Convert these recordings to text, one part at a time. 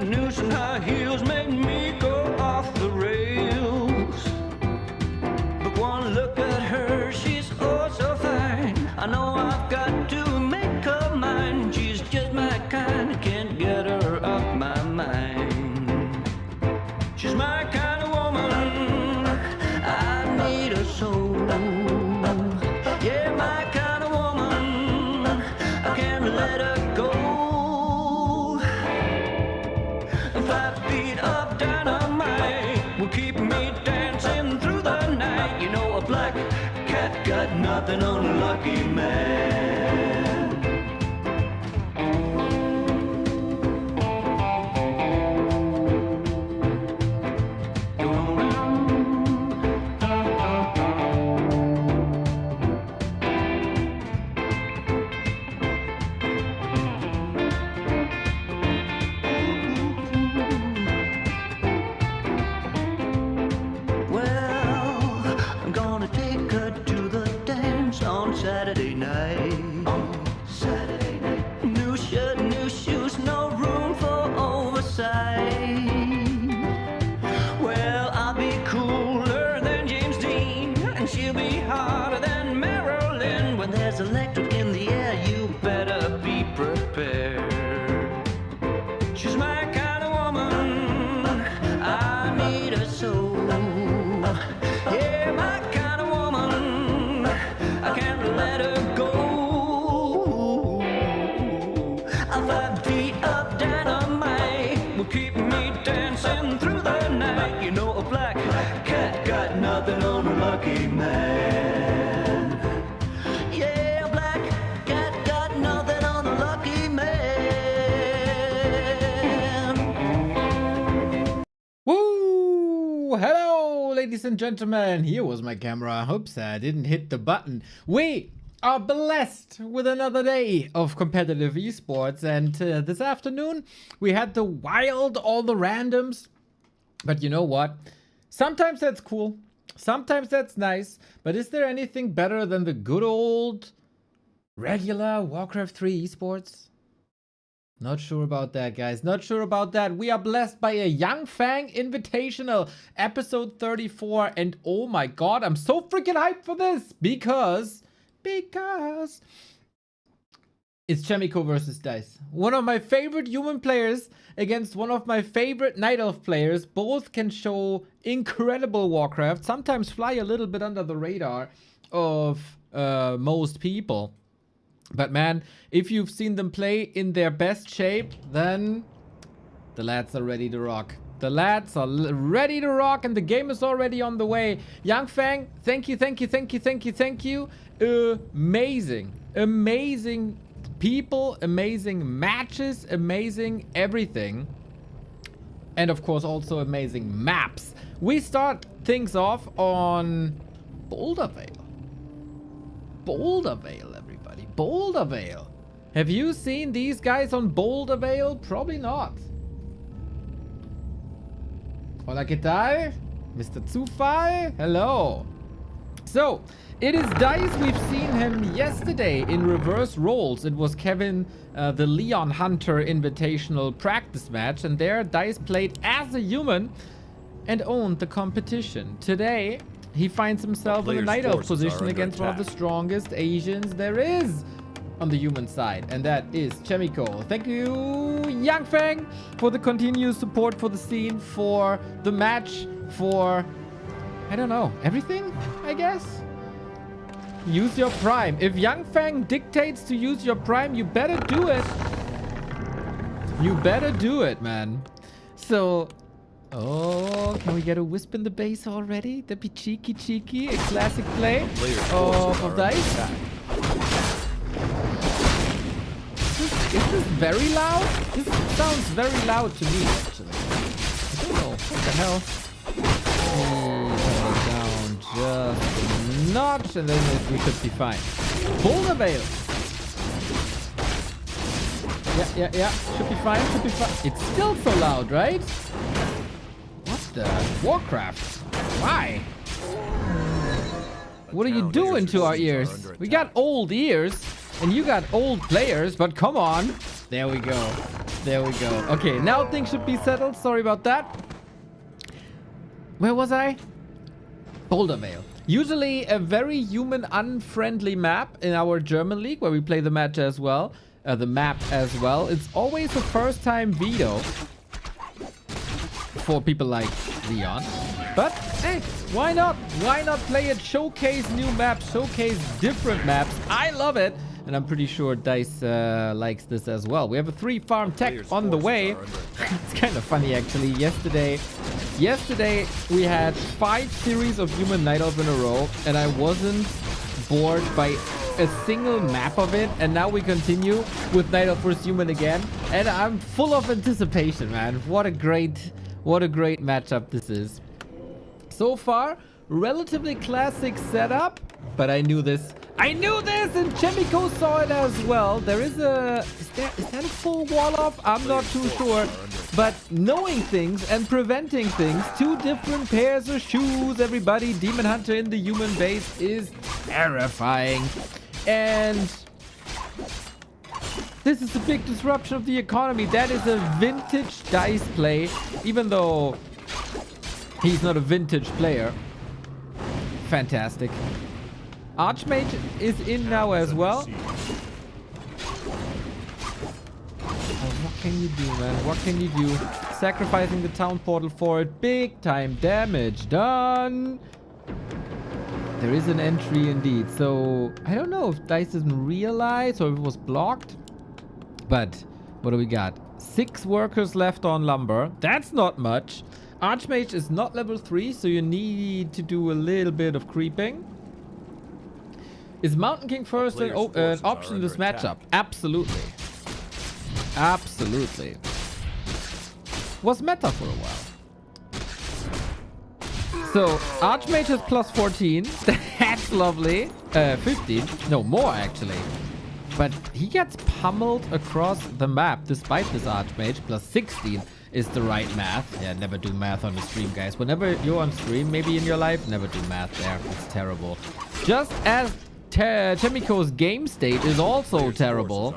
Noose and high heels made me go off the rails. But one look at her, she's oh so fine. I know I've got to make her mine. She's just my kind, I can't get her off my mind. She's my kind of woman, I need her so. Yeah, my kind of woman, I can't let her go. 5 feet of dynamite will keep me dancing through the night. You know, a black cat got nothing on a lucky man. Saturday night. New shirt, new shoes, no room for oversight. Well, I'll be cooler than James Dean, and she'll be hotter than Marilyn. When there's electric in the air, you better be prepared. She's my kind of woman, I need her so. Yeah, my kind of woman, I can't let her go. 5 feet of dynamite will keep me dancing through the night. You know, a black cat got nothing on a lucky man. Yeah, a black cat got nothing on a lucky man. Woo! Hello, ladies and gentlemen. Here was my camera. Oops, I didn't hit the button. We are blessed with another day of competitive esports, and this afternoon we had the wild, all the randoms. But you know what? Sometimes that's cool. Sometimes that's nice. But is there anything better than the good old regular Warcraft 3 esports? Not sure about that, guys. Not sure about that. We are blessed by a YangFeng Invitational, episode 34. And oh my god, I'm so freaking hyped for this. Because it's Chaemiko versus Dise. One of my favorite human players against one of my favorite Night Elf players. Both can show incredible Warcraft. Sometimes fly a little bit under the radar of most people. But man, if you've seen them play in their best shape, then the lads are ready to rock. The lads are ready to rock, and the game is already on the way. YangFeng, thank you. Amazing. Amazing people, amazing matches, amazing everything. And of course, also amazing maps. We start things off on Boulder Vale. Boulder Vale, everybody. Boulder Vale. Have you seen these guys on Boulder Vale? Probably not. Hola, ¿qué tal? Mr. Zufall? Hello. So, it is Dise. We've seen him yesterday in reverse roles. It was Kevin, the Leon Hunter Invitational practice match. And there, Dise played as a human and owned the competition. Today, he finds himself in a Night Elf position against one of the strongest Asians there is on the human side, and that is Chaemiko. Thank you, YangFeng, for the continued support for the scene, for the match, for, I don't know, everything, I guess? Use your prime. If YangFeng dictates to use your prime, you better do it. You better do it, man. So, oh, can we get a wisp in the base already? That'd be cheeky. A classic play of Dise. Is this very loud? This sounds very loud to me, actually. I don't know. What the hell? Down just a notch, and then we should be fine. Boulder Vale. Yeah. Should be fine. It's still so loud, right? What the? Warcraft? Why? What are you doing to our ears? We got old ears. And you got old players, but come on. There we go. There we go. Okay, now things should be settled. Sorry about that. Where was I? Boulder Vale. Usually a very human unfriendly map in our German league where we play the match as well. The map as well. It's always a first time video for people like Leon. But hey, why not? Why not play it? Showcase new maps, showcase different maps. I love it. And I'm pretty sure Dise likes this as well. We have a 3-farm tech on the way. It's kind of funny actually. Yesterday we had 5 series of human night elf in a row and I wasn't bored by a single map of it, and now we continue with Night Elf vs Human again, and I'm full of anticipation, man. What a great matchup this is. So far, relatively classic setup, but I knew this, and Chaemiko saw it as well. There is a... Is that a full wall off? I'm not too sure. But knowing things and preventing things, 2 different pairs of shoes, everybody. Demon Hunter in the human base is terrifying. And this is a big disruption of the economy. That is a vintage Dise play, even though he's not a vintage player. Fantastic. Archmage is in now as well. Oh, what can you do, man? What can you do? Sacrificing the town portal for it. Big time damage done. There is an entry indeed. So I don't know if Dise doesn't realize or if it was blocked. But what do we got? 6 workers left on lumber. That's not much. Archmage is not level 3, so you need to do a little bit of creeping. Is Mountain King first an option in this matchup? Absolutely. Absolutely. Was meta for a while. So, Archmage has plus 14. That's lovely. 15. No, more actually. But he gets pummeled across the map despite this Archmage. Plus 16 is the right math. Yeah, never do math on the stream, guys. Whenever you're on stream, maybe in your life, never do math there. It's terrible. Just as Chaemiko's game state is also terrible.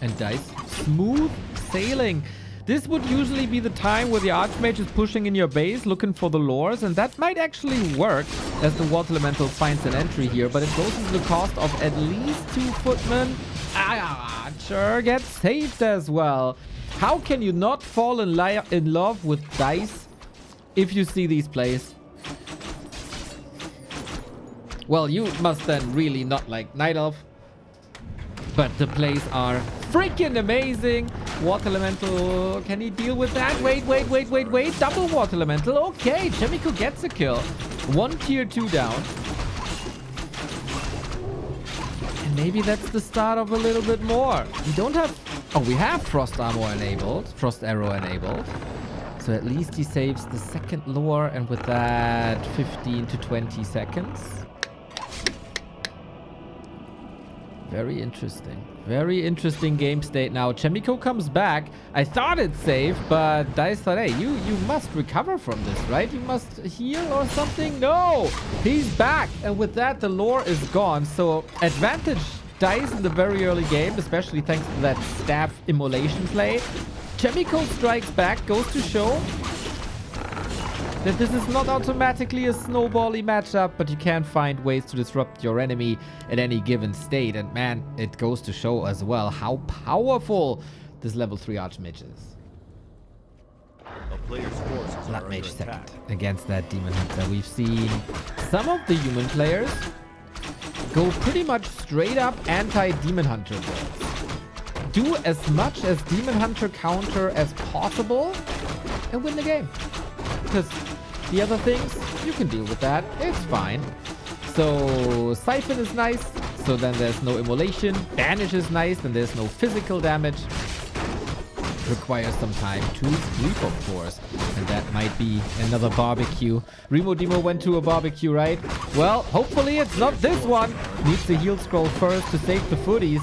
And Dise, smooth sailing. This would usually be the time where the Archmage is pushing in your base, looking for the lures, and that might actually work as the Water Elemental finds an entry here, but it goes into the cost of at least 2 footmen. Archer gets saved as well. How can you not fall in love with Dise if you see these plays? Well, you must then really not like Night Elf. But the plays are freaking amazing. Water Elemental, can he deal with that? Wait. Double Water Elemental. Okay, Chaemiko gets a kill. 1 tier 2 down. And maybe that's the start of a little bit more. We don't have... Oh, we have Frost Armor enabled. Frost Arrow enabled. So at least he saves the second lure, and with that 15 to 20 seconds. Very interesting. Very interesting game state now. Chaemiko comes back. I thought it's safe, but Dise thought, hey, you must recover from this, right? You must heal or something? No! He's back. And with that, the lore is gone. So advantage Dise in the very early game, especially thanks to that staff immolation play. Chaemiko strikes back, goes to show that this is not automatically a snowbally matchup, but you can find ways to disrupt your enemy at any given state. And man, it goes to show as well how powerful this level 3 Archmage is. Blood Mage second against that Demon Hunter. We've seen some of the human players go pretty much straight up anti-Demon Hunter builds. Do as much as Demon Hunter counter as possible and win the game. Because the other things, you can deal with that. It's fine. So Siphon is nice. So then there's no immolation. Banish is nice. Then there's no physical damage. Requires some time to sleep, of course. And that might be another barbecue. Remo Demo went to a barbecue, right? Well, hopefully it's not this one. Needs the heal scroll first to save the footies.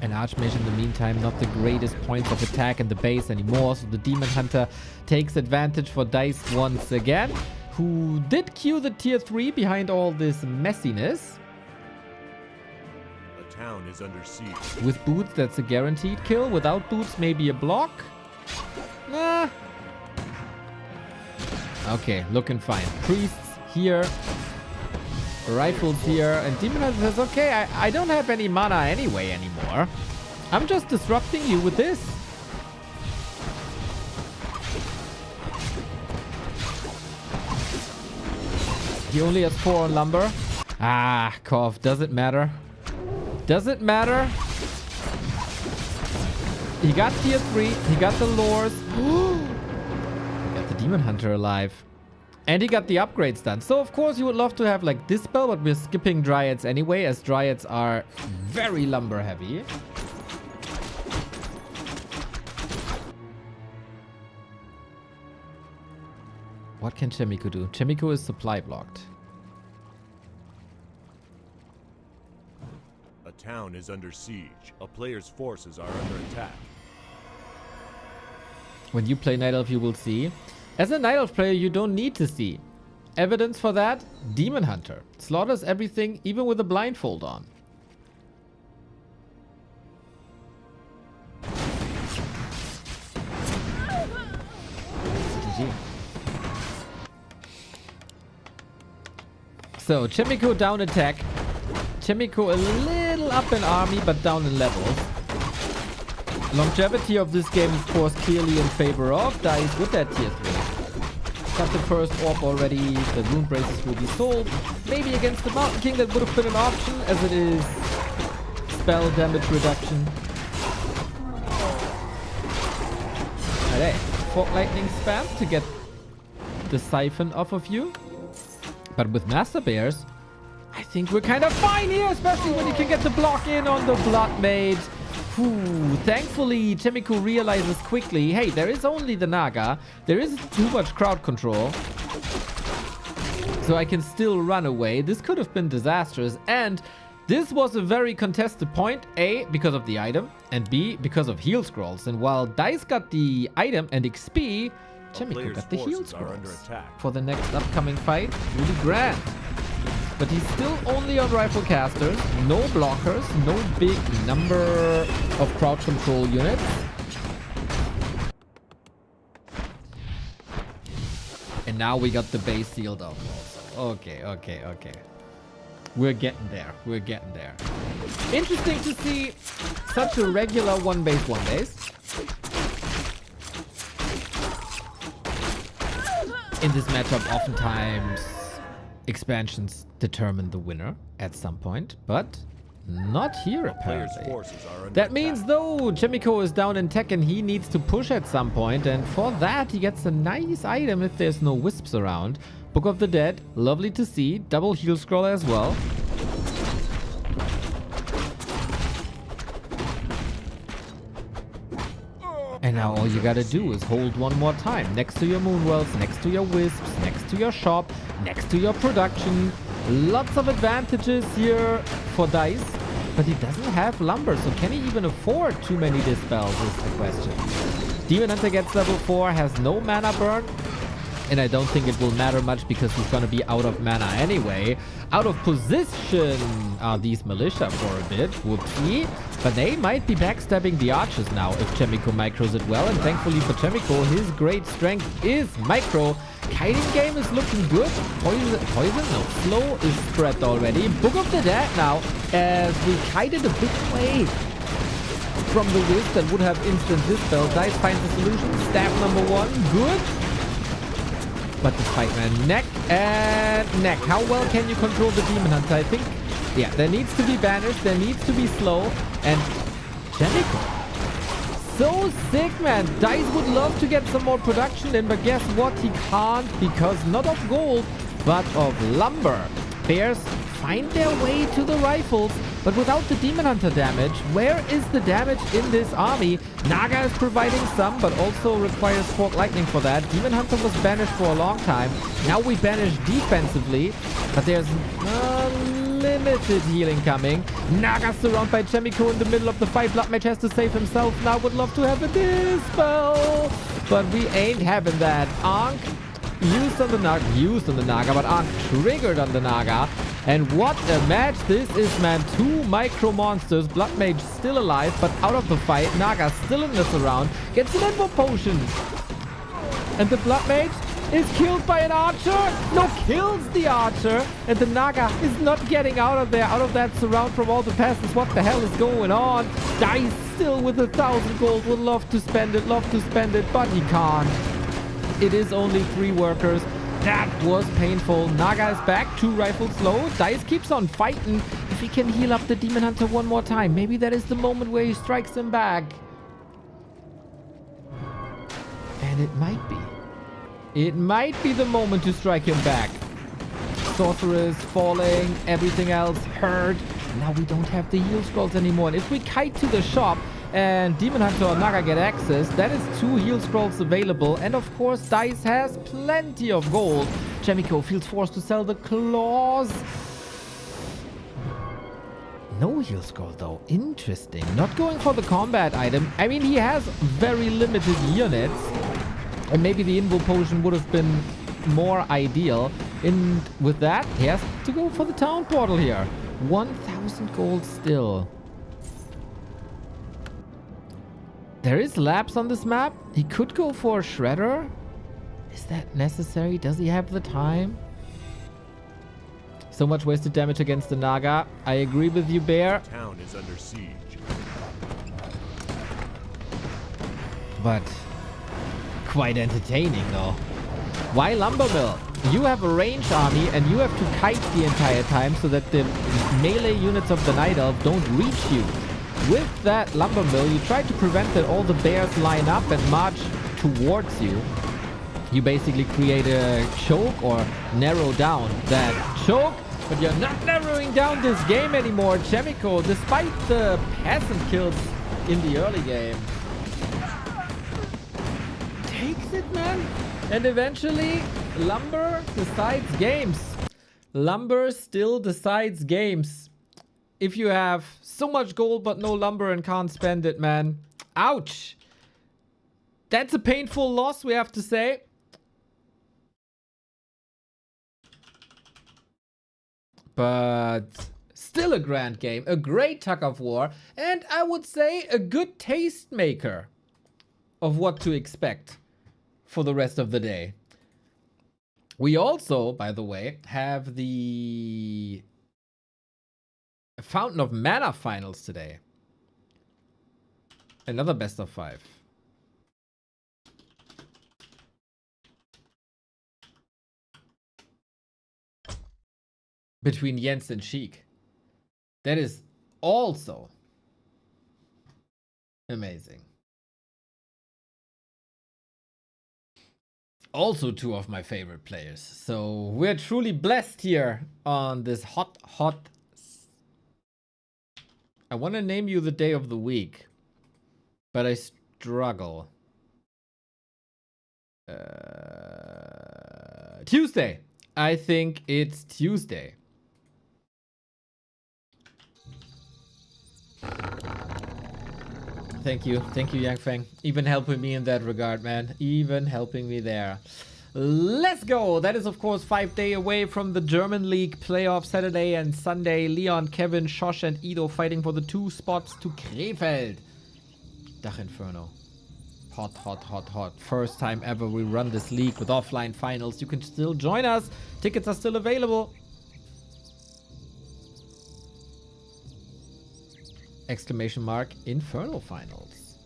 And Archmage in the meantime, not the greatest points of attack in the base anymore. So the Demon Hunter takes advantage for Dise once again, who did queue the tier 3 behind all this messiness. town is under siege. With boots, that's a guaranteed kill. Without boots, maybe a block. Nah. Okay, looking fine. Priests here. Rifles here. And Demon Hunter says, okay, I don't have any mana anyway anymore. I'm just disrupting you with this. He only has 4 on lumber. Ah, cough. Does it matter? Does it matter? He got tier 3. He got the lures. He got the Demon Hunter alive. And he got the upgrades done. So, of course, you would love to have, like, this spell, but we're skipping Dryads anyway, as Dryads are very lumber heavy. What can Chaemiko do? Chaemiko is supply blocked. A town is under siege. A player's forces are under attack. When you play Night Elf, you will see. As a Night Elf player, you don't need to see. Evidence for that? Demon Hunter. Slaughters everything, even with a blindfold on. GG. So, Chaemiko down attack. Chaemiko a little up in army, but down in levels. Longevity of this game, of course, clearly in favor of Dise with that tier 3. Got the first orb already. The rune braces will be sold. Maybe against the Mountain King that would have been an option, as it is spell damage reduction. Alright, Fork Lightning spam to get the siphon off of you. But with Master Bears, I think we're kind of fine here, especially when you can get the block in on the Blood Maid. Whew. Thankfully, Chaemiko realizes quickly, hey, there is only the Naga. There is too much crowd control. So I can still run away. This could have been disastrous. And this was a very contested point. A, because of the item. And B, because of heal scrolls. And while Dise got the item and XP, Chaemiko got the heal scrolls. For the next upcoming fight, really grand. But he's still only on rifle casters, no blockers, no big number of crowd control units. And now we got the base sealed up also. Okay. We're getting there. We're getting there. Interesting to see such a regular one base. In this matchup, oftentimes expansions determine the winner at some point, but not here apparently. That means though Chaemiko is down in tech and he needs to push at some point, and for that he gets a nice item if there's no wisps around. Book of the Dead, lovely to see. Double heal scroll as well. And now all you gotta do is hold one more time. Next to your Moonwells, next to your Wisps, next to your shop, next to your production. Lots of advantages here for Dise. But he doesn't have lumber, so can he even afford too many dispels is the question. Demon Hunter gets level 4, has no mana burn. And I don't think it will matter much because he's gonna be out of mana anyway. Out of position are these militia for a bit. Whoopsie. But they might be backstabbing the archers now if Chaemiko micros it well. And thankfully for Chaemiko, his great strength is micro. Kiting game is looking good. Poison? No. Slow is spread already. Book of the Dead now, as we kited a bit away from the Wisp that would have instant dispel. Dise finds a solution. Stab number 1. Good. But the fight, man. Neck and neck. How well can you control the Demon Hunter? I think, yeah, there needs to be banners. There needs to be slow. And Chaemiko. So sick, man. Dise would love to get some more production in, but guess what? He can't because not of gold, but of lumber. Bears find their way to the rifles, but without the Demon Hunter damage. Where is the damage in this army? Naga is providing some, but also requires Fork Lightning for that. Demon Hunter was banished for a long time. Now we banish defensively, but there's limited healing coming. Naga surrounded by Chaemiko in the middle of the fight. Blood Mage has to save himself now. Would love to have a dispel, but we ain't having that. Ankh used on the Naga, but Ankh triggered on the Naga. And what a match this is, man. 2 micro monsters. Blood Mage still alive, but out of the fight. Naga still in the surround. Gets an info potion. And the Blood Mage is killed by an archer. No, kills the archer. And the Naga is not getting out of there, out of that surround from all the peasants. What the hell is going on? Dise still with 1,000 gold. Would love to spend it, but he can't. It is only 3 workers. That was painful. Naga is back. 2 rifles low. Dise keeps on fighting. If he can heal up the Demon Hunter one more time, maybe that is the moment where he strikes him back. And it might be. It might be the moment to strike him back. Sorceress falling. Everything else hurt. Now we don't have the heal scrolls anymore. And if we kite to the shop and Demon Hunter or Naga get access, that is 2 heal scrolls available. And of course, Dise has plenty of gold. Chaemiko feels forced to sell the claws. No heal scroll though. Interesting. Not going for the combat item. I mean, he has very limited units. And maybe the Invo potion would have been more ideal. And with that, he has to go for the town portal here. 1,000 gold still. There is labs on this map. He could go for a shredder. Is that necessary? Does he have the time? So much wasted damage against the Naga. I agree with you, Bear. The town is under siege. But quite entertaining though. Why Lumbermill? You have a ranged army and you have to kite the entire time so that the melee units of the Night Elf don't reach you. With that Lumbermill, you try to prevent that all the bears line up and march towards you. You basically create a choke or narrow down that choke, but you're not narrowing down this game anymore. Chaemiko, despite the peasant kills in the early game, takes it, man. And eventually, Lumber decides games. Lumber still decides games. If you have so much gold but no lumber and can't spend it, man. Ouch. That's a painful loss, we have to say. But still a grand game. A great tug of war. And I would say a good taste maker of what to expect for the rest of the day. We also, by the way, have the Fountain of Mana finals today. Another best of 5. Between Jens and Sheik. That is also amazing. Also 2 of my favorite players. So we're truly blessed here on this hot. I want to name you the day of the week, but I struggle. Tuesday. I think it's Tuesday. Thank you, YangFeng. Even helping me in that regard, man. Even helping me there. Let's go. That is, of course, 5 days away from the German League playoff. Saturday and Sunday. Leon, Kevin, Shosh, and Ido fighting for the 2 spots to Krefeld. Dach Inferno. Hot. First time ever we run this league with offline finals. You can still join us. Tickets are still available. Exclamation mark, Inferno finals.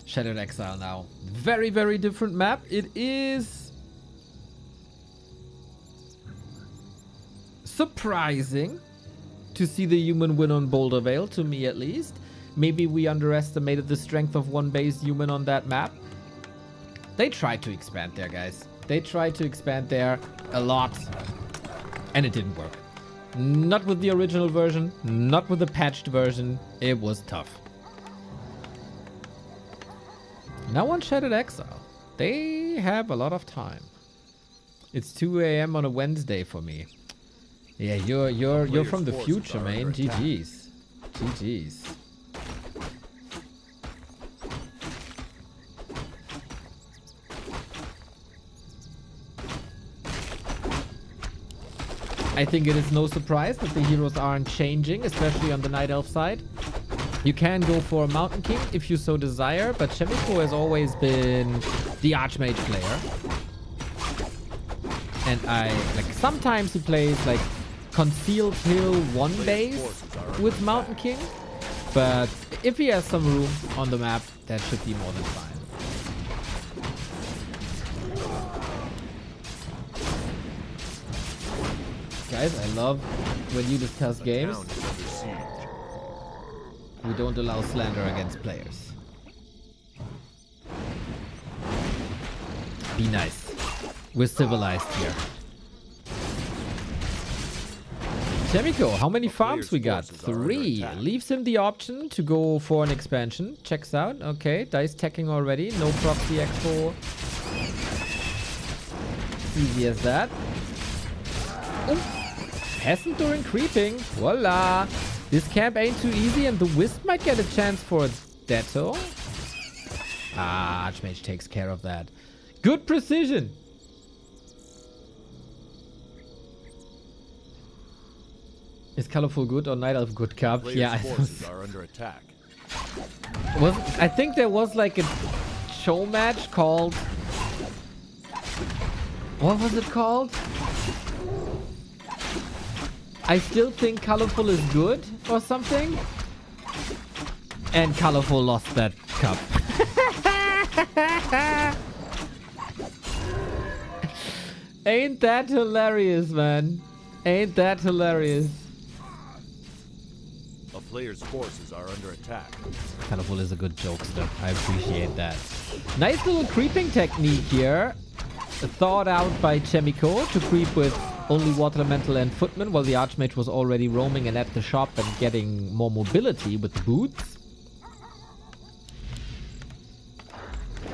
Shattered Exile now. Very, very different map. It is surprising to see the human win on Boulder Vale, to me at least. Maybe we underestimated the strength of one base human on that map. They tried to expand there, guys. They tried to expand there a lot. And it didn't work. Not with the original version. Not with the patched version. It was tough. Now on Shattered Exile. They have a lot of time. It's 2 AM on a Wednesday for me. Yeah, you're from the future, man. GG's. GG's. I think it is no surprise that the heroes aren't changing, especially on the Night Elf side. You can go for a Mountain King if you so desire, but Chaemiko has always been the Archmage player. And sometimes he plays like Concealed Hill 1 base with Mountain King. But if he has some room on the map, that should be more than fine. Guys, I love when you discuss games. We don't allow slander against players. Be nice. We're civilized here. Chaemiko, how many farms we got? 3. Leaves him the option to go for an expansion. Checks out. Okay, Dise teching already. No proxy expo. Easy as that. Ooh. Peasant during creeping. Voila. This camp ain't too easy and the Wisp might get a chance for a Detto. Ah, Archmage takes care of that. Good precision. Is Colorful good or Night Elf good cup? Yeah, forces are under attack. I think there was like a show match called... What was it called? I still think Colorful is good or something. And Colorful lost that cup. Ain't that hilarious, man? Ain't that hilarious? A player's forces are under attack. Colorful is a good jokester. I appreciate that. Nice little creeping technique here. Thought out by Chaemiko to creep with only Water Elemental and Footman while the Archmage was already roaming and at the shop and getting more mobility with the boots.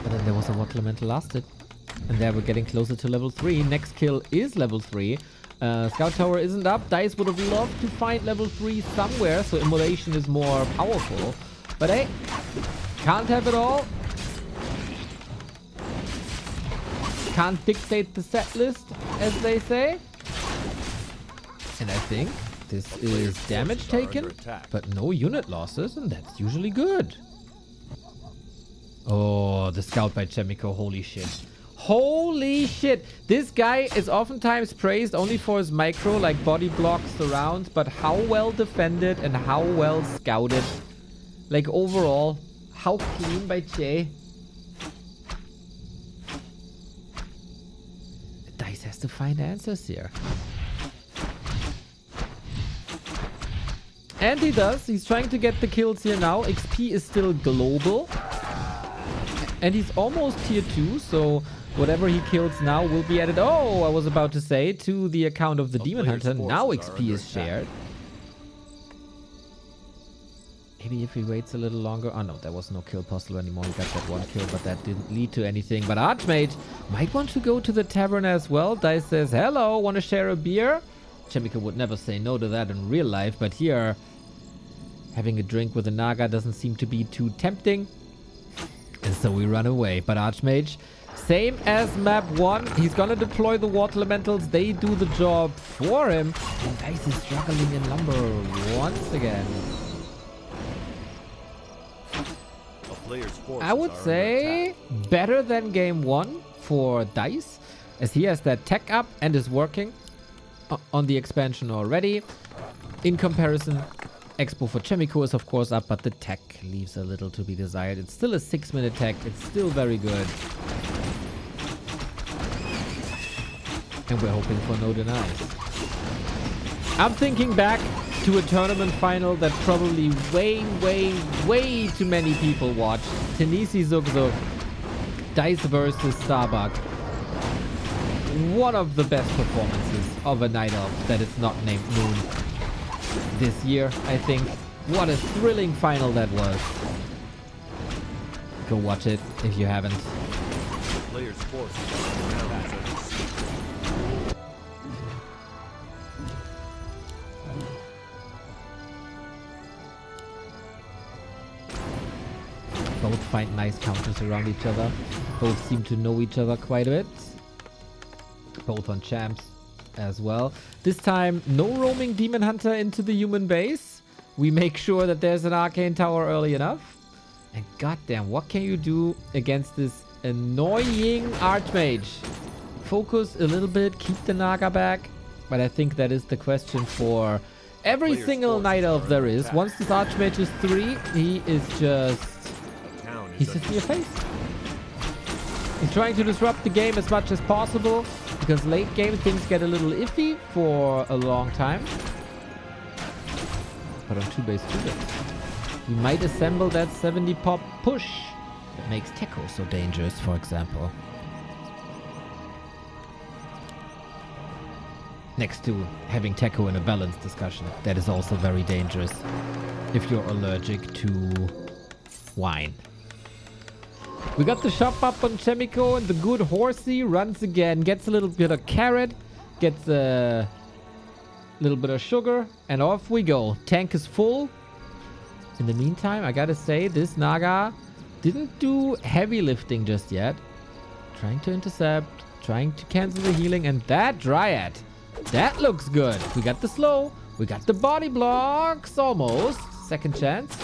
But then there was a Water Elemental lasted. And there we're getting closer to level 3. Next kill is level 3. Scout Tower isn't up. Dise would have loved to find level 3 somewhere, so Immolation is more powerful. But hey, can't have it all. Can't dictate the set list, as they say. And I think this is damage taken, but no unit losses, and that's usually good. Oh, the scout by Chaemiko, holy shit. Holy shit! This guy is oftentimes praised only for his micro, like body blocks surrounds, but how well defended and how well scouted. Like overall, how clean by Che. Dise has to find answers here. And he does. He's trying to get the kills here now. XP is still global. And he's almost tier 2, so whatever he kills now will be added, oh, I was about to say, to the account of the Demon Hunter. Now XP is shared. Maybe if he waits a little longer. Oh no, there was no kill possible anymore. He got that one kill, but that didn't lead to anything. But Archmage might want to go to the tavern as well. Dise says, hello, want to share a beer? Chaemiko would never say no to that in real life, but here, having a drink with a Naga doesn't seem to be too tempting. And so we run away. But Archmage, same as map 1, he's gonna deploy the Water Elementals. They do the job for him. And Dise is struggling in lumber once again. I would say better than game 1 for Dise, as he has that tech up and is working on the expansion already. In comparison, Expo for Chaemiko is of course up, but the tech leaves a little to be desired. It's still a 6-minute tech. It's still very good. And we're hoping for no denies. I'm thinking back to a tournament final that probably way too many people watched. Tenisi Zugzug, Dise versus Starbuck. One of the best performances of a Night Elf that is not named Moon this year, I think. What a thrilling final that was. Go watch it if you haven't. Players forced. Both find nice counters around each other. Both seem to know each other quite a bit. Both on champs. as well. This time, no roaming Demon Hunter into the human base. We make sure that there's an Arcane Tower early enough. And goddamn, what can you do against this annoying Archmage? Focus a little bit, keep the Naga back. But I think that is the question for every single Night Elf there is. Once this Archmage is 3, he is just... he sits in your face. He's trying to disrupt the game as much as possible, because late game things get a little iffy for a long time. But on 2 base 2 base, he might assemble that 70 pop push that makes Tekko so dangerous, for example. Next to having Tekko in a balance discussion, that is also very dangerous if you're allergic to wine. We got the shop up on Chaemiko, and the good horsey runs again. Gets a little bit of carrot, gets a little bit of sugar, and off we go. Tank is full. In the meantime, I gotta say, this Naga didn't do heavy lifting just yet. Trying to intercept, trying to cancel the healing, and that Dryad, that looks good. We got the slow, we got the body blocks, almost. Second chance.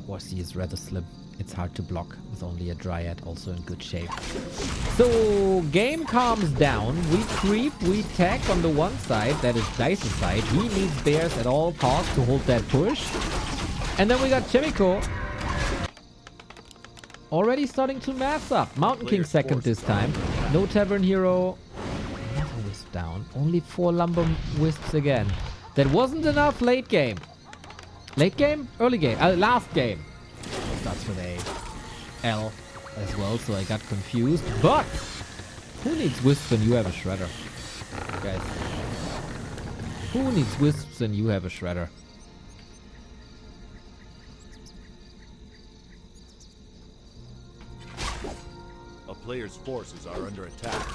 Horsey is rather slim. It's hard to block with only a Dryad, also in good shape. So, game calms down. We creep, we tech on the one side, that is Dice's side. He needs bears at all costs to hold that push. And then we got Chaemiko already starting to mass up. Mountain King second this time. No Tavern Hero. Another Wisp down. Only 4 Lumber Wisps again. That wasn't enough late game. Late game? Early game. Last game. Starts with a L as well, so I got confused. But who needs wisps when you have a shredder? Guys. Who needs wisps when you have a shredder? A player's forces are under attack.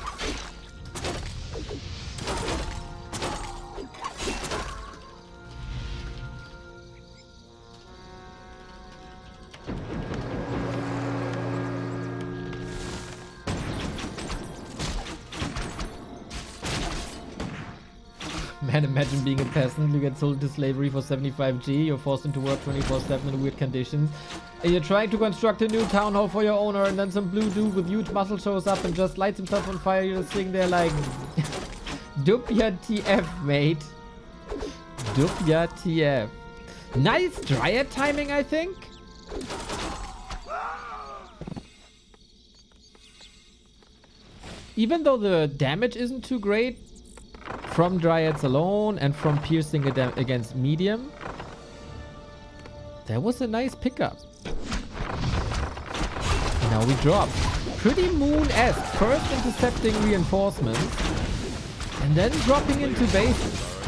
Man, imagine being a peasant. You get sold to slavery for 75G. You're forced into work 24/7 in weird conditions. And you're trying to construct a new town hall for your owner, and then some blue dude with huge muscle shows up and just lights himself on fire. You're just sitting there like... Dupya TF, mate. Dupya TF. Nice Dryad timing, I think. Even though the damage isn't too great, from Dryads alone and from piercing against medium, that was a nice pickup. Now we drop. Pretty Moon-esque. First intercepting reinforcements and then dropping into base.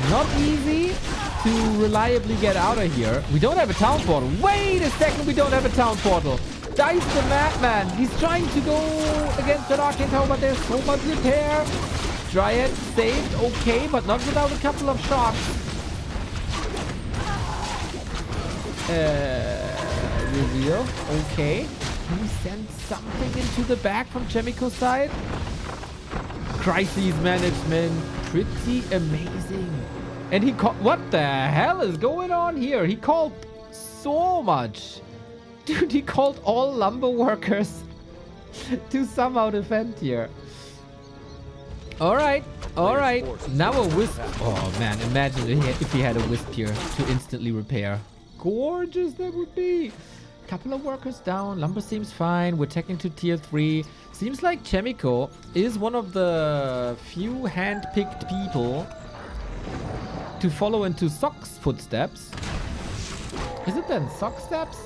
Not easy to reliably get out of here. We don't have a town portal. Wait a second, we don't have a town portal. Dice the madman. He's trying to go against the Arcane Tower, but there's so much repair. Dryad saved, okay, but not without a couple of shots. Reveal, okay. Can we send something into the back from Chaemiko's side? Crises management, pretty amazing. And he called, what the hell is going on here? He called so much. Dude, he called all lumber workers to somehow defend here. Alright, alright. Now a wisp. Oh man, imagine if he had a wisp here to instantly repair. Gorgeous that would be. Couple of workers down. Lumber seems fine. We're taking to tier 3. Seems like Chaemiko is one of the few hand-picked people to follow into Sock's footsteps. Is it then Sock steps?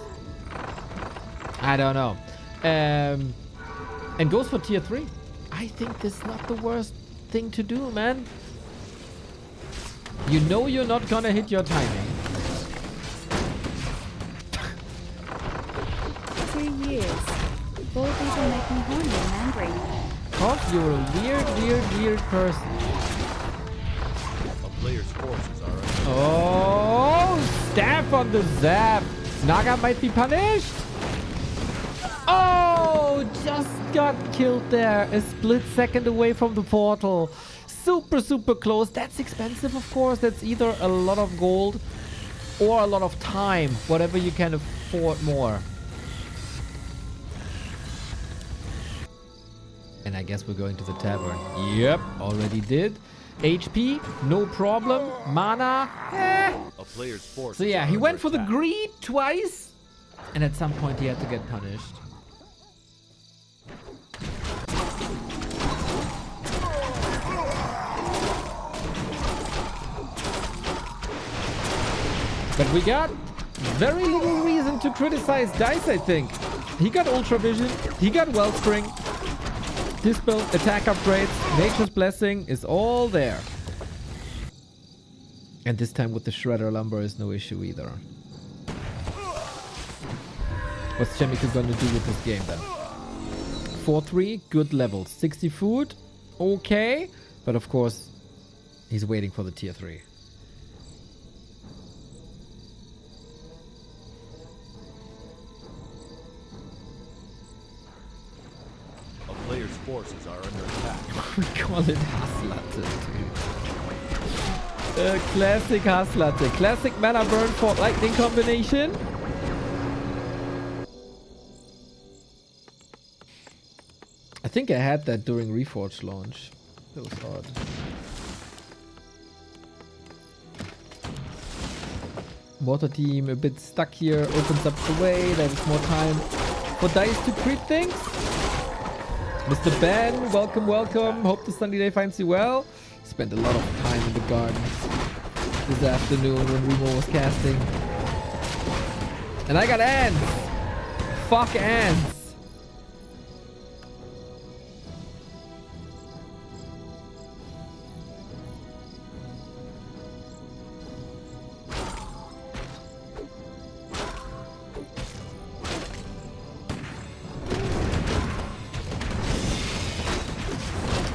I don't know. And goes for tier 3. I think this is not the worst thing to do, man. You know you're not gonna hit your timing. 3 years. Both people make me horny and angry. Cause you're a weird person. A player's forces are under Oh, stab on the zap. Naga might be punished. Oh, just got got killed there. A split second away from the portal. Super, super close. That's expensive, of course. That's either a lot of gold or a lot of time. Whatever you can afford more. And I guess we're going to the tavern. Yep, already did. HP, no problem. Mana, A player's force. So yeah, he went for the greed twice. And at some point he had to get punished. But we got very little reason to criticize Dise, I think. He got Ultra Vision, he got Wellspring, Dispel, attack upgrades, Nature's Blessing is all there. And this time with the Shredder Lumber is no issue either. What's Chaemiko gonna do with this game then? 4-3, good level. 60 food, okay. But of course, he's waiting for the tier 3. Players' forces are under attack. We call it Haslatte. Classic Haslatte. Classic mana burn for lightning combination. I think I had that during Reforged launch. That was hard. Mortar team a bit stuck here. Opens up the way. There's more time for Dise to crit things. Mr. Ben, welcome, welcome. Hope the sunny day finds you well. Spent a lot of time in the garden this afternoon when Remo was casting. And I got ants. Fuck ants.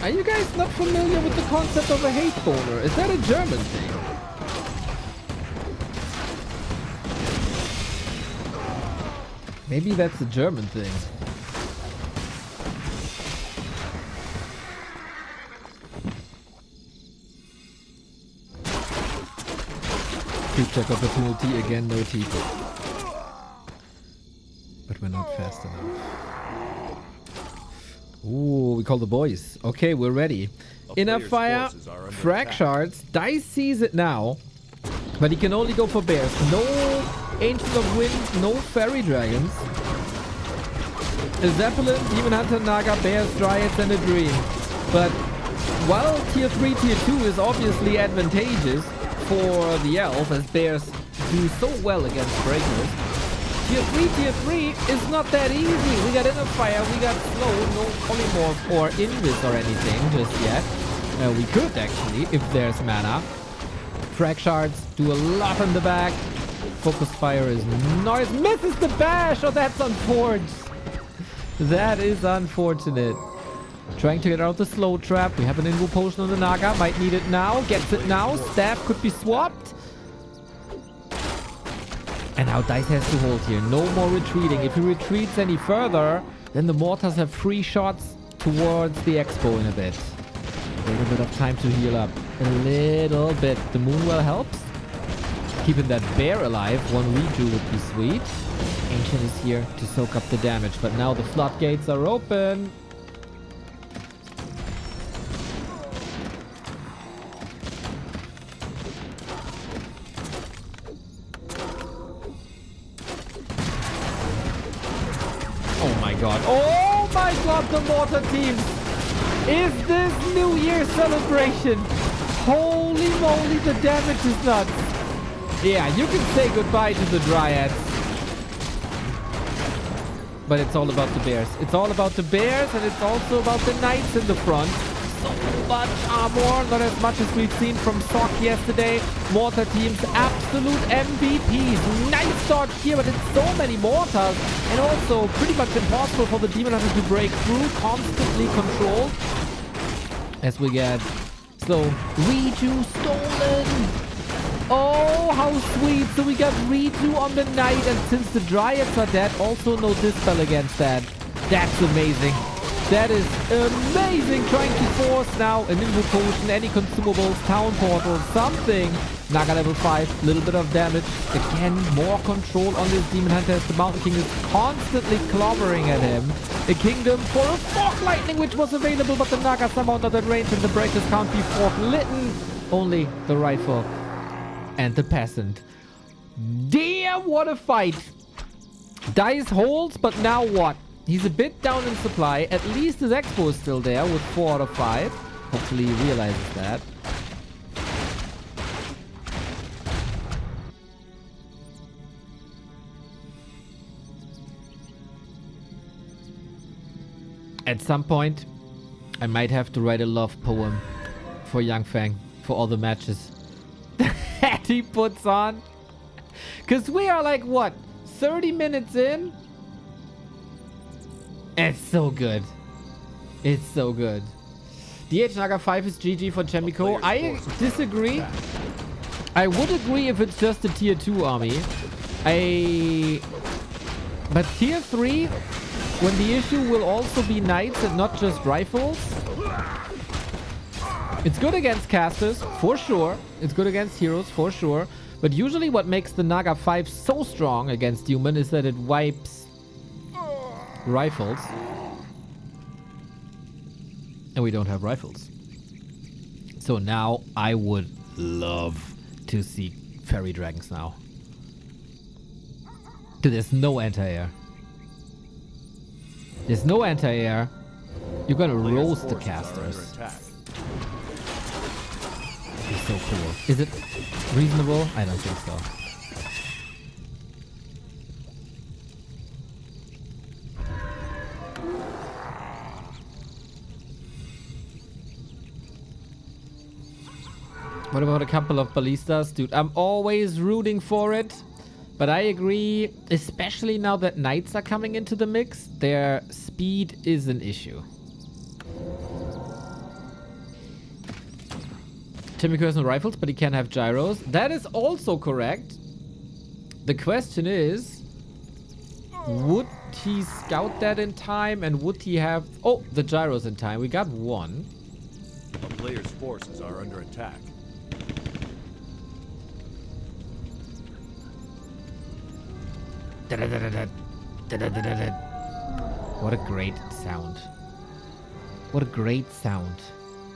Are you guys not familiar with the concept of a hate boner? Is that a German thing? Maybe that's a German thing. Creep check opportunity again, no TP. But we're not fast enough. Ooh, we call the boys. Okay, we're ready. Inner fire, frag shards. Dise sees it now, but he can only go for bears. No Ancient of Wind, no fairy dragons. A Zeppelin, Demon Hunter, Naga, bears, dryads, and a dream. But while tier 3, tier 2 is obviously advantageous for the elf, as bears do so well against breakers, Tier 3 is not that easy. We got Inner Fire, we got Slow, no Polymorph or Invis or anything just yet. We could actually, if there's mana. Frag Shards do a lot on the back. Focus Fire is nice. Misses the bash! Oh, that's unfortunate. That is unfortunate. Trying to get out the Slow Trap. We have an Invo Potion on the Naga. Might need it now. Gets it now. Staff could be swapped. And now Dise has to hold here. No more retreating. If he retreats any further, then the mortars have free shots towards the Expo in a bit. A little bit of time to heal up. A little bit. The Moonwell helps. Keeping that bear alive. One redo would be sweet. Ancient is here to soak up the damage. But now the floodgates are open. Oh my god, the mortar team! Is this New Year celebration? Holy moly, the damage is nuts! Yeah, you can say goodbye to the dryads. But it's all about the bears. It's all about the bears, and it's also about the knights in the front. So much armor, not as much as we've seen from Sock yesterday. Mortar team's absolute MVPs. Nice dodge here, but it's so many mortars. And also pretty much impossible for the Demon Hunter to break through. Constantly controlled. As we get so Reju stolen. Oh, how sweet. So we got Reju on the Knight, and since the Dryads are dead, also no Dispel against that. That's amazing. That is amazing. Trying to force now an Invo Potion, any consumables, Town Portal, something. Naga level 5, little bit of damage. Again, more control on this Demon Hunter as the Mountain King is constantly clobbering at him. A Kingdom for a Fork Lightning, which was available, but the Naga somehow not at range and the breakers can't be fork litten. Only the Rifle and the Peasant. Damn, what a fight. Dise holds, but now what? He's a bit down in supply. At least his Expo is still there with 4 out of 5. Hopefully he realizes that. At some point, I might have to write a love poem for YangFeng for all the matches that he puts on. Because we are like, what, 30 minutes in? It's so good. It's so good. DH Naga 5 is GG for Chaemiko. I disagree. I would agree if it's just a tier 2 army. But tier 3, when the issue will also be knights and not just rifles. It's good against casters, for sure. It's good against heroes, for sure. But usually what makes the Naga 5 so strong against human is that it wipes rifles. And we don't have rifles. So now I would love to see fairy dragons now. Dude, there's no anti-air. There's no anti-air. You're gonna roast the casters. It's so cool. Is it reasonable? I don't think so. What about a couple of ballistas? Dude, I'm always rooting for it. But I agree, especially now that knights are coming into the mix, their speed is an issue. Chaemiko has no rifles, but he can have gyros. That is also correct. The question is, would he scout that in time and would he have... Oh, the gyros in time. We got one. A player's forces are under attack. What a great sound. What a great sound.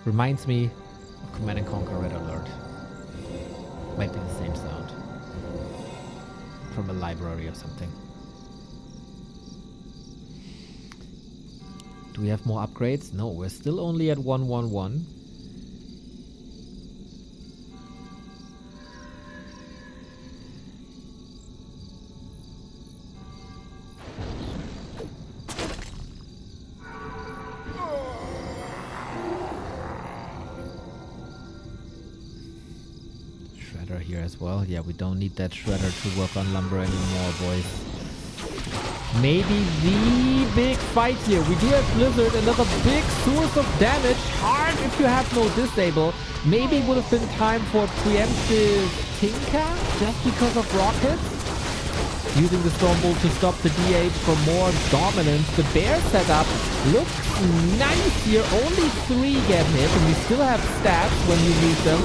Reminds me of Command & Conquer Red Alert. Might be the same sound. From a library or something. Do we have more upgrades? No, we're still only at 111. Here as well. Yeah, we don't need that shredder to work on lumber anymore, boys. Maybe the big fight here. We do have Blizzard, another big source of damage. Hard if you have no disable. Maybe it would have been time for preemptive Tinker just because of rockets. Using the Stormbolt to stop the DH for more dominance. The bear setup looks nice here. Only 3 get hit, and we still have stats when you need them.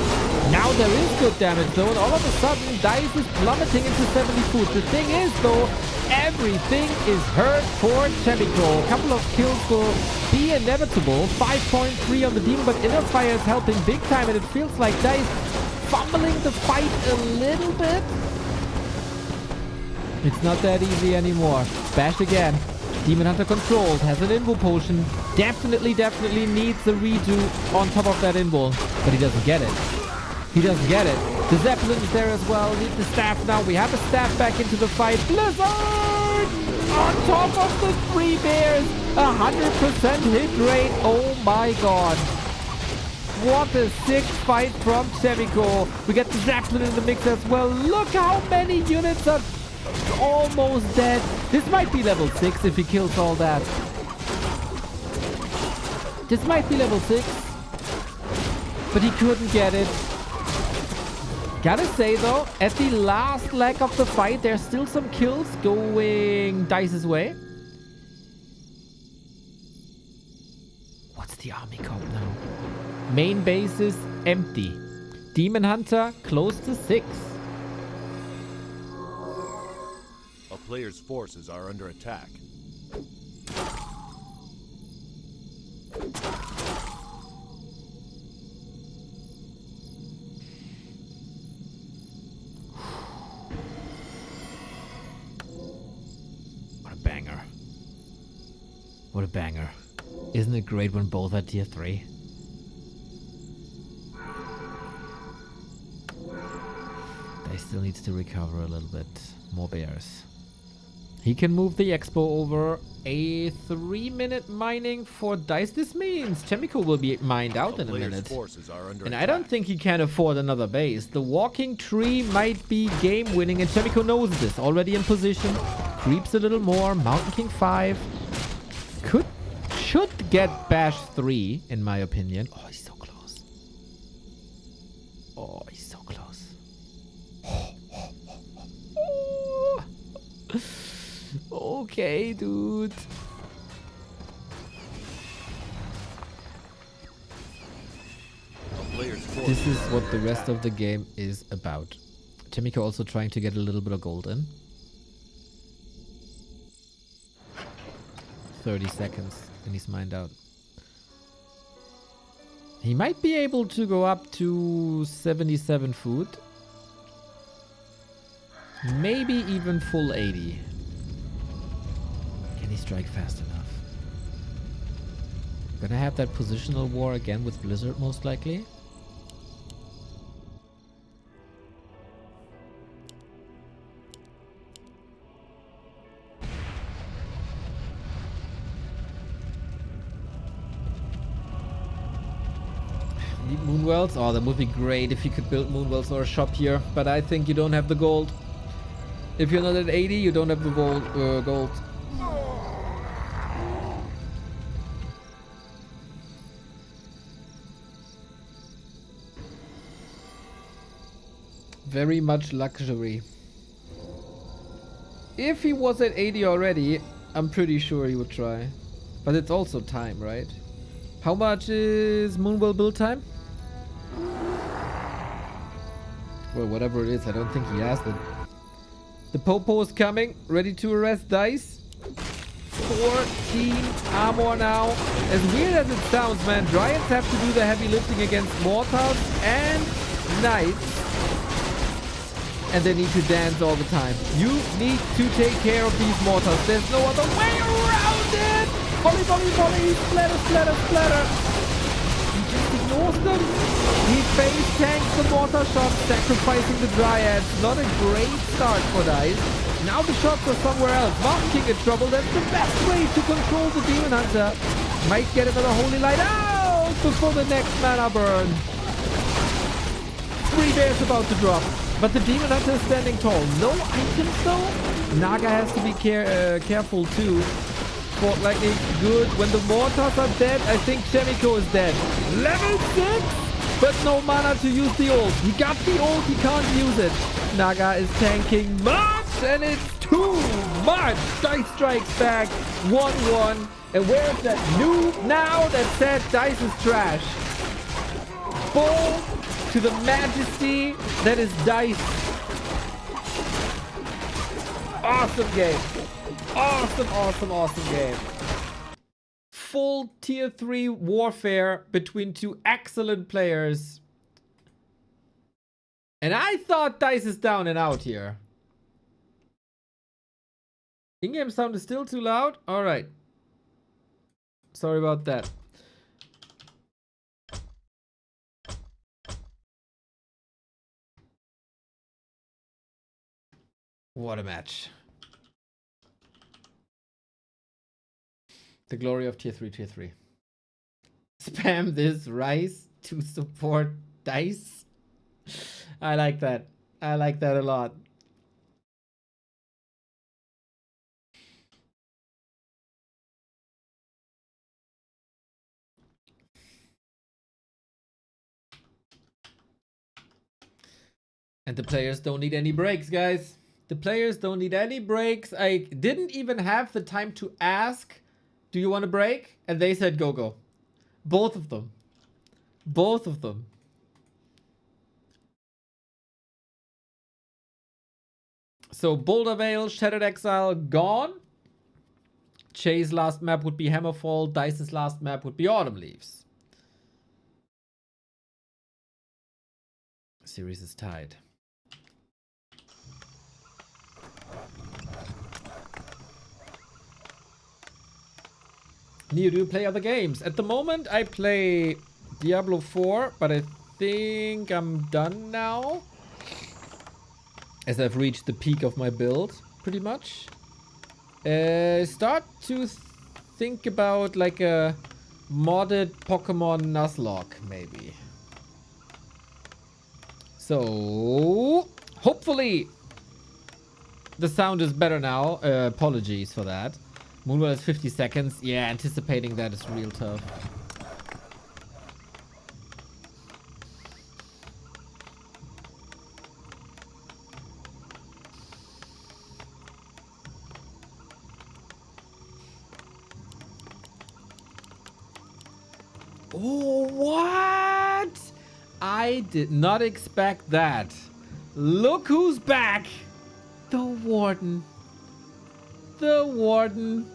Now there is good damage though, and all of a sudden Dise is plummeting into 70 food. The thing is though, everything is hurt for Chaemiko. A couple of kills will be inevitable. 5.3 on the demon, but Inner Fire is helping big time, and it feels like Dise fumbling the fight a little bit. It's not that easy anymore. Bash again. Demon Hunter controlled. Has an Invo Potion. Definitely needs a redo on top of that Invo. But he doesn't get it. He doesn't get it. The Zeppelin is there as well. Need the staff now. We have a staff back into the fight. Blizzard! On top of the 3 bears. 100% hit rate. Oh my god. What a sick fight from Chaemiko. We get the Zeppelin in the mix as well. Look how many units are almost dead. This might be level 6 if he kills all that. This might be level 6. But he couldn't get it. Gotta say though, at the last leg of the fight, there's still some kills going Dice's way. What's the army code now? Main base is empty. Demon Hunter close to 6. A player's forces are under attack. What a banger. What a banger. Isn't it great when both are tier 3? They still needs to recover a little bit. More bears. He can move the expo over. A 3-minute mining for Dise. This means Chaemiko will be mined out in a minute. Forces are under And attack. I don't think he can afford another base. The walking tree might be game winning and Chaemiko knows this. Already in position. Creeps a little more. Mountain King 5. Should get Bash 3 in my opinion. Oh, he's so close. Oh, he's so close. Okay, dude. A player's forces This is are what under the rest attack. of the game is about. Chaemiko also trying to get a little bit of gold in. 30 seconds and he's mined out. He might be able to go up to 77 food. Maybe even full 80. Can he strike fast enough? Gonna have that positional war again with Blizzard most likely. Need Moonwells? Oh, that would be great if you could build Moonwells or a shop here. But I think you don't have the gold. If you're not at 80, you don't have the gold. Very much luxury. If he was at 80 already, I'm pretty sure he would try. But it's also time, right? How much is Moonwell build time? Well, whatever it is, I don't think he asked it. The Popo is coming, ready to arrest Dise. 14 armor now. As weird as it sounds, man, Dryads have to do the heavy lifting against Mortals and Knights. And they need to dance all the time. You need to take care of these Mortals. There's no other way around it! Volley, volley, volley! Splatter, splatter, splatter! He just ignores them. He face tanks the mortar shots, sacrificing the Dryads. Not a great start for Dise. Now the shots are somewhere else. Mountain King in trouble. That's the best way to control the Demon Hunter. Might get another Holy Light out before the next mana burn. 3 bears about to drop. But the Demon Hunter is standing tall. No items though? Naga has to be careful too. Fort Lightning, good. When the Mortars are dead, I think Chaemiko is dead. Level 6! But no mana to use the ult. He got the ult, he can't use it. Naga is tanking much, and it's too much. Dise strikes back. 1-1. And where's that noob now that said Dise is trash? Bull to the majesty that is Dise. Awesome game. Awesome, awesome, awesome game. Full tier 3 warfare between two excellent players. And I thought Dise is down and out here. In-game sound is still too loud? Alright. Sorry about that. What a match. The glory of tier 3, tier 3. Spam this rice to support Dise. I like that. I like that a lot. And the players don't need any breaks, guys. The players don't need any breaks. I didn't even have the time to ask, do you want a break? And they said, go, go. Both of them. Both of them. So Boulder Vale, Shattered Exile, gone. Chay's last map would be Hammerfall. Dice's last map would be Autumn Leaves. Series is tied. Neo, do you play other games? At the moment, I play Diablo 4, but I think I'm done now. As I've reached the peak of my build, pretty much. Start to think about like a modded Pokemon Nuzlocke, maybe. So, hopefully the sound is better now. Apologies for that. Moonwell is 50 seconds. Yeah, anticipating that is real tough. Oh, what? I did not expect that. Look who's back. The Warden. The Warden.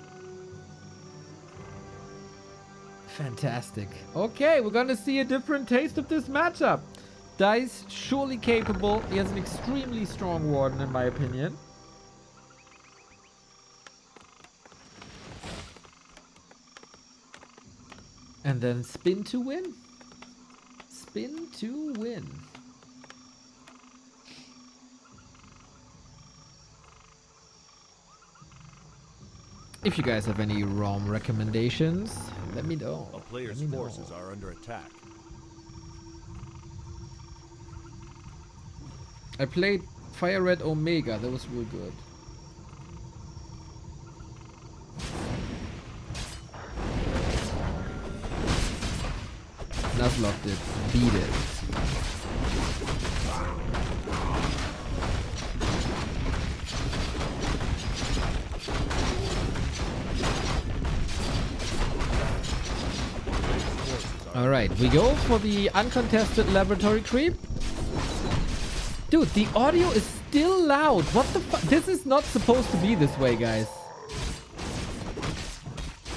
Fantastic. Okay, we're gonna see a different taste of this matchup. Dise, surely capable. He has an extremely strong Warden, in my opinion. And then spin to win. Spin to win. If you guys have any ROM recommendations, let me know. A player's forces are under attack. I played Fire Red Omega. That was real good. Nuzlocke did. Beat it. Alright, we go for the uncontested laboratory creep. Dude, the audio is still loud. What the fuck? This is not supposed to be this way, guys.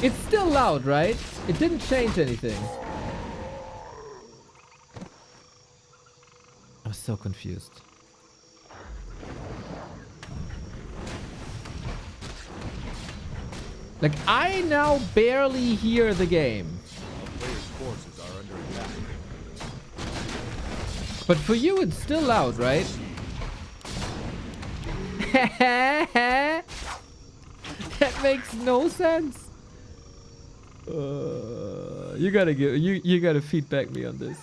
It's still loud, right? It didn't change anything. I'm so confused. Like, I now barely hear the game. Players' forces are under attack. But for you, it's still loud, right? That makes no sense. You gotta feedback me on this.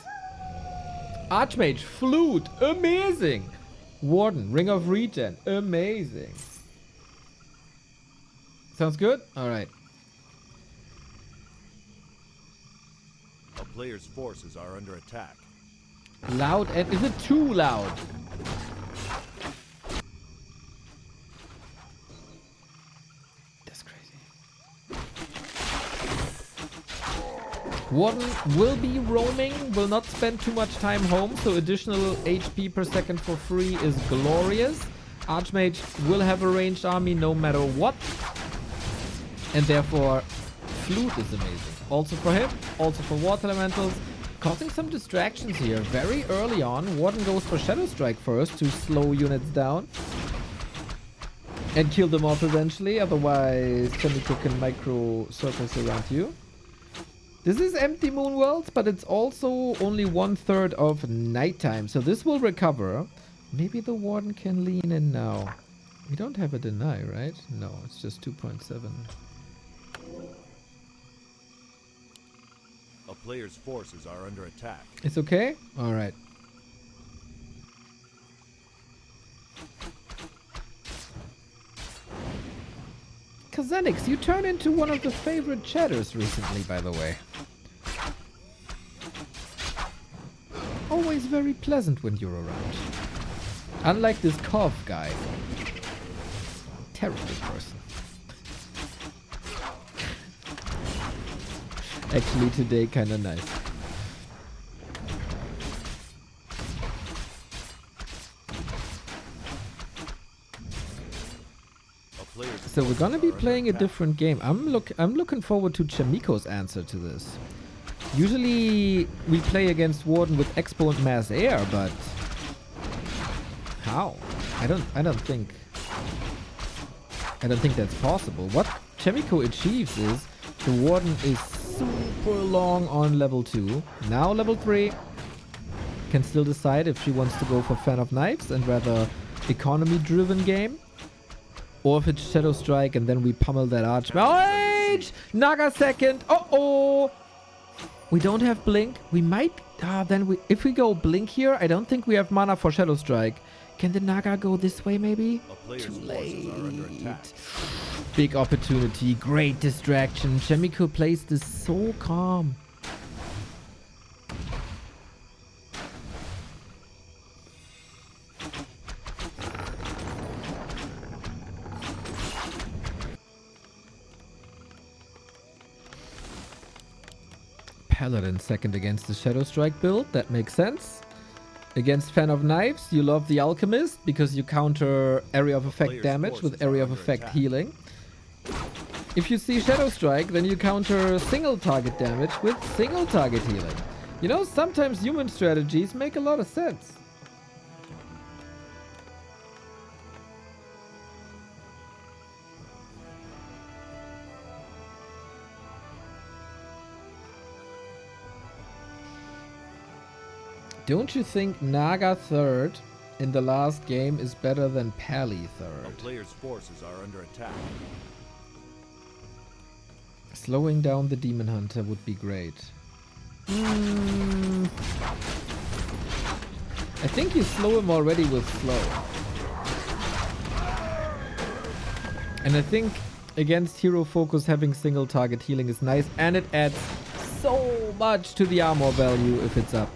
Archmage, Flute, amazing. Warden, Ring of Regen, amazing. Sounds good? Alright. A player's forces are under attack. Loud, and is it too loud? That's crazy. Warden will be roaming, will not spend too much time home, so additional HP per second for free is glorious. Archmage will have a ranged army no matter what. And therefore, Flute is amazing. Also for him, also for Water Elementals. Causing some distractions here very early on. Warden goes for Shadow Strike first to slow units down. And kill them off eventually, otherwise Chaemiko can micro circles around you. This is empty moon worlds, but it's also only 1/3 of nighttime, so this will recover. Maybe the Warden can lean in now. We don't have a deny, right? No, it's just 2.7. A player's forces are under attack. It's okay? Alright. Kazanix, you turn into one of the favorite chatters recently, by the way. Always very pleasant when you're around. Unlike this Kov guy. Terrible person. actually today kind of nice. So we're gonna be playing a different game. I'm looking forward to Chaemiko's answer to this. Usually we play against Warden with Expo and Mass Air, but how? I don't think that's possible. What Chaemiko achieves is the Warden is super long on level 2. Now level 3 can still decide if she wants to go for Fan of Knives and rather economy driven game. Or if it's Shadow Strike and then we pummel that Archmage. Naga second. Uh-oh. We don't have Blink. We might... if we go Blink here, I don't think we have mana for Shadow Strike. Can the Naga go this way maybe? Too late. Big opportunity. Great distraction. Chaemiko plays this so calm. Paladin second against the Shadow Strike build. That makes sense. Against Fan of Knives, you love the Alchemist because you counter area of effect damage with area of effect healing. If you see Shadow Strike, then you counter single target damage with single target healing. You know, sometimes human strategies make a lot of sense. Don't you think Naga third in the last game is better than Pally third? A player's forces are under attack. Slowing down the Demon Hunter would be great. I think you slow him already with slow. And I think against Hero Focus having single target healing is nice, and it adds so much to the armor value if it's up.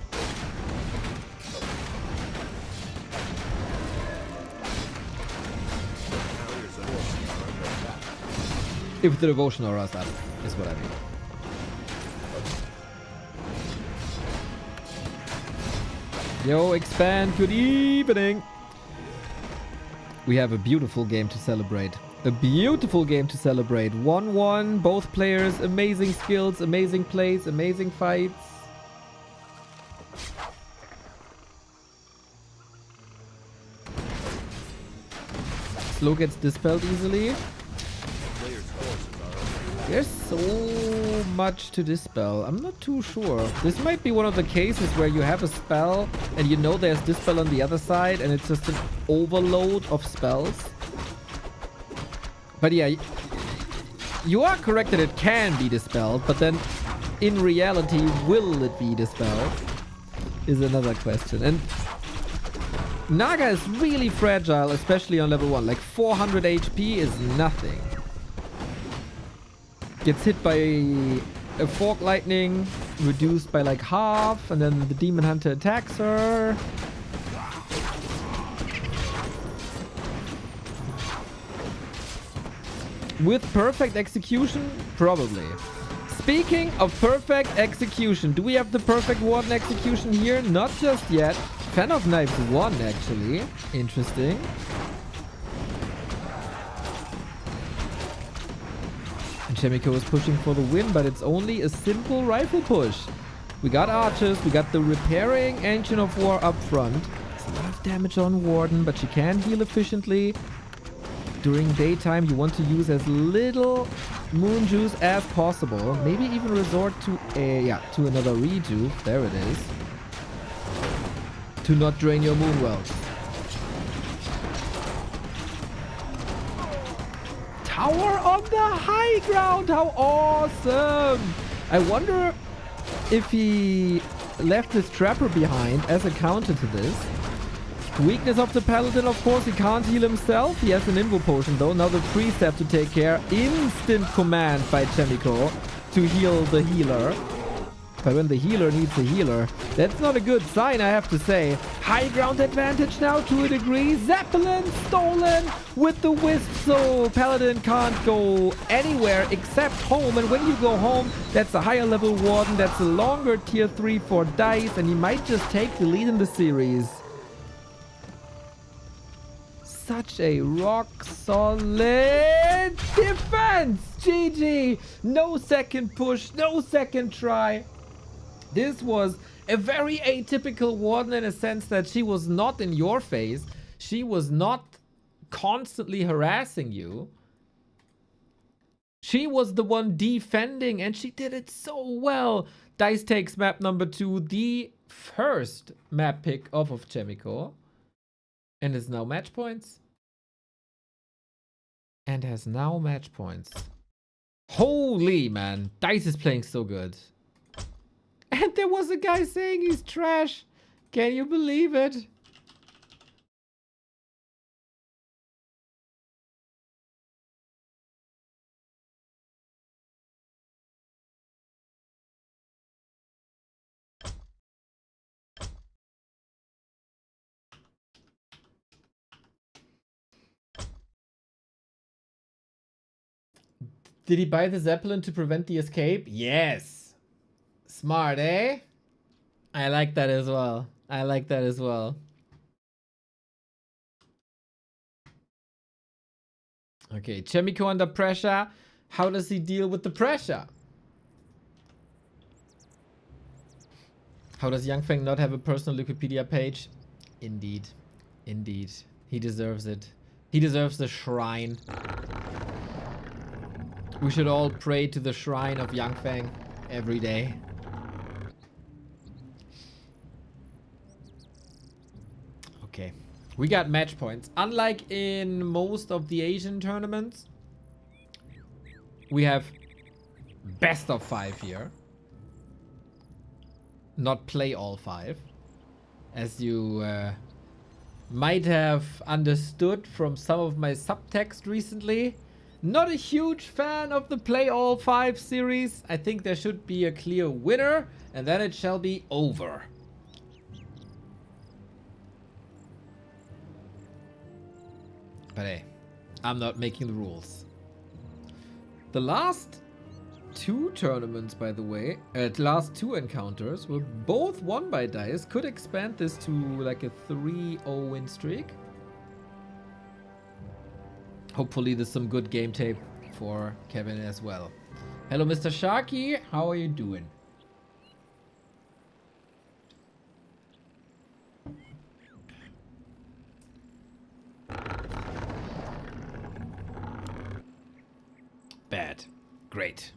If the devotion aura is up, is what I mean. Yo, Expand, good evening. We have a beautiful game to celebrate. A beautiful game to celebrate. 1-1, both players, amazing skills, amazing plays, amazing fights. Slow gets dispelled easily. There's so much to dispel. I'm not too sure. This might be one of the cases where you have a spell and you know there's dispel on the other side and it's just an overload of spells. But yeah, you are correct that it can be dispelled, but then in reality, will it be dispelled? Is another question. And Naga is really fragile, especially on level 1. Like 400 HP is nothing. Gets hit by a Fork Lightning, reduced by like half, and then the Demon Hunter attacks her. With perfect execution? Probably. Speaking of perfect execution, do we have the perfect Warden execution here? Not just yet. Fan of Knives 1 actually. Interesting. And Chaemiko is pushing for the win, but it's only a simple rifle push. We got archers, we got the repairing Ancient of War up front. It's a lot of damage on Warden, but she can heal efficiently. During daytime, you want to use as little moon juice as possible. Maybe even resort to to another rejuve. There it is. To not drain your moon wells. Tower on the high ground! How awesome! I wonder if he left his trapper behind as a counter to this. Weakness of the Paladin, of course, he can't heal himself. He has an Invo Potion though. Now the priests have to take care. Instant command by Chaemiko to heal the healer. But when the healer needs a healer, that's not a good sign, I have to say. High ground advantage now to a degree. Zeppelin stolen with the wisp, so Paladin can't go anywhere except home. And when you go home, that's a higher level Warden. That's a longer tier 3 for Dise, and he might just take the lead in the series. Such a rock solid defense. GG. No second push, no second try. This was a very atypical Warden in a sense that she was not in your face. She was not constantly harassing you. She was the one defending, and she did it so well. Dise takes map number 2, the first map pick off of Chaemiko. And is now match points. And has now match points. Holy man, Dise is playing so good. And there was a guy saying he's trash. Can you believe it? Did he buy the Zeppelin to prevent the escape? Yes. Smart, eh? I like that as well. I like that as well. Okay, Chaemiko under pressure. How does he deal with the pressure? How does YangFeng not have a personal Wikipedia page? Indeed. Indeed. He deserves it. He deserves the shrine. We should all pray to the shrine of YangFeng every day. Okay, we got match points. Unlike in most of the Asian tournaments, we have best of 5 here. Not play all 5. As you might have understood from some of my subtext recently. Not a huge fan of the play all 5 series. I think there should be a clear winner, and then it shall be over. But hey, I'm not making the rules. The last 2 tournaments, by the way, last 2 encounters were both won by Dise. Could expand this to like a 3-0 win streak. Hopefully there's some good game tape for Kevin as well. Hello, Mr. Sharky. How are you doing? Bad. Great.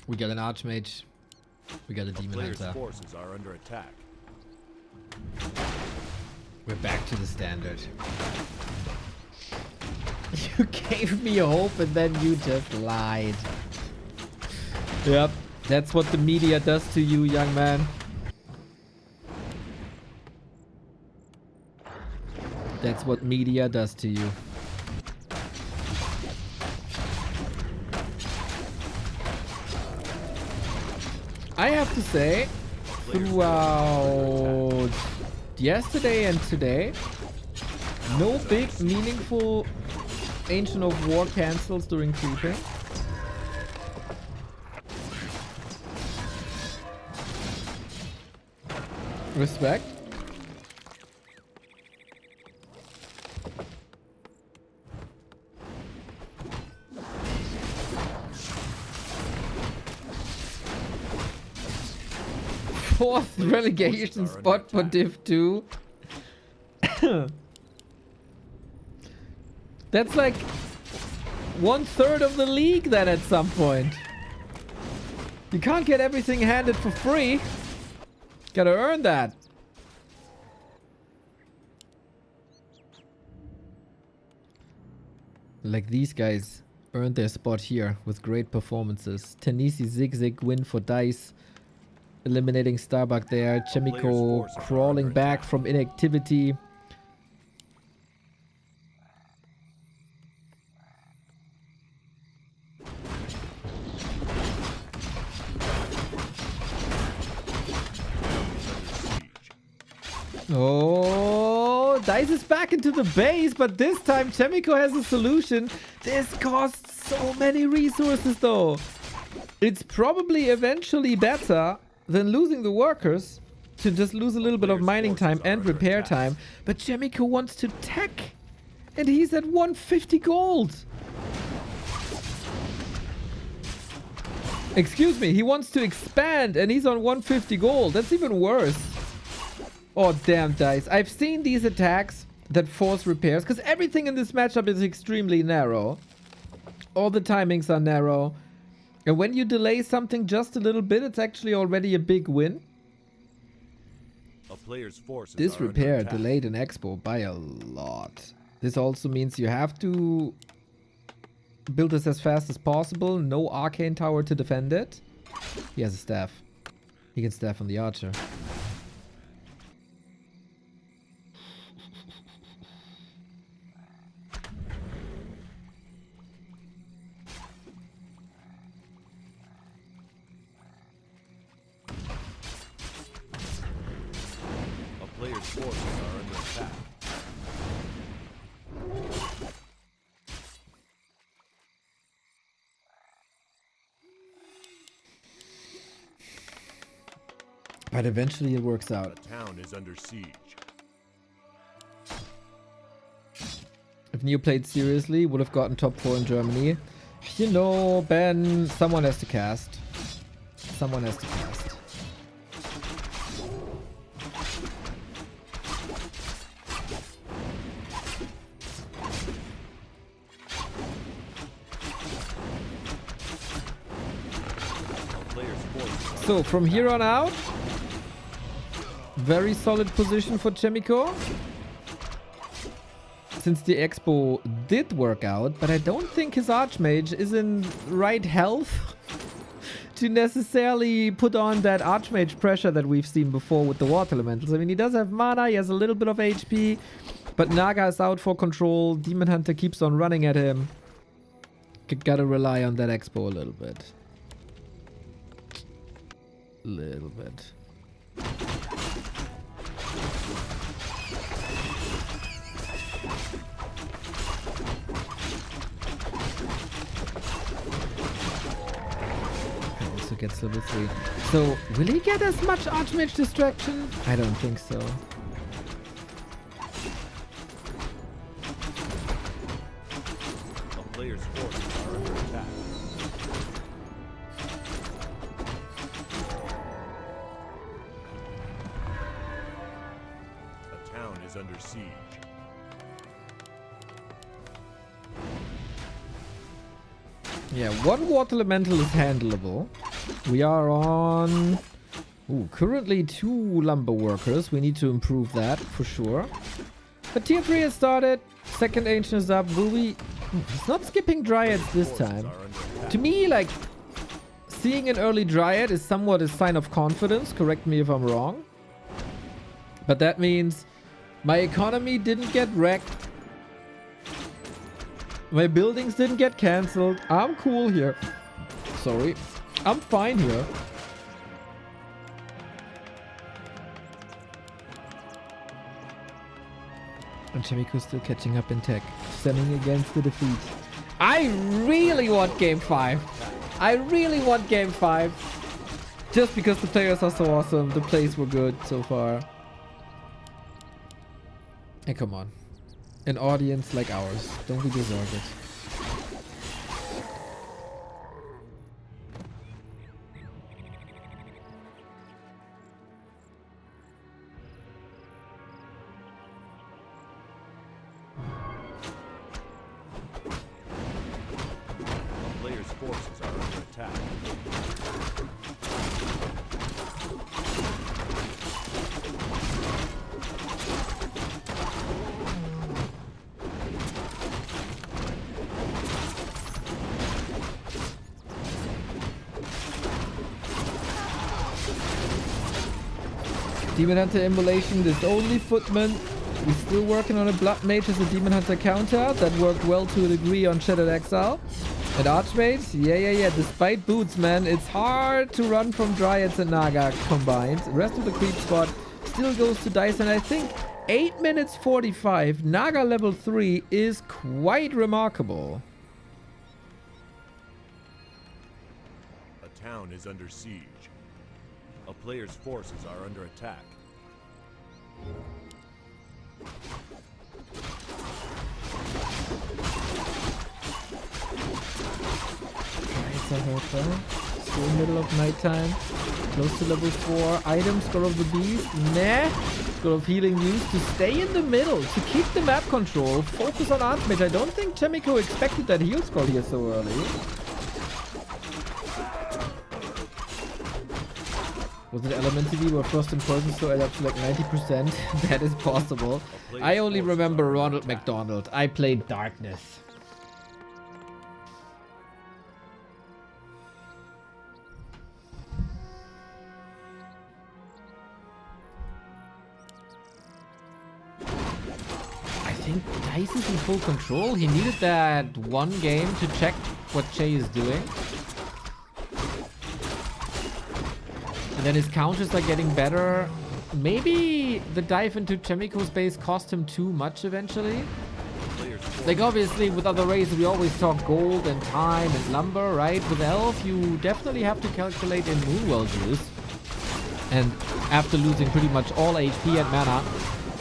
We got an Archmage. We got a Demon Players' Hunter. forces are under attack. We're back to the standard. You gave me hope and then you just lied. Yep, that's what the media does to you, young man. That's what media does to you. I have to say, throughout yesterday and today, no big meaningful Ancient of War cancels during creeping. Respect. Fourth relegation spot for Div 2. That's like 1/3 of the league then at some point. You can't get everything handed for free. Gotta earn that. Like these guys earned their spot here with great performances. Tanisi Zigzag win for Dise. Eliminating Starbuck there. Chaemiko crawling back from inactivity. Oh, Dise is back into the base, but this time Chaemiko has a solution. This costs so many resources though. It's probably eventually better than losing the workers to just lose a little bit of mining time and repair time. But Chaemiko wants to tech, and he's at 150 gold. Excuse me, he wants to expand and he's on 150 gold. That's even worse. Oh, damn, Dise. I've seen these attacks that force repairs because everything in this matchup is extremely narrow. All the timings are narrow. And when you delay something just a little bit, it's actually already a big win. A player's forces This are repair under attack. delayed an expo by a lot. This also means you have to build this as fast as possible. No arcane tower to defend it. He has a staff. He can staff on the archer. A player's forces are under attack. But eventually it works out. A town is under siege. If Neo played seriously, would have gotten top 4 in Germany. You know, Ben, someone has to cast. Someone has to cast. A player's forces are So from here on out, very solid position for Chaemiko. Since the expo did work out, but I don't think his Archmage is in right health to necessarily put on that Archmage pressure that we've seen before with the Water Elementals. I mean, he does have mana, he has a little bit of HP, but Naga is out for control. Demon Hunter keeps on running at him. Gotta rely on that expo a little bit. Little bit. Also gets level 3. So, will he get as much Archmage distraction? I don't think so. A player's forces are under attack. A town is under siege. Yeah, one Water Elemental is handleable. We are on... Ooh, currently 2 Lumber Workers. We need to improve that, for sure. But tier 3 has started. Second Ancient is up. Will we... He's not skipping Dryads this Forces time. are under attack. To me, like, seeing an early Dryad is somewhat a sign of confidence. Correct me if I'm wrong. But that means my economy didn't get wrecked. My buildings didn't get cancelled. I'm cool here. Sorry. I'm fine here. And Chaemiko's still catching up in tech. Stemming against the defeat. I really want game 5. I really want game 5. Just because the players are so awesome. The plays were good so far. And come on. An audience like ours. Don't we deserve it? A player's forces are under attack. Demon Hunter emulation, this only Footman. We're still working on a Blood Mage as a Demon Hunter counter. That worked well to a degree on Shattered Exile. And Archmage, yeah. Despite boots, man, it's hard to run from Dryads and Naga combined. The rest of the creep spot still goes to Dise, and I think 8 minutes 45, Naga level 3 is quite remarkable. A town is under siege. A player's forces are under attack. Nice, I heard that. Still middle of nighttime. Close to level 4. Items, Skull of the Beast. Nah. Skull of Healing used to stay in the middle. To keep the map control. Focus on Archmage. I don't think Chaemiko expected that heal scroll here so early. Was it Element TV where Frost and Poison still add up to like 90%? That is possible. I only remember Ronald McDonald. I played Darkness. I think Dise is in full control. He needed that one game to check what Chae is doing. And then his counters are getting better. Maybe the dive into Chaemiko's base cost him too much eventually. Like obviously with other races we always talk gold and time and lumber, right? With Elf you definitely have to calculate in Moonwell juice. And after losing pretty much all HP and mana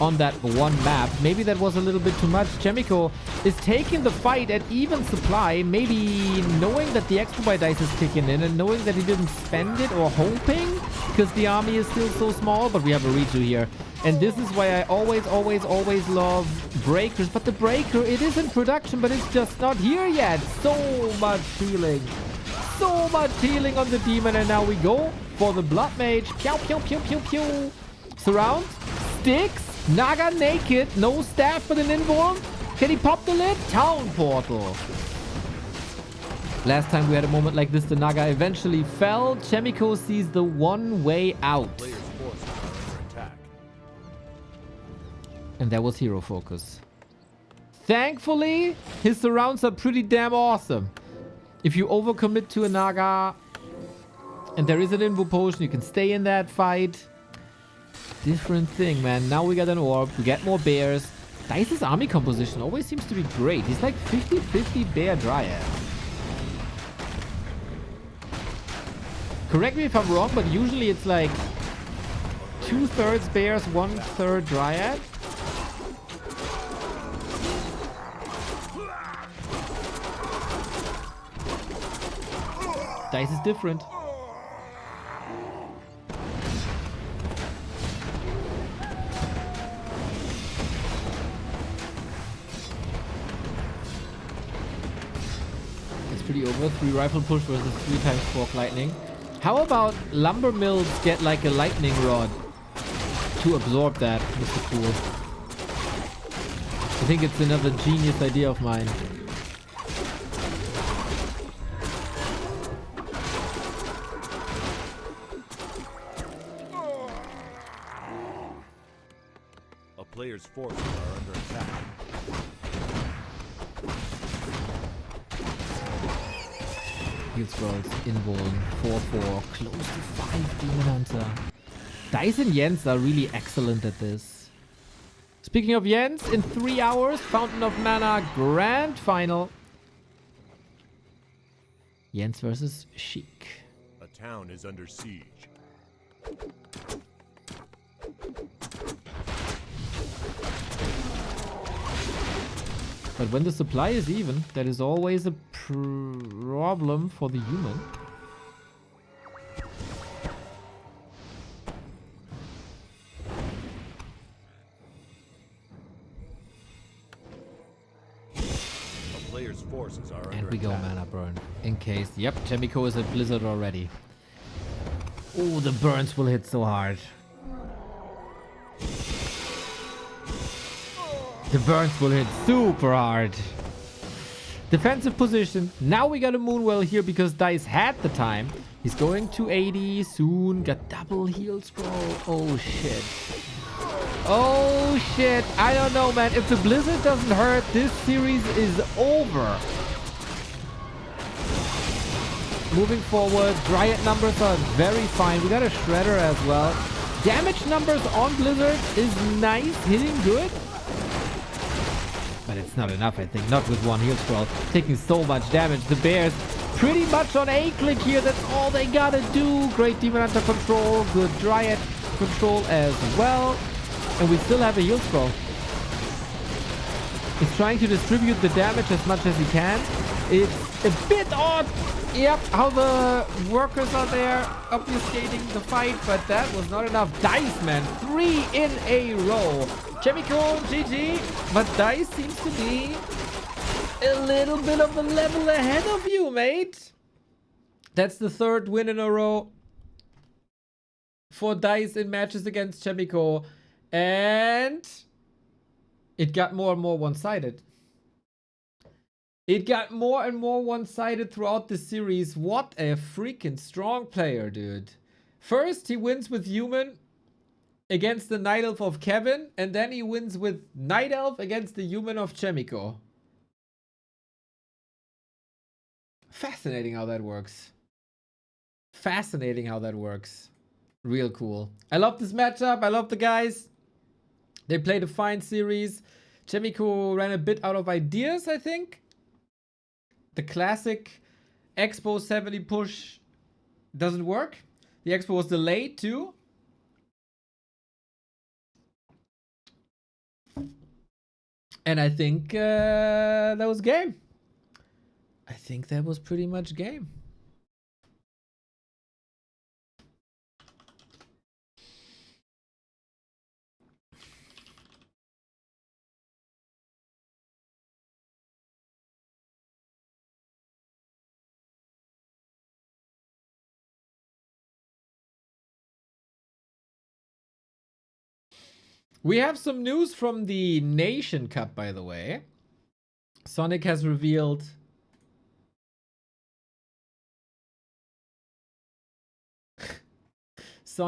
on that one map, maybe that was a little bit too much. Chaemiko is taking the fight at even supply, maybe knowing that the expo by Dise is kicking in and knowing that he didn't spend it, or hoping, because the army is still so small, but we have a redo here. And this is why I always love breakers. But the breaker, it is in production, but it's just not here yet. So much healing. So much healing on the demon, and now we go for the blood mage. Pew, pew, pew, pew, pew. Surround. Sticks. Naga naked. No staff, but an inborn. Can he pop the lid? Town portal. Last time we had a moment like this, the Naga eventually fell. Chaemiko sees the one way out. Player's forces are under attack. And that was hero focus. Thankfully, his surrounds are pretty damn awesome. If you overcommit to a Naga and there is an invo potion, you can stay in that fight. Different thing, man. Now we got an orb. We get more bears. Dice's army composition always seems to be great. He's like 50-50 bear dryad. Correct me if I'm wrong, but usually it's like 2/3 bears, 1/3 dryad. Dice is different. It's pretty over. 3 rifle push versus 3 times fork lightning. How about lumber mills get like a lightning rod to absorb that, Mr. Cool? I think it's another genius idea of mine. A player's forces are under attack. Heal scrolls, invuln, 4/4, close to 5 Demon Hunter. Dise and Jens are really excellent at this. Speaking of Jens, in 3 hours, Fountain of Mana Grand Final. Jens versus Sheik. A town is under siege. But when the supply is even, that is always a problem for the human. A player's forces are And under we go attack. mana burn. In case, yep, Chaemiko is at Blizzard already. Oh, the burns will hit so hard. The burns will hit super hard. Defensive position. Now we got a Moonwell here because Dise had the time. He's going to 80 soon. Got double heal scroll. Oh shit. Oh shit. I don't know, man. If the Blizzard doesn't hurt, this series is over. Moving forward, Dryad numbers are very fine. We got a Shredder as well. Damage numbers on Blizzard is nice, hitting good. But it's not enough, I think. Not with one heal scroll. Taking so much damage. The Bears pretty much on A-click here. That's all they gotta do. Great Demon Hunter control. Good Dryad control as well. And we still have a heal scroll. He's trying to distribute the damage as much as he can. It's a bit odd, yep, how the workers are there obfuscating the fight, but that was not enough. Dise, man, 3 in a row. Chaemiko, GG, but Dise seems to be a little bit of a level ahead of you, mate. That's the 3rd win in a row for Dise in matches against Chaemiko, and it got more and more one-sided. It got more and more one-sided throughout the series. What a freaking strong player, dude. First, he wins with Human against the Night Elf of Kevin, and then he wins with Night Elf against the Human of Chaemiko. Fascinating how that works. Fascinating how that works. Real cool. I love this matchup. I love the guys. They played a fine series. Chaemiko ran a bit out of ideas, I think. The classic Expo 70 push doesn't work. The Expo was delayed too. And I think that was game. I think that was pretty much game. We have some news from the Nation Cup, by the way. Sonic has revealed some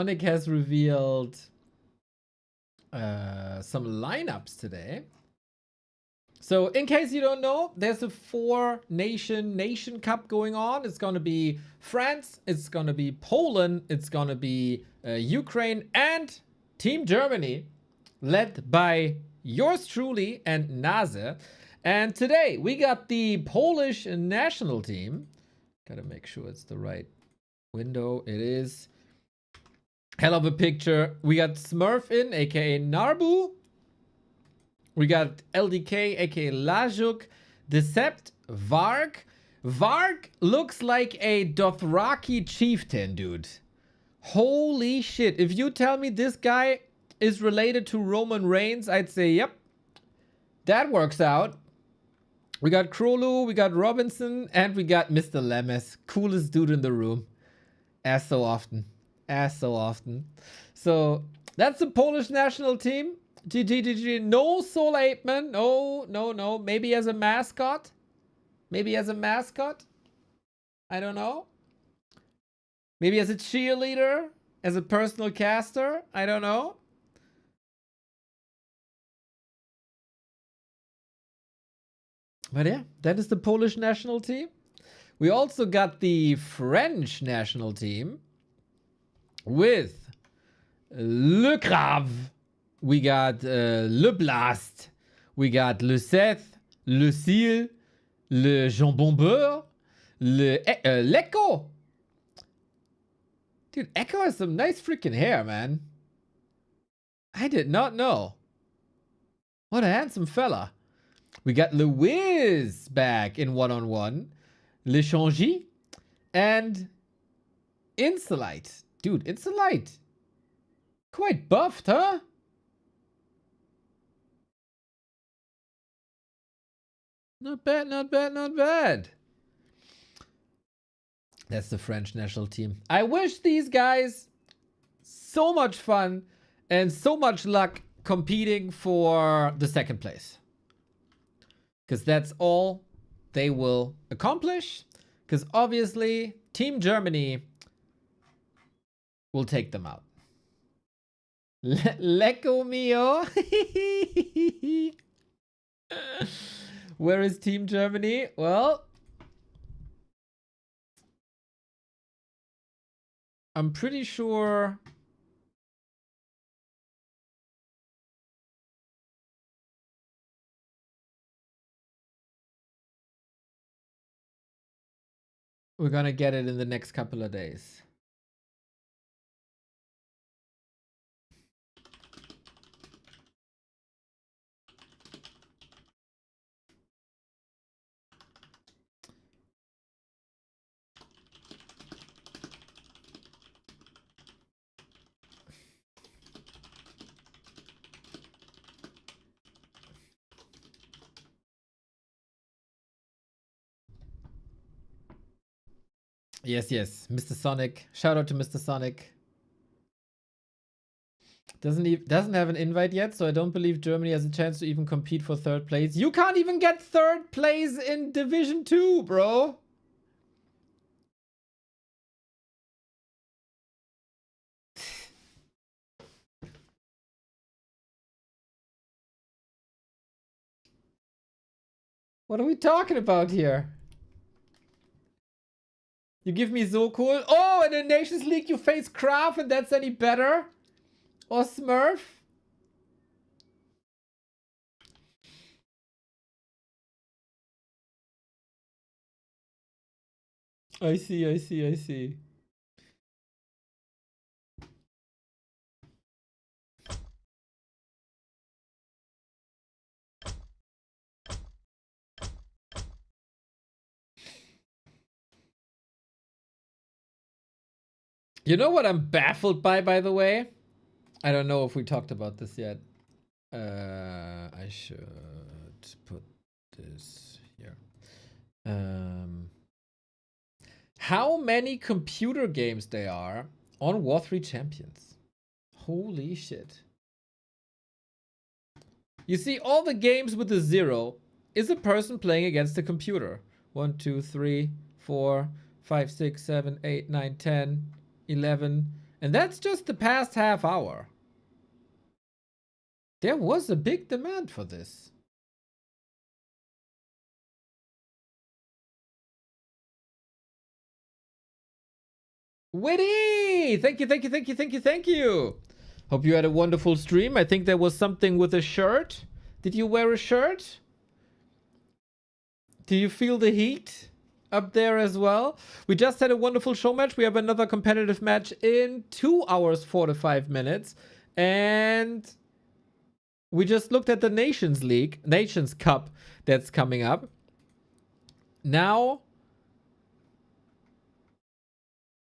lineups today. So in case you don't know, there's a 4-nation Cup going on. It's going to be France, it's going to be Poland, it's going to be Ukraine, and Team Germany, led by yours truly and Nase. And today we got the Polish national team. Gotta make sure it's the right window. It is. Hell of a picture. We got Smurf in, aka Narbu. We got LDK, aka Lajuk. Decept, Varg. Varg looks like a Dothraki chieftain, dude. Holy shit. If you tell me this guy is related to Roman Reigns, I'd say, yep, that works out. We got Krolu, we got Robinson, and we got Mr. Lemes. Coolest dude in the room. As so often. As so often. So, that's the Polish national team. GG. No Soul Apeman. No. Maybe as a mascot. Maybe as a mascot. I don't know. Maybe as a cheerleader. As a personal caster. I don't know. But yeah, that is the Polish national team. We also got the French national team with Le Grave. We got Le Blast. We got Le Seth, Le Seal, Le Jambon Beurre, L'Echo. Dude, Echo has some nice freaking hair, man. I did not know. What a handsome fella. We got Le Wiz back in one-on-one. Le Changy. And Insolite. Dude, Insolite. Quite buffed, huh? Not bad, not bad, not bad. That's the French national team. I wish these guys so much fun and so much luck competing for the 2nd place. Because that's all they will accomplish. Because obviously, Team Germany will take them out. Lecco mio. Where is Team Germany? Well, I'm pretty sure We're gonna get it in the next couple of days. Yes, yes, Mr. Sonic. Shout out to Mr. Sonic. Doesn't have an invite yet, so I don't believe Germany has a chance to even compete for third place. You can't even get third place in Division 2, bro. What are we talking about here? You give me so cool. Oh, in the Nations League you face Kraft and that's any better? Or Smurf? I see, I see, I see. You know what I'm baffled by the way? I don't know if we talked about this yet. I should put this here. How many computer games there are on War 3 Champions? Holy shit. You see, all the games with a 0 is a person playing against a computer. 1, 2, 3, 4, 5, 6, 7, 8, 9, 10, 11. And that's just the past half hour. There was a big demand for this. Witty! Thank you, thank you, thank you, thank you, thank you. Hope you had a wonderful stream. I think there was something with a shirt. Did you wear a shirt? Do you feel the heat up there as well? We just had a wonderful show match. We have another competitive match in 2 hours, 45 minutes. And we just looked at the Nations Cup that's coming up. Now,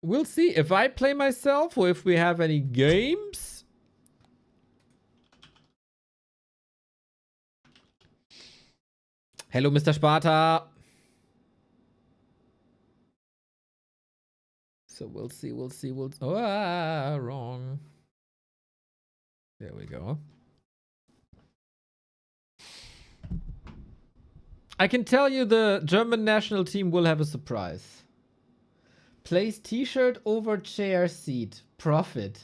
we'll see if I play myself or if we have any games. Hello, Mr. Sparta. So we'll see, oh, wrong. There we go. I can tell you the German national team will have a surprise. Place t-shirt over chair seat. Profit.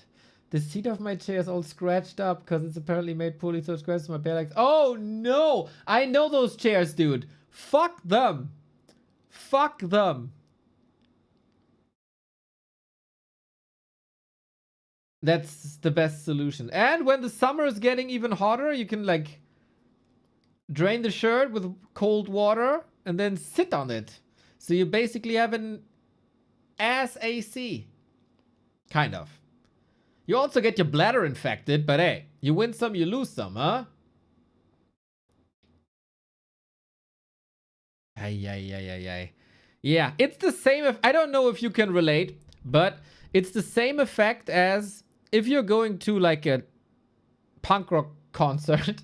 The seat of my chair is all scratched up because it's apparently made poorly, so it scratches my bare legs. Oh no! I know those chairs, dude. Fuck them. Fuck them. That's the best solution. And when the summer is getting even hotter, you can like drain the shirt with cold water and then sit on it. So you basically have an ass AC. Kind of. You also get your bladder infected, but hey, you win some, you lose some, huh? Ay. Yeah, it's the same. I don't know if you can relate, but it's the same effect as if you're going to like a punk rock concert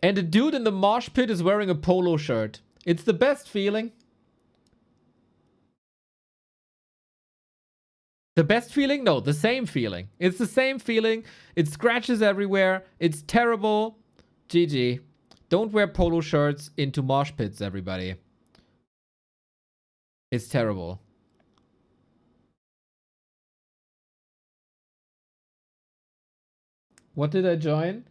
and a dude in the mosh pit is wearing a polo shirt. It's the best feeling. The best feeling? No, the same feeling. It's the same feeling. It scratches everywhere. It's terrible. GG. Don't wear polo shirts into mosh pits, everybody. It's terrible. What did I join?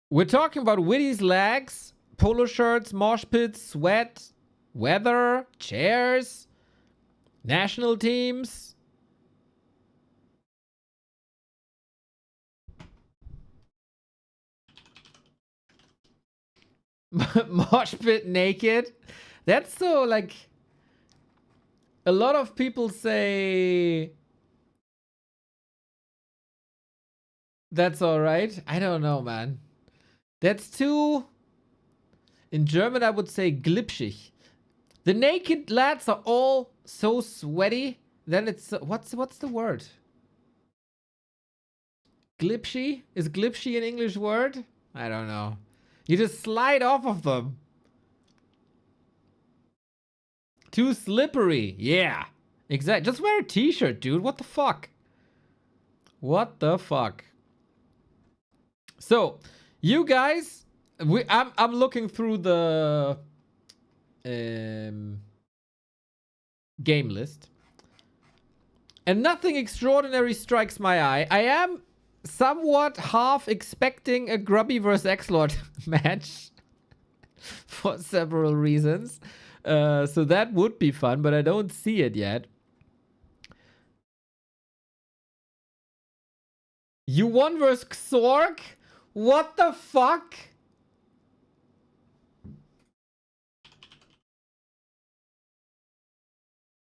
We're talking about Witty's lags, polo shirts, mosh pits, sweat, weather, chairs, national teams. Mosh pit naked. That's so like A lot of people say that's all right. I don't know, man. That's too... In German, I would say glitschig. The naked lads are all so sweaty. Then it's... What's the word? Glitchy? Is glitchy an English word? I don't know. You just slide off of them. Too slippery. Yeah. Exactly. Just wear a t-shirt, dude. What the fuck? What the fuck? So, you guys... I'm looking through the... game list. And nothing extraordinary strikes my eye. I am somewhat half expecting a Grubby vs. X-Lord match. For several reasons. So that would be fun, but I don't see it yet. You won vs. Xorg? What the fuck?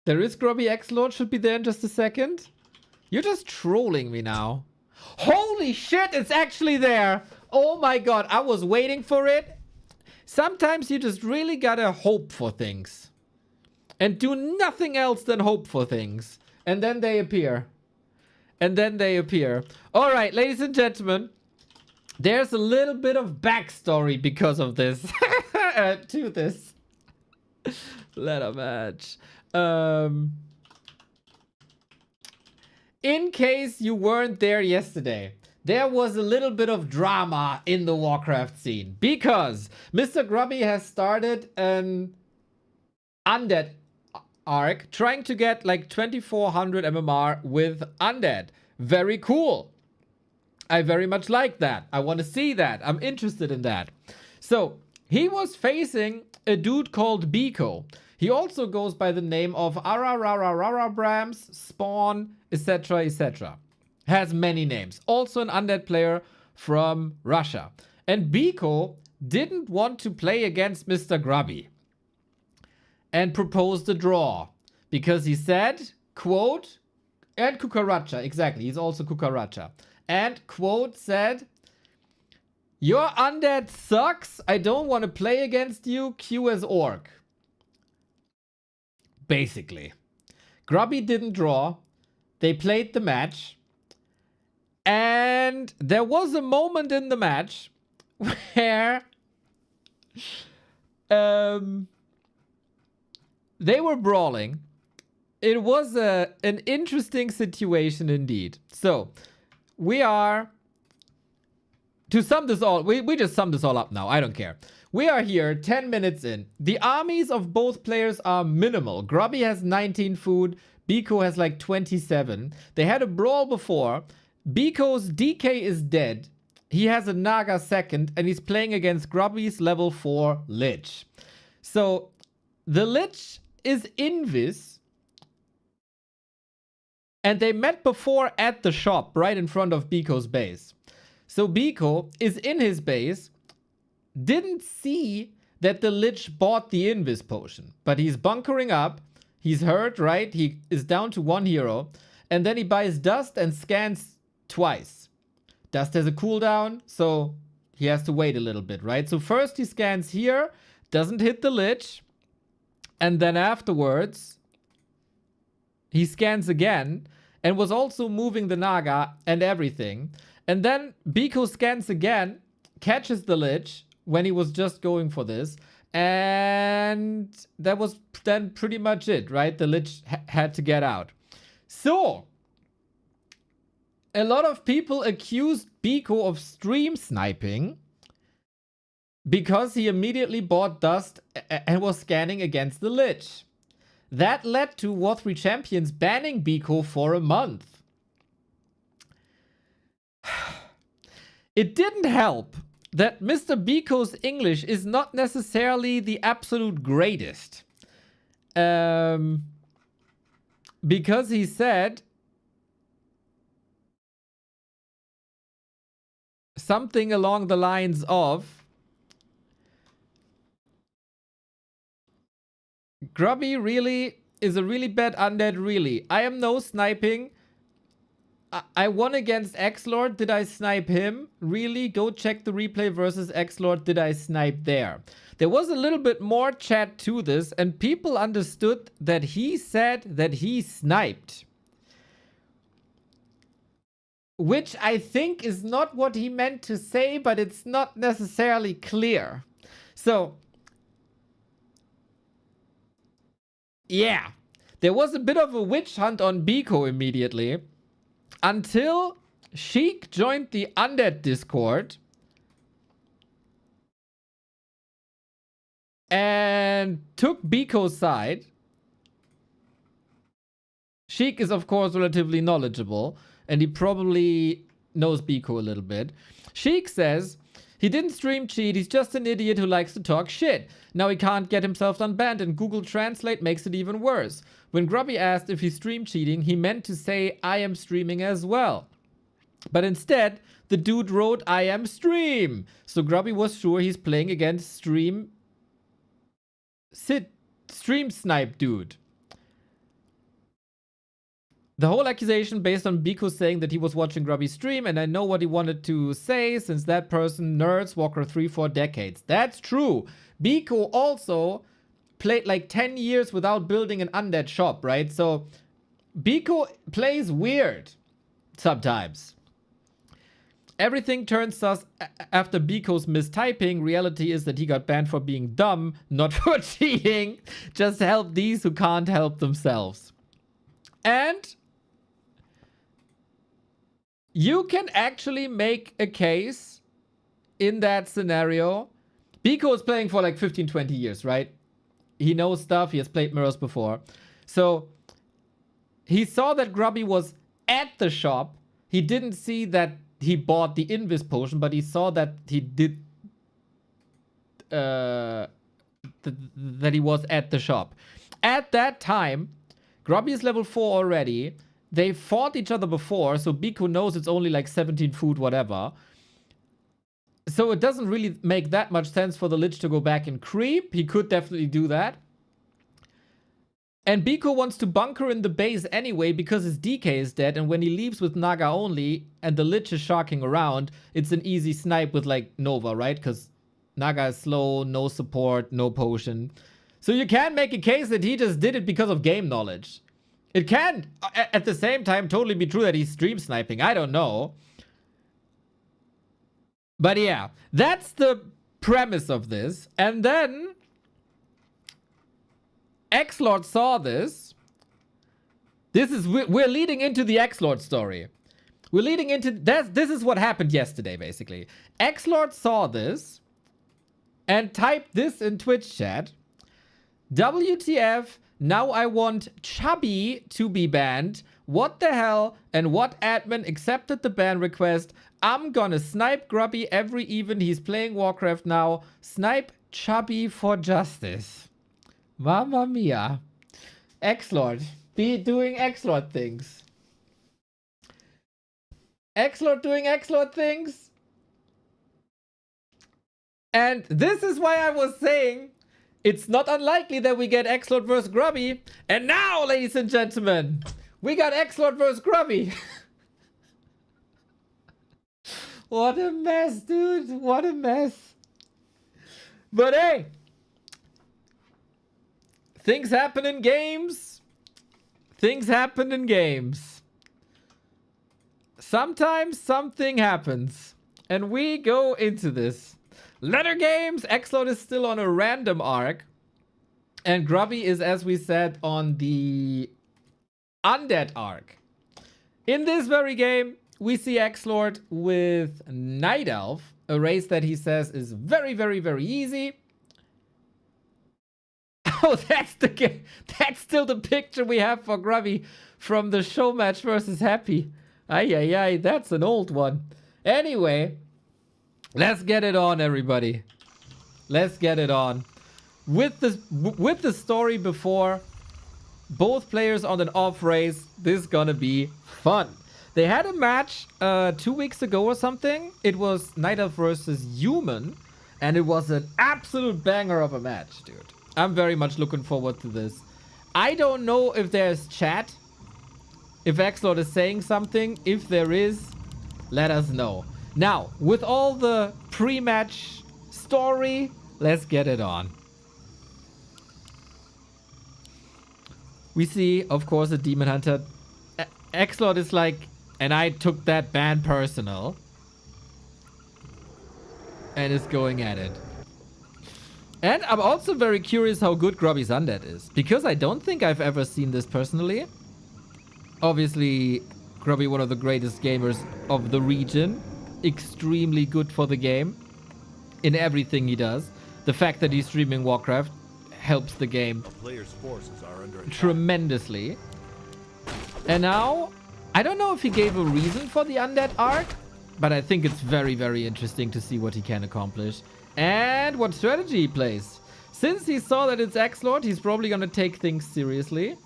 There is Grubby X-Lord, should be there in just a second. You're just trolling me now. Holy shit, it's actually there. Oh my god, I was waiting for it. Sometimes you just really gotta hope for things. And do nothing else than hope for things. And then they appear. And then they appear. Alright, ladies and gentlemen. There's a little bit of backstory because of this. To this ladder match. In case you weren't there yesterday, there was a little bit of drama in the Warcraft scene because Mr. Grubby has started an undead arc trying to get like 2400 MMR with undead. Very cool. I very much like that. I want to see that. I'm interested in that. So he was facing a dude called Biko. He also goes by the name of Brams, Spawn, etc., etc. Has many names. Also an undead player from Russia. And Biko didn't want to play against Mr. Grubby and proposed a draw because he said, quote, and Kukaracha, exactly, he's also Kukaracha, and quote said, your undead sucks, I don't want to play against you, Q as orc. Basically. Grubby didn't draw. They played the match. And there was a moment in the match where they were brawling. It was an interesting situation indeed. So, we are... To sum this all... We just sum this all up now. I don't care. We are here 10 minutes in. The armies of both players are minimal. Grubby has 19 food. Biko has like 27. They had a brawl before. Biko's DK is dead. He has a Naga second. And he's playing against Grubby's level 4 Lich. So, the Lich is Invis. And they met before at the shop. Right in front of Biko's base. So, Biko is in his base. Didn't see that the Lich bought the Invis potion. But he's bunkering up. He's hurt, right? He is down to 1 hero. And then he buys Dust and scans twice. Dust has a cooldown, so he has to wait a little bit, right? So first he scans here, doesn't hit the Lich. And then afterwards, he scans again. And was also moving the Naga and everything. And then Biko scans again, catches the Lich. When he was just going for this. And that was then pretty much it, right? The Lich had to get out. So, a lot of people accused Biko of stream sniping because he immediately bought Dust and was scanning against the Lich. That led to War3 Champions banning Biko for a month. It didn't help that Mr. Biko's English is not necessarily the absolute greatest. Because he said something along the lines of Grubby really is a really bad undead, really. I am no sniping. I won against X-Lord. Did I snipe him? Really? Go check the replay versus X-Lord. Did I snipe there? There was a little bit more chat to this, and people understood that he said that he sniped. Which I think is not what he meant to say, but it's not necessarily clear. So, yeah. There was a bit of a witch hunt on Biko immediately. Until Sheik joined the Undead Discord. And took Biko's side. Sheik is, of course, relatively knowledgeable. And he probably knows Biko a little bit. Sheik says, he didn't stream cheat, he's just an idiot who likes to talk shit. Now he can't get himself unbanned and Google Translate makes it even worse. When Grubby asked if he's stream cheating, he meant to say, I am streaming as well. But instead, the dude wrote, I am stream. So Grubby was sure he's playing against stream snipe dude. The whole accusation based on Biko saying that he was watching Grubby's stream, and I know what he wanted to say since that person nerds Warcraft 3 for decades. That's true. Biko also played like 10 years without building an undead shop, right? So Biko plays weird sometimes. Everything turns sus after Biko's mistyping. Reality is that he got banned for being dumb, not for cheating. Just help these who can't help themselves. And you can actually make a case in that scenario. Biko is playing for like 15, 20 years, right? He knows stuff. He has played mirrors before. So he saw that Grubby was at the shop. He didn't see that he bought the Invis potion, but he saw that he did that he was at the shop. At that time, Grubby is level 4 already. They fought each other before, so Biko knows it's only like 17 food, whatever. So it doesn't really make that much sense for the Lich to go back and creep. He could definitely do that. And Biko wants to bunker in the base anyway because his DK is dead. And when he leaves with Naga only and the Lich is sharking around, it's an easy snipe with like Nova, right? Because Naga is slow, no support, no potion. So you can make a case that he just did it because of game knowledge. It can, at the same time, totally be true that he's stream sniping. I don't know. But yeah, that's the premise of this. And then X-Lord saw this. We're leading into the X-Lord story. We're leading into this is what happened yesterday, basically. X-Lord saw this and typed this in Twitch chat. WTF, now I want Chubby to be banned. What the hell? And what admin accepted the ban request? I'm gonna snipe Grubby every even he's playing Warcraft now. Snipe Chubby for justice. Mamma mia. X-Lord. Be doing X-Lord things. X-Lord doing X-Lord things. And this is why I was saying it's not unlikely that we get X-Lord versus Grubby. And now, ladies and gentlemen, we got X-Lord versus Grubby. What a mess, dude. What a mess. But hey, things happen in games. Things happen in games. Sometimes something happens. And we go into this. Letter games. X-Lord is still on a random arc. And Grubby is, as we said, on the undead arc. In this very game, we see X-Lord with Night Elf, a race that he says is very, very, very easy. Oh, that's still the picture we have for Grubby from the show match versus Happy. Ay, that's an old one. Anyway, let's get it on, everybody. Let's get it on. With the story before, both players on an off race, this is gonna be fun. They had a match 2 weeks ago or something. It was Night Elf versus Human, and it was an absolute banger of a match, dude. I'm very much looking forward to this. I don't know if there's chat. If Axlord is saying something. If there is, let us know. Now, with all the pre-match story, let's get it on. We see, of course, a Demon Hunter. Axlord is like, and I took that ban personal. And is going at it. And I'm also very curious how good Grubby's Undead is. Because I don't think I've ever seen this personally. Obviously, Grubby, one of the greatest gamers of the region. Extremely good for the game. In everything he does. The fact that he's streaming Warcraft helps the game A player's forces are under attack. tremendously. And now, I don't know if he gave a reason for the Undead arc. But I think it's very, very interesting to see what he can accomplish. And what strategy he plays. Since he saw that it's Axlord, he's probably going to take things seriously.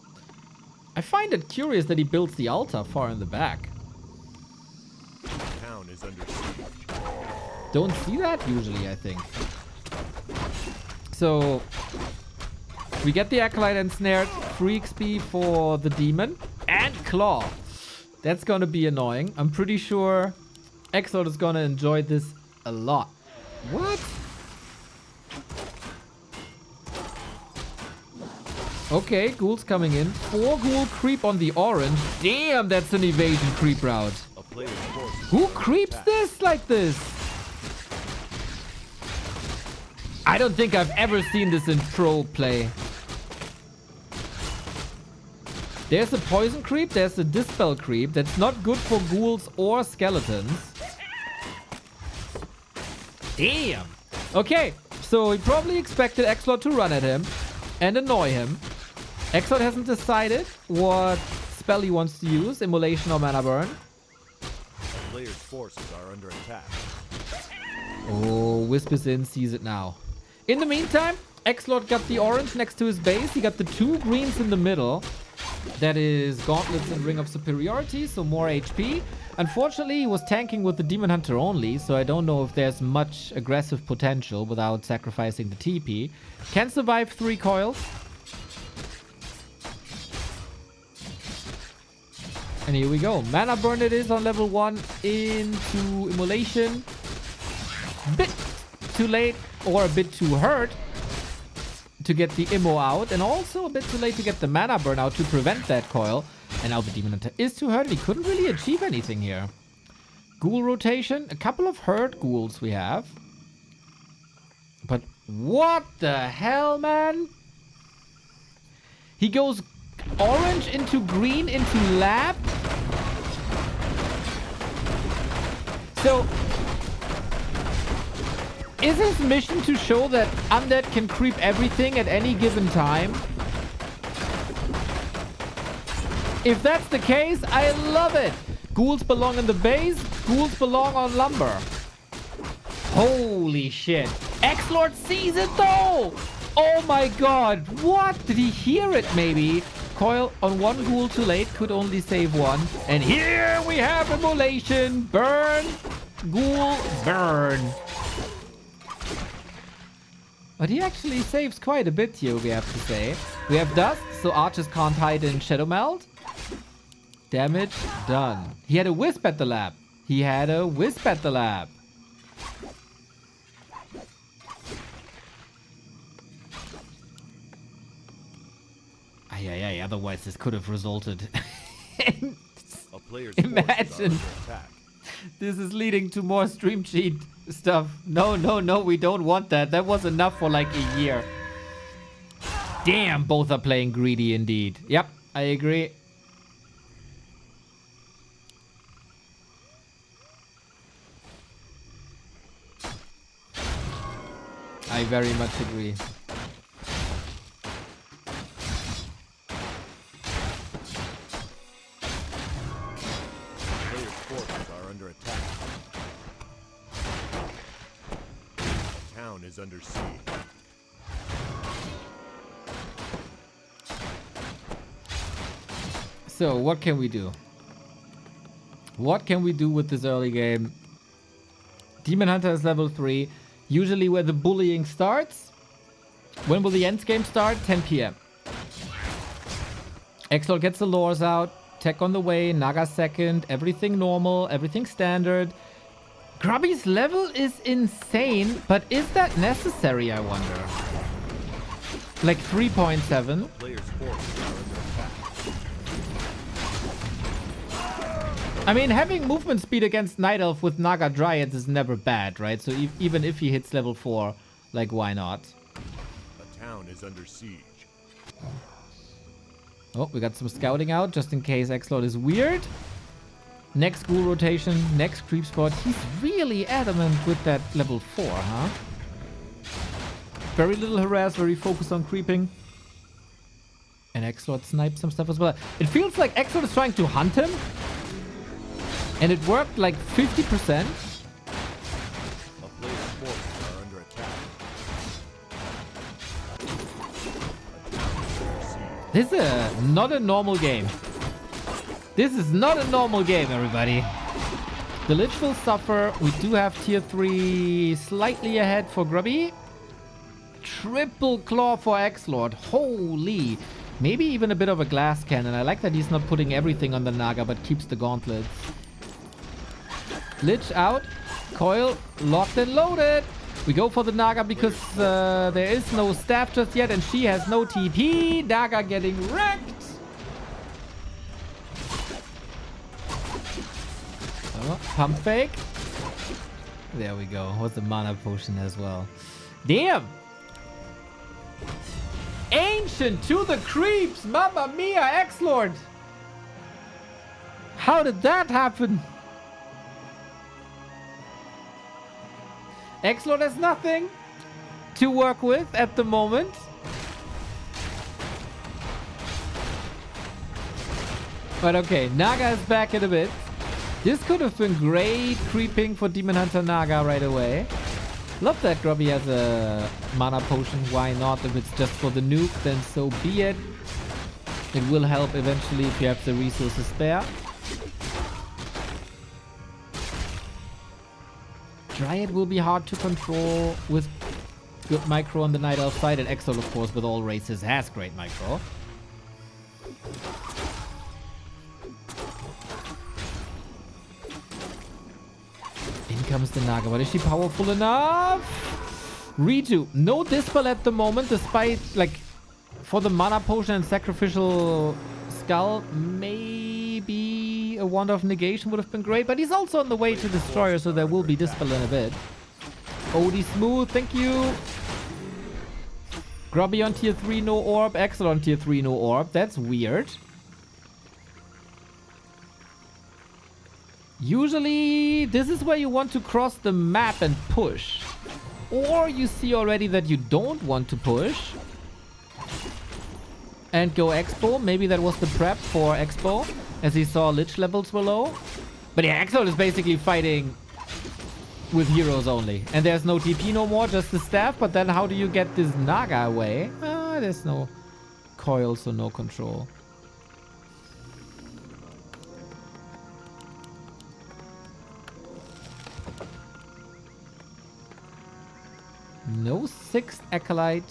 I find it curious that he builds the altar far in the back. The town is under siege. Don't see that usually, I think. So, we get the Acolyte ensnared. Free XP for the Demon. And Claw. That's going to be annoying. I'm pretty sure Axlord is going to enjoy this a lot. What? Okay, ghouls coming in. 4 ghoul creep on the orange. Damn, that's an evasion creep route. A player's forces Who are under creeps attack. this like this? I don't think I've ever seen this in pro play. There's a poison creep, there's a dispel creep. That's not good for ghouls or skeletons. Damn. Okay, so he probably expected Axlord to run at him and annoy him. Axlord hasn't decided what spell he wants to use, Immolation or Mana Burn. A player's forces are under attack. Oh, Wisp is in, sees it now. In the meantime, Axlord got the orange next to his base. He got the 2 greens in the middle. That is Gauntlets and Ring of Superiority, so more HP. Unfortunately, he was tanking with the Demon Hunter only, so I don't know if there's much aggressive potential without sacrificing the TP. Can survive 3 coils. And here we go. Mana Burn it is on level 1 into Immolation. Bit too late or a bit too hurt to get the Immo out, and also a bit too late to get the Mana Burn out to prevent that coil. And now the Demon Hunter is too hurt. He couldn't really achieve anything here. Ghoul rotation. A couple of hurt ghouls we have. But what the hell, man? He goes orange into green into lab. So, is his mission to show that Undead can creep everything at any given time? If that's the case, I love it. Ghouls belong in the base. Ghouls belong on lumber. Holy shit. Axlord sees it though. Oh my god. What? Did he hear it maybe? Coil on 1 ghoul too late. Could only save 1. And here we have Immolation. Burn. Ghoul. Burn. But he actually saves quite a bit here, we have to say. We have Dust, so archers can't hide in Shadow Meld. Damage done. He had a Wisp at the lab. He had a Wisp at the lab. Ay, otherwise this could have resulted in... A player's forces are Imagine. under attack. This is leading to more stream cheat stuff. No, we don't want that. That was enough for like a year. Damn, both are playing greedy indeed. Yep, I agree. I very much agree. Player's forces are under attack. The town is under siege. So, what can we do? What can we do with this early game? Demon Hunter is level 3. Usually where the bullying starts. When will the end game start? 10 p.m. Exlord gets the lures out. Tech on the way. Naga second. Everything normal. Everything standard. Grubby's level is insane, but is that necessary, I wonder? Like 3.7. Players' forces are under attack. I mean, having movement speed against Night Elf with Naga Dryads is never bad, right? So even if he hits level 4, like, why not? A town is under siege. Oh, we got some scouting out, just in case Exlord is weird. Next ghoul rotation, next creep spot. He's really adamant with that level 4, huh? Very little harass, very focused on creeping. And Exlord snipes some stuff as well. It feels like Exlord is trying to hunt him. And it worked like 50%. A player's forces are under attack. This is not a normal game. This is not a normal game, everybody. The Lich will suffer. We do have tier 3 slightly ahead for Grubby. Triple claw for Exlord. Holy. Maybe even a bit of a glass cannon. I like that he's not putting everything on the Naga, but keeps the gauntlets. Lich out. Coil locked and loaded. We go for the Naga because there is no staff just yet, and she has no TP. Naga getting wrecked. Oh, pump fake. There we go. What's the mana potion as well? Damn. Ancient to the creeps. Mamma mia, Exlord. How did that happen? Exlord has nothing to work with at the moment. But okay, Naga is back in a bit. This could have been great creeping for Demon Hunter Naga right away. Love that Grubby has a mana potion. Why not? If it's just for the nuke, then so be it. It will help eventually if you have the resources spare. Dryad will be hard to control with good micro on the Night Elf side, and Exol, of course, with all races has great micro. In comes the Naga, but is she powerful enough? Redo. No Dispel at the moment, despite, like, for the mana potion and sacrificial skull, maybe a wand of negation would have been great, but he's also on the way to destroyer, so there will be Dispel in a bit. Odie smooth, thank you. Grubby on tier 3, no orb. Exel on tier 3, no orb. That's weird. Usually, this is where you want to cross the map and push. Or you see already that you don't want to push. And go Expo. Maybe that was the prep for Expo, as he saw Lich levels were low. But yeah, Expo is basically fighting with heroes only. And there's no TP no more, just the staff. But then how do you get this Naga away? There's no coil, so no control. No 6th Acolyte.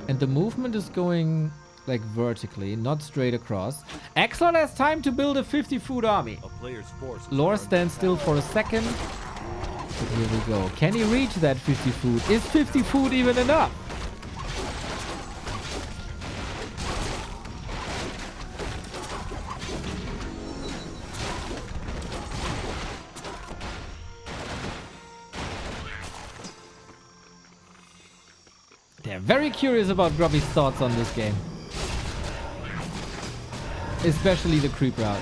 And the movement is going like vertically, not straight across. Exlord has time to build a 50-foot army. A player's force. Lore stands still for a second. But here we go. Can he reach that 50 foot? Is 50 foot even enough? They're very curious about Grubby's thoughts on this game. Especially the creep route.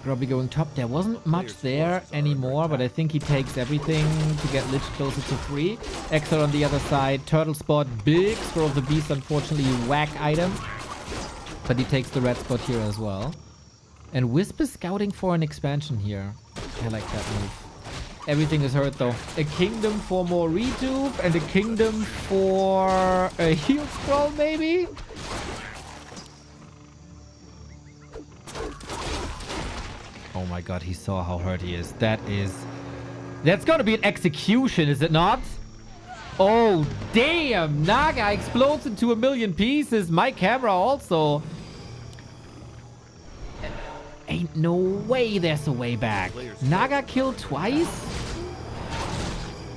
Grubby going top. There wasn't much there anymore, but I think he takes everything to get Lich closer to 3. Exor on the other side. Turtle spot. Big Scroll of the Beast, unfortunately, whack item. But he takes the red spot here as well. And Wisp is scouting for an expansion here. I like that move. Everything is hurt though. A kingdom for more rejuve and a kingdom for a heal scroll maybe? Oh my god, he saw how hurt he is. That's gonna be an execution, is it not? Oh, damn! Naga explodes into a million pieces. My camera also. Ain't no way there's a way back. Naga killed twice?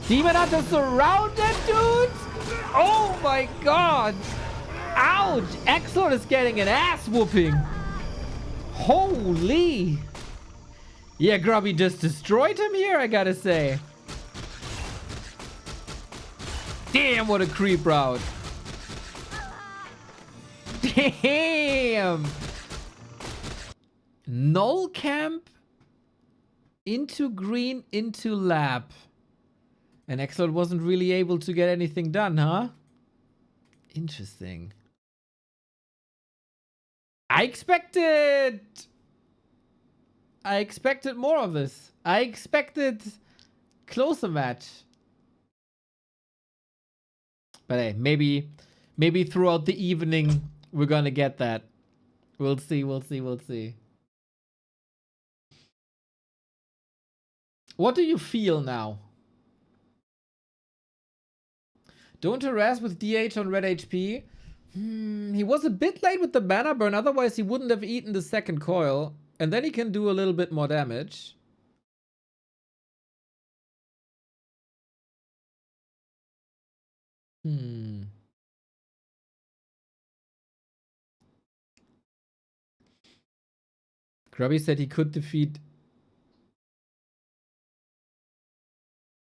Demon Hunter surrounded, dude! Oh my god! Ouch! Exlord is getting an ass whooping. Holy! Yeah, Grubby just destroyed him here, I gotta say. Damn, what a creep route. Damn! Null camp into green into lab. And Exlord wasn't really able to get anything done, huh? Interesting. I expected more of this. I expected closer match. But hey, maybe throughout the evening we're gonna get that. We'll see, we'll see, we'll see. What do you feel now? Don't harass with DH on red HP. He was a bit late with the mana burn, otherwise he wouldn't have eaten the second coil. And then he can do a little bit more damage. Grubby said he could defeat...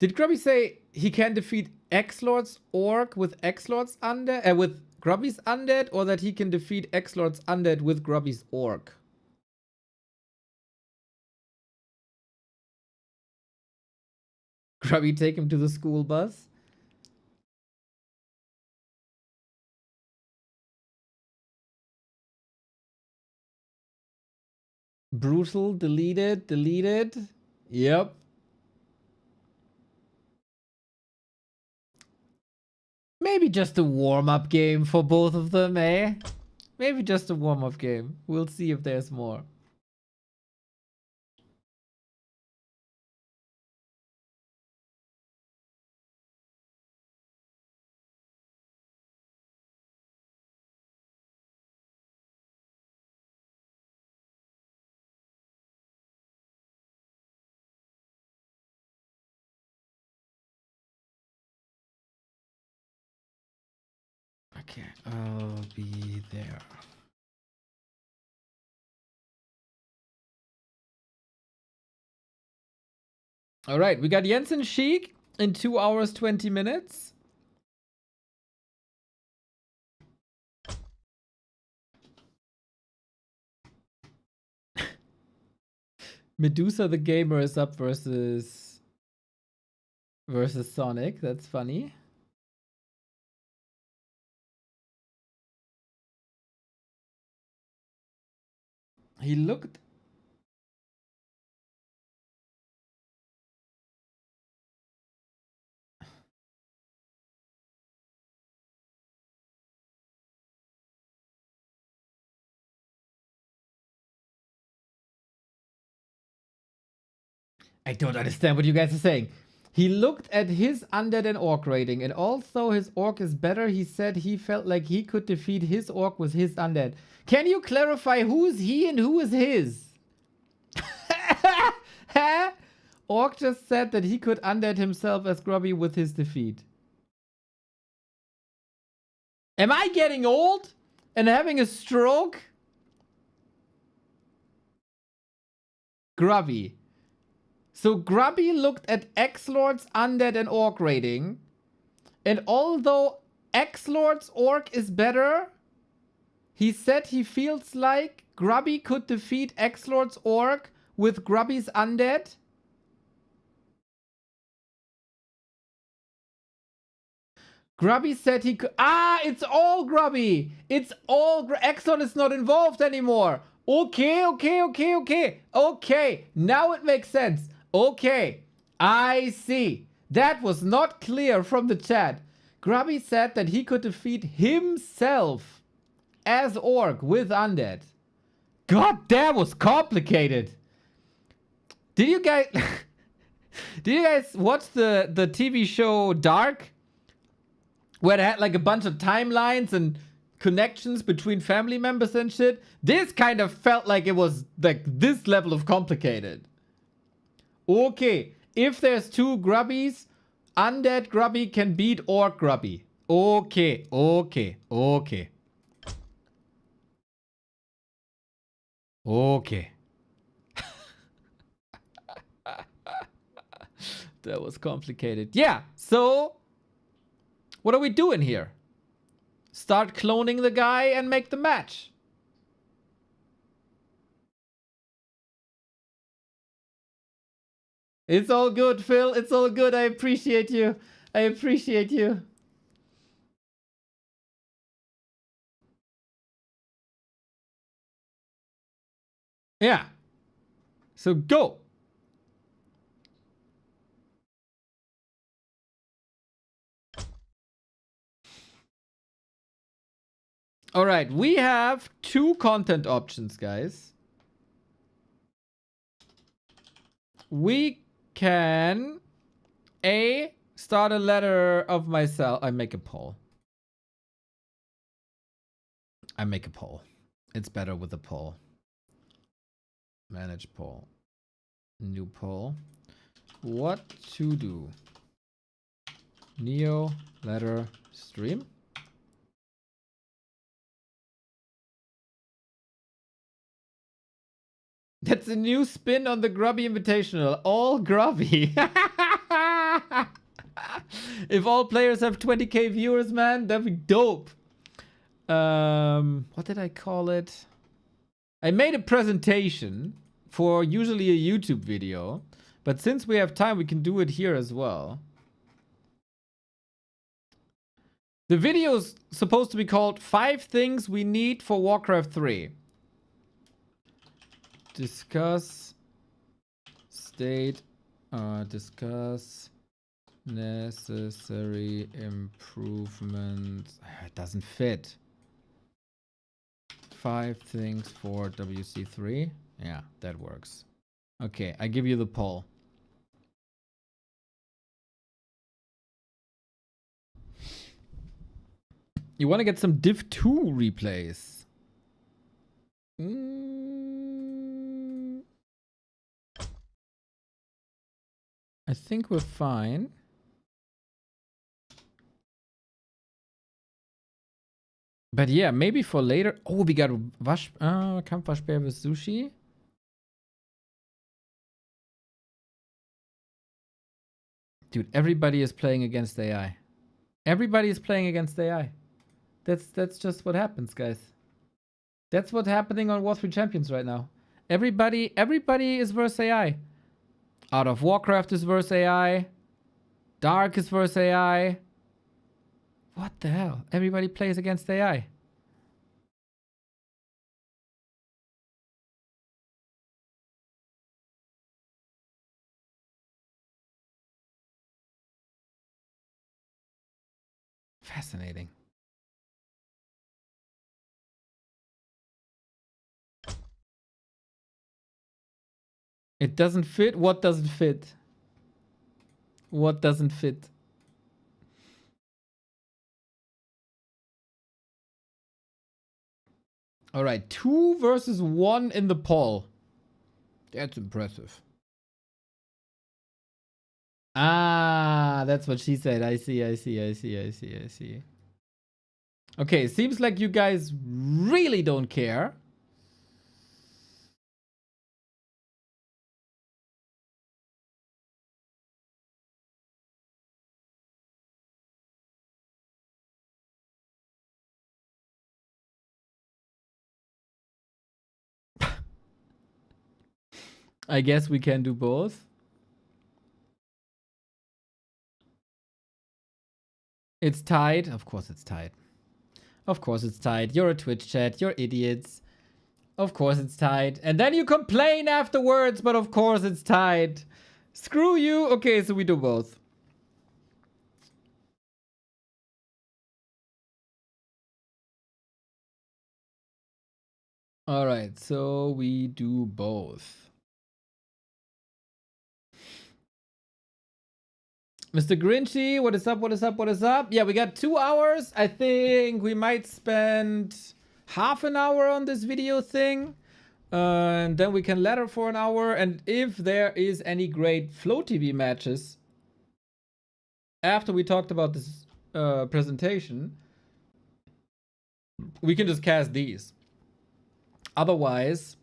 Did Grubby say he can defeat X-Lord's Orc with X-Lord's Undead? With Grubby's Undead? Or that he can defeat X-Lord's Undead with Grubby's Orc? Grubby, take him to the school bus. Brutal, deleted, deleted. Yep. Maybe just a warm-up game for both of them, eh? Maybe just a warm-up game. We'll see if there's more. Okay, I'll be there. All right, we got Jensen Sheik in 2 hours, 20 minutes. Medusa the Gamer is up versus Sonic. That's funny. He looked... I don't understand what you guys are saying. He looked at his undead and orc rating, and although his orc is better, he said he felt like he could defeat his orc with his undead. Can you clarify who is he and who is his? Huh? Orc just said that he could undead himself as Grubby with his defeat. Am I getting old and having a stroke? Grubby. So Grubby looked at X-Lord's Undead and Orc rating, and although X-Lord's Orc is better, he said he feels like Grubby could defeat X-Lord's Orc with Grubby's Undead. Grubby said he could... Ah, it's all Grubby! It's all... X-Lord is not involved anymore! Okay, okay, okay, okay. Okay, now it makes sense. Okay, I see. That was not clear from the chat. Grubby said that he could defeat himself as Orc with Undead. God, that was complicated. Did you guys... Did you guys watch the TV show Dark? where they had like a bunch of timelines and connections between family members and shit. This kind of felt like it was like this level of complicated. Okay, if there's two grubbies, undead grubby can beat orc grubby. Okay, okay, okay. Okay. That was complicated. Yeah, so what are we doing here? Start cloning the guy and make the match. It's all good, Phil. It's all good. I appreciate you. I appreciate you. Yeah. So go. All right, we have two content options, guys. We can start a letter of myself. I make a poll. I make a poll. It's better with a poll. Manage poll. New poll. What to do? Neo letter stream. That's a new spin on the Grubby Invitational. All Grubby. If all players have 20k viewers, man, that'd be dope. What did I call it? I made a presentation for usually a YouTube video, but since we have time, we can do it here as well. The video is supposed to be called 5 Things We Need for Warcraft 3. Discuss discuss necessary improvements. It doesn't fit. 5 things for WC3. Yeah, that works. Okay, I give you the poll. You want to get some Div 2 replays? I think we're fine. But yeah, maybe for later. Oh, we got Kampfwaschbär with Sushi. Dude, everybody is playing against AI. Everybody is playing against AI. That's just what happens, guys. That's what's happening on War 3 Champions right now. Everybody is versus AI. Out of Warcraft is versus AI. Dark is versus AI. What the hell? Everybody plays against AI. Fascinating. It doesn't fit? What doesn't fit? What doesn't fit? All right, 2 versus 1 in the poll. That's impressive. Ah, that's what she said. I see. Okay, seems like you guys really don't care. I guess we can do both. It's tied. Of course it's tied. Of course it's tied. You're a Twitch chat. You're idiots. Of course it's tied. And then you complain afterwards, but of course it's tied. Screw you. Okay, so we do both. All right, so we do both. Mr. Grinchy, what is up, what is up, what is up? Yeah, we got 2 hours. I think we might spend half an hour on this video thing. And then we can ladder for an hour. And if there is any great Flow TV matches, after we talked about this presentation, we can just cast these. Otherwise,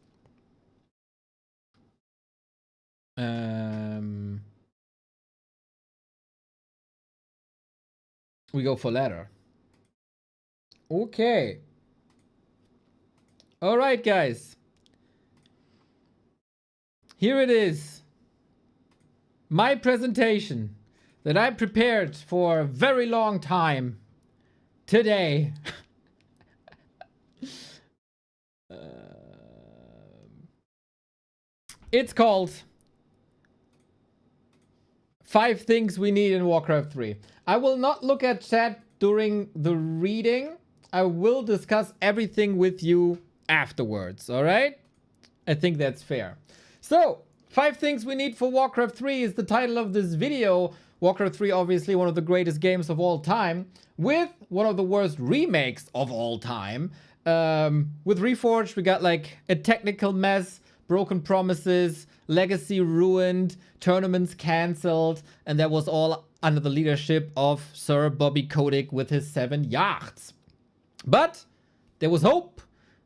we go for ladder. Okay. All right, guys. Here it is. My presentation that I prepared for a very long time today. It's called 5 Things We Need in Warcraft 3. I will not look at chat during the reading. I will discuss everything with you afterwards, all right? I think that's fair. So, 5 Things We Need for Warcraft 3 is the title of this video. Warcraft 3, obviously one of the greatest games of all time, with one of the worst remakes of all time. With Reforged, we got like a technical mess, broken promises, legacy ruined, tournaments cancelled, and that was all under the leadership of Sir Bobby Kotick with his 7 yachts. But there was hope.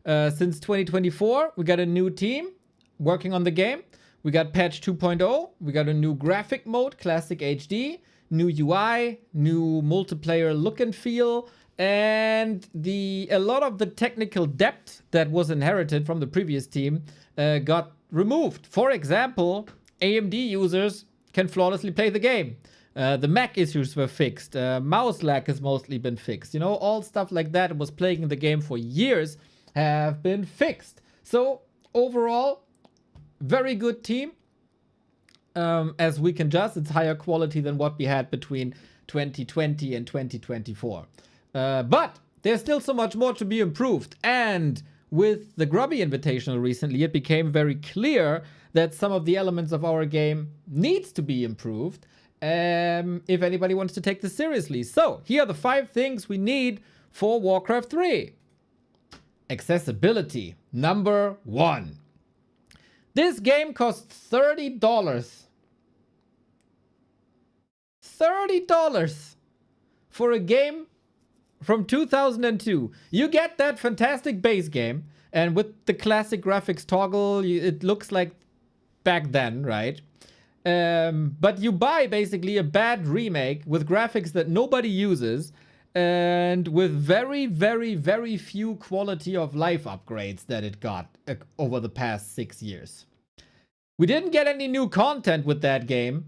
Since 2024, we got a new team working on the game. We got patch 2.0. We got a new graphic mode, Classic HD, new UI, new multiplayer look and feel, and a lot of the technical depth that was inherited from the previous team got removed. For example, AMD users can flawlessly play the game. The Mac issues were fixed. Mouse lag has mostly been fixed. You know, all stuff like that was plaguing the game for years have been fixed. So overall, very good team. As we can judge, it's higher quality than what we had between 2020 and 2024. But there's still so much more to be improved. And with the Grubby Invitational recently, it became very clear that some of the elements of our game needs to be improved if anybody wants to take this seriously. So here are the 5 things we need for Warcraft 3. Accessibility, number 1. This game costs $30. $30 for a game from 2002. You get that fantastic base game, and with the classic graphics toggle, it looks like back then, right? But you buy basically a bad remake with graphics that nobody uses, and with very, very, very few quality of life upgrades that it got over the past 6 years. We didn't get any new content with that game.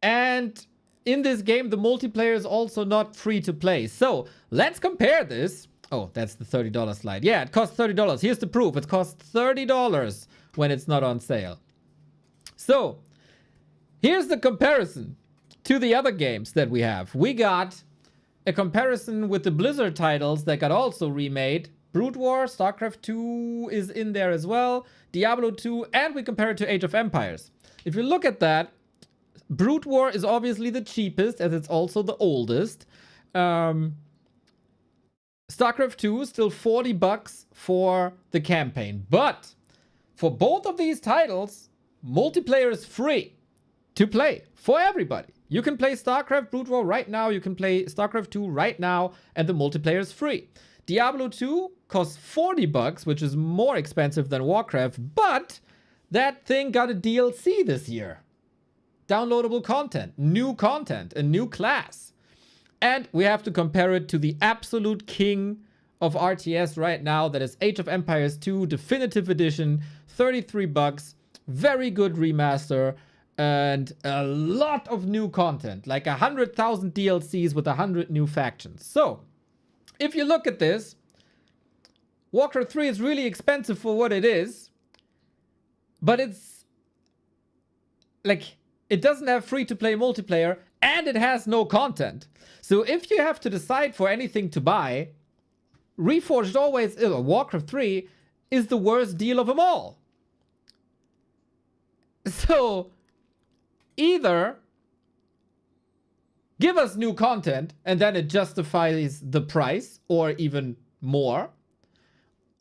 And in this game, the multiplayer is also not free to play. So let's compare this. Oh, that's the $30 slide. Yeah, it costs $30. Here's the proof. It costs $30 when it's not on sale. So here's the comparison to the other games that we have. We got a comparison with the Blizzard titles that got also remade. Brood War, StarCraft 2 is in there as well, Diablo 2, and we compare it to Age of Empires. If you look at that, Brood War is obviously the cheapest, as it's also the oldest. StarCraft 2 is still $40 for the campaign. But for both of these titles, multiplayer is free to play for everybody. You can play StarCraft Brood War right now, you can play StarCraft 2 right now, and the multiplayer is free. Diablo 2 costs $40, which is more expensive than Warcraft, but that thing got a DLC this year. Downloadable content, a new class. And we have to compare it to the absolute king of RTS right now, that is Age of Empires 2 Definitive Edition, $33, very good remaster, and a lot of new content, like 100,000 DLCs with 100 new factions. So, if you look at this, Warcraft 3 is really expensive for what it is, but it's like, it doesn't have free-to-play multiplayer, and it has no content. So if you have to decide for anything to buy, Reforged always, Warcraft 3 is the worst deal of them all. So either give us new content, and then it justifies the price or even more,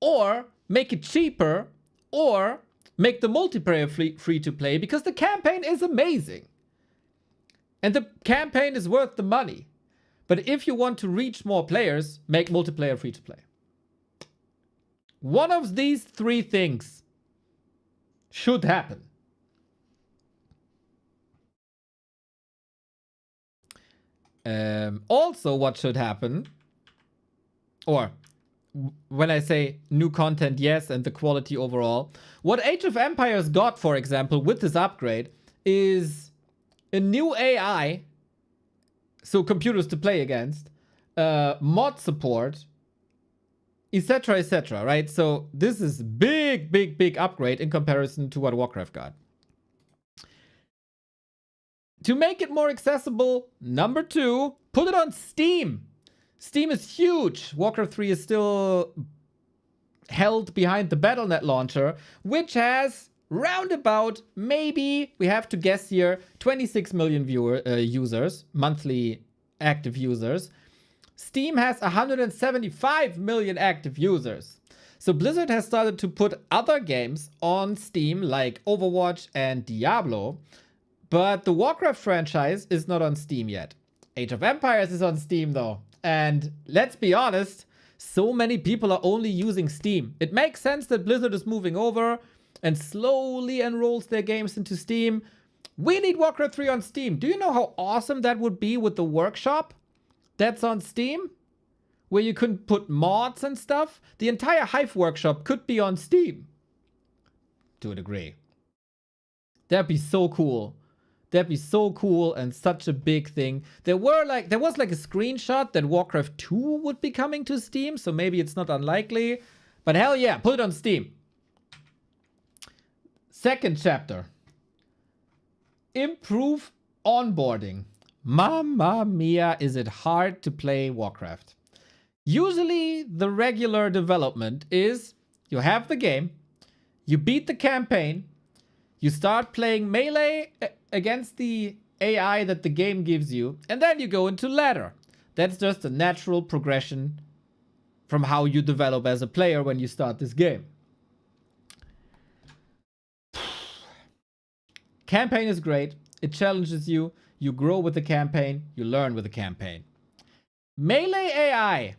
or make it cheaper, or make the multiplayer free to play because the campaign is amazing. And the campaign is worth the money. But if you want to reach more players, make multiplayer free to play. One of these three things should happen. Also, what should happen, or when I say new content, yes, and the quality overall, what Age of Empires got, for example, with this upgrade is a new AI, so computers to play against, mod support, etc., right? So this is big upgrade in comparison to what Warcraft got. To make it more accessible, number 2, put it on Steam. Steam is huge. Warcraft 3 is still held behind the Battle.net launcher, which has roundabout, maybe, we have to guess here, 26 million users, monthly active users. Steam has 175 million active users. So Blizzard has started to put other games on Steam, like Overwatch and Diablo, but the Warcraft franchise is not on Steam yet. Age of Empires is on Steam though. And let's be honest, so many people are only using Steam. It makes sense that Blizzard is moving over and slowly enrolls their games into Steam. We need Warcraft 3 on Steam. Do you know how awesome that would be with the workshop that's on Steam? Where you can put mods and stuff. The entire Hive workshop could be on Steam. To a degree. That'd be so cool. That'd be so cool and such a big thing. There was like a screenshot that Warcraft 2 would be coming to Steam, so maybe it's not unlikely. But hell yeah, put it on Steam. Second chapter. Improve onboarding. Mamma mia, is it hard to play Warcraft. Usually the regular development is you have the game, you beat the campaign, you start playing melee against the AI that the game gives you, and then you go into ladder. That's just a natural progression from how you develop as a player when you start this game. Campaign is great. It challenges you. You grow with the campaign. You learn with the campaign. Melee AI.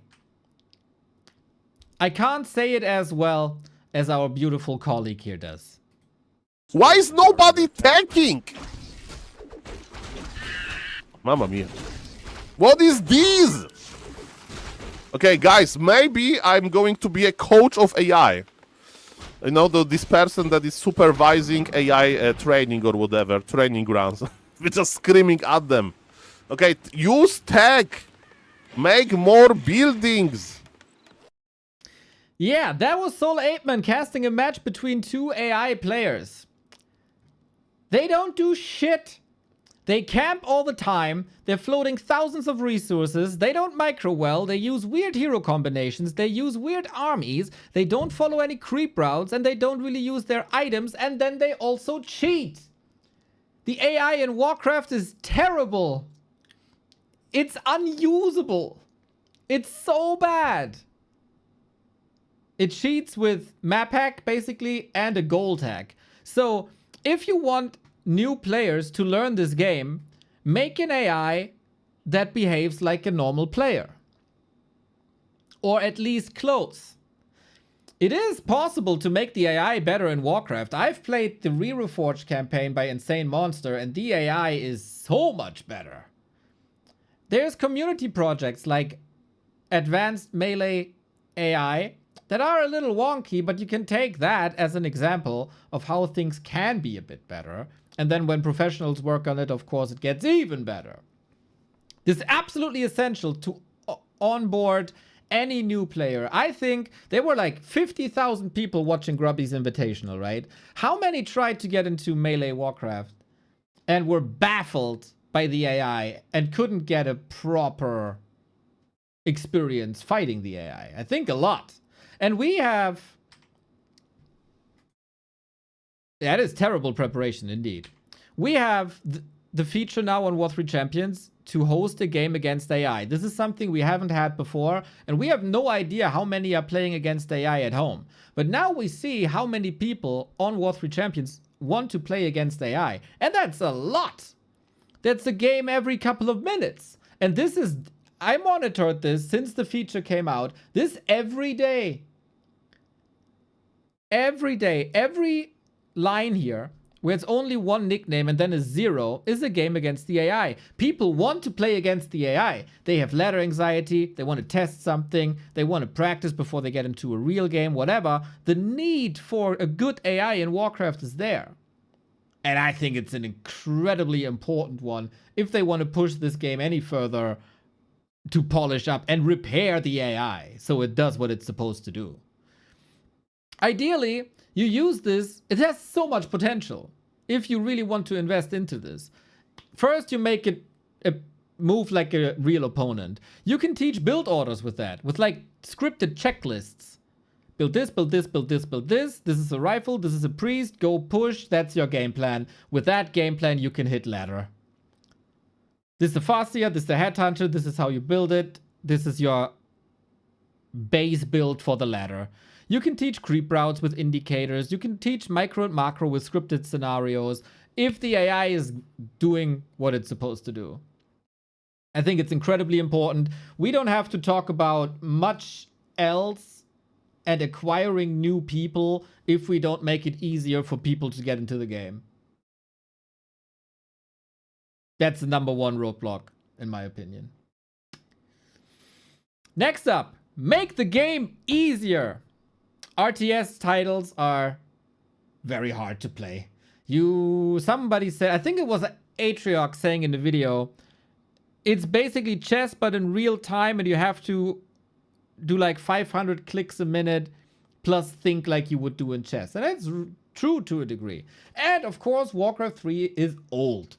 I can't say it as well as our beautiful colleague here does. Why is nobody tanking? Mamma mia. What is this? Okay, guys, maybe I'm going to be a coach of AI. You know, this person that is supervising AI training or whatever, training grounds. We're just screaming at them. Okay, use tech. Make more buildings. Yeah, that was Soul 8man casting a match between two AI players. They don't do shit. They camp all the time. They're floating thousands of resources. They don't micro well. They use weird hero combinations. They use weird armies. They don't follow any creep routes. And they don't really use their items. And then they also cheat. The AI in Warcraft is terrible. It's unusable. It's so bad. It cheats with map hack, basically, and a gold hack. So, if you want new players to learn this game, make an AI that behaves like a normal player. Or at least close. It is possible to make the AI better in Warcraft. I've played the Re-Reforged campaign by Insane Monster, and the AI is so much better. There's community projects like Advanced Melee AI that are a little wonky, but you can take that as an example of how things can be a bit better. And then when professionals work on it, of course, it gets even better. This is absolutely essential to onboard any new player. I think there were like 50,000 people watching Grubby's Invitational, right? How many tried to get into Melee Warcraft and were baffled by the AI and couldn't get a proper experience fighting the AI? I think a lot. And we have... That is terrible preparation indeed. We have the feature now on War 3 Champions to host a game against AI. This is something we haven't had before, and we have no idea how many are playing against AI at home. But now we see how many people on War 3 Champions want to play against AI, and that's a lot. That's a game every couple of minutes. And this is, I monitored this since the feature came out. This every day. Every day, every line here, where it's only one nickname and then a 0, is a game against the AI. People want to play against the AI. They have ladder anxiety, they want to test something, they want to practice before they get into a real game, whatever. The need for a good AI in Warcraft is there. And I think it's an incredibly important one if they want to push this game any further to polish up and repair the AI so it does what it's supposed to do. Ideally, you use this, it has so much potential if you really want to invest into this. First, you make it move like a real opponent. You can teach build orders with that, with like scripted checklists. Build this, build this, build this, build this. This is a rifle, this is a priest, go push, that's your game plan. With that game plan, you can hit ladder. This is the Farseer, this is the Headhunter, this is how you build it. This is your base build for the ladder. You can teach creep routes with indicators. You can teach micro and macro with scripted scenarios if the AI is doing what it's supposed to do. I think it's incredibly important. We don't have to talk about much else and acquiring new people if we don't make it easier for people to get into the game. That's the number one roadblock, in my opinion. Next up, make the game easier. RTS titles are very hard to play. Somebody said, I think it was Atriox saying in the video, it's basically chess but in real time, and you have to do like 500 clicks a minute plus think like you would do in chess. And that's true to a degree. And of course, Warcraft 3 is old.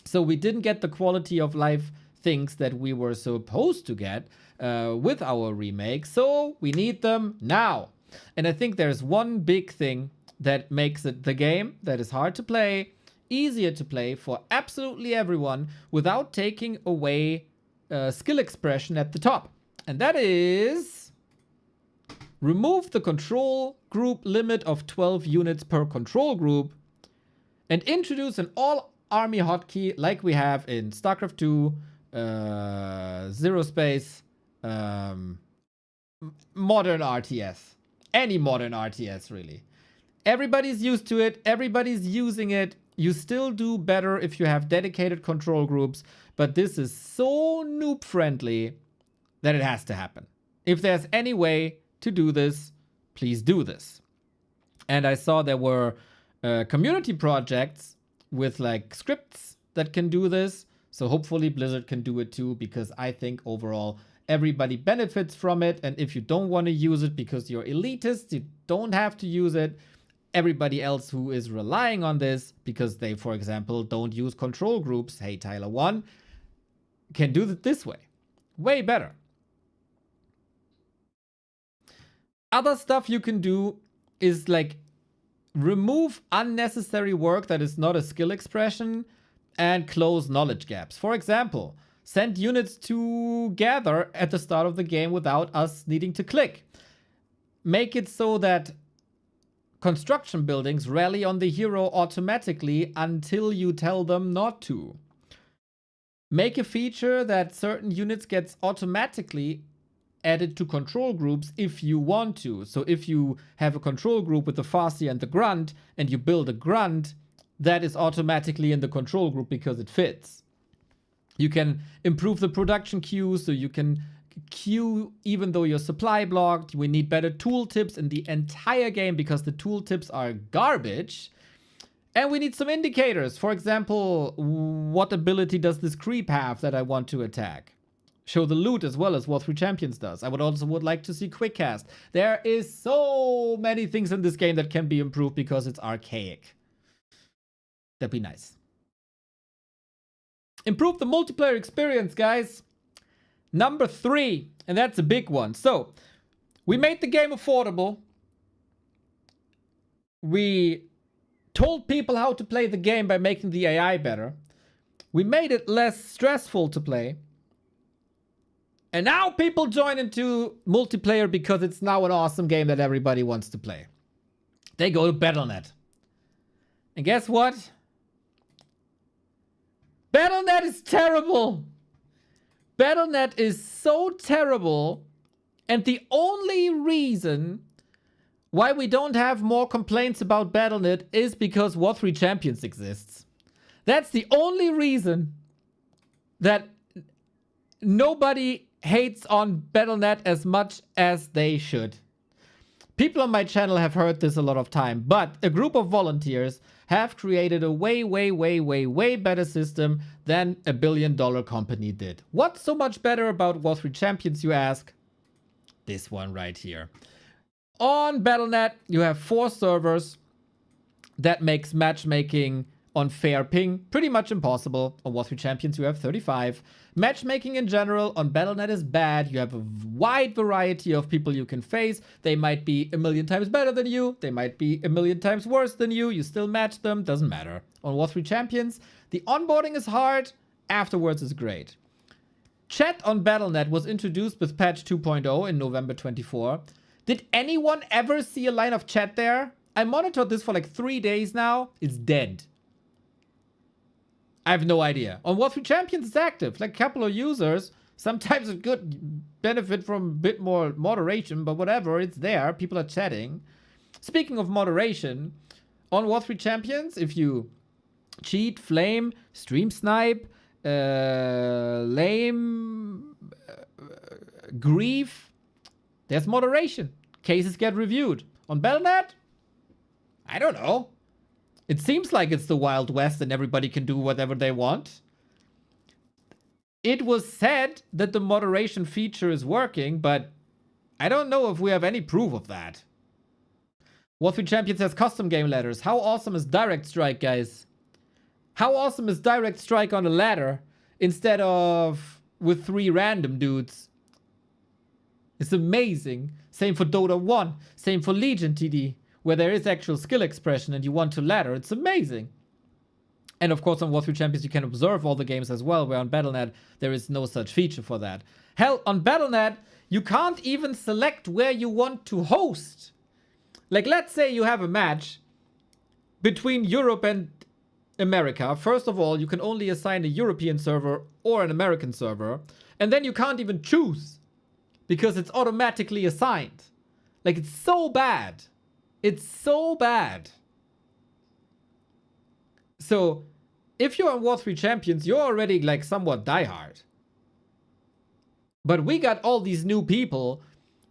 So we didn't get the quality of life things that we were supposed to get with our remake. So we need them now. And I think there's one big thing that makes it the game that is hard to play, easier to play for absolutely everyone without taking away skill expression at the top. And that is remove the control group limit of 12 units per control group and introduce an all army hotkey like we have in StarCraft 2, Zero Space, modern RTS. Any modern RTS, really. Everybody's used to it. Everybody's using it. You still do better if you have dedicated control groups. But this is so noob friendly that it has to happen. If there's any way to do this, please do this. And I saw there were community projects with like scripts that can do this. So hopefully Blizzard can do it too, because I think overall everybody benefits from it. And if you don't want to use it because you're elitist, you don't have to use it. Everybody else who is relying on this because they, for example, don't use control groups, hey Tyler 1, can do it this way. Way better. Other stuff you can do is like remove unnecessary work that is not a skill expression and close knowledge gaps. For example, send units together at the start of the game without us needing to click. Make it so that construction buildings rally on the hero automatically until you tell them not to. Make a feature that certain units gets automatically added to control groups if you want to. So if you have a control group with the Farseer and the Grunt, and you build a Grunt, that is automatically in the control group because it fits. You can improve the production queue so you can queue even though your supply blocked. We need better tooltips in the entire game because the tooltips are garbage. And we need some indicators. For example, what ability does this creep have that I want to attack? Show the loot as well as War 3 Champions does. I would like to see quick cast. There is so many things in this game that can be improved because it's archaic. That'd be nice. Improve the multiplayer experience, guys. Number 3, and that's a big one. So, we made the game affordable. We told people how to play the game by making the AI better. We made it less stressful to play. And now people join into multiplayer because it's now an awesome game that everybody wants to play. They go to Battle.net. And guess what? Battle.net is terrible. Battle.net is so terrible. And the only reason why we don't have more complaints about Battle.net is because War 3 Champions exists. That's the only reason that nobody hates on Battle.net as much as they should. People on my channel have heard this a lot of time, but a group of volunteers have created a way better system than a billion-dollar company did. What's so much better about War 3 Champions, you ask? This one right here. On Battle.net, you have 4 servers. That makes matchmaking on fair ping pretty much impossible. On War 3 Champions, you have 35. Matchmaking in general on Battle.net is bad. You have a wide variety of people you can face. They might be a million times better than you. They might be a million times worse than you. You still match them. Doesn't matter. On War 3 Champions, the onboarding is hard. Afterwards is great. Chat on Battle.net was introduced with patch 2.0 in November 24. Did anyone ever see a line of chat there? I monitored this for like 3 days now. It's dead. I have no idea. On War 3 Champions, it's active. Like a couple of users. Sometimes it could benefit from a bit more moderation, but whatever, it's there. People are chatting. Speaking of moderation, on War 3 Champions, if you cheat, flame, stream snipe, lame, grief, there's moderation. Cases get reviewed. On Battle.net, I don't know. It seems like it's the Wild West and everybody can do whatever they want. It was said that the moderation feature is working, but I don't know if we have any proof of that. War 3 Champions has custom game ladders. How awesome is Direct Strike, guys? How awesome is Direct Strike on a ladder instead of with 3 random dudes? It's amazing. Same for Dota 1. Same for Legion TD, where there is actual skill expression and you want to ladder. It's amazing. And of course on War 3 Champions you can observe all the games as well, where on Battle.net there is no such feature for that. Hell, on Battle.net you can't even select where you want to host. Like, let's say you have a match between Europe and America. First of all, you can only assign a European server or an American server. And then you can't even choose because it's automatically assigned. Like, it's so bad. It's so bad. So, if you're on War 3 Champions, you're already like somewhat diehard. But we got all these new people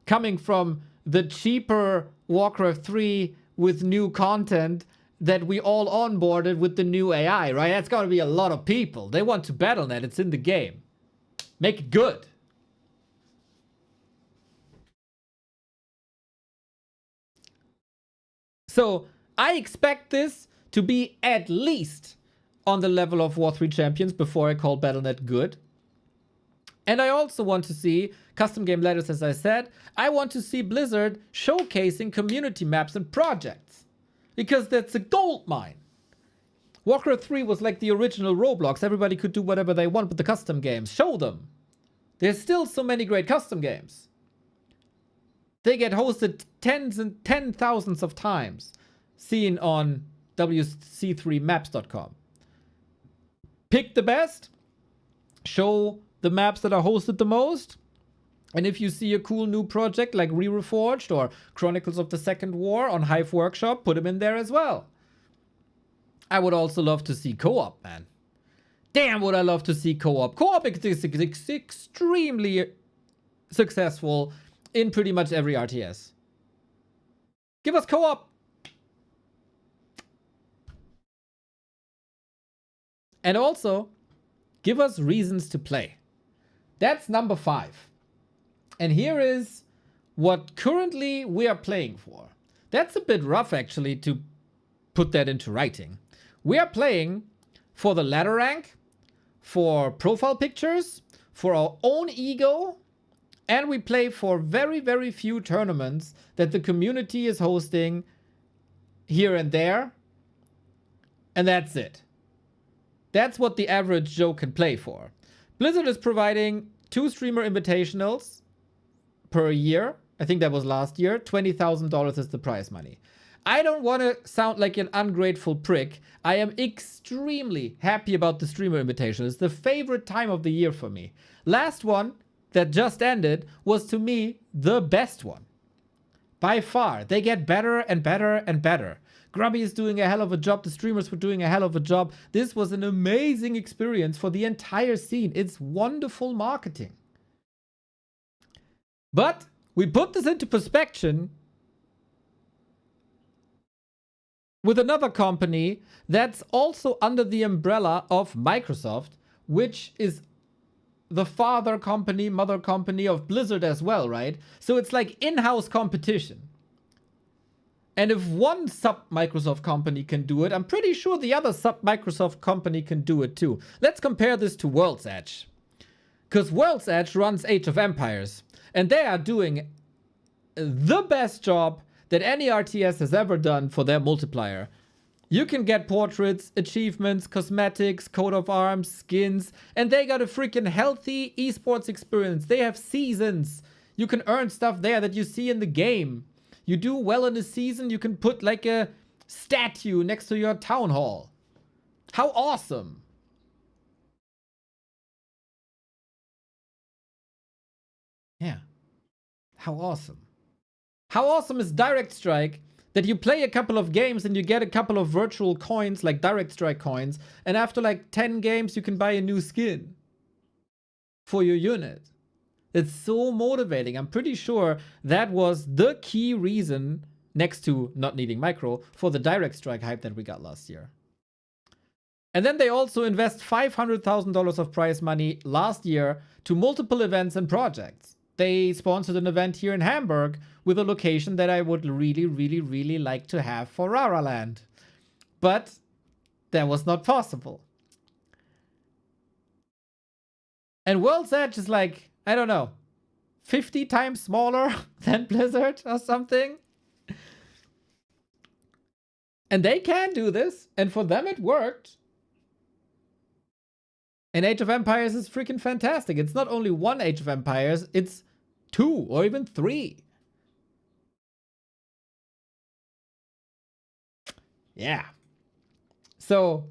coming from the cheaper Warcraft 3 with new content that we all onboarded with the new AI, right? That's gotta be a lot of people. They want to Battle.net. It's in the game. Make it good. So, I expect this to be at least on the level of War 3 Champions before I call Battle.net good. And I also want to see custom game ladders, as I said. I want to see Blizzard showcasing community maps and projects, because that's a gold mine. Warcraft 3 was like the original Roblox. Everybody could do whatever they want with the custom games. Show them. There's still so many great custom games. They get hosted tens and 10,000s of times. Seen on wc3maps.com. Pick the best. Show the maps that are hosted the most. And if you see a cool new project like Re-Reforged or Chronicles of the Second War on Hive Workshop, put them in there as well. I would also love to see co-op, man. Damn, would I love to see co-op. Co-op is extremely successful in pretty much every RTS. Give us co-op. And also, give us reasons to play. That's number 5. And here is what currently we are playing for. That's a bit rough, actually, to put that into writing. We are playing for the ladder rank, for profile pictures, for our own ego, and we play for very, very few tournaments that the community is hosting here and there. And that's it. That's what the average Joe can play for. Blizzard is providing 2 streamer invitationals per year. I think that was last year. $20,000 is the prize money. I don't want to sound like an ungrateful prick. I am extremely happy about the streamer invitation. It's the favorite time of the year for me. Last one that just ended was, to me, the best one. By far. They get better and better and better. Grubby is doing a hell of a job. The streamers were doing a hell of a job. This was an amazing experience for the entire scene. It's wonderful marketing. But we put this into perspective with another company that's also under the umbrella of Microsoft, which is the father company, mother company of Blizzard as well, right? So it's like in-house competition. And if one sub-Microsoft company can do it, I'm pretty sure the other sub-Microsoft company can do it too. Let's compare this to World's Edge. Because World's Edge runs Age of Empires. And they are doing the best job that any RTS has ever done for their multiplier. You can get portraits, achievements, cosmetics, coat of arms, skins, and they got a freaking healthy esports experience. They have seasons. You can earn stuff there that you see in the game. You do well in a season, you can put like a statue next to your town hall. How awesome. Yeah. How awesome. How awesome is Direct Strike that you play a couple of games and you get a couple of virtual coins, like Direct Strike coins, and after like 10 games you can buy a new skin for your unit. It's so motivating. I'm pretty sure that was the key reason, next to not needing micro, for the Direct Strike hype that we got last year. And then they also invest $500,000 of prize money last year to multiple events and projects. They sponsored an event here in Hamburg with a location that I would really, really, really like to have for Rara Land. But that was not possible. And World's Edge is like, I don't know, 50 times smaller than Blizzard or something. And they can do this, and for them it worked. And Age of Empires is freaking fantastic. It's not only one Age of Empires, it's 2 or even 3. Yeah. So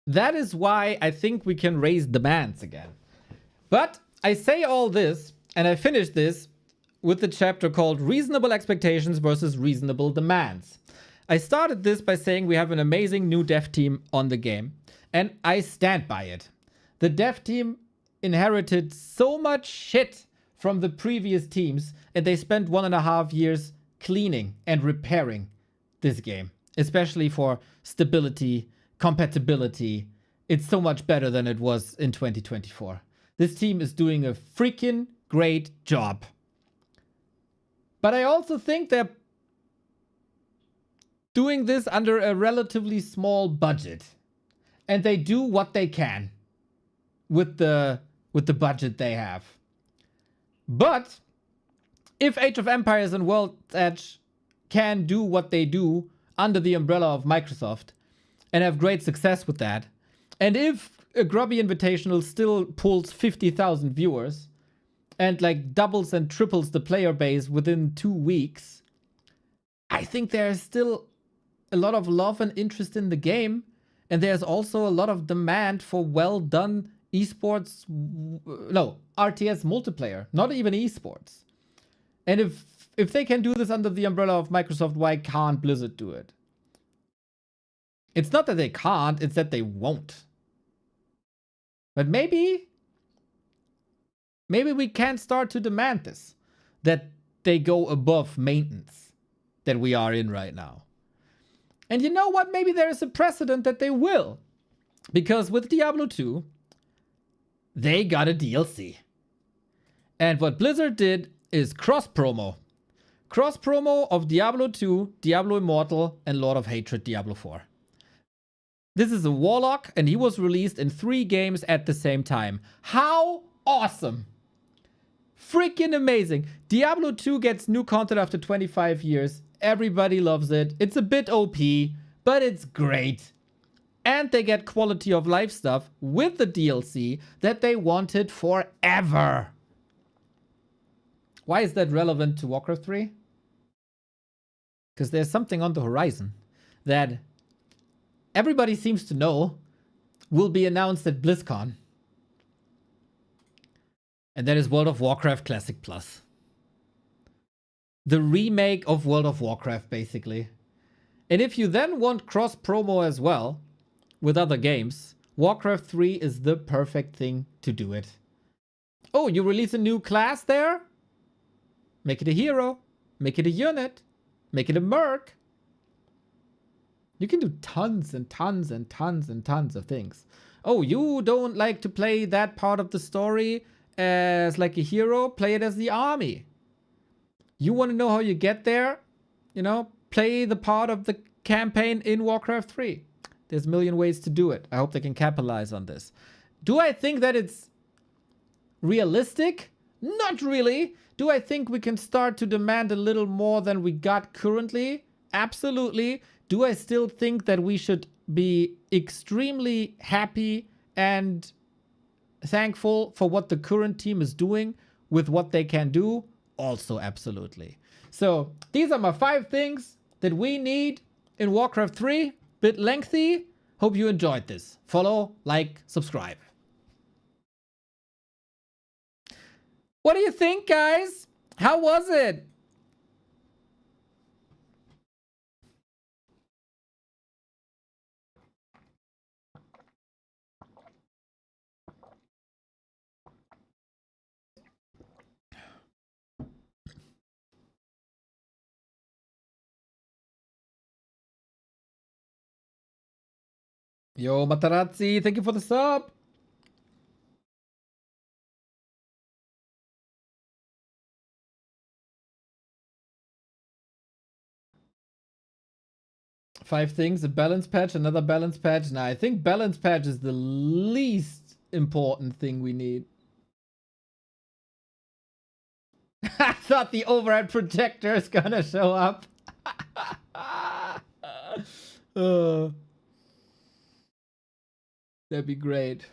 that is why I think we can raise demands again. But I say all this, and I finish this with the chapter called Reasonable Expectations versus Reasonable Demands. I started this by saying we have an amazing new dev team on the game, and I stand by it. The dev team inherited so much shit from the previous teams, and they spent 1.5 years cleaning and repairing this game, especially for stability, compatibility. It's so much better than it was in 2024. This team is doing a freaking great job. But I also think they're doing this under a relatively small budget. And they do what they can with the budget they have. But if Age of Empires and World's Edge can do what they do under the umbrella of Microsoft and have great success with that, and if a Grubby Invitational still pulls 50,000 viewers and like doubles and triples the player base within 2 weeks, I think there's still a lot of love and interest in the game, and there's also a lot of demand for well done esports, no, RTS multiplayer, not even esports. And if they can do this under the umbrella of Microsoft, why can't Blizzard do it? It's not that they can't, it's that they won't. But maybe we can start to demand this, that they go above maintenance that we are in right now. And you know what? Maybe there is a precedent that they will. Because with Diablo 2, they got a DLC. And what Blizzard did is cross-promo. Cross-promo of Diablo 2, Diablo Immortal, and Lord of Hatred Diablo 4. This is a Warlock, and he was released in 3 games at the same time. How awesome! Freaking amazing. Diablo 2 gets new content after 25 years. Everybody loves it. It's a bit OP, but it's great. And they get quality of life stuff with the DLC that they wanted forever. Why is that relevant to Warcraft 3? Because there's something on the horizon that everybody seems to know will be announced at BlizzCon. And that is World of Warcraft Classic Plus. The remake of World of Warcraft, basically. And if you then want cross-promo as well with other games, Warcraft 3 is the perfect thing to do it. Oh, you release a new class there? Make it a hero. Make it a unit. Make it a merc. You can do tons and tons and tons and tons of things. Oh, you don't like to play that part of the story as like a hero? Play it as the army. You want to know how you get there? You know, play the part of the campaign in Warcraft 3. There's a million ways to do it. I hope they can capitalize on this. Do I think that it's realistic? Not really. Do I think we can start to demand a little more than we got currently? Absolutely. Do I still think that we should be extremely happy and thankful for what the current team is doing with what they can do? Also, absolutely. So these are my 5 things that we need in Warcraft 3. Bit lengthy. Hope you enjoyed this. Follow, like, subscribe. What do you think, guys? How was it? Yo, Matarazzi, thank you for the sub. Five things, a balance patch, another balance patch. Nah, I think balance patch is the least important thing we need. I thought the overhead projector is gonna show up. That'd be great.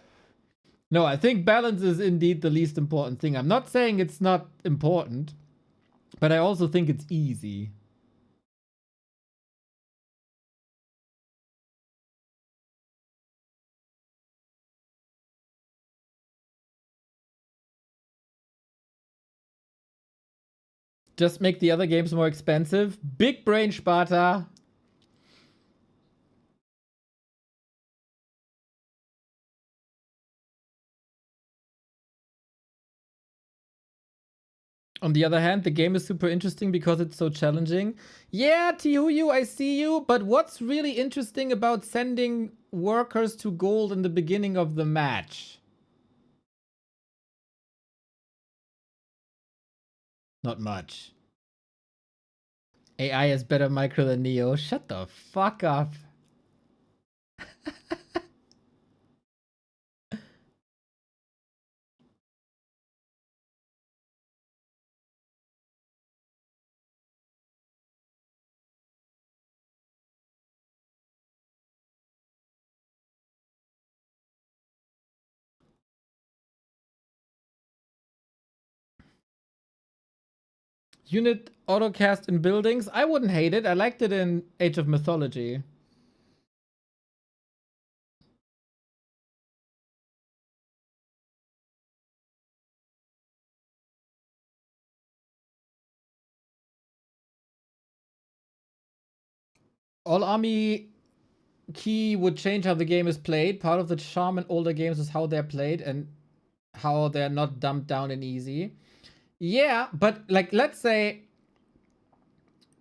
No, I think balance is indeed the least important thing. I'm not saying it's not important, but I also think it's easy. Just make the other games more expensive. Big brain, Sparta. On the other hand, the game is super interesting because it's so challenging. Yeah, Tihuyu, I see you. But what's really interesting about sending workers to gold in the beginning of the match? Not much. AI is better micro than Neo. Shut the fuck up. Unit autocast in buildings. I wouldn't hate it. I liked it in Age of Mythology. All army key would change how the game is played. Part of the charm in older games is how they're played and how they're not dumbed down and easy. Yeah, but like, let's say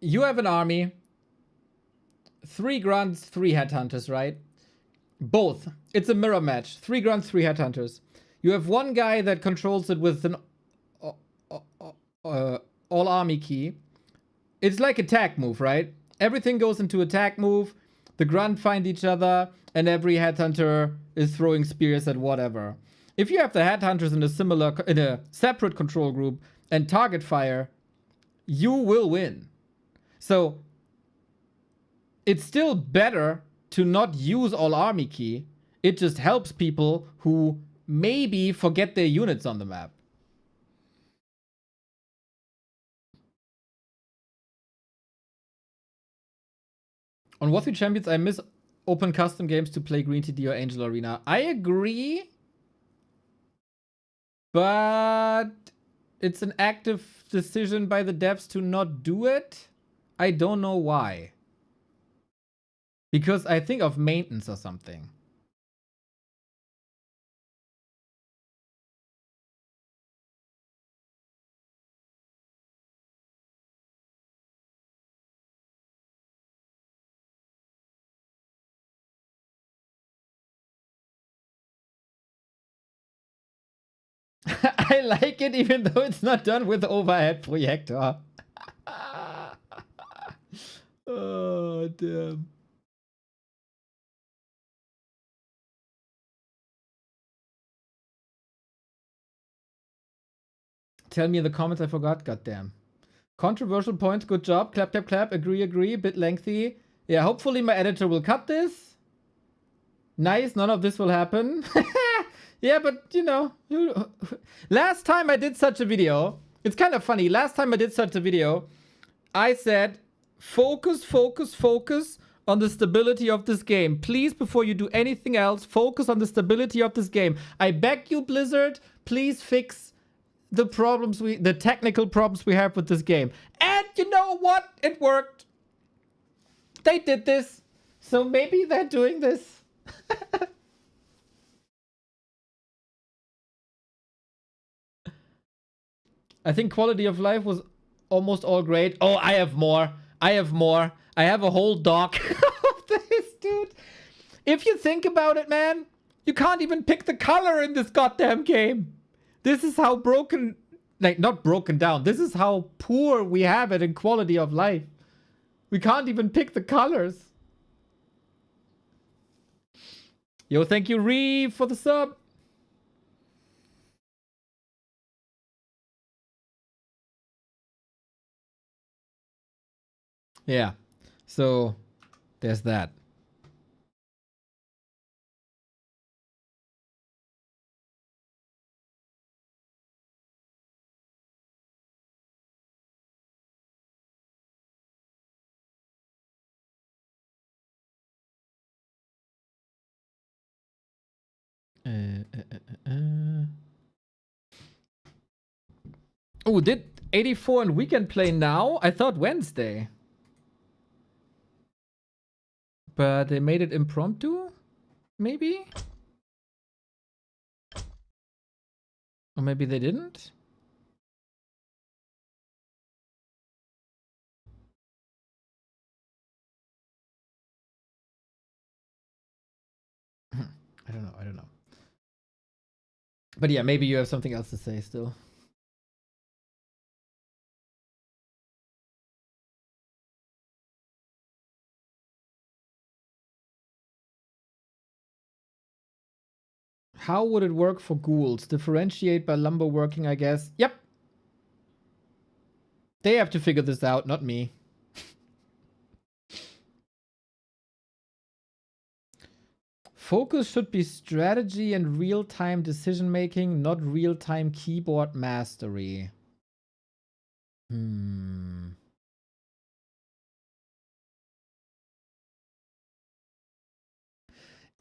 you have an army, 3 grunts, 3 headhunters, right? Both. It's a mirror match. 3 grunts, 3 headhunters. You have one guy that controls it with an all army key. It's like a tag move, right? Everything goes into a tag move. The grunt find each other, and every headhunter is throwing spears at whatever. If you have the headhunters in a separate control group and target fire, you will win. So it's still better to not use all army key. It just helps people who maybe forget their units on the map. On Warcraft Champions, I miss open custom games to play Green TD or Angel Arena. I agree, but it's an active decision by the devs to not do it. I don't know why. Because I think of maintenance or something. I like it even though it's not done with overhead projector. Oh, damn. Tell me in the comments, I forgot, goddamn. Controversial points, good job. Clap, clap, clap. Agree, agree. Bit lengthy. Yeah, hopefully my editor will cut this. Nice, none of this will happen. Yeah, but you know, last time I did such a video, it's kind of funny. Last time I did such a video, I said, focus, focus, focus on the stability of this game. Please, before you do anything else, focus on the stability of this game. I beg you, Blizzard, please fix the problems the technical problems we have with this game. And you know what? It worked. They did this. So maybe they're doing this. I think quality of life was almost all great. Oh, I have more. I have more. I have a whole doc of this, dude. If you think about it, man, you can't even pick the color in this goddamn game. This is how broken, like not broken down. This is how poor we have it in quality of life. We can't even pick the colors. Yo, thank you, Reeve, for the sub. Yeah, so there's that. Oh, did 84 and Weekend play now? I thought Wednesday. But they made it impromptu? Maybe? Or maybe they didn't? I don't know, I don't know. But yeah, maybe you have something else to say still. How would it work for ghouls? Differentiate by lumber working, I guess. Yep. They have to figure this out, not me. Focus should be strategy and real-time decision-making, not real-time keyboard mastery. In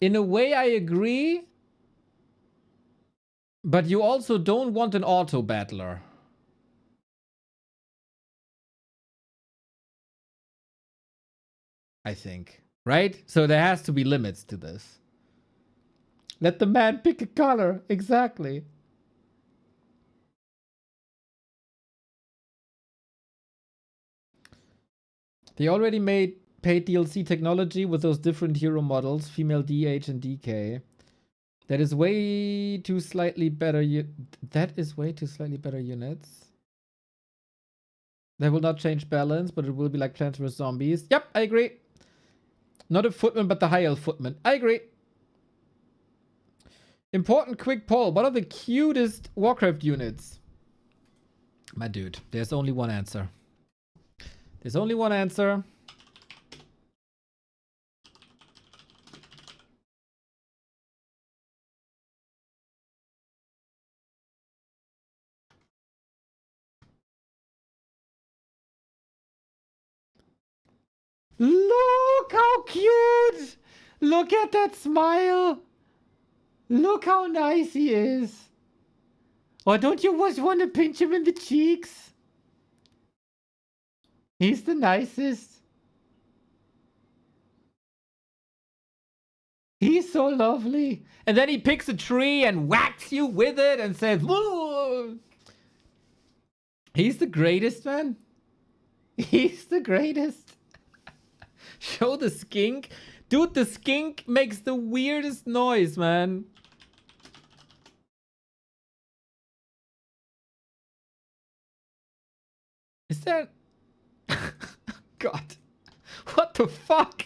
a way, I agree. But you also don't want an auto battler. I think. Right? So there has to be limits to this. Let the man pick a color. Exactly. They already made paid DLC technology with those different hero models, female DH and DK. That is way too slightly better. That is way too slightly better units. That will not change balance, but it will be like Plants vs Zombies. Yep, I agree. Not a footman, but the high elf footman. I agree. Important quick poll. What are the cutest Warcraft units? My dude, there's only one answer. There's only one answer. Look how cute! Look at that smile! Look how nice he is! Or don't you just want to pinch him in the cheeks? He's the nicest. He's so lovely. And then he picks a tree and whacks you with it and says, "Whoa!" He's the greatest, man. He's the greatest. Show the skink. Dude, the skink makes the weirdest noise, man. Is that... God. What the fuck?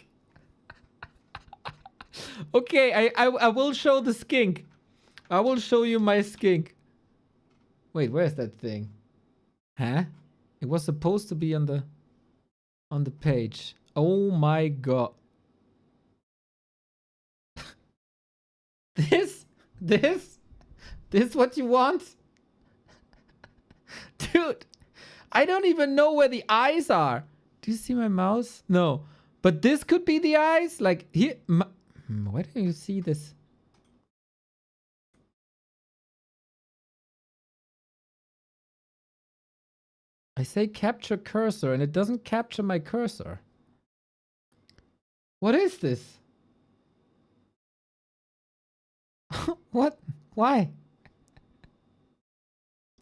Okay, I will show the skink. I will show you my skink. Wait, where's that thing? Huh? It was supposed to be on the page. Oh my god. This what you want? Dude, I don't even know where the eyes are. Do you see my mouse? No. But this could be the eyes? Like here, where do you see this? I say capture cursor and it doesn't capture my cursor. What is this? What? Why?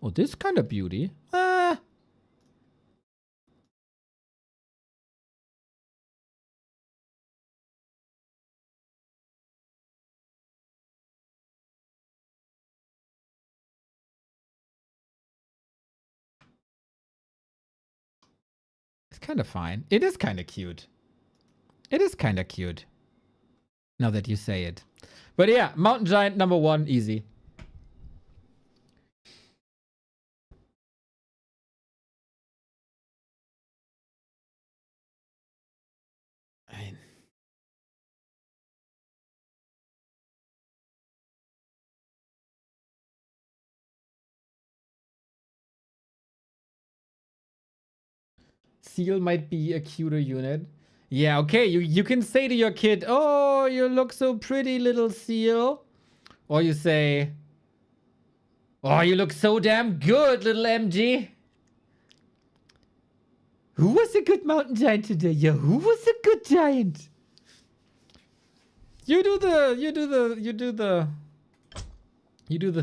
Oh, this kind of beauty. Ah. It's kind of fine. It is kind of cute. It is kind of cute. Now that you say it. But yeah, Mountain Giant number 1, easy. Seal might be a cuter unit. Yeah, okay, you can say to your kid, "Oh, you look so pretty, little seal." Or you say, "Oh, you look so damn good, little MG." Who was a good mountain giant today? Yeah, who was a good giant? You do the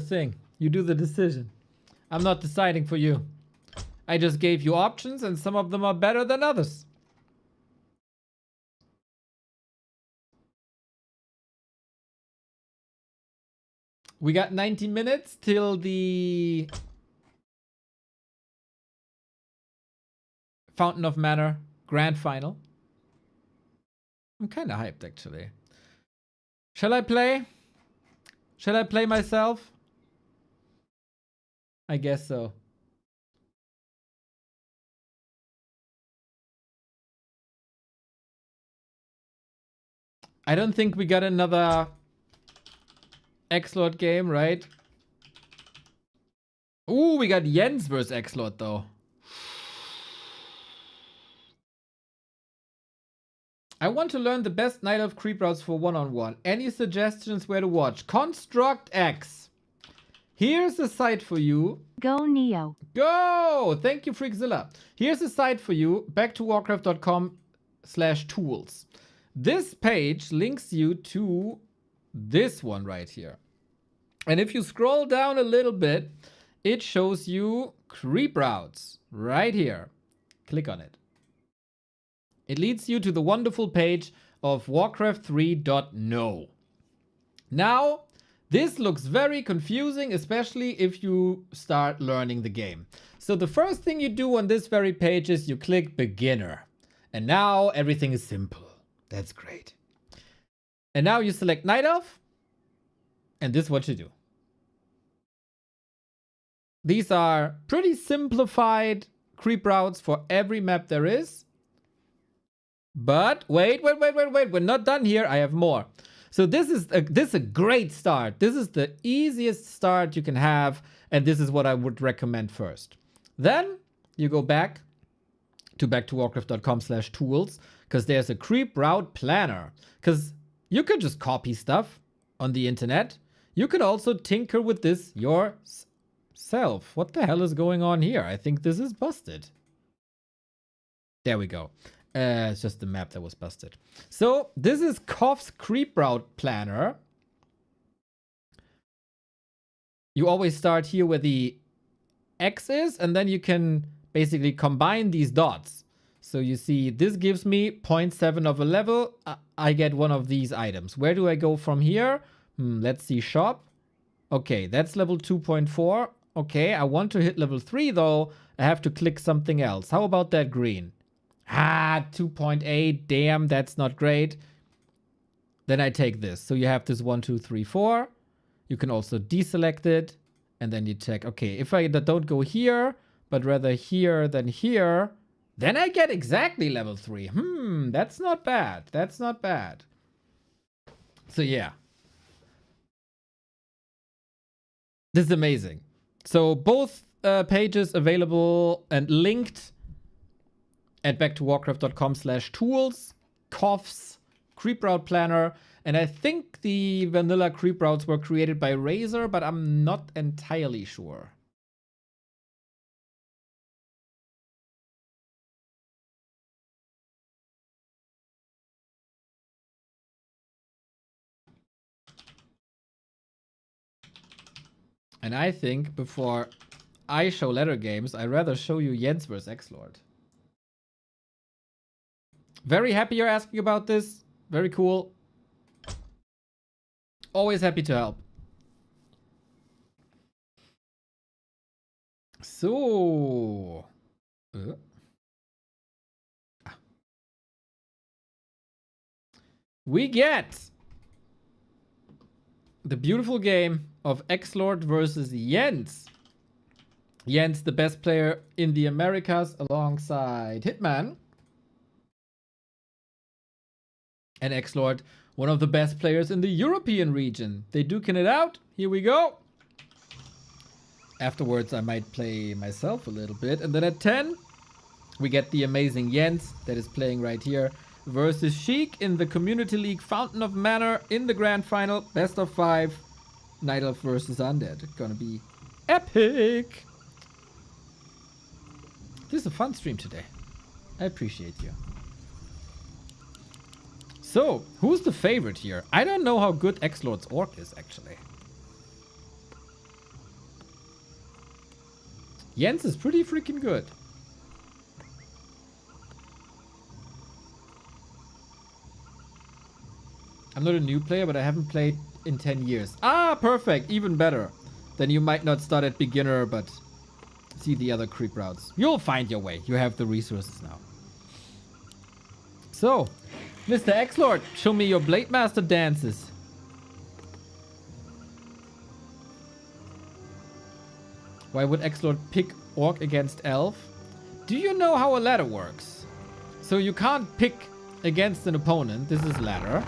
thing. You do the decision. I'm not deciding for you. I just gave you options and some of them are better than others. We got 90 minutes till the Fountain of Manor grand final. I'm kind of hyped actually. Shall I play? Shall I play myself? I guess so. I don't think we got another X-Lord game, right? Ooh, we got Jens versus X-Lord though. I want to learn the best Night Elf creep routes for one-on-one. Any suggestions where to watch? Construct X. Here's a site for you. Go Neo. Go! Thank you, Freakzilla. Here's a site for you. Back to warcraft.com/tools. This page links you to this one right here. And if you scroll down a little bit, it shows you creep routes right here. Click on it. It leads you to the wonderful page of Warcraft3.no. Now, this looks very confusing, especially if you start learning the game. So the first thing you do on this very page is you click beginner. And now everything is simple. That's great. And now you select Night Elf. And this is what you do. These are pretty simplified creep routes for every map there is. But wait. We're not done here. I have more. So this is a great start. This is the easiest start you can have. And this is what I would recommend first. Then you go back to backtowarcraft.com/tools, because there's a creep route planner. Because you could just copy stuff on the internet. You could also tinker with this yourself. What the hell is going on here? I think this is busted. There we go. It's just the map that was busted. So this is Koff's creep route planner. You always start here where the X is, and then you can basically combine these dots. So you see, this gives me 0.7 of a level. I get one of these items. Where do I go from here? Let's see, shop. Okay, that's level 2.4. Okay, I want to hit level 3 though. I have to click something else. How about that green? 2.8. Damn, that's not great. Then I take this. So you have this 1, 2, 3, 4. You can also deselect it. And then you check, okay, if I don't go here, but rather here than here, then I get exactly level 3. That's not bad. That's not bad. So yeah. This is amazing. So both pages available and linked at backtowarcraft.com/tools, Koff's creep route planner. And I think the vanilla creep routes were created by Razor, but I'm not entirely sure. And I think before I show ladder games, I'd rather show you Jens vs. X-Lord. Very happy you're asking about this. Very cool. Always happy to help. So. We get the beautiful game of X-Lord versus Jens. Jens, the best player in the Americas, alongside Hitman. And X-Lord, one of the best players in the European region. They duking it out. Here we go. Afterwards, I might play myself a little bit. And then at 10, we get the amazing Jens that is playing right here versus Sheik in the Community League Fountain of Manor in the grand final. Best of 5. Night Elf versus Undead. Gonna be epic. This is a fun stream today. I appreciate you. So, who's the favorite here? I don't know how good X-Lord's Orc is, actually. Jens is pretty freaking good. I'm not a new player, but I haven't played in 10 years. Perfect. Even better. Then you might not start at beginner, but see the other creep routes. You'll find your way. You have the resources now. So, Mr. X-Lord, show me your Blade Master dances. Why would X-Lord pick Orc against Elf? Do you know how a ladder works? So you can't pick against an opponent. This is ladder.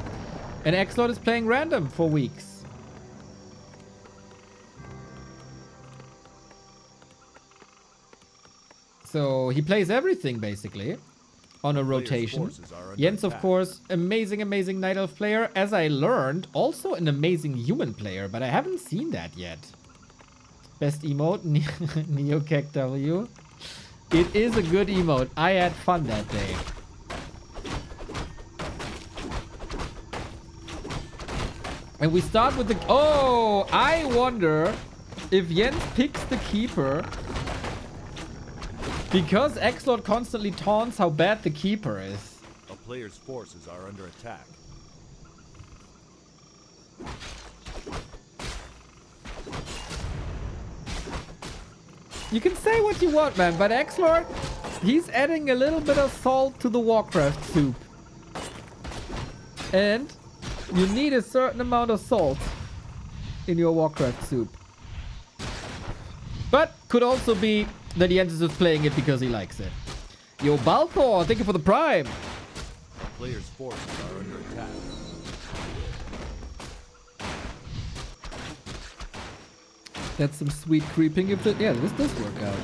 And X-Lord is playing random for weeks. So he plays everything basically on a rotation. Jens, of course, amazing, amazing Night Elf player. As I learned, also an amazing human player, but I haven't seen that yet. Best emote, NeoCac W. It is a good emote. I had fun that day. And we start with the... Oh, I wonder if Jens picks the Keeper because X-Lord constantly taunts how bad the Keeper is. A player's forces are under attack. You can say what you want, man, but X-Lord, he's adding a little bit of salt to the Warcraft soup. And you need a certain amount of salt in your Warcraft soup. But could also be that Jens is just playing it because he likes it. Yo, Balthor, thank you for the prime. A player's forces are under attack. That's some sweet creeping. If it, yeah, this does work out.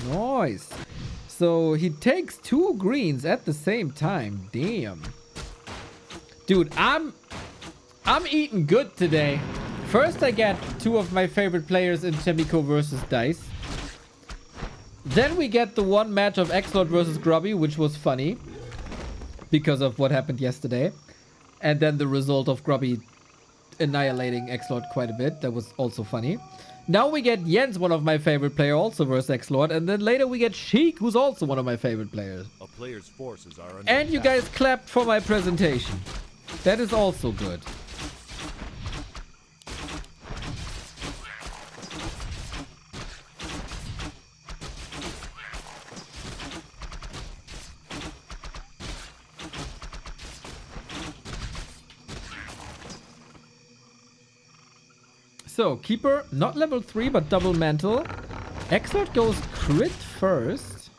Nice. So he takes 2 greens at the same time. Damn. Dude, I'm eating good today. First I get 2 of my favorite players in Chaemiko versus Dise. Then we get the one match of Xlord versus Grubby, which was funny because of what happened yesterday. And then the result of Grubby annihilating Xlord quite a bit. That was also funny. Now we get Jens, one of my favorite players, also versus Xlord. And then later we get Sheik, who's also one of my favorite players. A player's forces are under And you attack. guys clapped for my presentation. That is also good. So, Keeper, not level 3, but double mantle. Xlord goes crit first.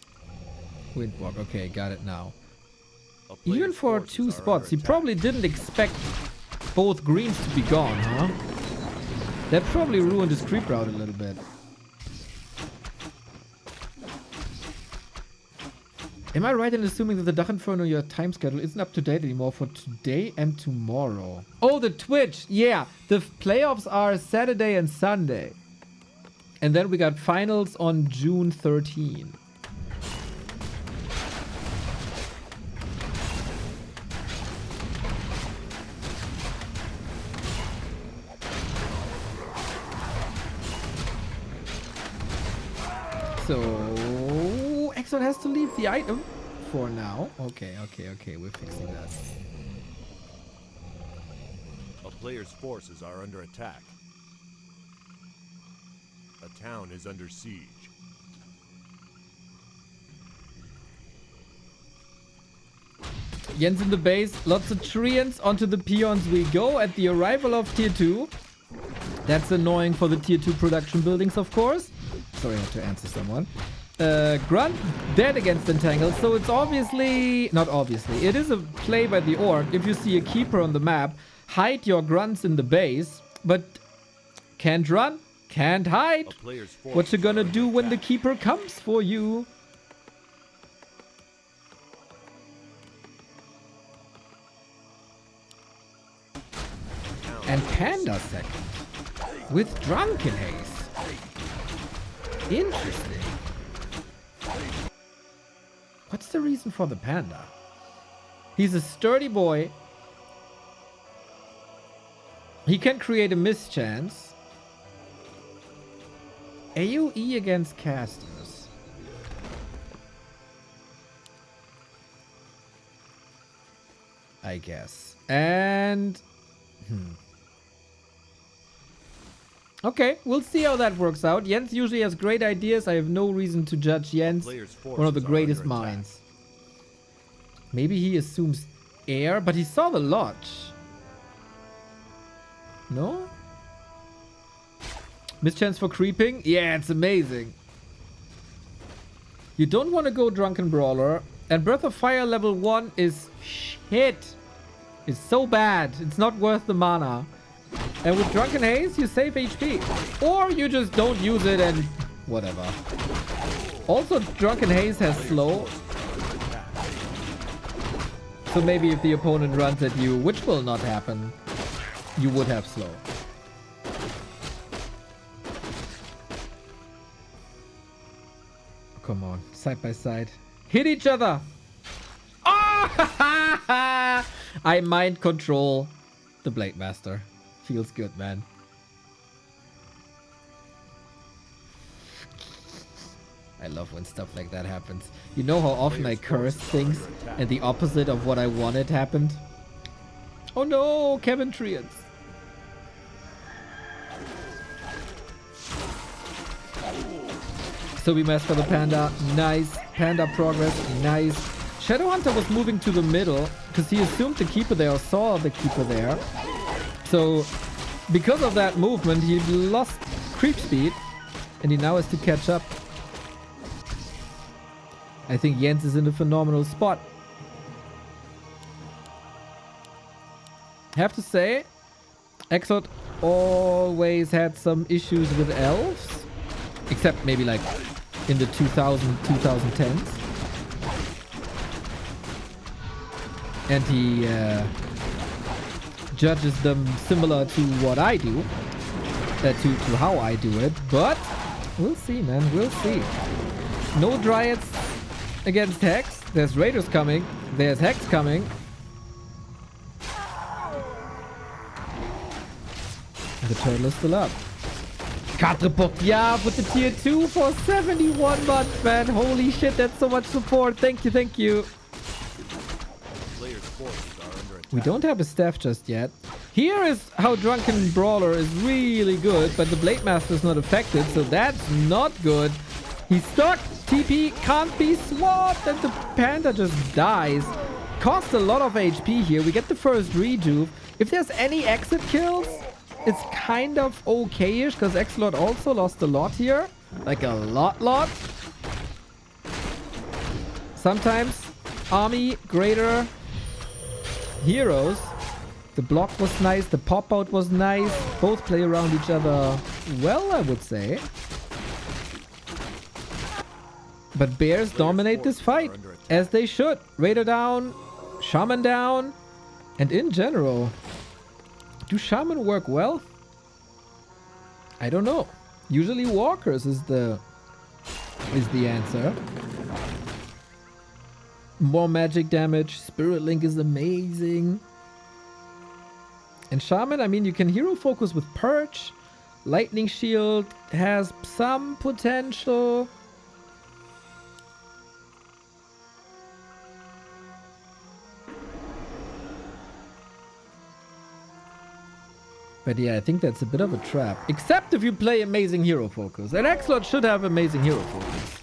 Windwalk, okay, got it now. A player's Even for forces 2 are spots, he under probably didn't expect both greens to be gone, huh? That probably ruined his creep route a little bit. Am I right in assuming that the Dach Inferno, your time schedule, isn't up to date anymore for today and tomorrow? Oh, the Twitch! Yeah, the playoffs are Saturday and Sunday. And then we got finals on June 13. So, Xlord has to leave the item for now. Okay, we're fixing that. A player's forces are under attack. A town is under siege. Jens in the base, lots of treants, onto the peons we go at the arrival of tier 2. That's annoying for the tier 2 production buildings, of course. Sorry, I had to answer someone. Grunt dead against Entangle, so it's obviously... Not obviously. It is a play by the orc. If you see a keeper on the map, hide your grunts in the base, but can't run, can't hide. A player's What forces you gonna are under do when the attack. keeper comes for you? And Panda second. With Drunken Haze. Interesting. What's the reason for the Panda? He's a sturdy boy. He can create a mischance. AoE against casters. I guess. And... Okay, we'll see how that works out. Jens usually has great ideas. I have no reason to judge Jens. Player's One of the forces are greatest under attack. minds. Maybe he assumes air, but he saw the lodge. No? Mischance for creeping? Yeah, it's amazing. You don't want to go Drunken Brawler. And Breath of Fire level 1 is shit. It's so bad. It's not worth the mana. And with Drunken Haze, you save HP. Or you just don't use it and whatever. Also, Drunken Haze has slow. So maybe if the opponent runs at you, which will not happen, you would have slow. Come on, side by side. Hit each other! Oh! I mind control the Blade Master. Feels good, man. I love when stuff like that happens. You know how often I curse things and the opposite of what I wanted happened? Oh no, Kevin Trians. So we messed for the Panda. Nice. Panda progress. Nice. Shadowhunter was moving to the middle because he assumed the keeper there or saw the keeper there. So because of that movement, he lost creep speed and he now has to catch up. I think Jens is in a phenomenal spot. Have to say, Xlord always had some issues with elves. Except maybe like in the 2010s. And he judges them similar to what I do. To how I do it. But we'll see, man. We'll see. No Dryads against Hex. There's Raiders coming. There's Hex coming. The turtle is still up. Quadrupot, yeah, with the tier 2 for 71 months, man. Holy shit, that's so much support. Thank you, thank you. Players' forces are under attack. We don't have a staff just yet. Here is how Drunken Brawler is really good, but the Blade Master is not affected, so that's not good. He's stuck. TP can't be swapped, and the Panda just dies. Cost a lot of HP here. We get the first rejuve. If there's any exit kills, it's kind of okay-ish, because Exlord also lost a lot here. Like a lot. Sometimes army greater heroes. The block was nice, the pop-out was nice. Both play around each other well, I would say. But Bears dominate this fight, as they should. Raider down, Shaman down, and in general, do Shaman work well? I don't know. Usually Walkers is the answer. More magic damage. Spirit Link is amazing. And Shaman, I mean, you can hero focus with Perch. Lightning Shield has some potential. But yeah, I think that's a bit of a trap. Except if you play Amazing Hero Focus. And Exlord should have Amazing Hero Focus.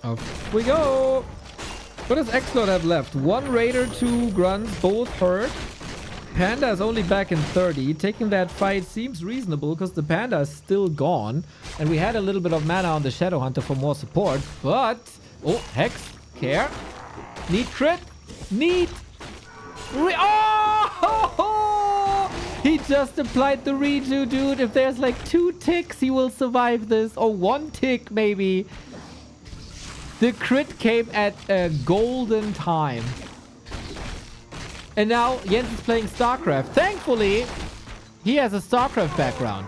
Off we go! What does Exlord have left? 1 Raider, 2 Grunts, both hurt. Panda is only back in 30. Taking that fight seems reasonable because the Panda is still gone. And we had a little bit of mana on the Shadow Hunter for more support. But... oh, Hex. Care. Need crit. Need... oh! He just applied the redo, dude. If there's like 2 ticks, he will survive this. Or 1 tick, maybe. The crit came at a golden time. And now Jens is playing StarCraft. Thankfully, he has a StarCraft background.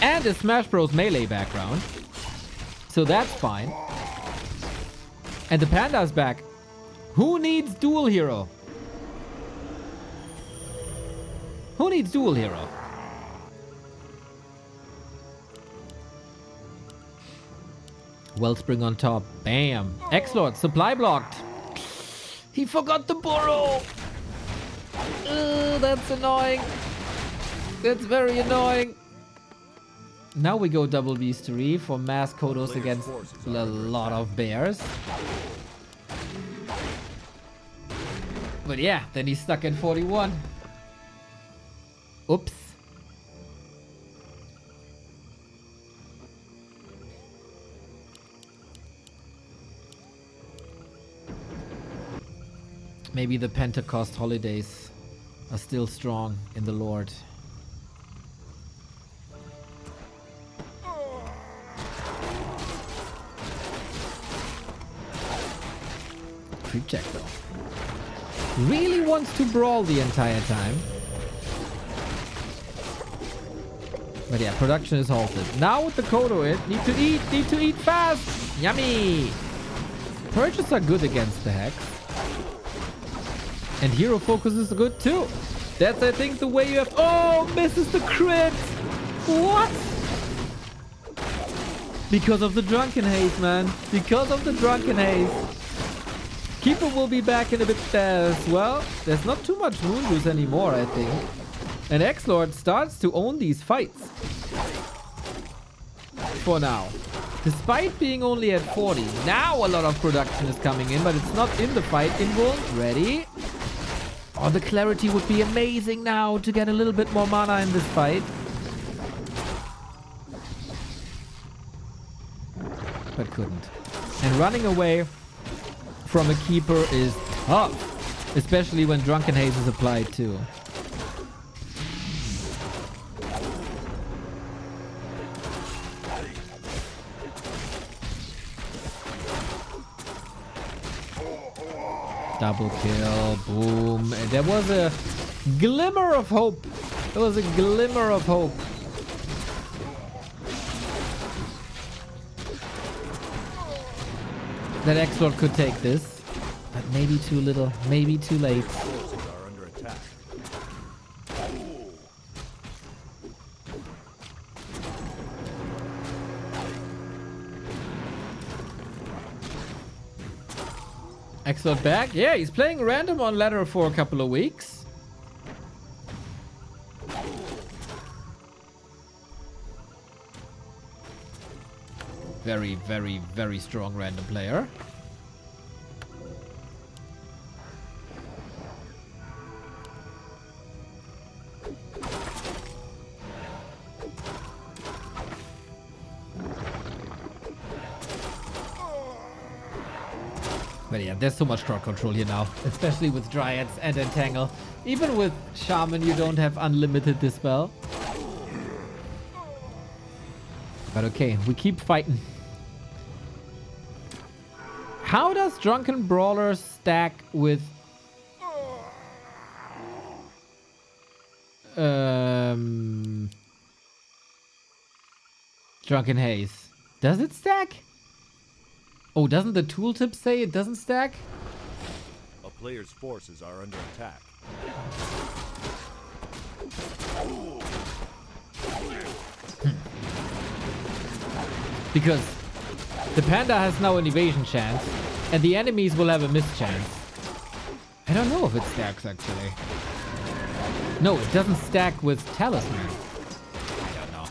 And a Smash Bros. Melee background. So that's fine. And the Panda's back. Who needs dual hero? Who needs dual hero? Wellspring on top. Bam. X-Lord, supply blocked. He forgot the burrow. That's annoying. That's very annoying. Now we go double beastery for mass Kodos against a lot of bears. But yeah, then he's stuck at 41. Oops. Maybe the Pentecost holidays are still strong in the Lord. Creep check though. Really wants to brawl the entire time. But yeah, production is halted. Now with the Kodo it, need to eat fast! Yummy! Purges are good against the Hex. And hero focus is good too. That's, I think, the way you have... oh, misses the crit! What? Because of the Drunken Haze, man. Because of the Drunken Haze. Keeper will be back in a bit as well. There's not too much Moon Juice anymore, I think. And X-Lord starts to own these fights. For now. Despite being only at 40. Now a lot of production is coming in, but it's not in the fight. Invuln, ready. Oh, the clarity would be amazing now to get a little bit more mana in this fight. But couldn't. And running away from a keeper is tough. Especially when Drunken Haze is applied too. Double kill. Boom. And there was a glimmer of hope. There was a glimmer of hope. That X-Lord could take this. But maybe too little. Maybe too late. Forces are under attack. X-Lord back. Yeah, he's playing random on ladder for a couple of weeks. Very, very, very strong random player. But yeah, there's so much crowd control here now, especially with Dryads and Entangle. Even with Shaman, you don't have unlimited dispel. But okay, we keep fighting. How does Drunken Brawler stack with... Drunken Haze? Does it stack? Oh, doesn't the tooltip say it doesn't stack? A player's forces are under attack. Because the panda has now an evasion chance, and the enemies will have a miss chance. I don't know if it stacks, actually. No, it doesn't stack with Talisman. I don't know.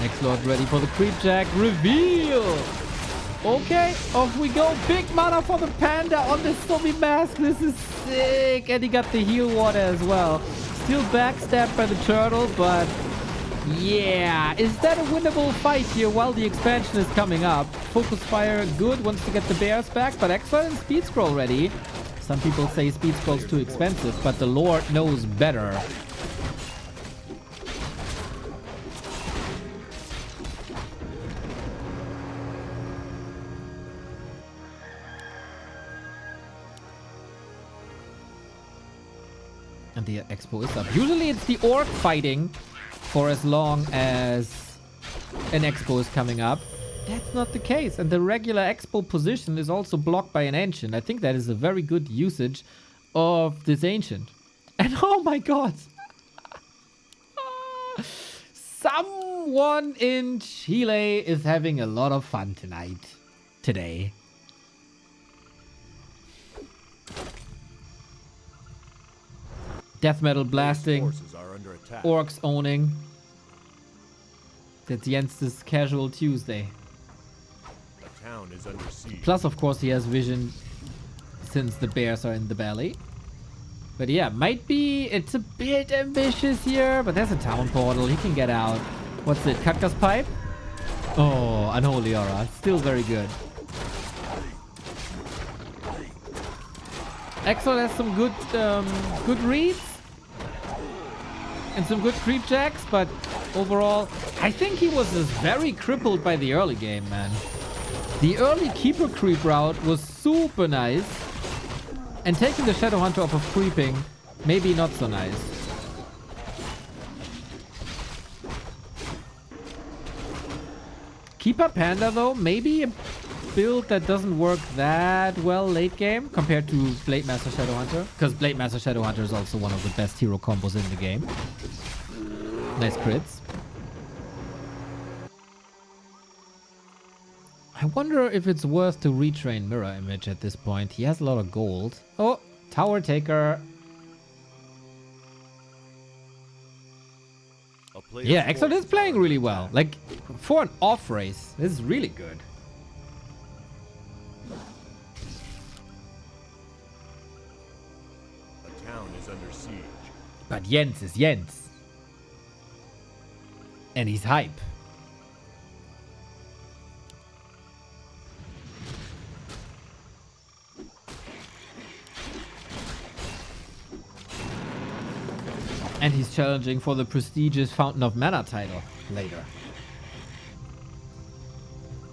X-Lord ready for the creep jack. Reveal! Okay, off we go. Big mana for the panda on the zombie mask. This is sick. And he got the heal water as well. Still backstabbed by the turtle, but yeah. Is that a winnable fight here while the expansion is coming up? Focus fire, good. Wants to get the bears back, but X-Lord and speed scroll ready. Some people say speed scroll's too expensive, but the Lord knows better. And the expo is up. Usually it's the orc fighting for as long as an expo is coming up. That's not the case. And the regular expo position is also blocked by an ancient. I think that is a very good usage of this ancient. And oh my god. Someone in Chile is having a lot of fun tonight. Today. Death metal blasting, Forces are under attack. orcs owning. That's Jens' casual Tuesday. The town is under siege. Plus, of course, he has vision since the bears are in the belly. But yeah, might be, it's a bit ambitious here, but there's a town portal, he can get out. What's it, Katka's pipe? Oh, Unholy Aura, still very good. Exol has some good reads. And some good creep jacks, but overall, I think he was just very crippled by the early game, man. The early keeper creep route was super nice. And taking the Shadow Hunter off of creeping, maybe not so nice. Keeper Panda though, maybe a build that doesn't work that well late game compared to Blade Master Shadow Hunter. Because Blade Master Shadow Hunter is also one of the best hero combos in the game. Nice crits. I wonder if it's worth to retrain Mirror Image at this point. He has a lot of gold. Oh, Tower Taker. Yeah, Exalt is playing really well. Like, for an off race, this is really good. The town is under siege. But Jens is Jens. And he's hype. And he's challenging for the prestigious Fountain of Mana title later.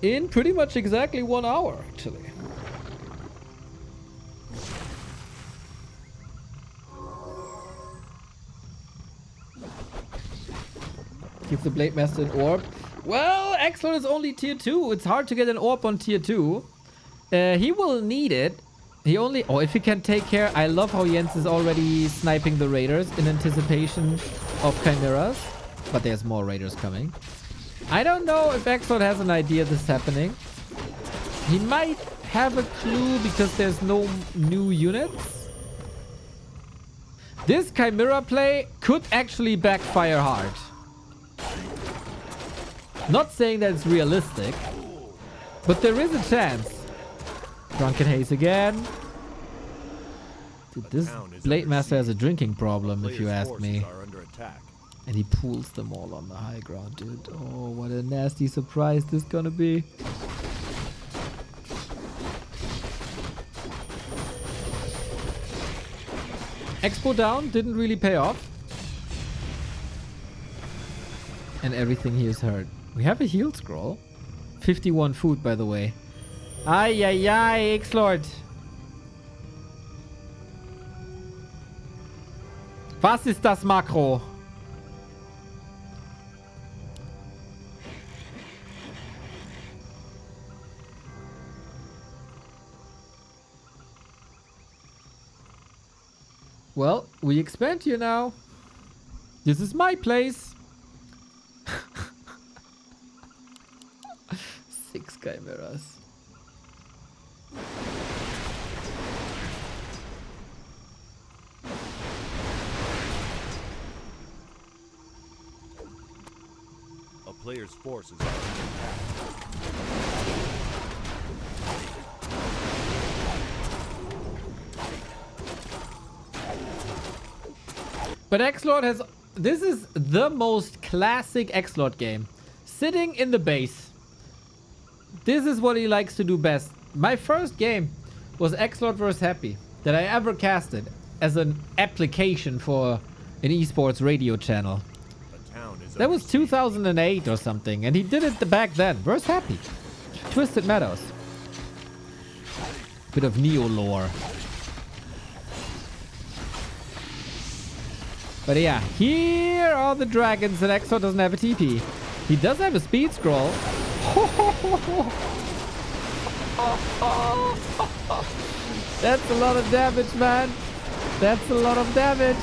In pretty much exactly 1 hour, actually. Give the Blade Master an orb. Well, Axlord is only tier 2. It's hard to get an orb on tier 2. He will need it. He only... Oh, if he can take care... I love how Jens is already sniping the raiders in anticipation of chimeras. But there's more raiders coming. I don't know if Axlord has an idea this is happening. He might have a clue because there's no new units. This chimera play could actually backfire hard. Not saying that it's realistic, but there is a chance. Drunken Haze again. Dude, this Blade Master has a drinking problem, if you ask me. And he pulls them all on the high ground, dude. Oh, what a nasty surprise this gonna be. Expo down didn't really pay off. And everything he has heard. We have a heal scroll. 51 food, by the way. Ay, ay, ay, X-Lord. Was ist das Makro? Well, we expand here now. This is my place. 6 chimeras. A player's forces are under attack. But X-Lord has... This is the most classic X-Lord game. Sitting in the base. This is what he likes to do best. My first game was X-Lord vs. Happy that I ever casted as an application for an esports radio channel. That was 2008 or something, and he did it back then. Versus Happy. Twisted Meadows. Bit of Neo lore. But yeah, here are the dragons, and X-Lord doesn't have a TP. He does have a speed scroll. That's a lot of damage, man. That's a lot of damage.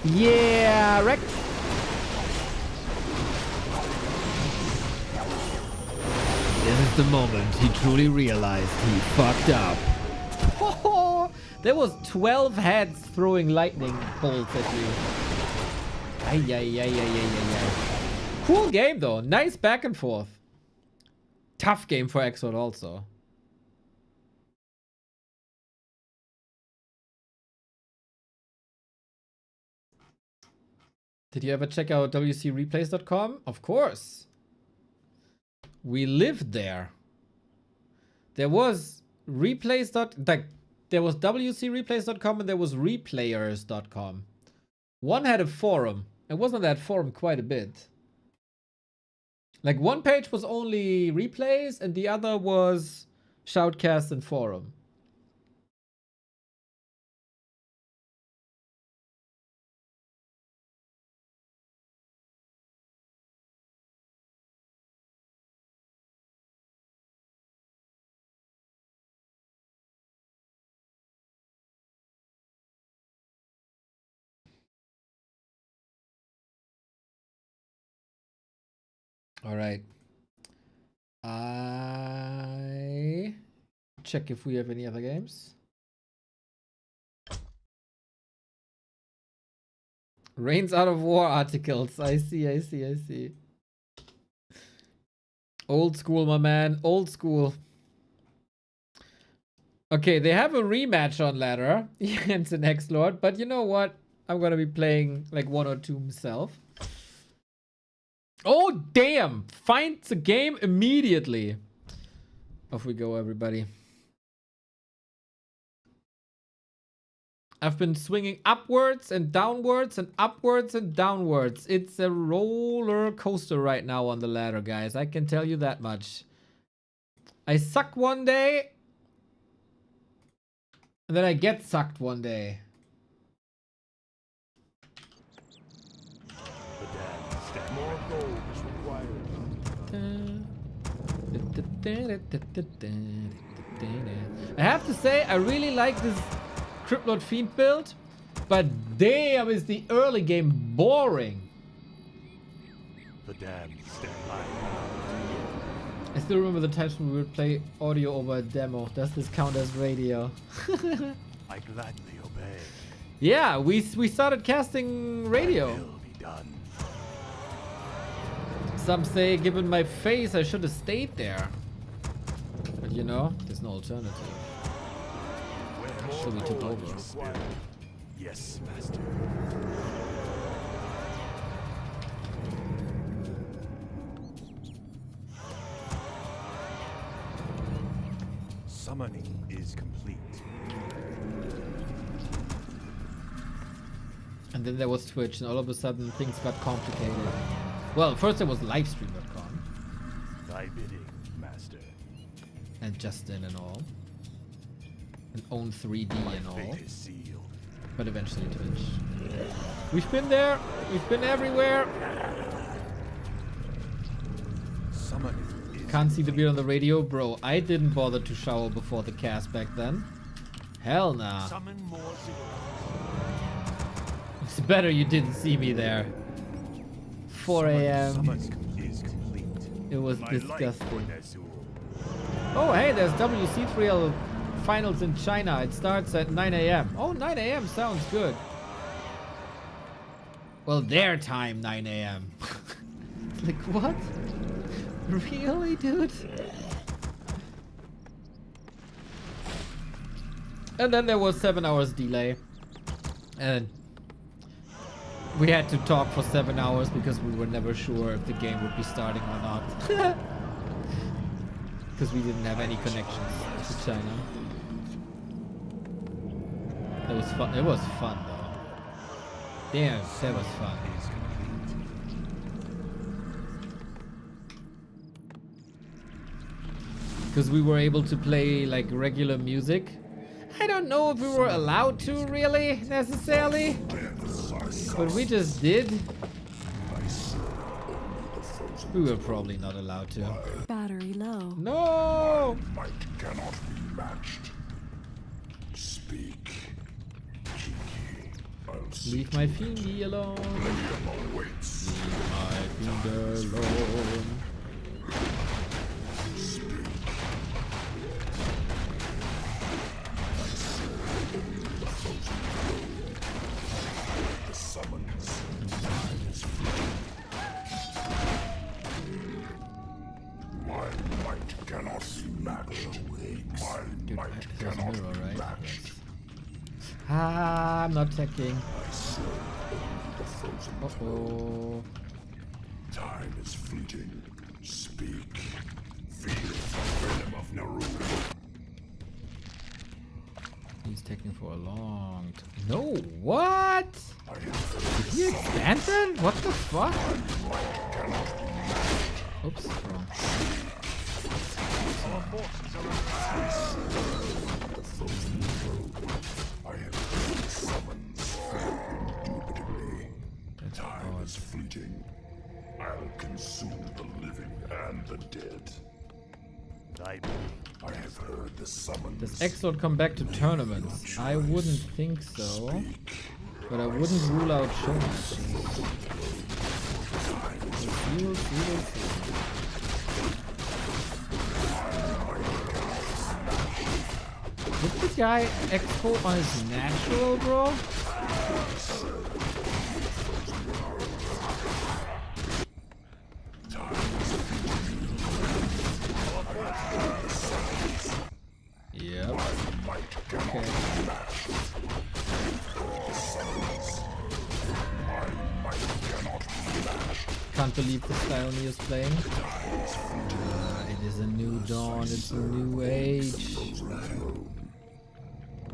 Yeah, wreck. This is the moment he truly realized he fucked up. There was 12 heads throwing lightning bolts at you. Ay, ay, ay, ay, ay, ay, ay. Cool game though. Nice back and forth. Tough game for Exod also. Did you ever check out wcreplays.com? Of course. We lived there. There was replays. There was wcreplays.com and there was replayers.com. One had a forum. I was on that forum quite a bit. Like one page was only replays and the other was shoutcast and forum. All right. I check if we have any other games. Reigns out of war articles. I see, I see, I see. Old school, my man. Old school. Okay, they have a rematch on ladder. It's an X-Lord. But you know what? I'm going to be playing like 1 or 2 myself. Oh, damn. Find the game immediately. Off we go, everybody. I've been swinging upwards and downwards and upwards and downwards. It's a roller coaster right now on the ladder, guys. I can tell you that much. I suck one day, and then I get sucked one day. More gold is required. I have to say, I really like this Criplord Fiend build, but damn, is the early game boring. The damned stand by. I still remember the times when we would play audio over a demo. Does this count as radio? I gladly obey. Yeah, we started casting radio. Will be done. Some say, given my face, I should have stayed there. But you know, there's no alternative. So we took over. Yes, master. Summoning is complete. And then there was Twitch, and all of a sudden things got complicated. Well, first there was livestream.com. Thy bidding, master. And Justin and all. And Own 3D and all. Fate is sealed. But eventually Twitch. We've been there. We've been everywhere. Summoning is Can't see the beard on the radio. Bro, I didn't bother to shower before the cast back then. Hell nah. Summon more zeros. It's better you didn't see me there. 4 a.m. Summons is complete. It was My life disgusting. for Nezul. Oh, hey, there's WC3L finals in China. It starts at 9 a.m. Oh, 9 a.m. sounds good. Well, their time, 9 a.m. Like, what? Really, dude? And then there was 7 hours delay. And we had to talk for 7 hours because we were never sure if the game would be starting or not. Because we didn't have any connections to China. That was fun. It was fun though. Damn, that was fun. Is complete. Because we were able to play like regular music. I don't know if we were allowed to really, necessarily. But we just did. We were probably not allowed to. Battery low. No! Might cannot be matched. Speak, Kiki. I'll see Leave my fiendy alone. him awaits. Leave my fiend alone. The summons. My might cannot be matched. My Dude, might there's a cannot mirror, be right? matched. Ah, I'm not checking. I serve only the frozen Uh-oh. Time is fleeting. Speak. Feel the venom of Naru. He's taking for a long time. No, what? I have Did he expand then? What the fuck? Oops, wrong. I have heard summons indubitably. Time is fleeting. I'll consume the living and the dead. Thy bidding. I have heard the summons. Does Exlord come back to tournaments? I wouldn't think so. But I wouldn't rule out show matches. We'll see. Did the guy expo on his natural, bro? Yep. Okay. Can't believe the style Neo's playing. It is a new dawn, it's a new age.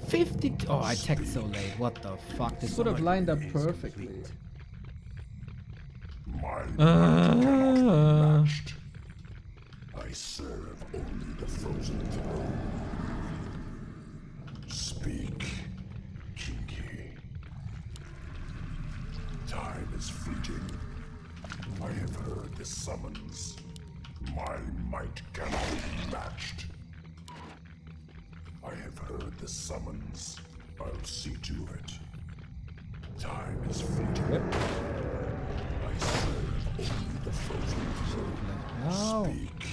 52. Oh, I tagged so late. What the fuck? This would have lined up perfectly. I serve only the frozen throne. Speak, Kinky. Time is fleeting. I have heard the summons. My might cannot be matched. I have heard the summons. I'll see to it. Time is fleeting. I serve only the frozen throne. No. Speak.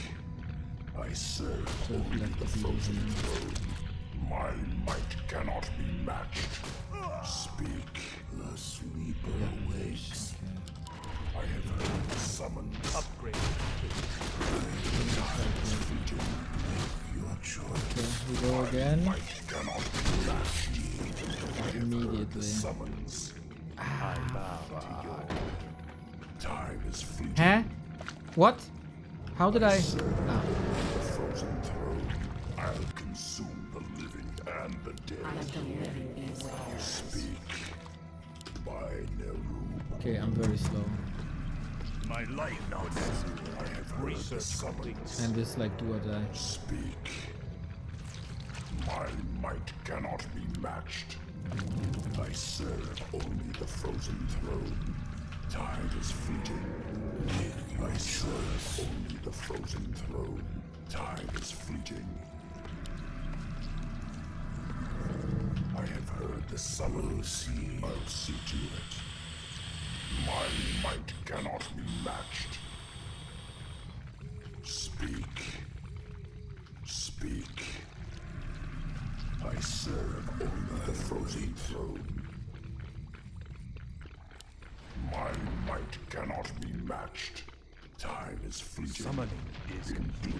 I serve only the frozen throne. My might cannot be matched. Speak. The sleeper awakes. I have heard the summons. Upgrade. Time is fleeting. Make your choice. We go again. Might cannot be matched. I have heard the Immediately. summons. I bow to your. Time is fleeting. Huh? What? How did I? Ah. The frozen throne. I'll consume the living and the dead. Speak. By Neru. Okay, I'm very slow. My life now I have heard the summons. And this like do or die. Speak. My might cannot be matched. I serve only the frozen throne. Time is fleeting. I serve only the frozen throne. Time is fleeting. I have heard the summons. I'll see to it. My might cannot be matched. Speak. Speak. I serve only the frozen throne. My might cannot be matched. Time is fleeting. Summoning is complete.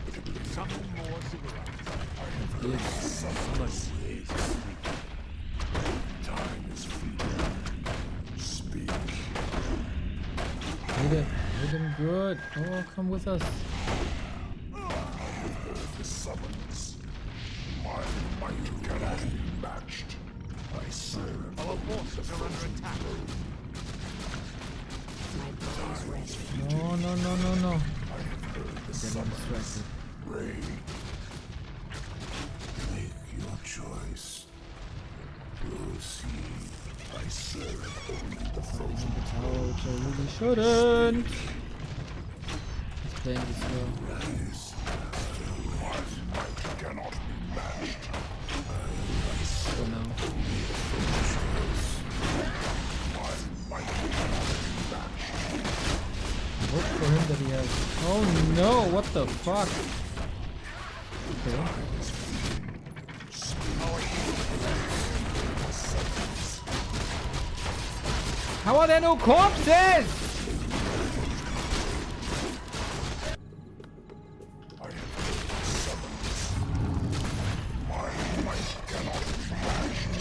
Summon more cigarettes. I have heard the summons. Time is fleeting. Speak. Hit him good. Oh, come with us. I have heard the summons. My might cannot be matched. I serve Our forces are under attack. No, no, no, no, no. I have heard the Get summons. distracted. Ray. Make your choice. We'll see. I serve only the frozen Oh, which I really shouldn't. He's playing this slow. rise. My might cannot be matched. For now. My might cannot be matched. Hope for him that he has. Oh no! What the fuck? Okay. How are there no corpses? I have heard the summons. My might cannot be matched.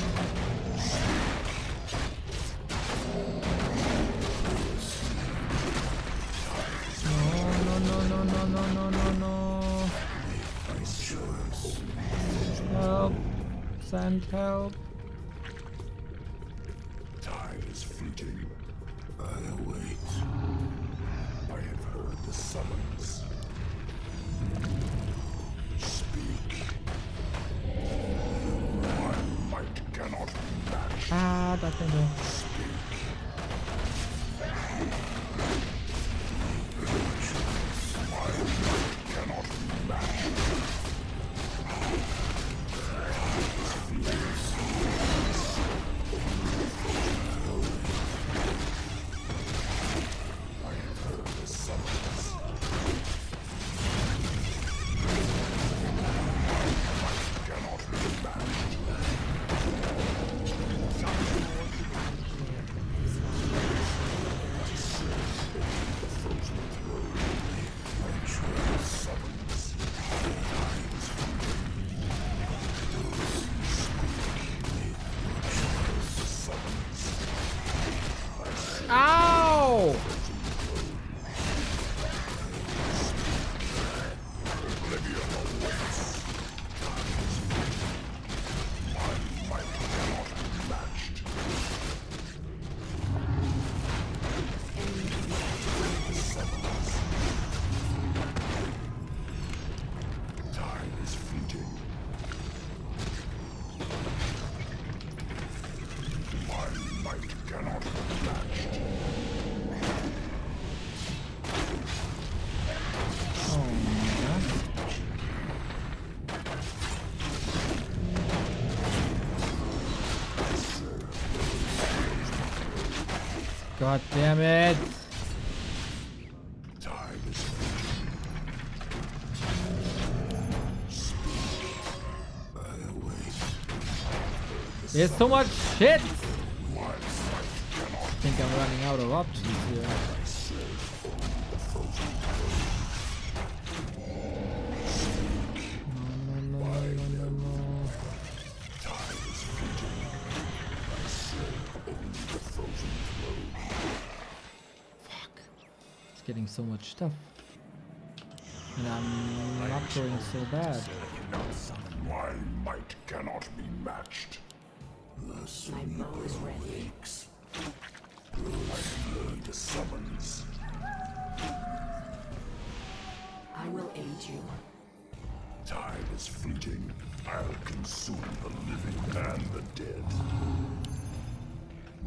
No, no, no, no, no, no, no, no. I choose. Help. Send help. Time is fleeting. I await. I have heard the summons. Speak. My might cannot be matched. Ah, that can go. Cannot be matched. I have heard the summons. Cannot be matched. The frozen throne. I choose summons. Times summons. Ow! My might God damn it. Time is There's so much shit. I think I'm running out of options here. No. Fuck. It's getting so much stuff. And I'm not doing so bad. My might cannot be matched. The sleeper wakes. I heard the summons. I will aid you. Time is fleeting. I'll consume the living and the dead.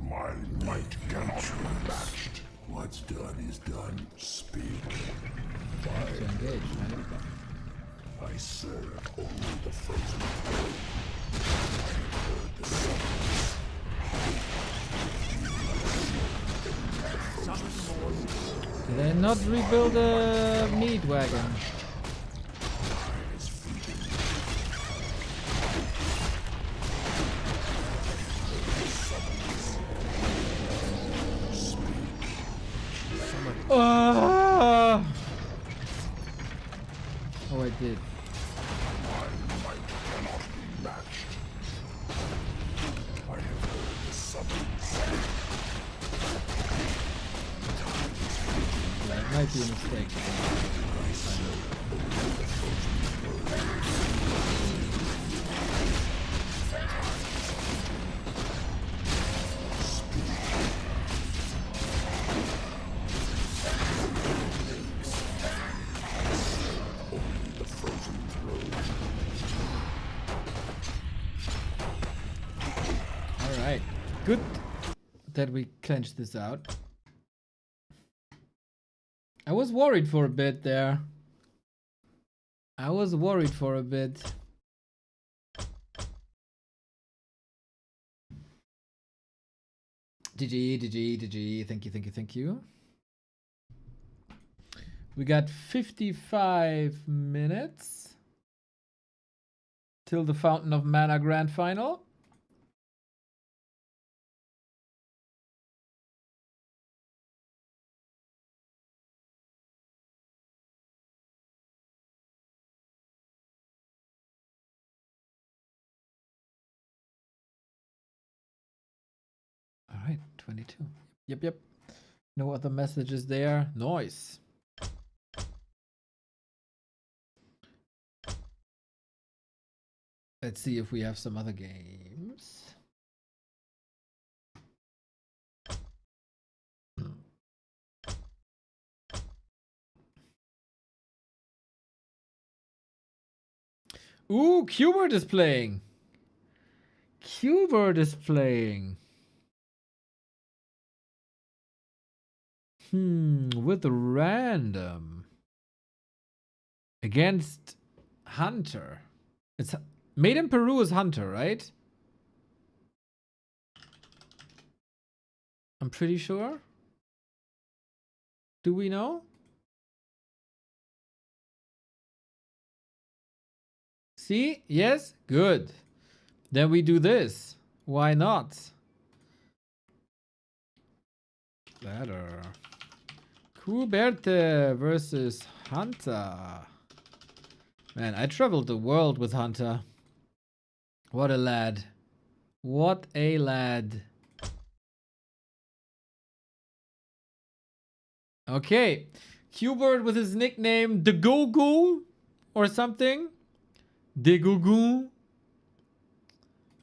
My might cannot be matched. What's done is done. Speak. To engage, man. I serve only the frozen throne. I heard the summons. Did I not rebuild a meat wagon? Time is fleeting. Oh, I did. My might cannot be matched. I have heard the summons. That might be a mistake. Alright. Good that we clenched this out. I was worried for a bit there. I was worried for a bit. GG. Thank you. We got 55 minutes till the Fountain of Mana Grand Final. Alright, 22. Yep. No other messages there. Nice. Let's see if we have some other games. Ooh, Qbert is playing. With random. Against Hunter. It's Made in Peru is Hunter, right? I'm pretty sure. Do we know? See? Yes? Good. Then we do this. Why not? Better. Qbert versus Hunter. Man, I traveled the world with Hunter. What a lad. What a lad. Okay. Qbert with his nickname the Gogo or something. De Gogo.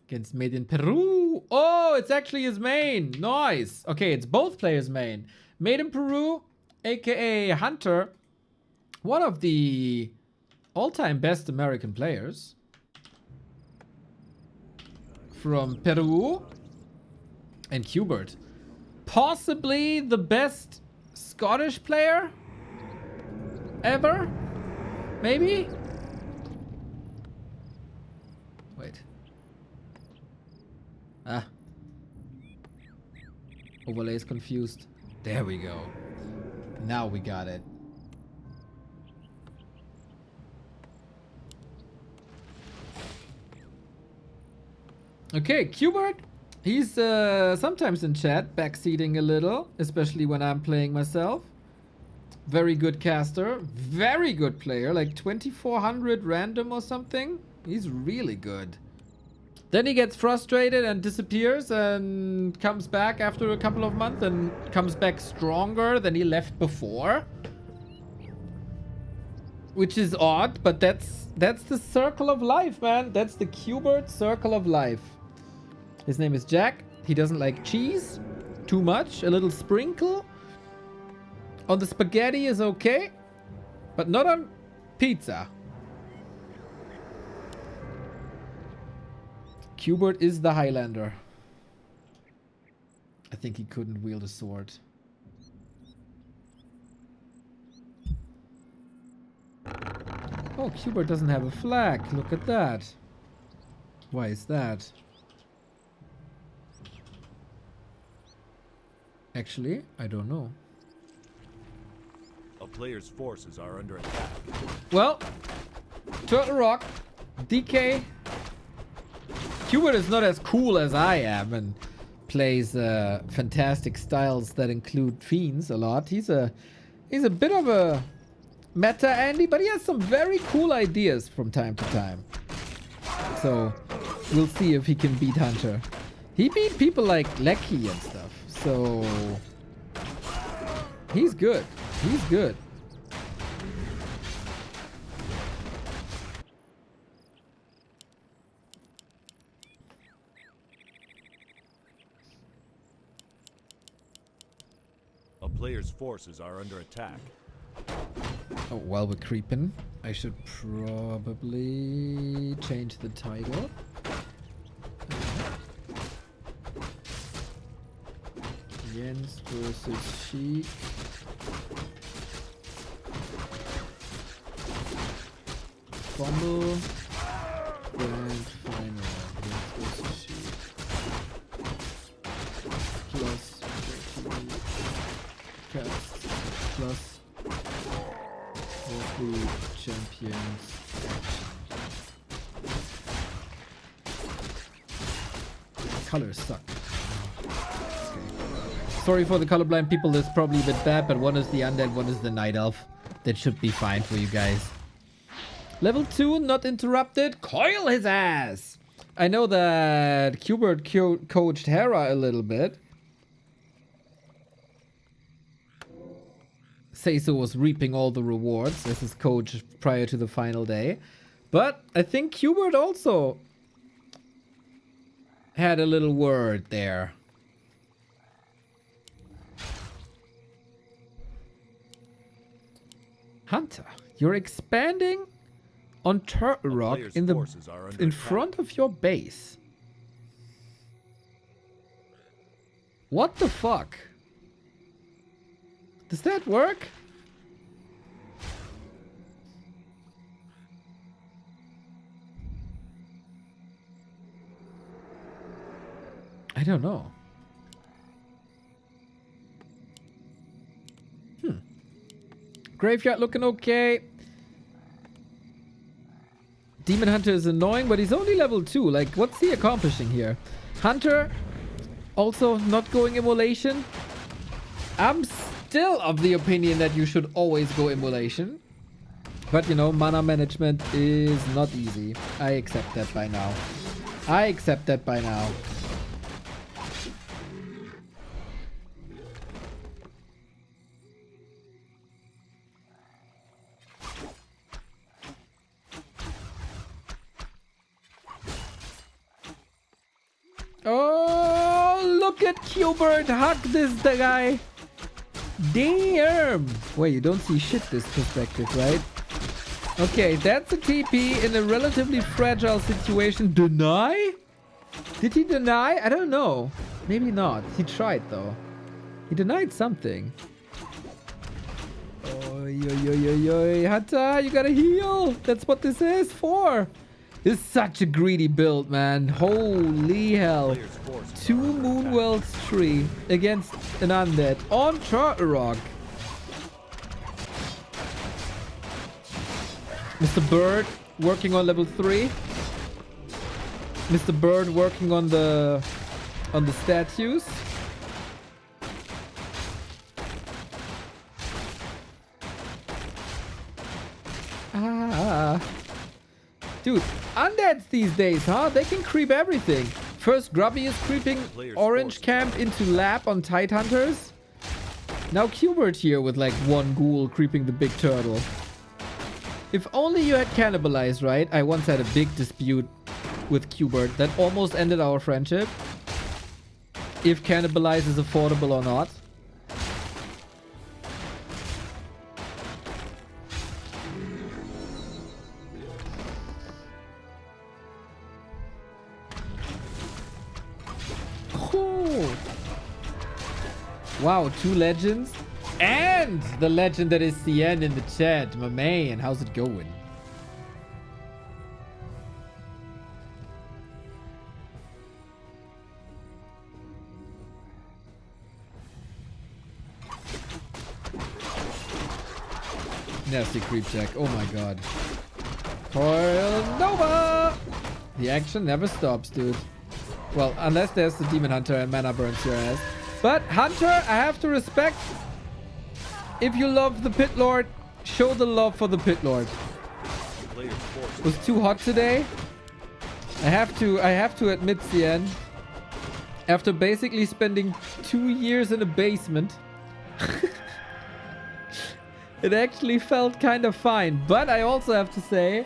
Against Made in Peru. Oh, it's actually his main. Nice. Okay, it's both players' main. Made in Peru, aka Hunter. One of the all-time best American players. From Peru. And Qbert. Possibly the best Scottish player ever? Maybe? Wait. Ah. Overlay is confused. There we go. Now we got it. Okay, Qbert. He's sometimes in chat, backseating a little, especially when I'm playing myself. Very good caster, very good player, like 2400 random or something. He's really good. Then he gets frustrated and disappears and comes back after a couple of months and comes back stronger than he left before. Which is odd, but that's the circle of life, man. That's the Qbert circle of life. His name is Jack. He doesn't like cheese too much. A little sprinkle on the spaghetti is okay, but not on pizza. Qbert is the Highlander. I think he couldn't wield a sword. Oh, Qbert doesn't have a flag. Look at that. Why is that? Actually, I don't know. A player's forces are under attack. Well, Turtle Rock, DK. Qbert is not as cool as I am and plays fantastic styles that include fiends a lot. He's a bit of a meta Andy, but he has some very cool ideas from time to time. So we'll see if he can beat Hunter. He beat people like Lecky and stuff. So he's good. He's good. A player's forces are under attack. Oh, while we're creeping, I should probably change the title. Jens versus Sheik. Fumble. Grand final. Jens versus Sheik. Plus cast. Plus Warcraft Champions action. Colors suck. Sorry for the colorblind people, that's probably a bit bad, but one is the undead, one is the night elf. That should be fine for you guys. Level 2, not interrupted. Coil his ass! I know that Qbert coached Hera a little bit. Seiso was reaping all the rewards as his coach prior to the final day. But I think Qbert also had a little word there. Hunter, you're expanding on Turtle Rock in front of your base. What the fuck? Does that work? I don't know. Graveyard looking okay. Demon Hunter is annoying, but he's only level 2. Like, what's he accomplishing here? Hunter also not going immolation. I'm still of the opinion that you should always go immolation. But, you know, mana management is not easy. I accept that by now. I accept that by now. Oh, look at Qbert hug this the guy. Damn. Wait, you don't see shit this perspective, right? Okay, that's a TP in a relatively fragile situation. Deny? Did he deny? I don't know. Maybe not. He tried though. He denied something. Oi, oi, oi, oi, oi. Hata, you gotta heal. That's what this is for. This is such a greedy build, man. Holy hell. Player's forces 2 are under attack. Moonwells tree against an undead on Turtle Rock. Mr. Bird working on level 3. Mr. Bird working on the statues. Ah. Dude, undeads these days, huh? They can creep everything. First, Grubby is creeping Player's Orange forces Camp are into Lab on Tide Hunters. Now Qbert here with like 1 ghoul creeping the big turtle. If only you had cannibalized, right? I once had a big dispute with Qbert that almost ended our friendship. If cannibalize is affordable or not. Oh. Wow, 2 legends. And the legend that is CN in the chat. My man, how's it going? Nasty creep check. Oh my god. Coil Nova! The action never stops, dude. Well, unless there's the Demon Hunter and mana burns your ass. But Hunter, I have to respect. If you love the Pit Lord, show the love for the Pit Lord. Player's forces It was too hot today. I have to admit, CN. After basically spending 2 years in a basement, it actually felt kind of fine. But I also have to say,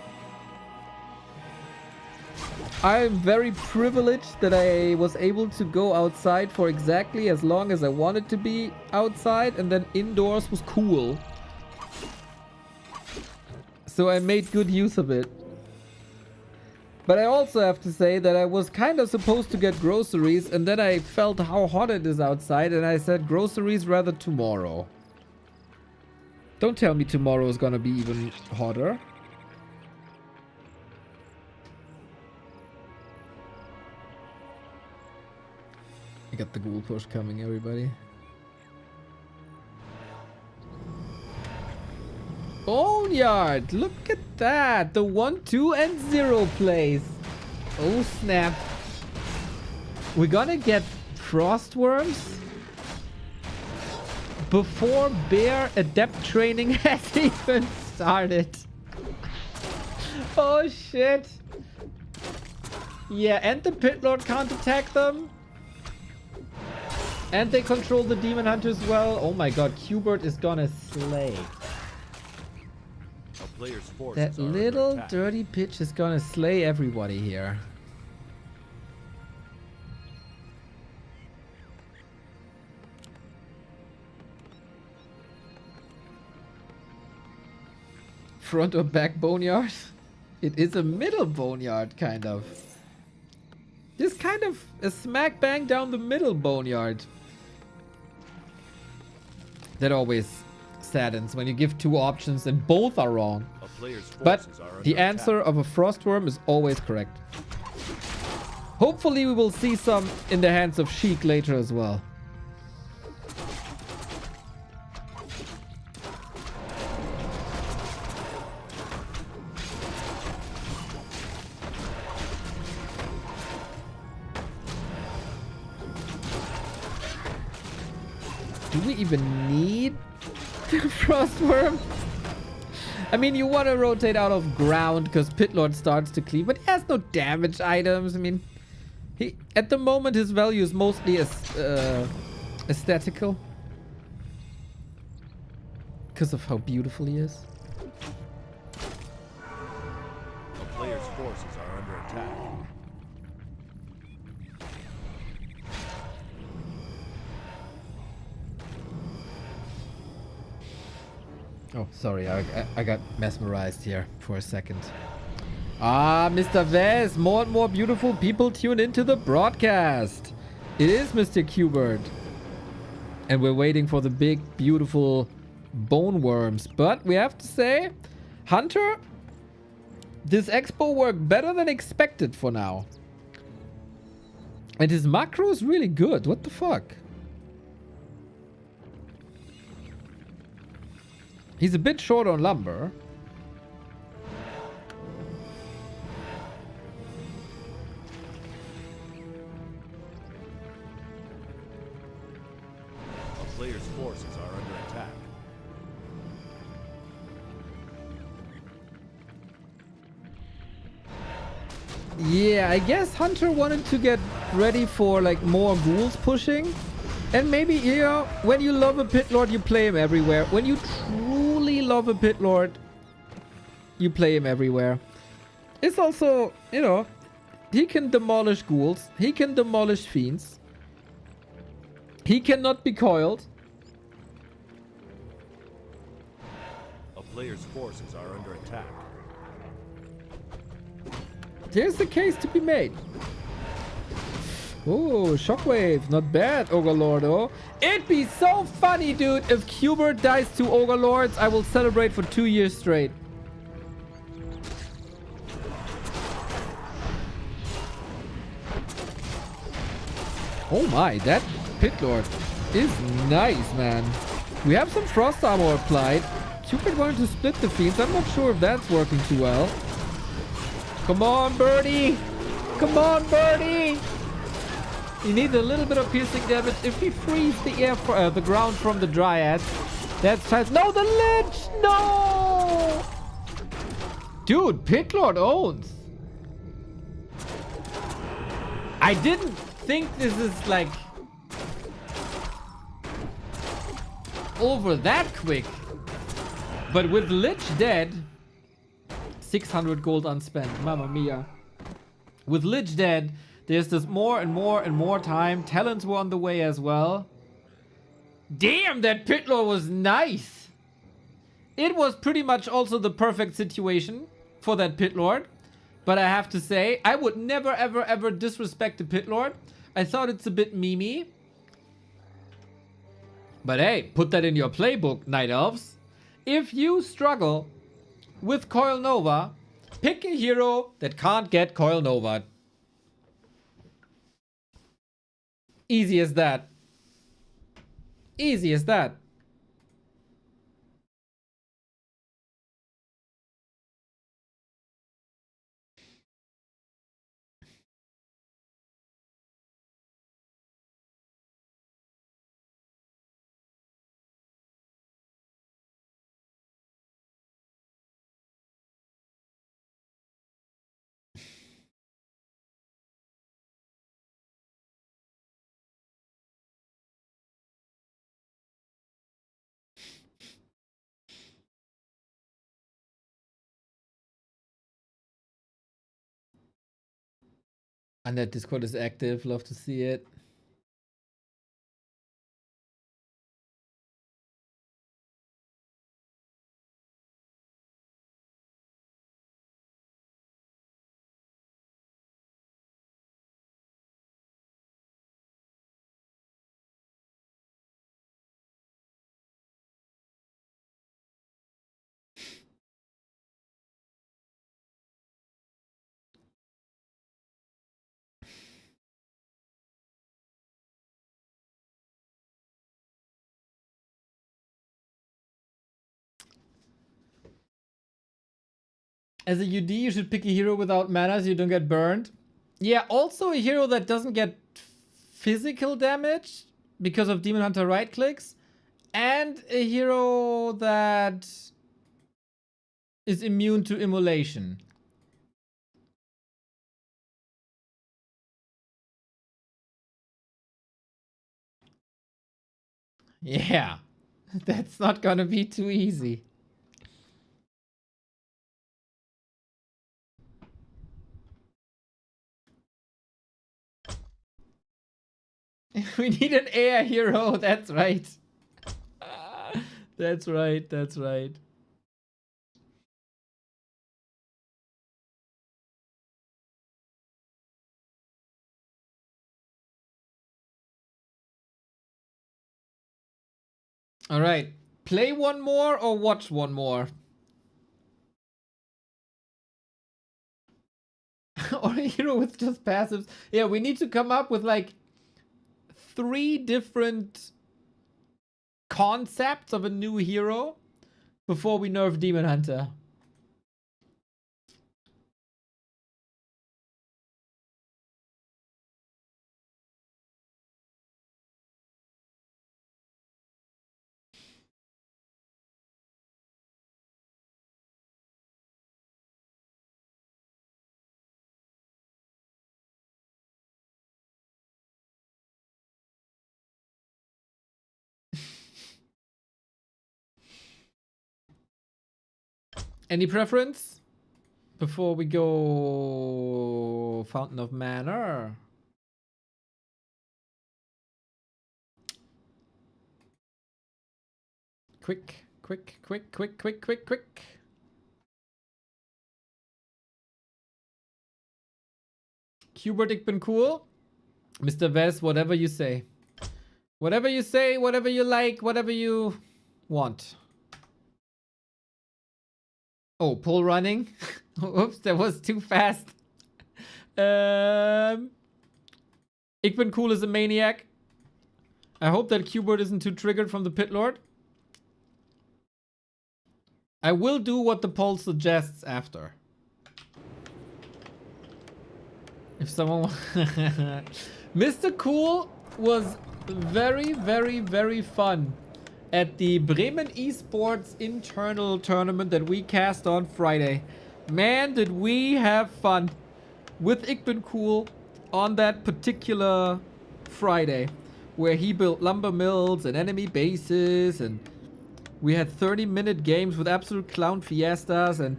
I'm very privileged that I was able to go outside for exactly as long as I wanted to be outside, and then indoors was cool. So I made good use of it. But I also have to say that I was kind of supposed to get groceries, and then I felt how hot it is outside, and I said groceries rather tomorrow. Don't tell me tomorrow is gonna be even hotter. You got the ghoul push coming, everybody. Boneyard! Look at that! The 1, 2, and 0 plays. Oh snap. We're gonna get Frostworms before Bear Adept training has even started. Oh shit. Yeah, and the Pit Lord can't attack them. And they control the Demon Hunter as well. Oh my god, Qbert is gonna slay. A player's forces That are under little attack. dirty pitch is gonna slay everybody here. Front or back boneyard? It is a middle boneyard, kind of. Just kind of a smack bang down the middle boneyard. That always saddens when you give 2 options and both are wrong. A player's But forces are the under answer attack. of a Frostworm is always correct. Hopefully we will see some in the hands of Sheik later as well. Do we even need the Frostworm? I mean, you want to rotate out of ground because Pit Lord starts to cleave, but he has no damage items. I mean, he at the moment his value is mostly aesthetical because of how beautiful he is. A player's forces are under attack. Oh, sorry, I got mesmerized here for a second. Ah, Mr. Vez, more and more beautiful people tune into the broadcast. It is Mr. Qbert. And we're waiting for the big, beautiful bone worms. But we have to say, Hunter, This expo worked better than expected for now. And his macro is really good. What the fuck? He's a bit short on lumber. A player's forces are under attack. Yeah, I guess Hunter wanted to get ready for like more ghouls pushing. And maybe, you know, when you love a pit lord, you play him everywhere. When you truly love a pit lord, you play him everywhere. It's also, you know, he can demolish ghouls. He can demolish fiends. He cannot be coiled. A player's forces are under attack. There's a case to be made. Oh, shockwave. Not bad, Ogre. It'd be so funny, dude, if Qbert dies to Ogre Lords. I will celebrate for 2 years straight. Oh my, that Pit Lord is nice, man. We have some frost armor applied. Qbert wanted to split the fiends. I'm not sure if that's working too well. Come on, birdie! Come on, birdie! He needs a little bit of piercing damage. If he frees the air, the ground from the Dryad, that's chance. No, the Lich! No! Dude, Pit Lord owns. I didn't think this is like over that quick. But with Lich dead, 600 gold unspent. Mamma mia. With Lich dead, there's just more and more and more time. Talents were on the way as well. Damn, that Pit Lord was nice. It was pretty much also the perfect situation for that Pit Lord. But I have to say, I would never, ever, ever disrespect the Pit Lord. I thought it's a bit memey. But hey, put that in your playbook, Night Elves. If you struggle with Coil Nova, pick a hero that can't get Coil Nova. Easy as that. Easy as that. And that Discord is active. Love to see it. As a UD, you should pick a hero without mana so you don't get burned. Yeah, also a hero that doesn't get physical damage because of Demon Hunter right clicks. And a hero that is immune to immolation. Yeah, that's not gonna be too easy. We need an air hero, that's right. That's right, that's right. All right, play one more or watch one more? or a hero with just passives. Yeah, we need to come up with like 3 different concepts of a new hero before we nerf Demon Hunter. Any preference before we go Fountain of Manor? Quick. Hubert, ich bin cool. Mr. Vess, whatever you say. Whatever you say, whatever you like, whatever you want. Oh, pull running. Oops, that was too fast. Ich bin cool as a maniac. I hope that Qbert isn't too triggered from the Pit Lord. I will do what the poll suggests after. If someone... Mr. Cool was very, very, very fun at the Bremen Esports internal tournament that we cast on Friday. Man, did we have fun with Ich bin cool on that particular Friday, where he built lumber mills and enemy bases, and we had 30-minute games with absolute clown fiestas and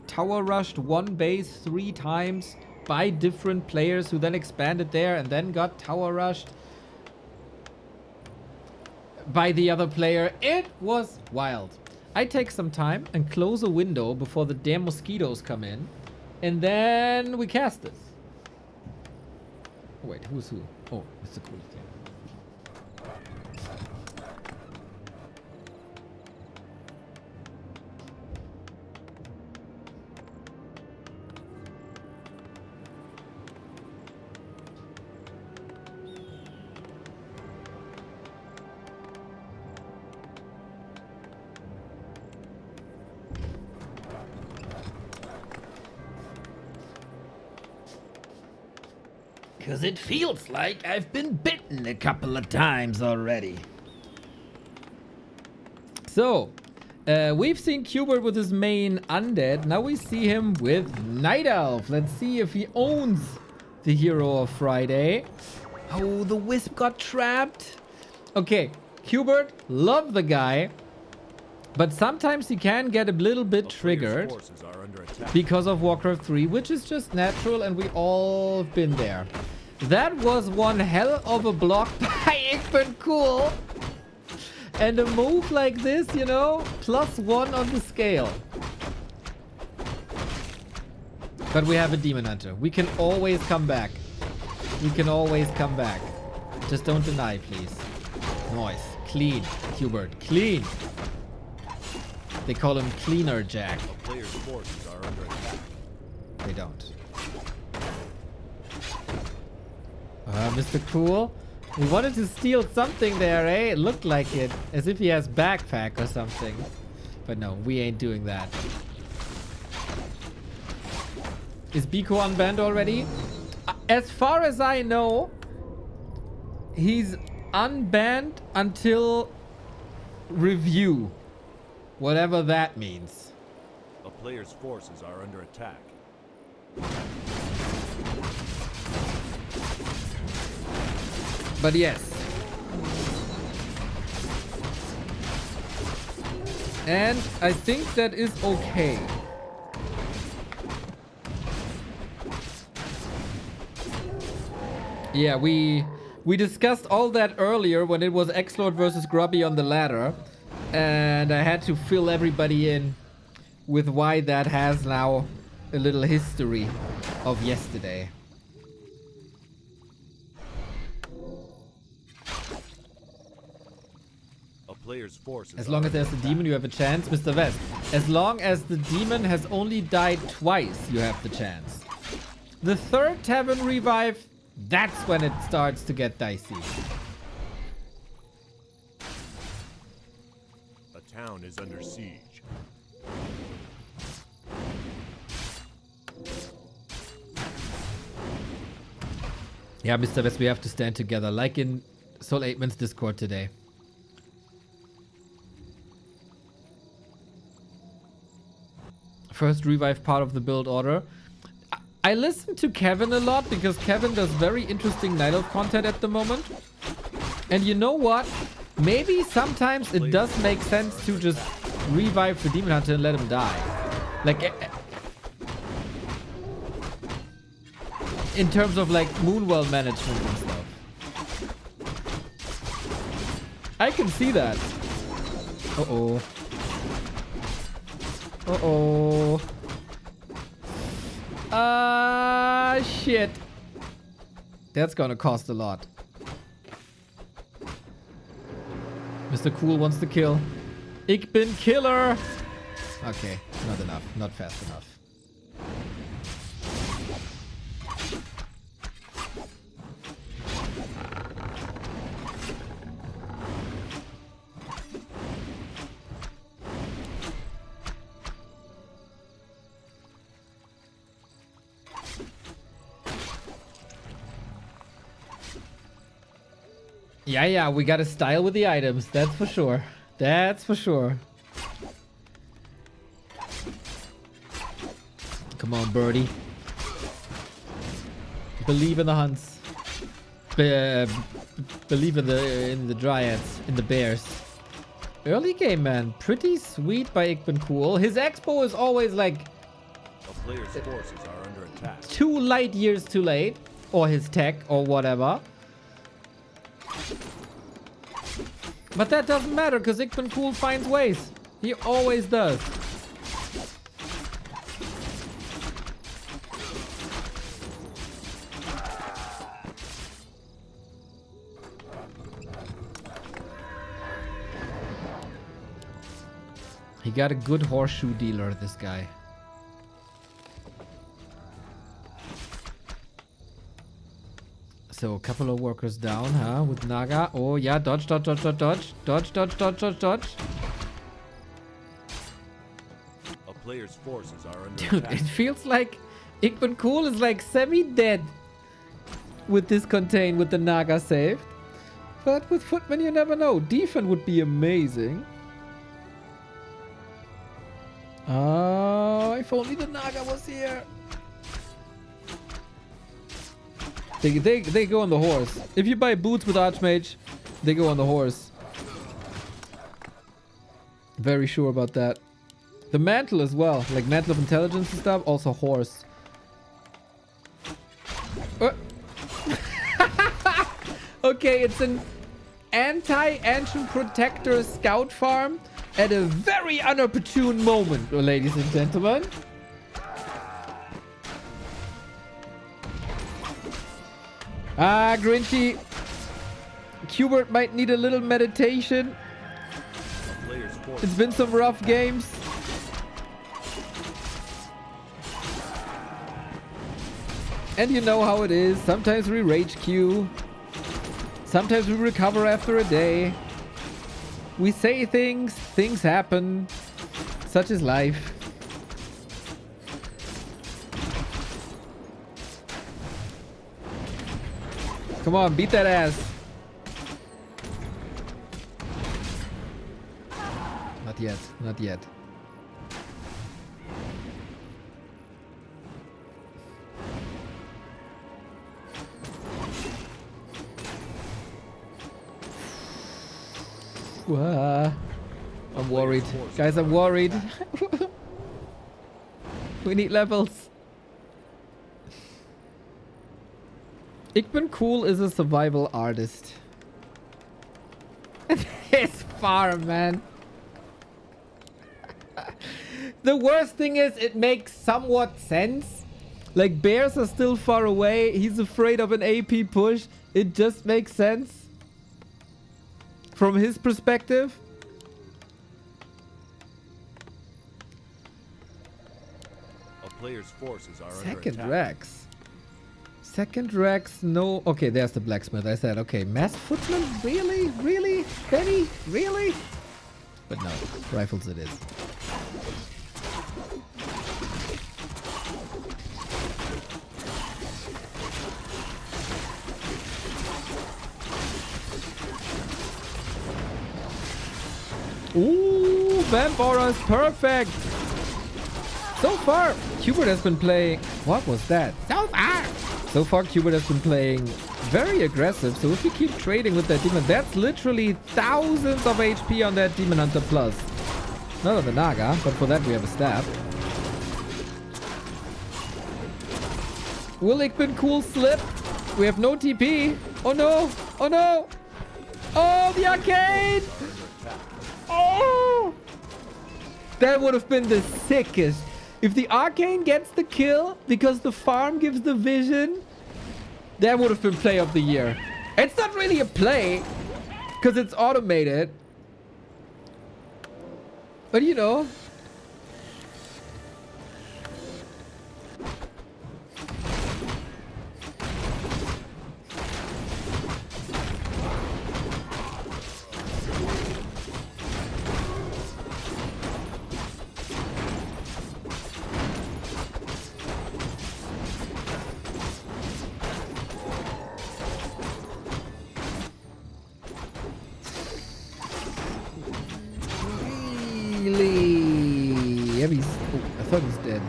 tower rushed one base 3 times by different players who then expanded there and then got tower rushed by the other player. It was wild. I take some time and close a window before the damn mosquitoes come in, and then we cast this. Oh, wait, who's who? Oh, Mr. Cool. Cause it feels like I've been bitten a couple of times already. So, we've seen Qbert with his main undead. Now we see him with Night Elf. Let's see if he owns the hero of Friday. Oh, the Wisp got trapped. Okay, Qbert, love the guy. But sometimes he can get a little bit triggered because of Warcraft 3, which is just natural, and we all been there. That was one hell of a block by Ich bin cool. And a move like this, you know, +1 on the scale. But we have a Demon Hunter. We can always come back. We can always come back. Just don't deny, please. Nice. Clean. Qbert. Clean. They call him Cleaner Jack. A player's forces are under attack. They don't. Mr. Cool. We wanted to steal something there, eh? It looked like it. As if he has backpack or something. But no, we ain't doing that. Is Biko unbanned already? As far as I know, he's unbanned until review. Whatever that means. A player's forces are under attack. But yes. And I think that is okay. Yeah, we discussed all that earlier when it was X-Lord versus Grubby on the ladder. And I had to fill everybody in with why that has now a little history of yesterday. Player's forces. As long as there's a demon, you have a chance, Mr. West. As long as the demon has only died twice, you have the chance. The third tavern revive, that's when it starts to get dicey. A town is under siege. Yeah, Mr. West, we have to stand together, like in Soul 8man's Discord today. First revive part of the build order. I listen to Kevin a lot because Kevin does very interesting Night Elf content at the moment. And you know what? Maybe sometimes it does make sense to just revive the Demon Hunter and let him die. Like, in terms of like Moonwell management and stuff. I can see that. Uh-oh. Uh-oh. Shit. That's gonna cost a lot. Mr. Cool wants to kill. Ich bin Killer. Okay, not enough. Not fast enough. Yeah, we got a style with the items. That's for sure. That's for sure. Come on, birdie. Believe in the hunts. Believe in the dryads, in the bears. Early game, man. Pretty sweet by Ich bin Cool. His expo is always like A player's forces are under attack. 2 light years too late. Or his tech, or whatever. But that doesn't matter, because Ich bin Cool finds ways. He always does. He got a good horseshoe dealer, this guy. So a couple of workers down, huh? With Naga. Oh yeah, dodge, dodge, dodge, dodge, dodge, dodge, dodge, dodge, dodge, dodge. A player's forces are under Dude, attack. it feels like Ich bin Cool is like semi-dead with this contain with the Naga saved. But with Footman you never know. Defend would be amazing. Oh, if only the Naga was here. They go on the horse. If you buy boots with Archmage, they go on the horse. Very sure about that. The mantle as well, like mantle of intelligence and stuff, also horse. Okay, it's an anti-ancient protector scout farm at a very unopportune moment, ladies and gentlemen. Ah, Grinchy. Qbert might need a little meditation. A player's forces It's been some rough games. And you know how it is. Sometimes we rage queue. Sometimes we recover after a day. We say things, things happen. Such is life. Come on, beat that ass. Not yet, not yet. I'm worried. Guys, I'm worried. We need levels. Ich bin Cool is a survival artist. This farm, man. The worst thing is it makes somewhat sense. Like, bears are still far away. He's afraid of an AP push. It just makes sense. From his perspective. A player's forces are under Second attack. Rex. Second Rex, no. Okay, there's the blacksmith. I said, okay, mass footman? Really? Really? Benny? Really? But no, rifles it is. Ooh, Vamp Aura is perfect. So far, Hubert has been playing... What was that? So far, Hubert has been playing very aggressive. So if we keep trading with that demon, that's literally thousands of HP on that Demon Hunter plus. Not on the Naga, but for that we have a staff. Will Ikbin Cool slip? We have no TP. Oh no! Oh no! Oh, the arcade! Oh! That would have been the sickest. If the Arcane gets the kill because the farm gives the vision, that would have been play of the year. It's not really a play because it's automated. But you know. I thought he's dead.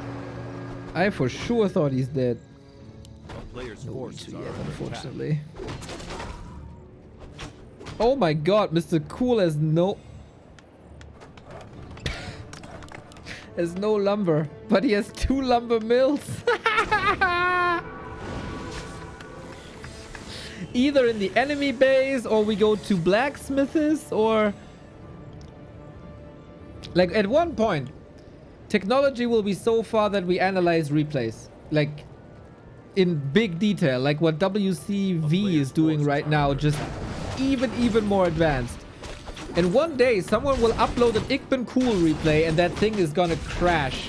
I for sure thought he's dead. A player's No forces reach are yet, under attack. unfortunately. Oh my god, Mr. Cool has no... has no lumber, but he has 2 lumber mills. Either in the enemy base, or we go to blacksmiths, or... Like, at one point, technology will be so far that we analyze replays. Like, in big detail. Like what WCV is doing right now, just even more advanced. And one day, someone will upload an Ikbin Cool replay and that thing is gonna crash.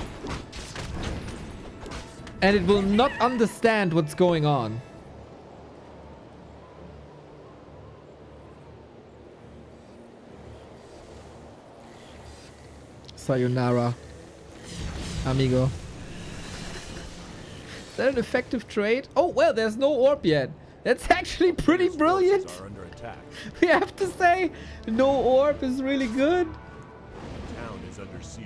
And it will not understand what's going on. Sayonara, amigo. Is that an effective trade? Oh, well, there's no orb yet. That's actually pretty brilliant. Forces are under attack. We have to say, no orb is really good. Town is under siege.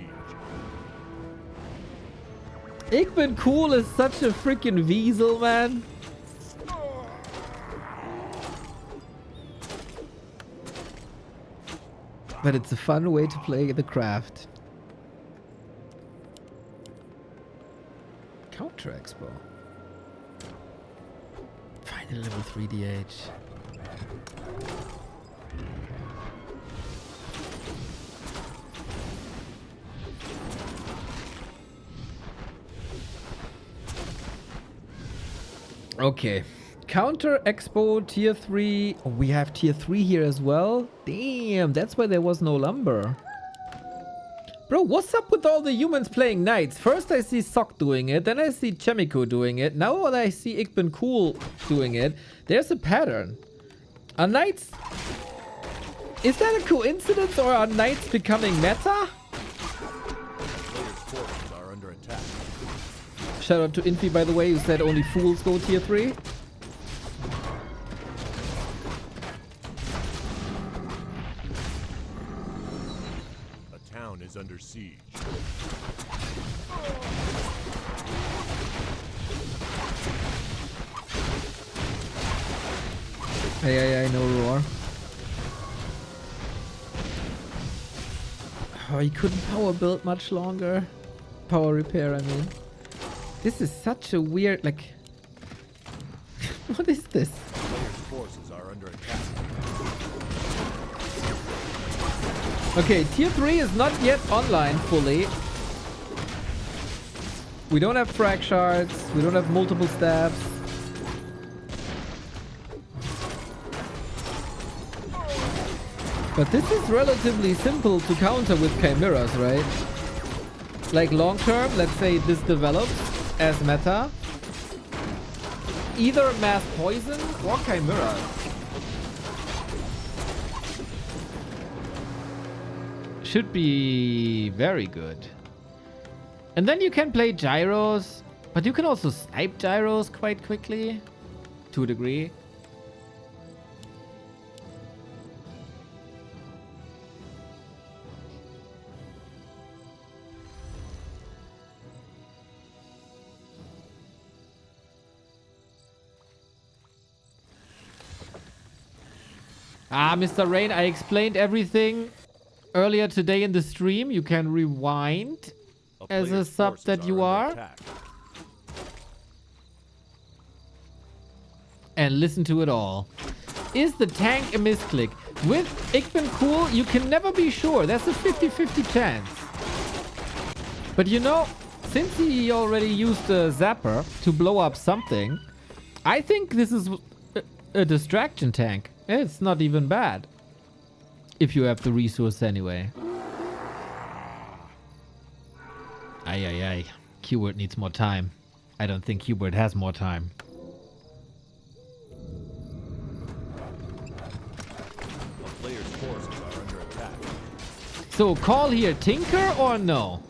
Ikbin Cool is such a freaking weasel, man. But it's a fun way to play the craft. Counter Expo. Finally level 3 DH. Okay. Counter Expo tier 3. Oh, we have tier 3 here as well. Damn, that's why there was no lumber. Bro, what's up with all the humans playing knights? First I see Sok doing it, then I see Chaemiko doing it. Now I see Ikbin Cool doing it. There's a pattern. Are knights... Is that a coincidence, or are knights becoming meta? Players' forces are under attack. Shout out to Infi, by the way, who said only fools go tier 3. A town is under siege. Hey, no roar. Oh, he couldn't power build much longer. Power repair, I mean. This is such a weird, like... What is this? Players' forces are under attack. Okay, tier 3 is not yet online fully. We don't have frag shards. We don't have multiple staffs. But this is relatively simple to counter with chimeras, right? Like long term, let's say this develops as meta. either Mass Poison or Chimera. Should be very good. And then you can play Gyros, but you can also snipe Gyros quite quickly, to a degree. Ah, Mr. Rain, I explained everything earlier today in the stream. You can rewind as a player's sub forces that you under are attack. and listen to it all. Is the tank a misclick? With Ikben Cool, you can never be sure. That's a 50-50 chance. But you know, since he already used a zapper to blow up something, I think this is a distraction tank. It's not even bad. If you have the resource anyway. Ay. Qbert needs more time. I don't think Qbert has more time. A player's forces are under attack. So call here Tinker or no?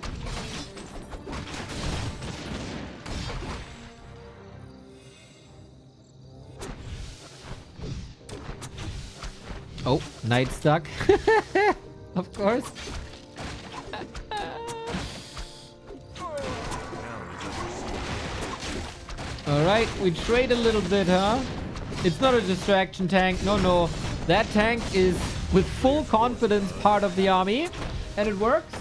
Oh, Night stuck. Of course. Alright, we trade a little bit, huh? It's not a distraction tank. No. That tank is with full confidence part of the army. And it works.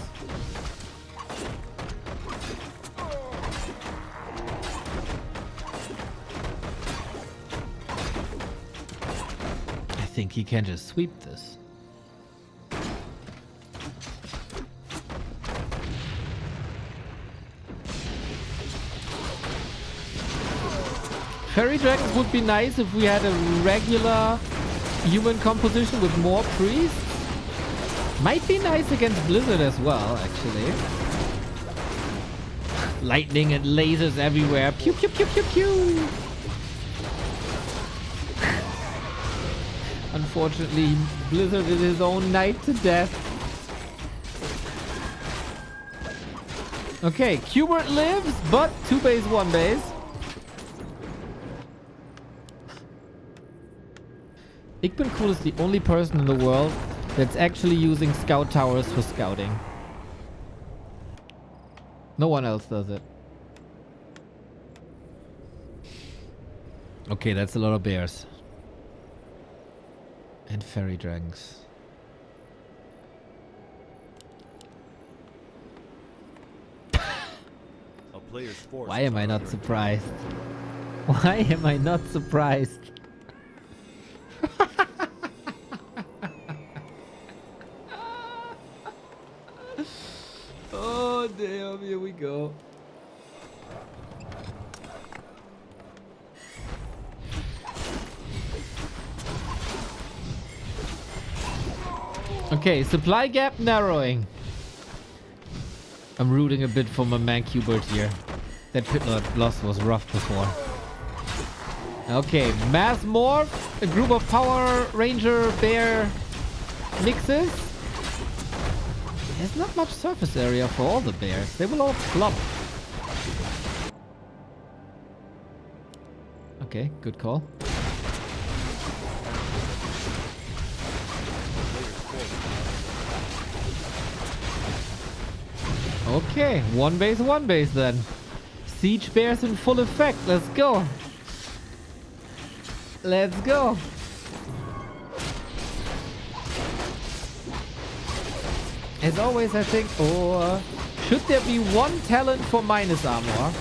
I think he can just sweep this. Fairy dragons would be nice if we had a regular human composition with more priests. Might be nice against Blizzard as well, actually. Lightning and lasers everywhere. Pew pew pew pew pew. Unfortunately, Blizzard is his own knight to death. Okay, Qbert lives, but 2 base, 1 base. Ikben Cool is the only person in the world that's actually using scout towers for scouting. No one else does it. Okay, that's a lot of bears. And fairy dragons. A player's forces Why am I are not under surprised? Why am I not surprised? Oh damn, here we go. Okay, supply gap narrowing. I'm rooting a bit for my man Qbert here. That pit loss was rough before. Okay, mass morph, a group of Power Ranger bear mixes. There's not much surface area for all the bears. They will all flop. Okay, good call. Okay, 1 base then. Siege bears in full effect. Let's go. Let's go. As always, I think, should there be 1 talent for minus armor?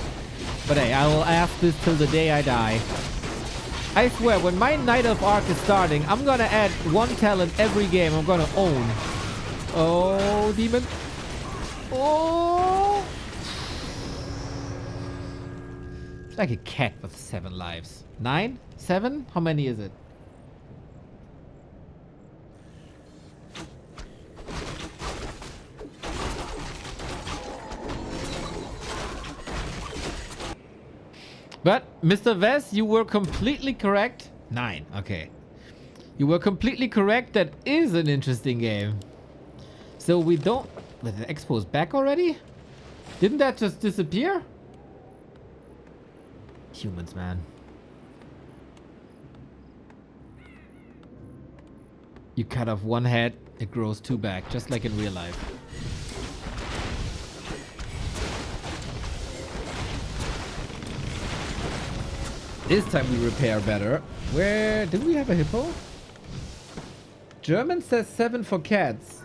But hey, I will ask this till the day I die. I swear, when my Night Elf arc is starting, I'm gonna add 1 talent every game. I'm gonna own. Oh, demon. Oh! It's like a cat with 7 lives. 9? 7? How many is it? But Mr. Vess, you were completely correct. 9, okay. You were completely correct. That is an interesting game. So we don't... But the expo's back already? Didn't that just disappear? Humans, man. You cut off one head, it grows 2 back, just like in real life. This time we repair better. Where... Did we have a hippo? German says 7 for cats.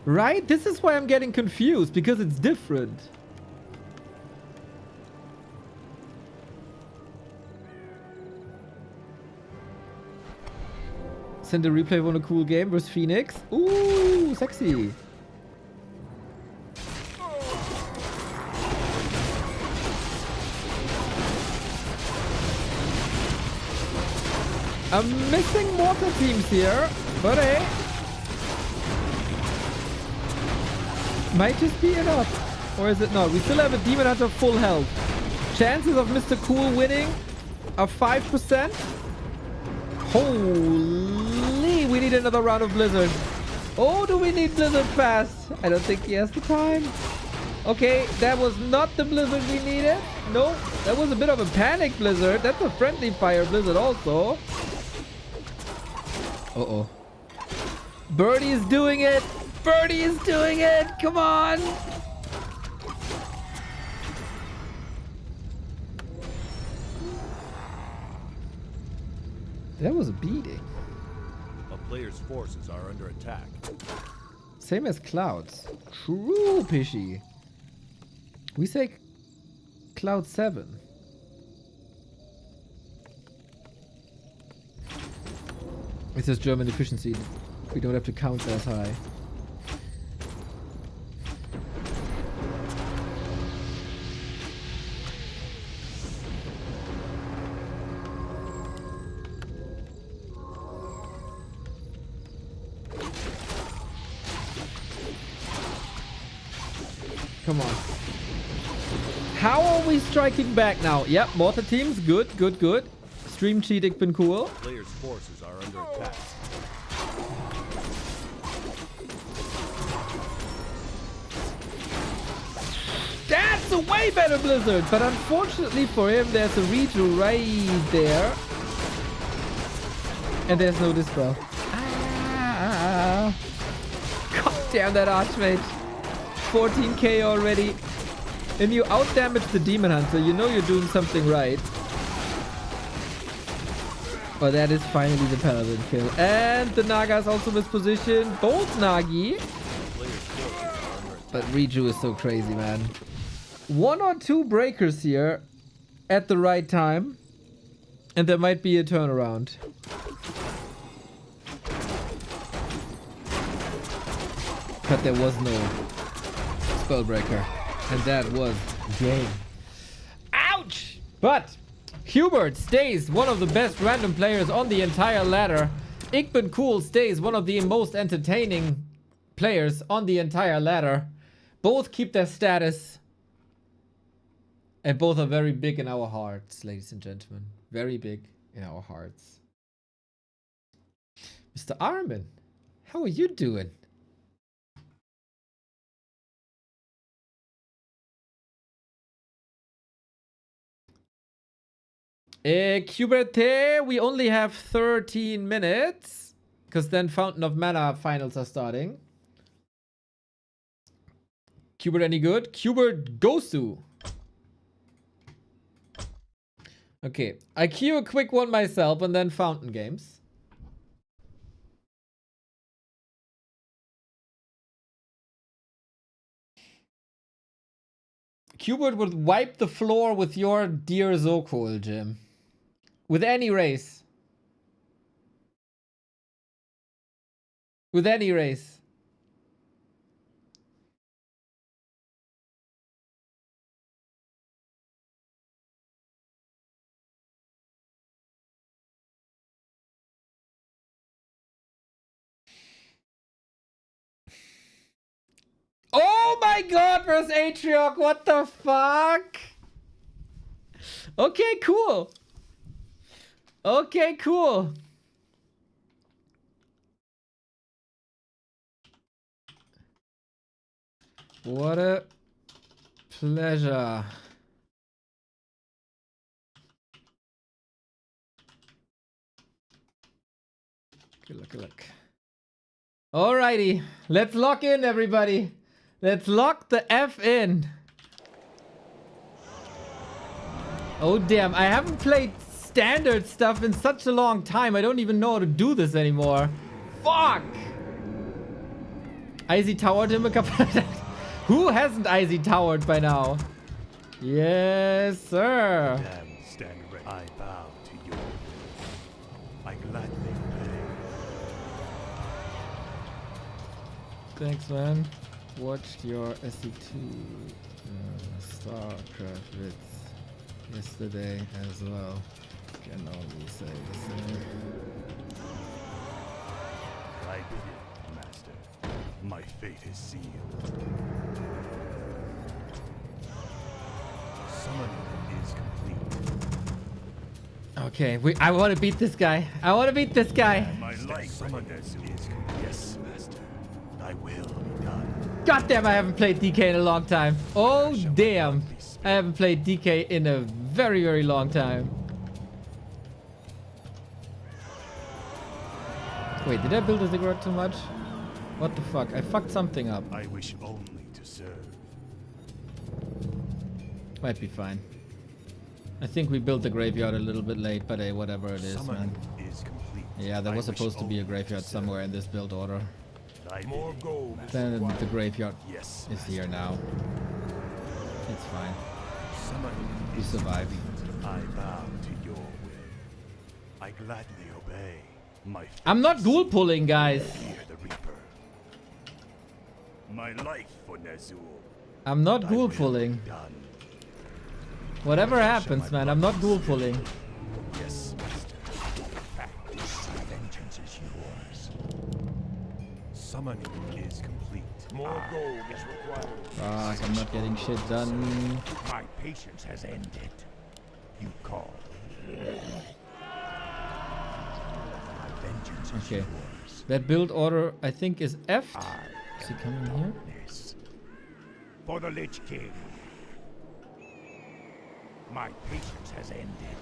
Right? This is why I'm getting confused, because it's different. Send a replay on a cool game versus Phoenix. Ooh, sexy. I'm missing mortar teams here, but hey. Might just be enough. Or is it not? We still have a Demon Hunter full health. Chances of Mr. Cool winning are 5%. Holy, we need another round of Blizzard. Oh, do we need Blizzard fast? I don't think he has the time. Okay, that was not the Blizzard we needed. No, that was a bit of a panic Blizzard. That's a friendly fire Blizzard also. Uh-oh. Birdie is doing it. Birdie is doing it. Come on. That was a beating. A player's forces are under attack. Same as Clouds. True, Pishy. We say Cloud 7. It says German efficiency. We don't have to count as high. Come on. How are we striking back now? Yep, mortar teams. Good, good, good. Stream cheat, ik ben cool. Players' forces are under attack. That's a way better Blizzard, but unfortunately for him, there's a redo right there. And there's no dispel. Ah. God damn that Archmage. 14k already. And you outdamage the Demon Hunter, you know you're doing something right. Oh, that is finally the Paladin kill. And the Naga is also mispositioned. Both Nagi. But Riju is so crazy, man. 1 or 2 breakers here at the right time. And there might be a turnaround. But there was no Spellbreaker. And that was game. Ouch! But Hubert stays one of the best random players on the entire ladder. Igben Cool stays one of the most entertaining players on the entire ladder. Both keep their status. And both are very big in our hearts, ladies and gentlemen. Very big in our hearts. Mr. Armin, how are you doing? Cuberte, we only have 13 minutes. Because then Fountain of Mana finals are starting. Cubert any good? Cubert Gosu. Okay, I queue a quick one myself and then Fountain Games. Cubert would wipe the floor with your dear Zokol, Jim. With any race. With any race. Oh my god, versus Atriarch, what the fuck? Okay, cool. Okay, cool. What a pleasure. Good luck, good luck. Alrighty, let's lock in, everybody. Let's lock the F in. Oh damn, I haven't played standard stuff in such a long time. I don't even know how to do this anymore. Fuck! Icy towered him a couple of times. Who hasn't Icy towered by now? Yes, sir. Damn, stand ready. I bow to your will. I gladly obey. Thanks, man. Watched your SE2 Starcraft vids yesterday as well. Can only say the same. I bid it, master. My fate is sealed. Summoning is complete. Okay, I want to beat this guy. I want to beat this guy. My life summoned is complete. Yes, master. Thy will be done. God damn, I haven't played DK in a long time. Oh damn, I haven't played DK in a very, very long time. Wait, did I build a ziggurat too much? What the fuck? I fucked something up. I wish only to serve. Might be fine. I think we built the graveyard a little bit late, but hey, whatever it is, man. Summoning is complete. Yeah, there I was wish supposed to be a only graveyard serve. somewhere in this build order. Thy More bidding, gold. master. Then the graveyard Yes, is here now. It's fine. Summoning We is survived. complete. I bow to your will. I gladly obey. My I'm not ghoul pulling, guys. fear the Reaper. My life for Ner'zhul. I'm not Thy ghoul will be pulling. done. Whatever happens, man, I'm not ghoul pulling. Yes, master. Vengeance is yours. Summoning is complete. More gold is required. Fuck, I'm not getting shit done. My patience has ended. You call. My vengeance is Okay. yours. That build order, I think, is F. Is he coming here? Darkness. For the Lich King. My patience has ended.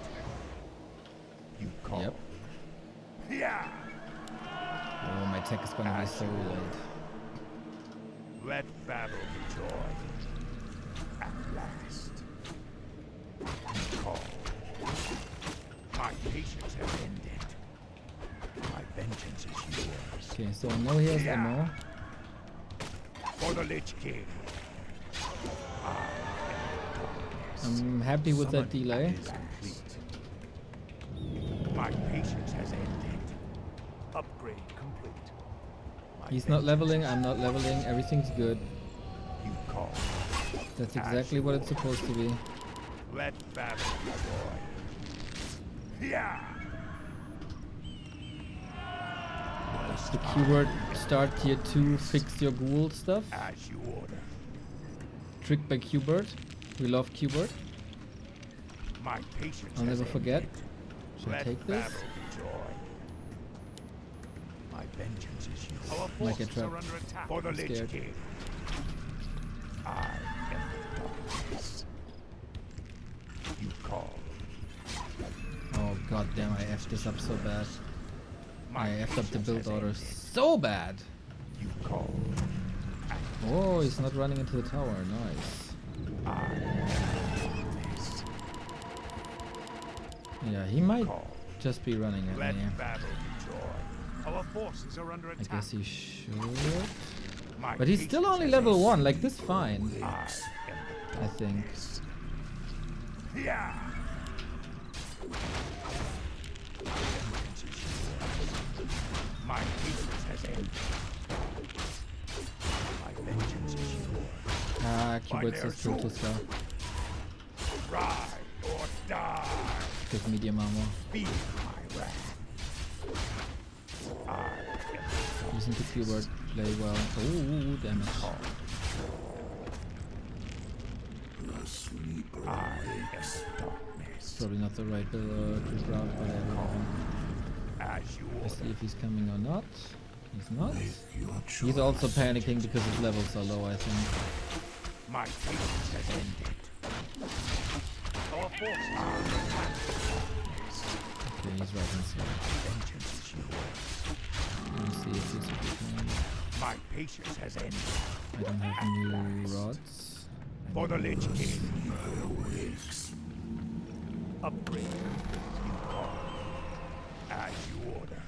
You call. Yep. Yeah. Oh, my tech is gonna be so late. Let battle be joy. At last. You call. My patience has ended. My vengeance is yours. Okay, so I know he has ammo. For the Lich King. I'm happy with that Summoning delay. is complete. My patience has ended. Upgrade complete. My He's not vengeance leveling, is I'm not leveling, everything's good. You call. That's exactly what it's supposed to be. Let battle be joy. Yeah. The keyword start tier 2, fix your ghoul stuff. As you order. Tricked by Qbert. We love Qbert. My patience I'll has never forget. ended. Should I Let take this? battle be joy. My vengeance is yours. Our Might get forces are trapped. under attack. For the I'm Lich scared. King. I am the darkness. You call. Oh god damn, I effed this up so bad. My I effed up the patience build has order ended. so bad. You call. Oh, he's not running into the tower. Nice. Darkness. Yeah, he might Call. just be running at Let me. battle be joy. Our forces are under I attack. guess he should. My But he's still patience only has level ended. 1. Like, this fine. I am I think. the Yeah. My patience has ended. My vengeance is yours. Ah, By Qbert their says kill to swords. star. Ride or die. Give medium armor. Feel my wrath. I am Listen to Qbert. Play well. Ooh, damage. I am darkness. It's probably not the right group route, but everyone. Let's see if he's coming or not. He's not. He's also panicking because his levels are low, I think. My patience has ended. Our forces Okay, he's right inside. vengeance is yours. Let me see if he's okay. My patience has ended. I don't have new rods. For the Lich King. Upgrade. You call. As you order.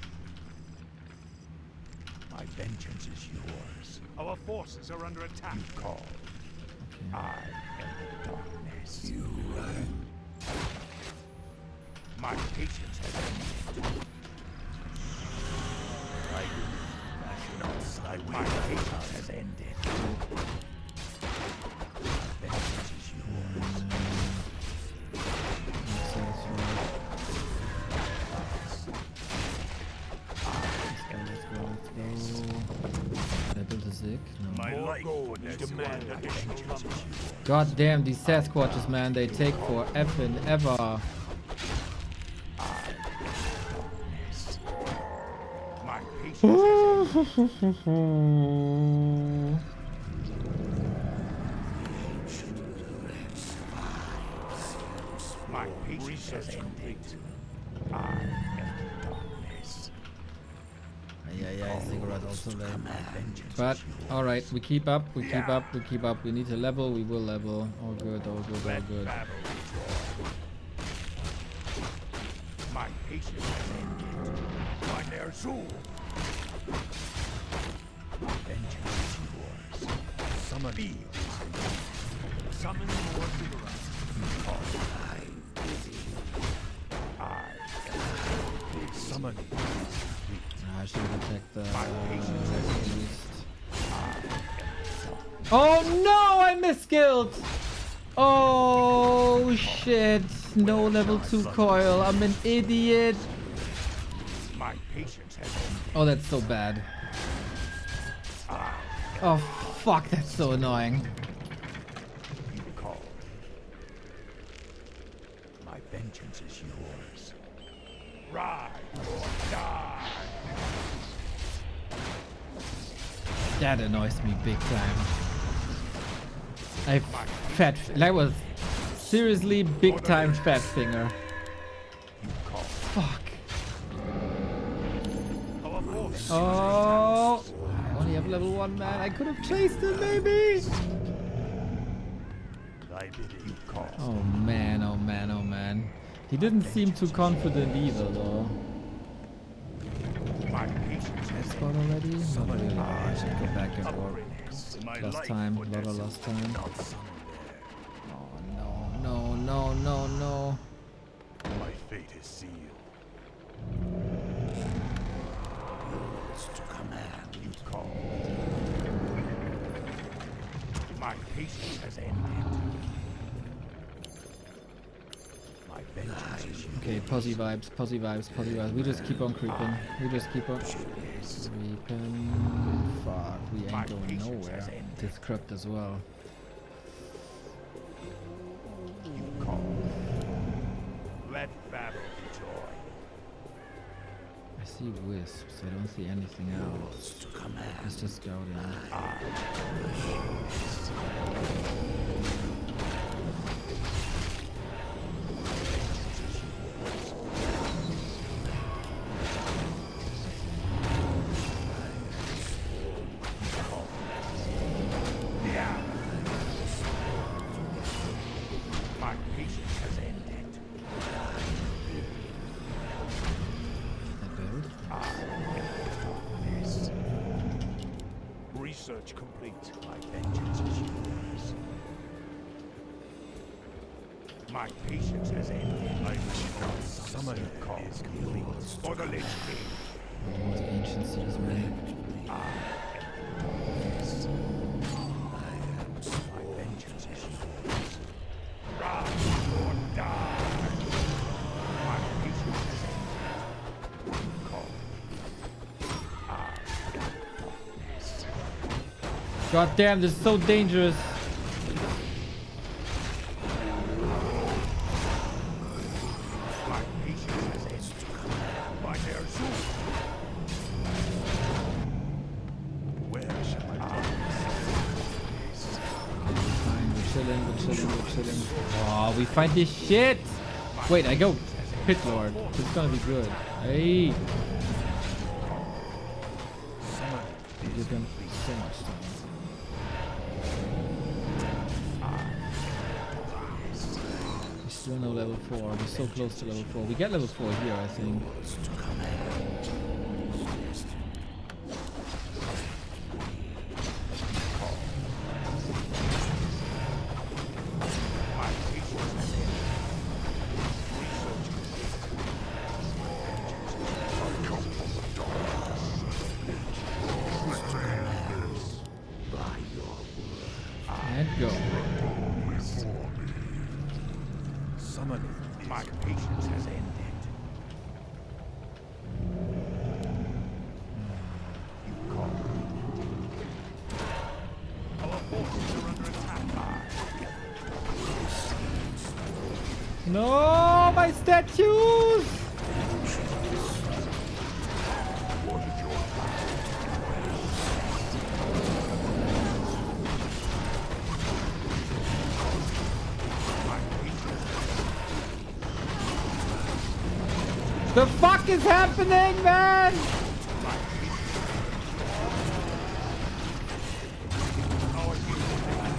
My vengeance is yours. Our forces are under attack. You call. Okay. I am the darkness. My patience has ended. My patience has ended. Vengeance is yours. Level to sick. No. My life would demand additional lumber. God damn, these Sasquatches, man, they take for effing ever. My patience has ended. My patience has ended. I am the darkness. Yeah, cigarette also late. Vengeance But, is yours. alright, we keep up, we keep up, we keep up. We need to level, we will level. All good, all good, all good. Battle joy. My patience has ended. My Ner'zhul. Vengeance is yours. Summon fields. Summon more vigorous. Summon. I should have attacked the patience has beast. Oh no, I misskilled! Oh shit, no level 2 coil, I'm an idiot. My patience has ended. Oh, that's so bad. Oh fuck, that's so annoying. You call. My vengeance is yours. Rise or die. That annoys me big time. That was seriously big time fat finger. You call. Fuck. Our force. Oh, I only have level 1, man. I could have chased him, maybe. Thy bidding. You call. Oh man, oh man, oh man. He didn't seem too confident either, though. My patience has Spot already? Not really. I should go back and work. My Lost life time, would lot of lost time. not summon Oh no, no, no, no, no. there. My fate is sealed. Yours to command. You call. My patience has ended. My vengeance is yours. Okay, posse vibes, posse vibes, posse vibes. We just keep on creeping. We just keep on creeping. Fuck, we ain't going nowhere. This crooked as well. You call. Let battle be joy. I see wisps. I don't see anything else. Let's just go down. My patience has ended. That build. Darkness. Research complete. My vengeance is yours. My patience has ended. I summon call is complete. For the Lich King. Oh, the ancient cities, man. My vengeance is yours. Rise or die. My patience has ended. Call. Darkness. God damn, this is so dangerous. chilling. Oh, we find this shit. Wait, I go Pit Lord. This is gonna be good. Hey. Give them so much time. We still no level 4. We're so close to level 4. We get level 4 here, I think. And go. Summoning. My patience has ended. You call. Our forces are under attack. No, my statues! The fuck is happening, man?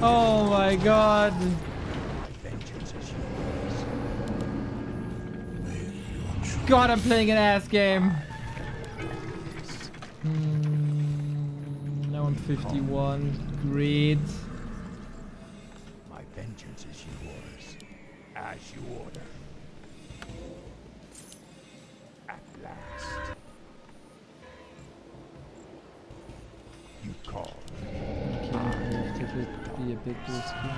Oh my god. God, I'm playing an ass game. Now I'm 51. Great. My vengeance is yours. As you order. At last. You call. Okay, this would be a bit risky.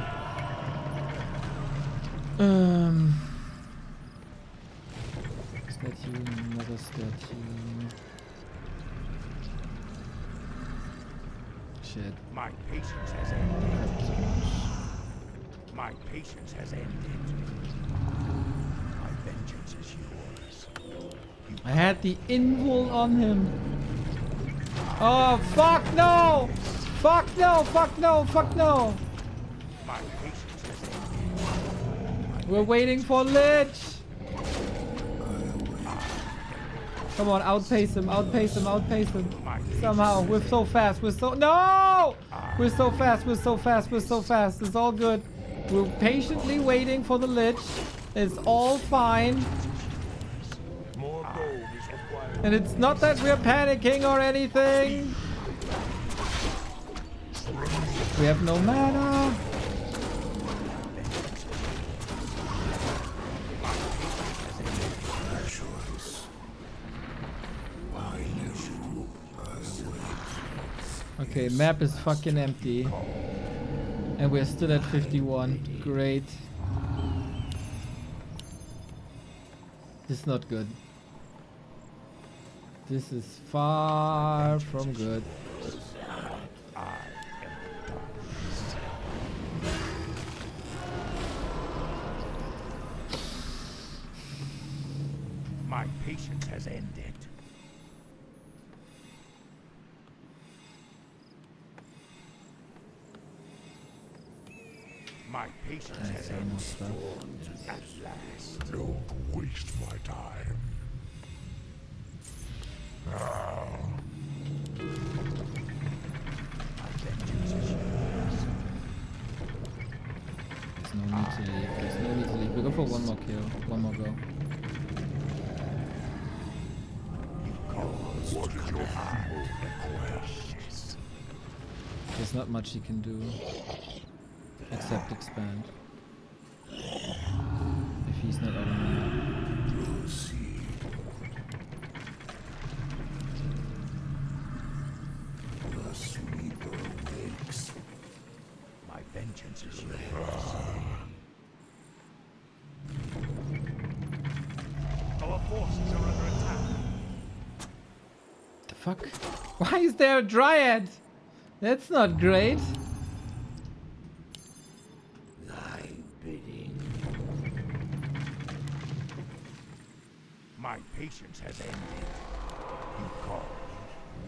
Statue, another statue. Shit. My patience has ended. My patience has ended. My vengeance is yours. I had the invul on him. Oh, fuck no! Fuck no, fuck no, fuck no! My patience has ended. We're waiting for Lich! Come on, outpace him, outpace him, outpace him. Somehow, we're so fast, we're so... No! We're so fast, we're so fast, we're so fast. It's all good. We're patiently waiting for the Lich. It's all fine. More gold is required. And it's not that we're panicking or anything. We have no mana. Okay, map is fucking empty. And we're still at 51. Great. This is not good. This is far from good. My patience has ended. My patience has ended. At last. Don't waste my time. My vengeance is yours. There's no need to leave. There's no need to leave. We go for one more kill. One more go. What is your request? There's not much he can do. Except expand. If he's not out of mana. Proceed. The sweeper wakes. My vengeance is yours. Our forces are under attack. The fuck? Why is there a dryad? That's not great. Thy bidding. My patience has ended. You call.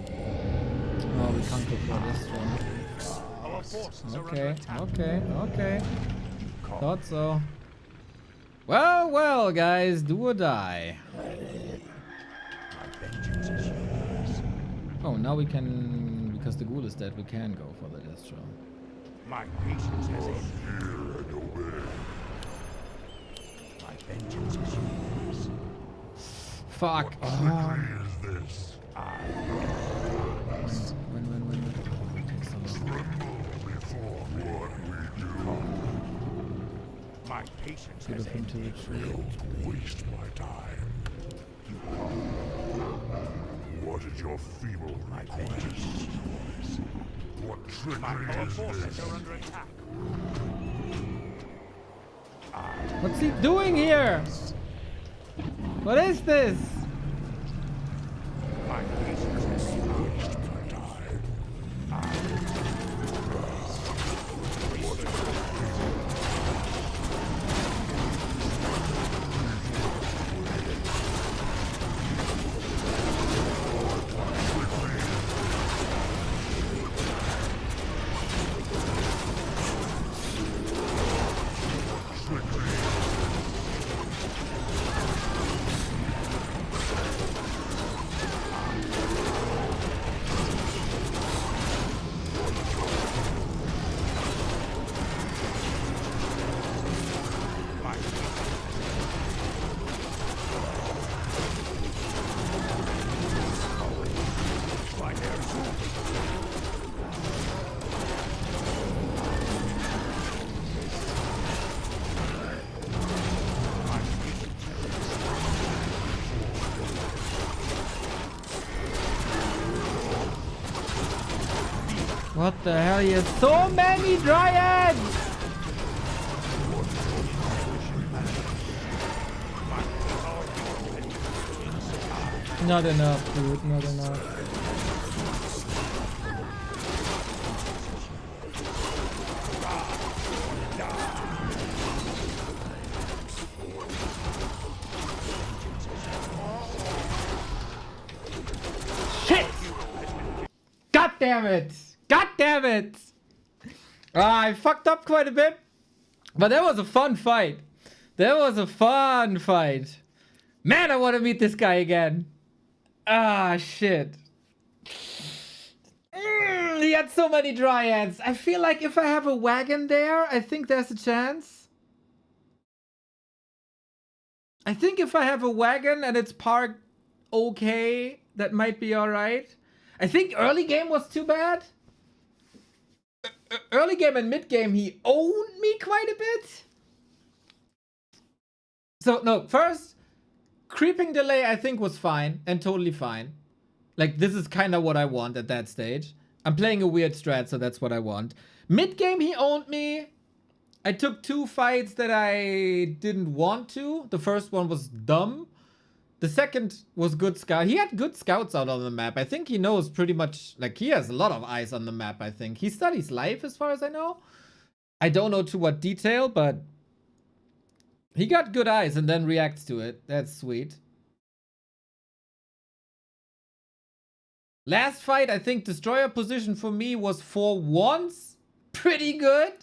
Oh, we can't go for this one. Our Our forces are under Okay, attack. okay. Thought so. Well, guys, do or die. My vengeance is yours. Oh, now we can, because the ghoul is dead, we can go for the Destro. My patience has ended. My vengeance is yours. Fuck. Oh. Is this? When. Takes so long. Before what we do, My patience Good has of him to ended. retreat. don't waste my time. What is your feeble My request? vengeance is yours. What Our trickery is forces this? are under attack. What's he doing here? What is this? My patience has ended. What the hell? He has so many dryads! Not enough, dude. Not enough. Shit! God damn it! God damn it! I fucked up quite a bit. But that was a fun fight. That was a fun fight. Man, I want to meet this guy again. Ah, shit. He had so many dryads. I feel like if I have a wagon there, I think there's a chance. I think if I have a wagon and it's parked okay, that might be alright. I think early game was too bad. Early game and mid game, he owned me quite a bit. So, no, first, creeping delay I think was fine and totally fine. Like, this is kind of what I want at that stage. I'm playing a weird strat, so that's what I want. Mid game, he owned me. I took 2 fights that I didn't want to. The first one was dumb. The second was good scout. He had good scouts out on the map. I think he knows pretty much, like, he has a lot of eyes on the map, I think. He studies life as far as I know. I don't know to what detail, but he got good eyes and then reacts to it. That's sweet. Last fight, I think destroyer position for me was for once pretty good.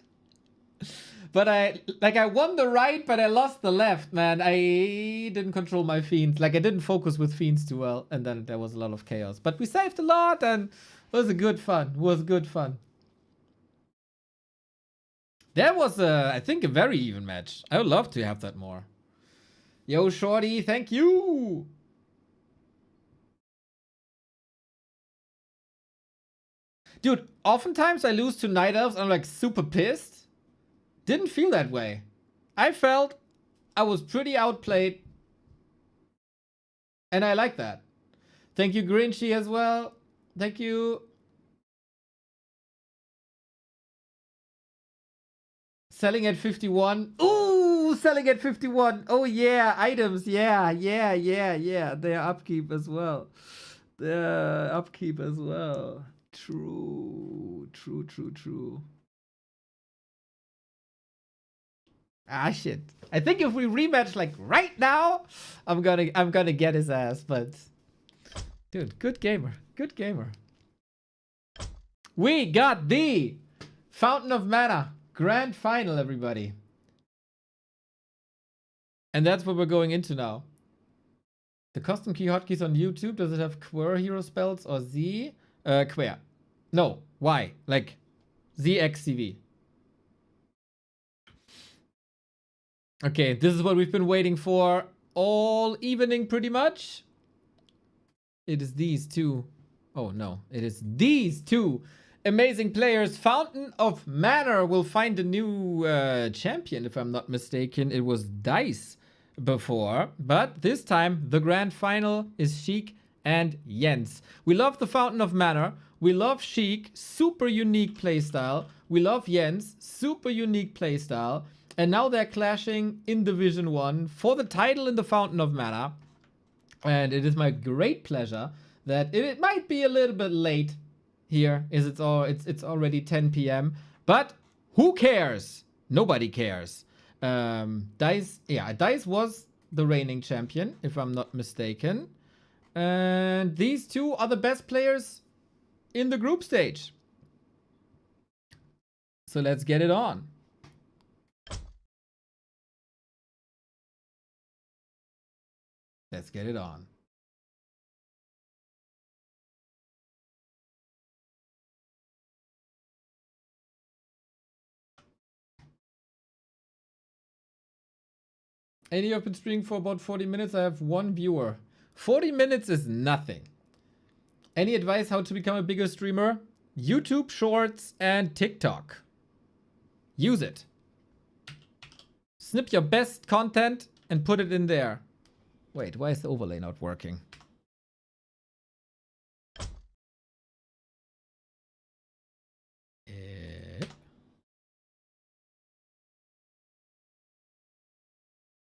But I won the right, but I lost the left, man. I didn't control my fiends. Like, I didn't focus with fiends too well. And then there was a lot of chaos. But we saved a lot and it was a good fun. It was good fun. That was, I think, a very even match. I would love to have that more. Yo, Shorty, thank you. Dude, oftentimes I lose to Night Elves and I'm like super pissed. Didn't feel that way. I felt I was pretty outplayed. And I like that. Thank you, Grinchy, as well. Thank you. Selling at 51. Ooh, selling at 51. Oh, yeah. Items. Yeah. Their upkeep as well. Their upkeep as well. True. Ah, shit. I think if we rematch like right now, I'm gonna get his ass, but dude, good gamer. We got the Fountain of Mana. Grand final, everybody. And that's what we're going into now. The custom key hotkeys on YouTube, does it have Quer hero spells or Z? Quer. No, Y. Like ZXCV. Okay, this is what we've been waiting for all evening pretty much. It is these two. Oh no, it is these two amazing players. Fountain of Mana will find a new champion, if I'm not mistaken. It was Dise before, but this time the grand final is Sheik and Jens. We love the Fountain of Mana. We love Sheik, super unique playstyle. We love Jens, super unique playstyle. And now they're clashing in Division 1 for the title in the Fountain of Mana. And it is my great pleasure that it might be a little bit late here, as it's already 10 p.m. But who cares? Nobody cares. Dise was the reigning champion, if I'm not mistaken. And these two are the best players in the group stage. So let's get it on. Let's get it on. Any open streaming for about 40 minutes? I have one viewer. 40 minutes is nothing. Any advice how to become a bigger streamer? YouTube Shorts and TikTok. Use it. Snip your best content and put it in there. Wait, why is the overlay not working?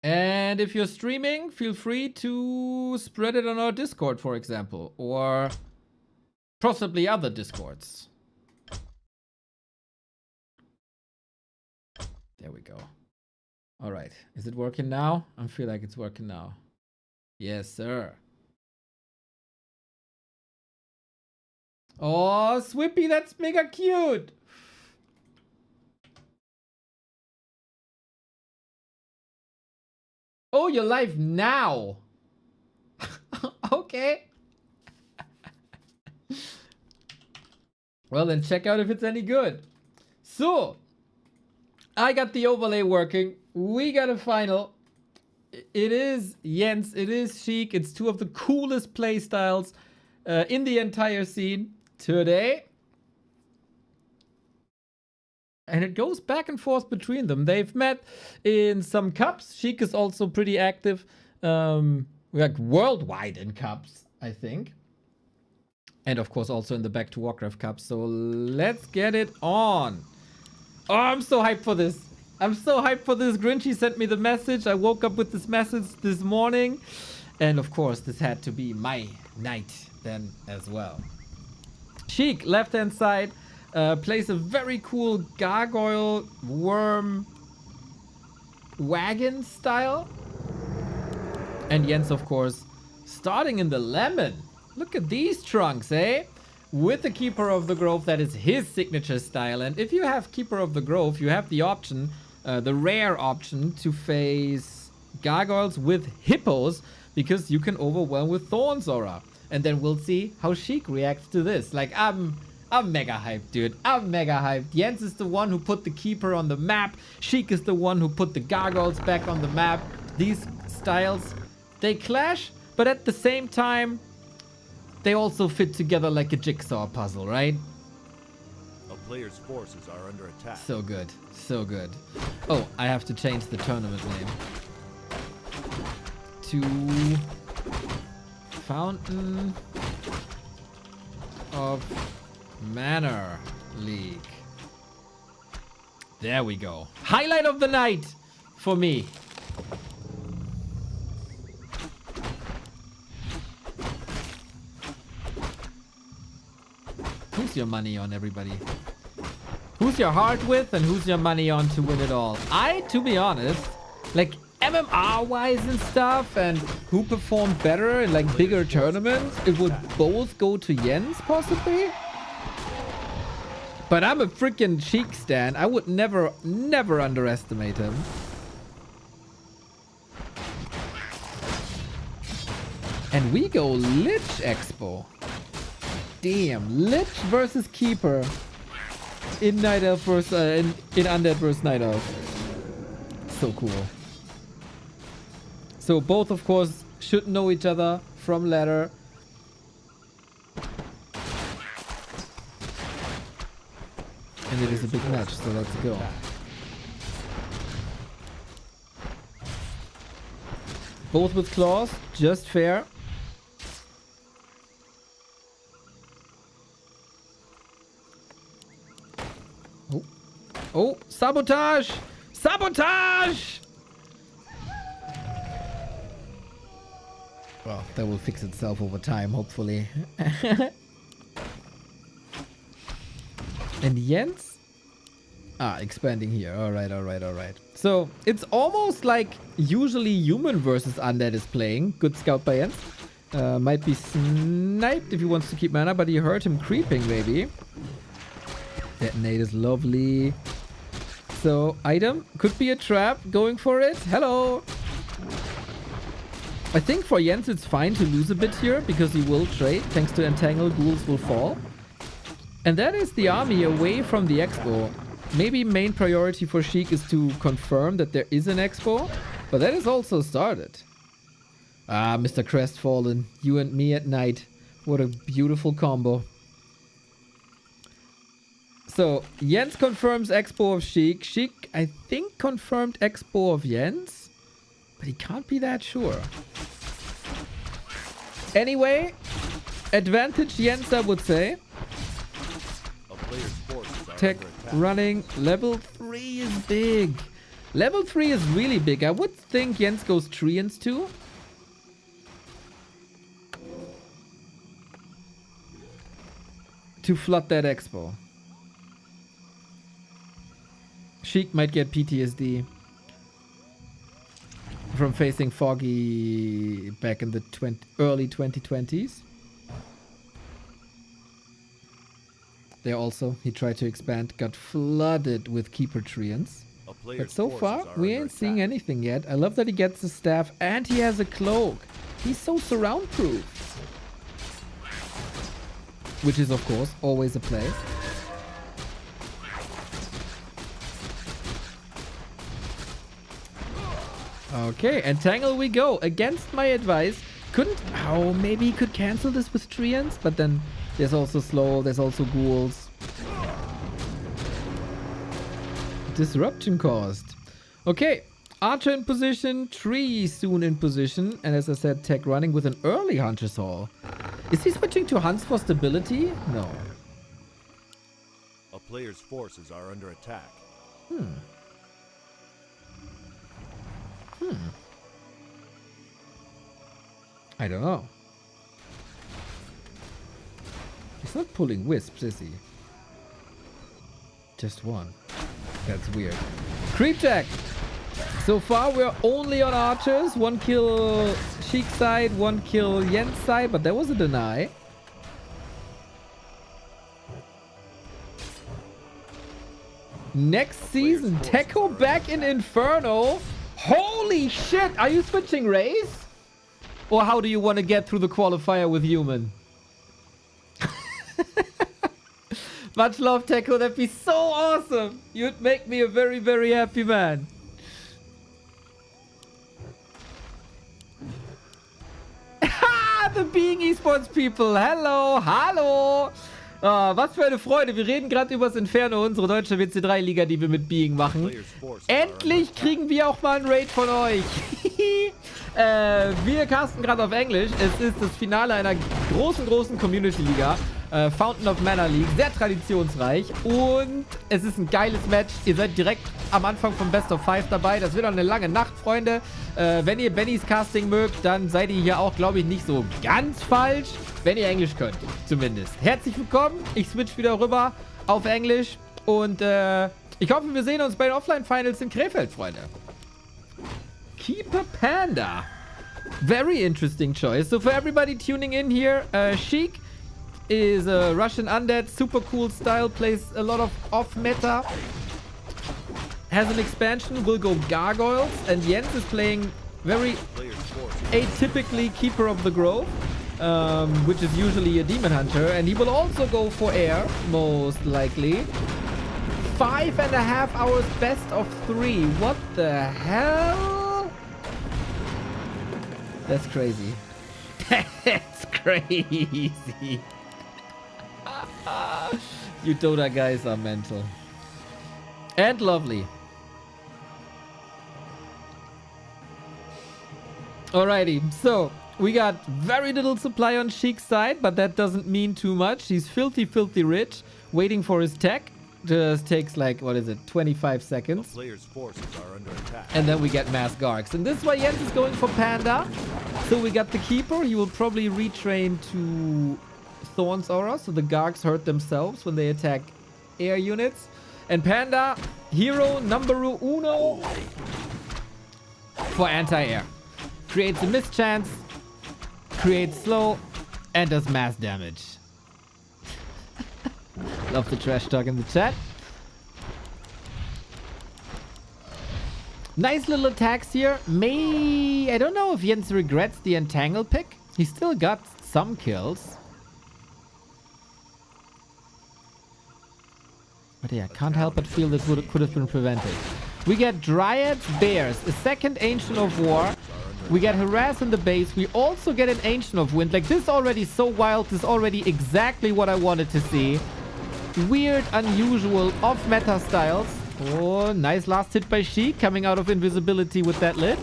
And if you're streaming, feel free to spread it on our Discord, for example, or possibly other Discords. There we go. All right. Is it working now? I feel like it's working now. Yes, sir. Oh, Swippy, that's mega cute. Oh, you're live now. Okay. Well, then check out if it's any good. So, I got the overlay working. We got a final. It is Jens, it is Sheik. It's two of the coolest playstyles in the entire scene today. And it goes back and forth between them. They've met in some cups. Sheik is also pretty active. Like worldwide in cups, I think. And of course also in the Back to Warcraft Cup. So let's get it on. Oh, I'm so hyped for this. I'm so hyped for this. Grinchy sent me the message. I woke up with this message this morning. And of course, this had to be my night then as well. Sheik, left-hand side, plays a very cool gargoyle worm wagon style. And Jens, of course, starting in the lemon. Look at these trunks, eh? With the Keeper of the Grove, that is his signature style. And if you have Keeper of the Grove, you have the option, the rare option, to face gargoyles with hippos, because you can overwhelm with Thorns Aura. And then we'll see how Sheik reacts to this. Like, I'm mega hyped, dude. I'm mega hyped. Jens is the one who put the Keeper on the map. Sheik is the one who put the gargoyles back on the map. These styles, they clash, but at the same time, they also fit together like a jigsaw puzzle, right? A player's forces are under attack. So good. So good. Oh, I have to change the tournament name to Fountain of Mana League. There we go. Highlight of the night for me. Who's your money on, everybody? Who's your heart with and who's your money on to win it all? To be honest, like MMR-wise and stuff, and who performed better in like bigger tournaments, it would both go to Jens, possibly. But I'm a freaking Sheik stan. I would never underestimate him. And we go Lich Expo. Damn, Lich versus Keeper. In Night Elf versus, in Undead versus Night Elf. So cool. So both, of course, should know each other from ladder. And it is a big match, so let's go. Both with claws, just fair. Oh, oh, sabotage! Sabotage! Well, that will fix itself over time, hopefully. And Jens? Ah, expanding here. Alright, alright, alright. So, it's almost like usually human versus undead is playing. Good scout by Jens. Might be sniped if he wants to keep mana, but he heard him creeping, maybe. Detonate is lovely. So, item. Could be a trap. Going for it. Hello. I think for Jens it's fine to lose a bit here, because he will trade. Thanks to Entangle, ghouls will fall. And that is the army away from the expo. Maybe main priority for Sheik is to confirm that there is an expo, but that is also started. Ah, Mr. Crestfallen, you and me at night. What a beautiful combo. So, Jens confirms expo of Sheik. Sheik, I think, confirmed expo of Jens, but he can't be that sure. Anyway, advantage Jens, I would say. Tech running. Level 3 is big. Level 3 is really big. I would think Jens goes Treants too. To flood that expo. Sheik might get PTSD from facing Foggy back in the early 2020s. There also, he tried to expand, got flooded with Keeper Treants. But so far, we ain't seeing anything yet. I love that he gets the staff and he has a cloak. He's so surround proof. Which is, of course, always a play. Okay, Entangle we go. Against my advice. Couldn't... Oh, maybe he could cancel this with Treants, but then... There's also slow, there's also ghouls. Disruption caused. Okay, Archer in position, Tree soon in position, and as I said, Tech running with an early Hunter's Hall. Is he switching to Hunts for stability? No. A player's forces are under attack. I don't know. He's not pulling wisps, is he? Just one. That's weird. Creep check! So far we're only on archers. 1 kill Sheik side, 1 kill Jens side, but that was a deny. Next season, Techo back in Inferno. Holy shit! Are you switching race? Or how do you want to get through the qualifier with human? Much love, Techo. That'd be so awesome. You'd make me a very, very happy man. The Being Esports People. Hello, hallo. Was für eine Freude. Wir reden gerade über das Inferno, unsere deutsche WC3-Liga, die wir mit Being machen. Endlich kriegen wir auch mal ein Raid von euch. Wir casten gerade auf Englisch. Es ist das Finale einer großen Community-Liga. Fountain of Mana League. Sehr traditionsreich. Und es ist ein geiles Match. Ihr seid direkt am Anfang vom Best of 5 dabei. Das wird auch eine lange Nacht, Freunde. Wenn ihr Bennys Casting mögt, dann seid ihr hier auch, glaube ich, nicht so ganz falsch. Wenn ihr Englisch könnt, zumindest. Herzlich willkommen. Ich switch wieder rüber auf Englisch. Und ich hoffe, wir sehen uns bei den Offline-Finals in Krefeld, Freunde. Keeper Panda. Very interesting choice. So for everybody tuning in here, Sheik is a Russian undead, super cool style, plays a lot of off-meta. Has an expansion, will go Gargoyles, and Jens is playing very atypically Keeper of the Grove, which is usually a Demon Hunter, and he will also go for air, most likely. 5.5 hours best of 3. What the hell? That's crazy. That's crazy. You Dota guys are mental. And lovely. Alrighty, so we got very little supply on Sheik's side, but that doesn't mean too much. He's filthy rich, waiting for his tech. Just takes like, what is it, 25 seconds. Players' forces are under attack. And then we get mass Gargs. And this is why Jens is going for Panda. So we got the Keeper. He will probably retrain to Thorn's Aura, so the Gargs hurt themselves when they attack air units. And Panda, hero number uno for anti-air. Creates a mischance, creates slow, and does mass damage. Love the trash talk in the chat. Nice little attacks here. I don't know if Jens regrets the Entangle pick. He still got some kills. But yeah, can't help but feel this could have been prevented. We get Dryads, Bears, a second Ancient of War. We get Harass in the base. We also get an Ancient of Wind. Like, this already so wild. This is already exactly what I wanted to see. Weird, unusual, off-meta styles. Oh, nice last hit by Sheik, coming out of invisibility with that Lich.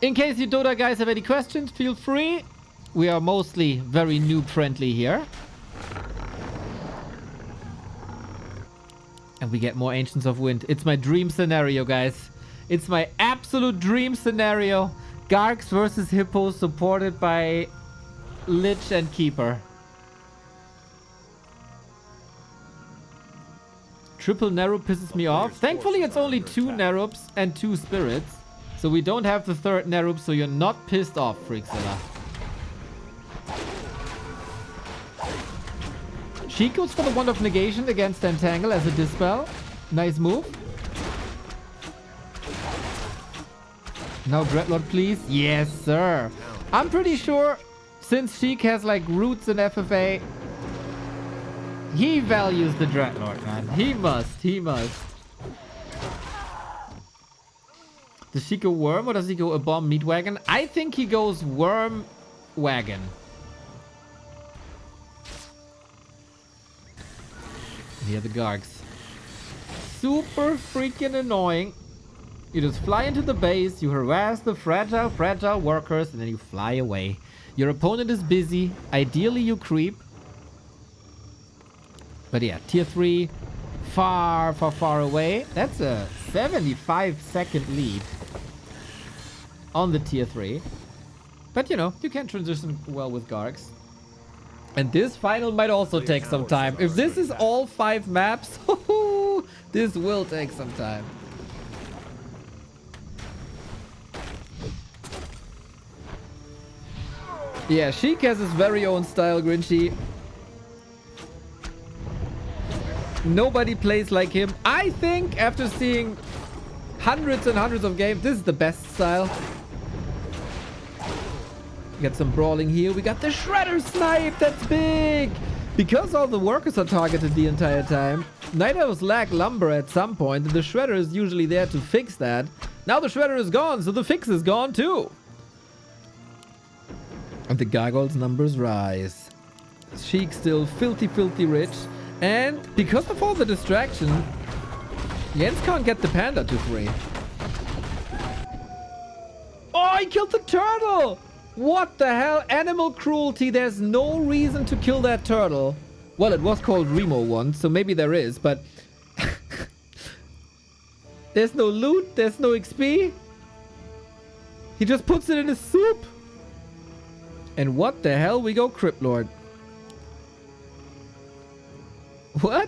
In case you Dota guys have any questions, feel free. We are mostly very noob-friendly here. And we get more Ancients of Wind. It's my dream scenario, guys. It's my absolute dream scenario. Gargs versus Hippos supported by Lich and Keeper. Triple Nerup pisses me off. Thankfully, it's only 2 Nerups and 2 Spirits. So we don't have the 3rd Nerup, so you're not pissed off, Freakzilla. She goes for the Wand of Negation against Entangle as a Dispel. Nice move. Now Dreadlord, please. Yes, sir. I'm pretty sure since Sheik has like roots in FFA, he values the Dreadlord, man. He must. Does she go Worm or does he go a Bomb Meat Wagon? I think he goes Worm Wagon. Here are the Gargs. Super freaking annoying. You just fly into the base, you harass the fragile workers, and then you fly away. Your opponent is busy. Ideally, you creep. But yeah, tier 3, far away. That's a 75-second lead on the tier 3. But you know, you can transition well with Gargs. And this final might also take some time. If this is all 5 maps, this will take some time. Yeah, Sheik has his very own style, Grinchy. Nobody plays like him. I think after seeing hundreds and hundreds of games, this is the best style. Get some brawling here. We got the Shredder Snipe. That's big. Because all the workers are targeted the entire time, Night Elves lack lumber at some point, and the Shredder is usually there to fix that. Now the Shredder is gone, so the fix is gone too. And the Gargoyles numbers rise. Sheik still filthy rich. And because of all the distraction, Jens can't get the Panda to 3. Oh, he killed the turtle! What the hell? Animal cruelty. There's no reason to kill that turtle. Well, it was called Remo once, so maybe there is, but... There's no loot. There's no XP. He just puts it in his soup. And what the hell? We go Crypt Lord. What?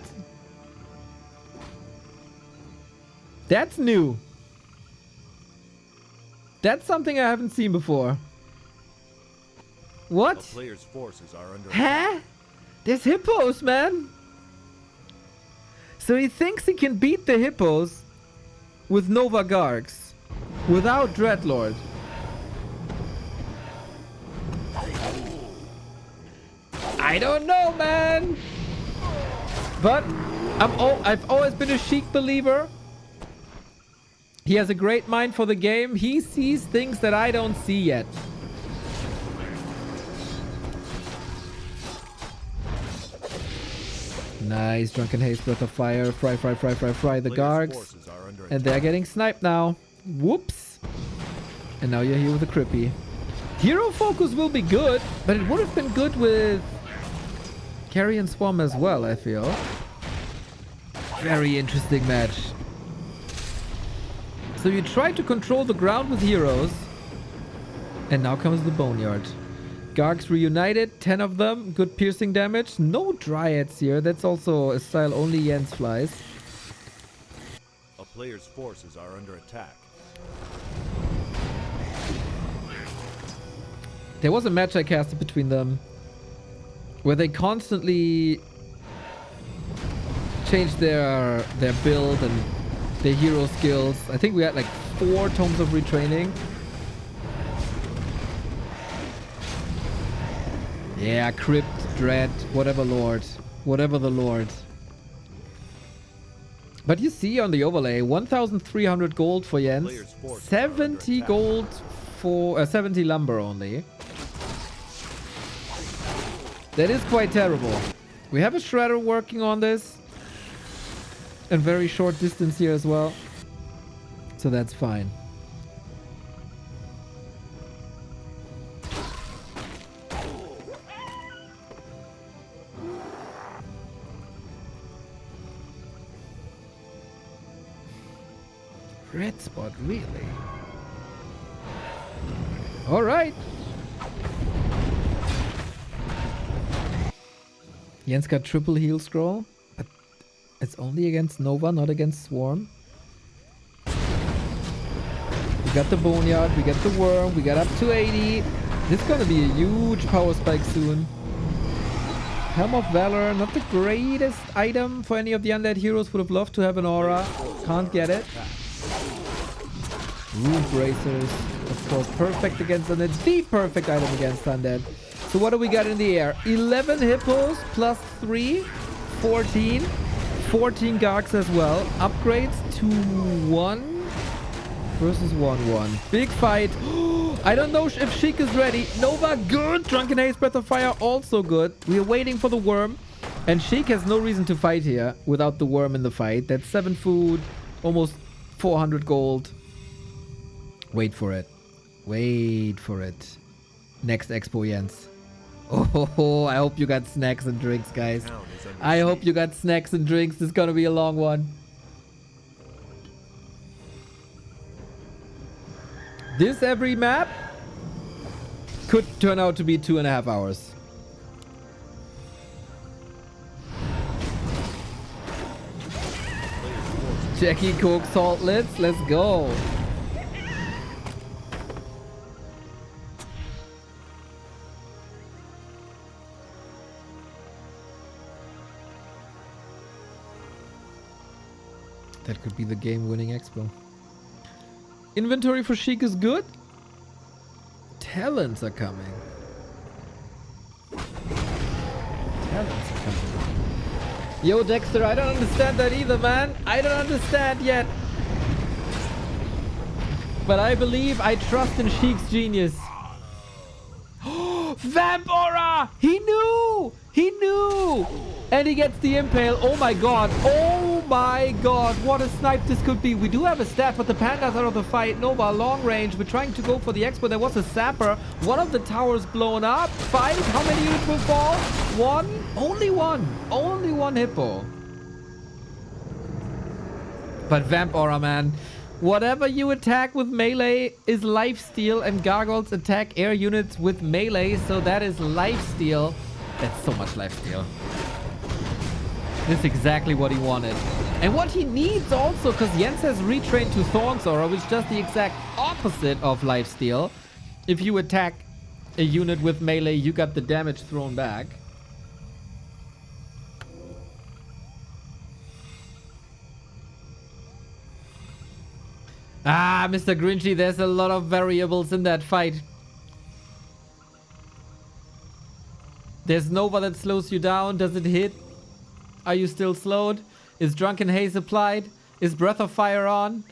That's new. That's something I haven't seen before. A What? player's forces are under Huh? There's hippos, man. So he thinks he can beat the hippos with Nova Gargs without Dreadlord. I don't know, man. But I've always been a Sheik believer. He has a great mind for the game. He sees things that I don't see yet. Nice. Drunken Haze, Breath of Fire. Fry the Player's Gargs. forces are under And they're getting sniped now. Whoops. And now you're here with the Crippy. Hero focus will be good, but it would have been good with Carrion Swarm as well, I feel. Very interesting match. So you try to control the ground with heroes. And now comes the Boneyard. Gargs reunited, 10 of them. Good piercing damage. No Dryads here. That's also a style only Jens flies. A player's forces are under attack. There was a match I casted between them where they constantly changed their build and their hero skills. I think we had like 4 tomes of retraining. Yeah, Crypt, Dread, whatever Lord. Whatever the Lord. But you see on the overlay, 1,300 gold for Jens. 70 gold for 70 lumber only. That is quite terrible. We have a Shredder working on this. And very short distance here as well. So that's fine. Red spot, really? All right. Jens got triple heal scroll, but it's only against Nova, not against Swarm. We got the Boneyard, we got the Worm, we got up to 80. This is gonna be a huge power spike soon. Helm of Valor, not the greatest item for any of the undead heroes. Would have loved to have an aura. Can't get it. Rune Bracers, of course, perfect against undead. The perfect item against undead. So what do we got in the air? 11 hippos plus 3, 14. 14 Gargs as well. Upgrades to 1 versus 1-1. Big fight. I don't know if Sheik is ready. Nova, good. Drunken Haze, Breath of Fire, also good. We are waiting for the Worm. And Sheik has no reason to fight here without the Worm in the fight. That's 7 food, almost 400 gold. Wait for it. Wait for it. Next Expo, Jens. Oh, I hope you got snacks and drinks, guys. I hope you got snacks and drinks. This is gonna be a long one. This every map could turn out to be 2.5 hours. Jackie Coke saltlets, let's go. That could be the game-winning expo. Inventory for Sheik is good. Talents are coming. Talents are coming. Yo, Dexter, I don't understand that either, man. I don't understand yet. But I believe, I trust in Sheik's genius. Vamp Aura! He knew! He knew! And he gets the impale. Oh my god. Oh my god. What a snipe this could be. We do have a stat, but the panda's out of the fight. Nova, long range. We're trying to go for the expo. There was a sapper. One of the towers blown up. 5. How many units will fall? 1. Only 1. Only 1 hippo. But Vamp Aura, man. Whatever you attack with melee is lifesteal, and Gargoyles attack air units with melee, so that is lifesteal. That's so much lifesteal. This is exactly what he wanted. And what he needs also, because Jens has retrained to Thorn's Aura, which does the exact opposite of lifesteal. If you attack a unit with melee, you got the damage thrown back. Ah, Mr. Grinchy, there's a lot of variables in that fight. There's Nova that slows you down. Does it hit? Are you still slowed? Is Drunken Haze applied? Is Breath of Fire on?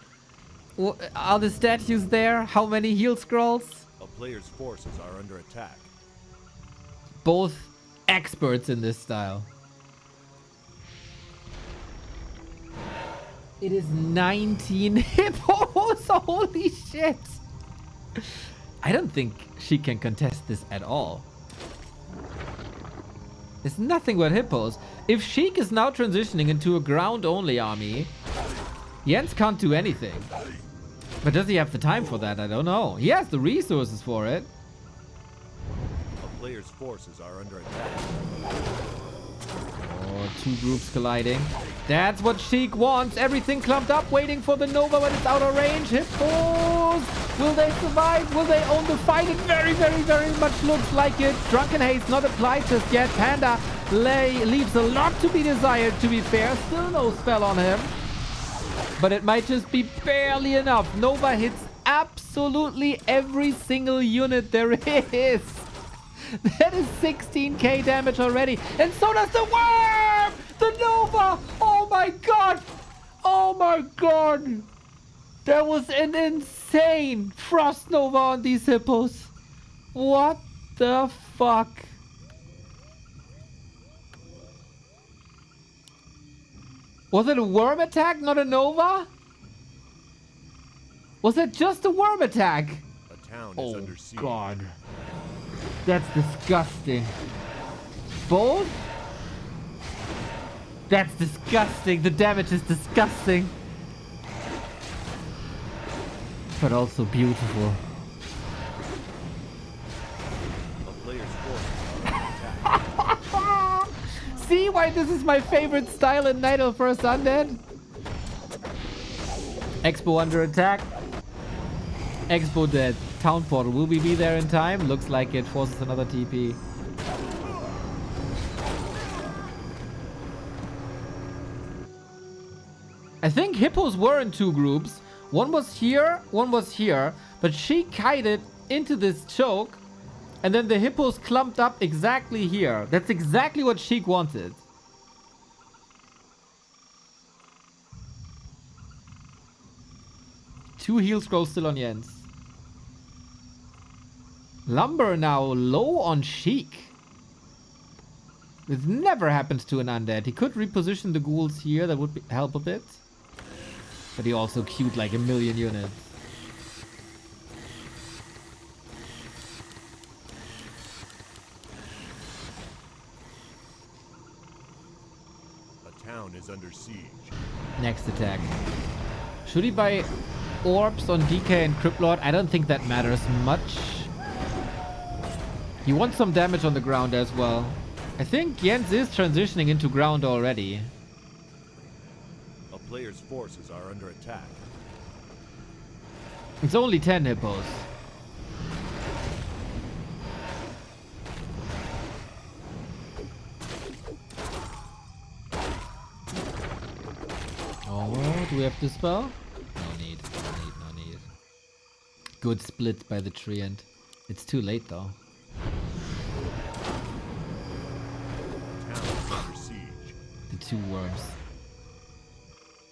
Are the statues there? How many heal scrolls? A player's forces are under attack. Both experts in this style. It is 19 hippos. Holy shit. I don't think she can contest this at all. It's nothing but hippos. If Sheik is now transitioning into a ground-only army, Jens can't do anything. But does he have the time for that? I don't know. He has the resources for it. A player's forces are under attack. Oh, two groups colliding. That's what Sheik wants. Everything clumped up, waiting for the Nova when it's out of range. Hippos! Will they survive? Will they own the fight? It very, very, very much looks like it. Drunken Haze not applied just yet. Panda leaves a lot to be desired, to be fair. Still no spell on him. But it might just be barely enough. Nova hits absolutely every single unit there is. That is 16k damage already. And so does the worm! The Nova! Oh my god! Oh my god! That was an insane Frost Nova on these hippos. What the fuck? Was it a worm attack, not a Nova? Was it just a worm attack? A town is under siege. Oh god. That's disgusting. Both? That's disgusting. The damage is disgusting. But also beautiful. A player's forces are under attack. See why this is my favorite style in Night Elf vs. Undead? Expo under attack. Expo dead. Town portal. Will we be there in time? Looks like it. Forces another TP. I think hippos were in two groups. One was here, one was here. But she kited into this choke. And then the hippos clumped up exactly here. That's exactly what Sheik wanted. Two heal scrolls still on Jens. Lumber now low on Sheik. This never happens to an undead. He could reposition the ghouls here. That would help a bit. But he also queued like a million units. A town is under siege. Next attack. Should he buy orbs on DK and Cryptlord? I don't think that matters much. He wants some damage on the ground as well. I think Jens is transitioning into ground already. A player's forces are under attack. It's only 10 hippos. Oh, do we have to spell? No need, no need. Good split by the treant. It's too late though. Town is under siege. The two worms.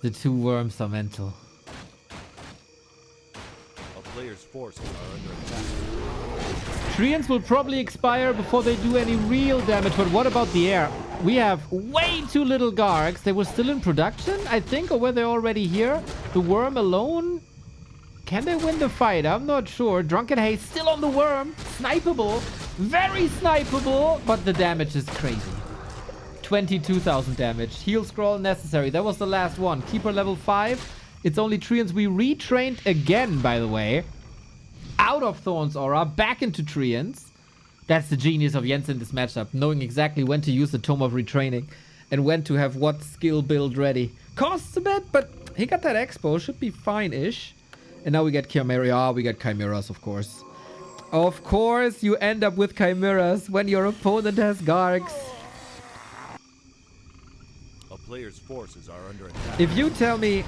The two worms are mental. A player's forces are under attack. Treants will probably expire before they do any real damage, but what about the air? We have way too little Gargs. They were still in production, I think, or were they already here? The worm alone? Can they win the fight? I'm not sure. Drunken Haze still on the worm. Snipeable. Very snipeable, but the damage is crazy. 22,000 damage. Heal scroll necessary. That was the last one. Keeper level 5. It's only Treants. We retrained again, by the way. Out of Thorn's aura, back into Treants. That's the genius of Jens in this matchup. Knowing exactly when to use the Tome of Retraining. And when to have what skill build ready. Costs a bit, but he got that expo. Should be fine-ish. And now we get Chimera. We got Chimeras, of course. Of course, you end up with chimeras when your opponent has Gargs. A player's forces are under attack. If you tell me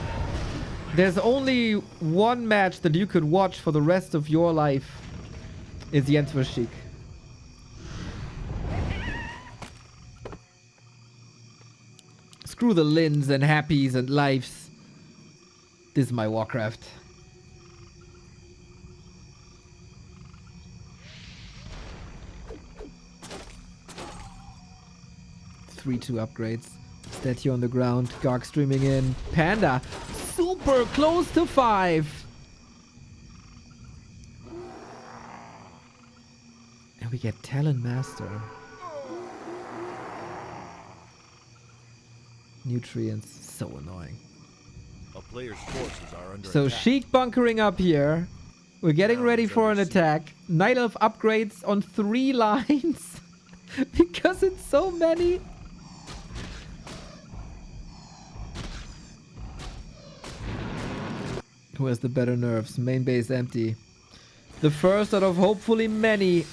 there's only one match that you could watch for the rest of your life, it's Jens vs. Sheik. Screw the Lins and Happies and Lives. This is my Warcraft. Two upgrades. Statue on the ground. Garg streaming in. Panda. Super close to 5. And we get Talon Master. Nutrients. So annoying. A player's forces are under So attack. Sheik bunkering up here. We're getting Rounds ready for an under attack. Night Elf upgrades on 3 lines. Because it's so many. Who has the better nerfs? Main base empty. The first out of hopefully many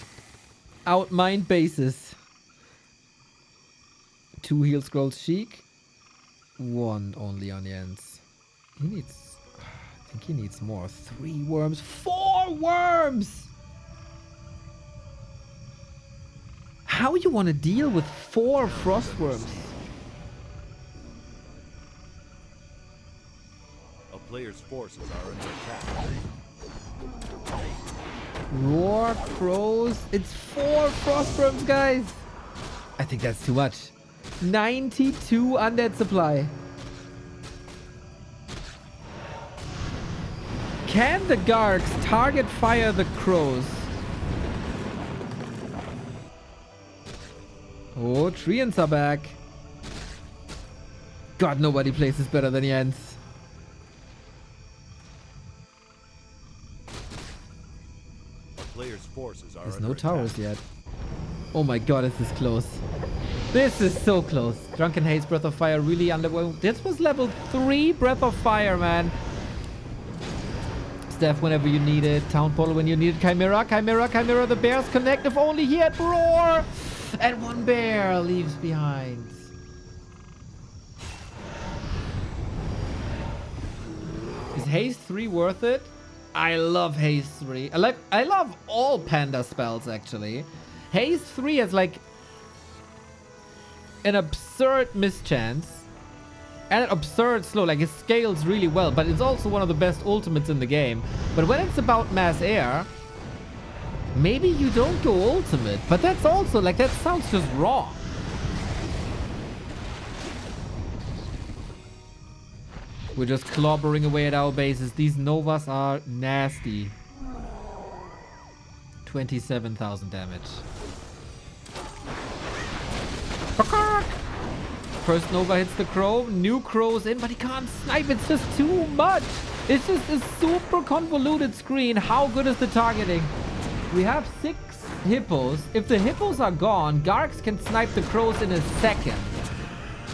outmined bases. 2 heal scrolls Sheik. 1 only on Jens. He needs... I think he needs more. 3 worms. 4 worms! How you want to deal with 4 frost worms? A player's forces are under attack. Roar, crows. It's 4 frostworms, guys. I think that's too much. 92 undead supply. Can the Gargs target fire the crows? Oh, Treants are back. God, nobody plays this better than Jens. Players' forces are There's under no attack. towers yet. Oh my god, this is close. This is so close. Drunken Haze, Breath of Fire, really underwhelming. This was level 3 Breath of Fire, man. Steph whenever you need it. Town Portal when you need it. Chimera, Chimera, Chimera. The bears connect. If only he had Roar. And 1 bear leaves behind. Is Haze 3 worth it? I love Haze 3. I love all Panda spells, actually. Haze 3 has like an absurd mischance and an absurd slow. Like, it scales really well, but it's also one of the best ultimates in the game. But when it's about mass air, maybe you don't go ultimate. But that's also like, that sounds just wrong. We're just clobbering away at our bases. These Novas are nasty. 27,000 damage. First Nova hits the crow. New crow's in, but he can't snipe. It's just too much. It's just a super convoluted screen. How good is the targeting? We have 6 hippos. If the hippos are gone, Gargs can snipe the crows in a second.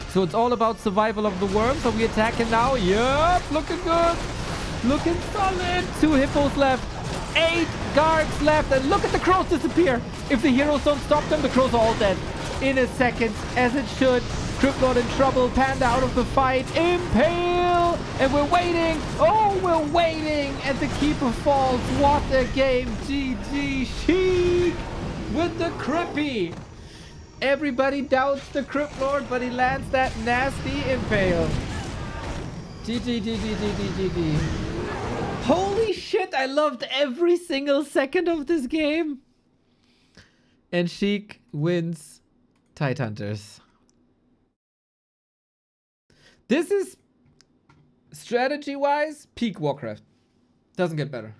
So it's all about survival of the worms. Are we attacking now? Yep, looking good. Looking solid. 2 hippos left. 8 guards left. And look at the crows disappear. If the heroes don't stop them, the crows are all dead. In a second, as it should. Cryptlord in trouble. Panda out of the fight. Impale. And we're waiting. Oh, we're waiting. And the keeper falls. What a game. GG. Sheik with the Crippy. Everybody doubts the Cryptlord, but he lands that nasty impale. GG, GG, GG, GG. Holy shit, I loved every single second of this game. And Sheik wins Tidehunters. This is, strategy-wise, peak Warcraft. Doesn't get better.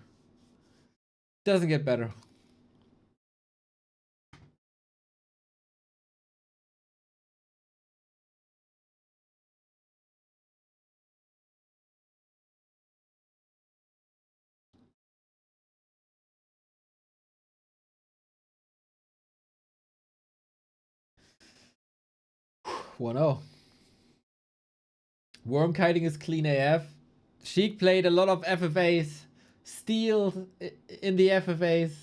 Doesn't get better. One 0. Worm kiting is clean AF. Sheik played a lot of FFAs. Steel in the FFAs.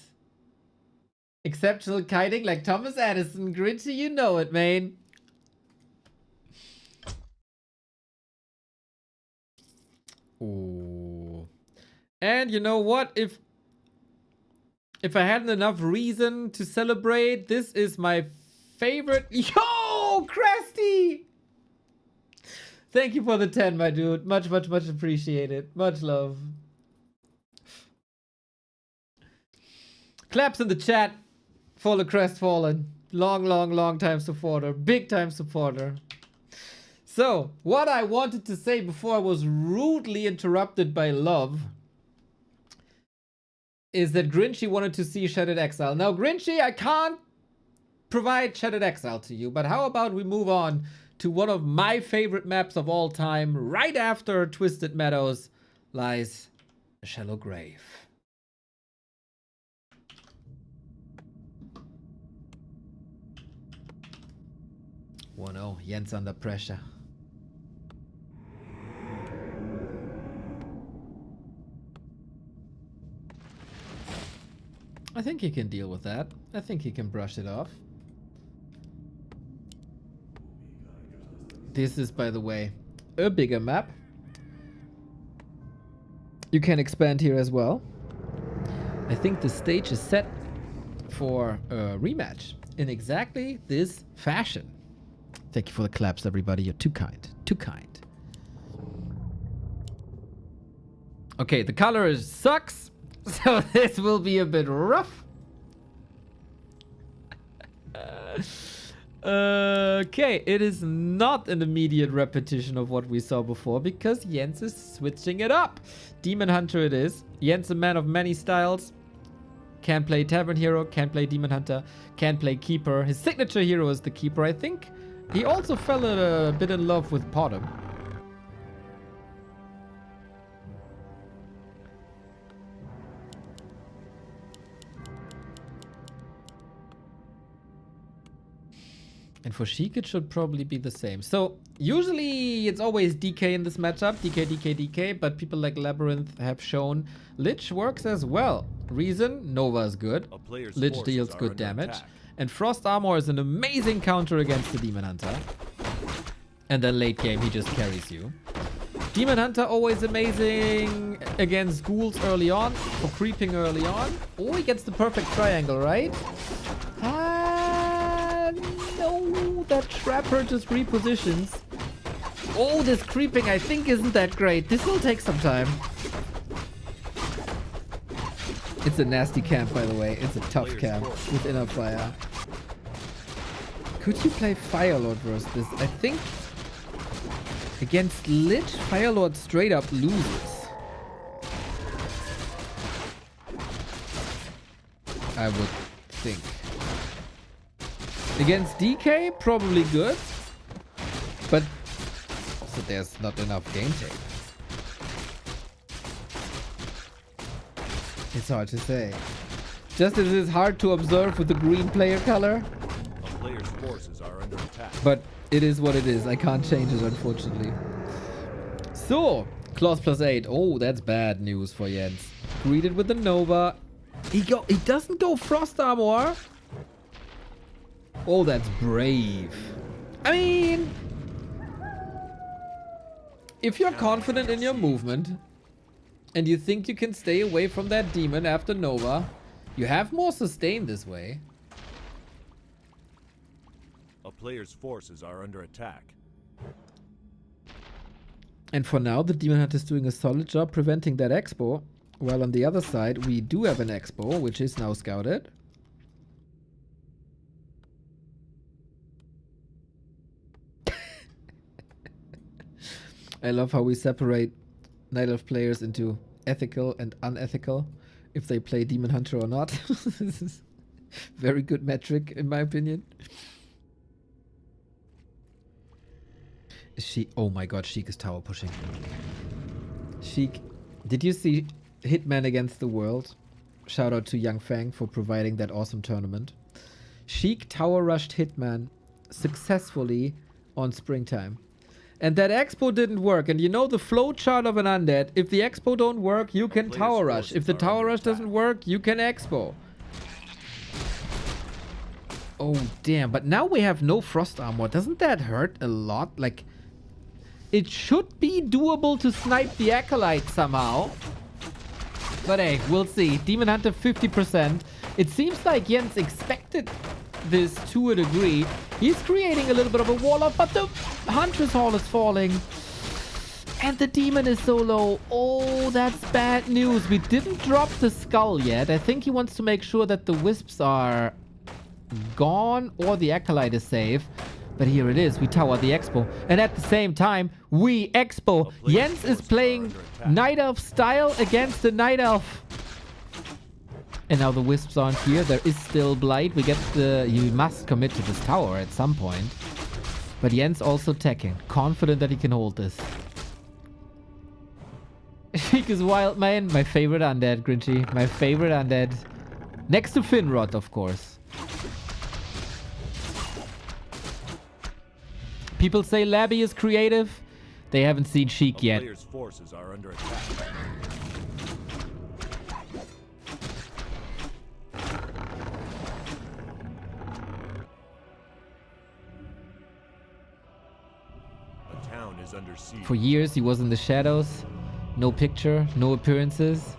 Exceptional kiting like Thomas Edison. Grinchy, you know it, man. Ooh. And you know what? If I hadn't enough reason to celebrate, this is my favorite. Yo, Cresty! Thank you for the 10, my dude. Much, much, much appreciated. Much love. Claps in the chat for the Crestfallen. Long time supporter. Big time supporter. So, what I wanted to say before I was rudely interrupted by Love is that Grinchy wanted to see Shattered Exile. Now, Grinchy, I can't provide Shattered Exile to you, but how about we move on to one of my favorite maps of all time. Right after Twisted Meadows lies a shallow grave. Oh no, Jens under pressure. I think he can deal with that. I think he can brush it off. This is, by the way, a bigger map. You can expand here as well. I think the stage is set for a rematch in exactly this fashion. Thank you for the claps, everybody. You're too kind. Too kind. Okay, the color sucks, so this will be a bit rough. Okay, it is not an immediate repetition of what we saw before because Jens is switching it up. Demon Hunter it is. Jens, a man of many styles. Can play Tavern Hero, can play Demon Hunter, can play Keeper. His signature hero is the Keeper, I think. He also fell a bit in love with Potom. And for Sheik, it should probably be the same. So, usually it's always DK in this matchup. DK. But people like Labyrinth have shown Lich works as well. Reason, Nova is good. Lich deals good damage. Attack. And Frost Armor is an amazing counter against the Demon Hunter. And then late game, he just carries you. Demon Hunter always amazing against ghouls early on. For creeping early on. Oh, he gets the perfect triangle, right? No, that Trapper just repositions. Oh, this creeping I think isn't that great. This will take some time. It's a nasty camp, by the way. It's a tough camp with Inner Fire. Could you play Firelord versus this? I think against Lich, Firelord straight up loses. I would think. Against DK, probably good. But so there's not enough game tape. It's hard to say. Just as it's hard to observe with the green player color. A player's forces are under attack. But it is what it is. I can't change it, unfortunately. So, Claws +8. Oh, that's bad news for Jens. Greeted with the Nova. He doesn't go Frost Armor. Oh, that's brave. I mean, if you're confident in your movement and you think you can stay away from that demon after Nova, you have more sustain this way. A player's forces are under attack. And for now, the Demon Hunter is doing a solid job preventing that Expo. While on the other side, we do have an Expo, which is now scouted. I love how we separate Night Elf players into ethical and unethical, if they play Demon Hunter or not. This is very good metric, in my opinion. Oh my god, Sheik is tower pushing. Sheik, did you see Hitman Against the World? Shout out to YangFeng for providing that awesome tournament. Sheik tower rushed Hitman successfully on springtime. And that Expo didn't work. And you know the flow chart of an undead. If the Expo don't work, you can tower rush. If the tower rush doesn't work, you can Expo. Oh, damn. But now we have no frost armor. Doesn't that hurt a lot? Like, it should be doable to snipe the Acolyte somehow. But hey, we'll see. Demon Hunter 50%. It seems like Jens expected this to a degree. He's creating a little bit of a wall up, but the Huntress Hall is falling. And the demon is so low. Oh, that's bad news. We didn't drop the skull yet. I think he wants to make sure that the wisps are gone or the Acolyte is safe. But here it is. We tower the Expo. And at the same time, we Expo. Jens is playing Night Elf style against the Night Elf. And now the wisps aren't here. There is still Blight. We get the... You must commit to this tower at some point. But Jens also teching. Confident that he can hold this. Sheik is wild, man. My favorite undead, Grinchy. My favorite undead. Next to Finrod, of course. People say Labby is creative. They haven't seen Sheik yet. Player's forces are under attack. A town is under siege. For years, he was in the shadows. No picture, no appearances.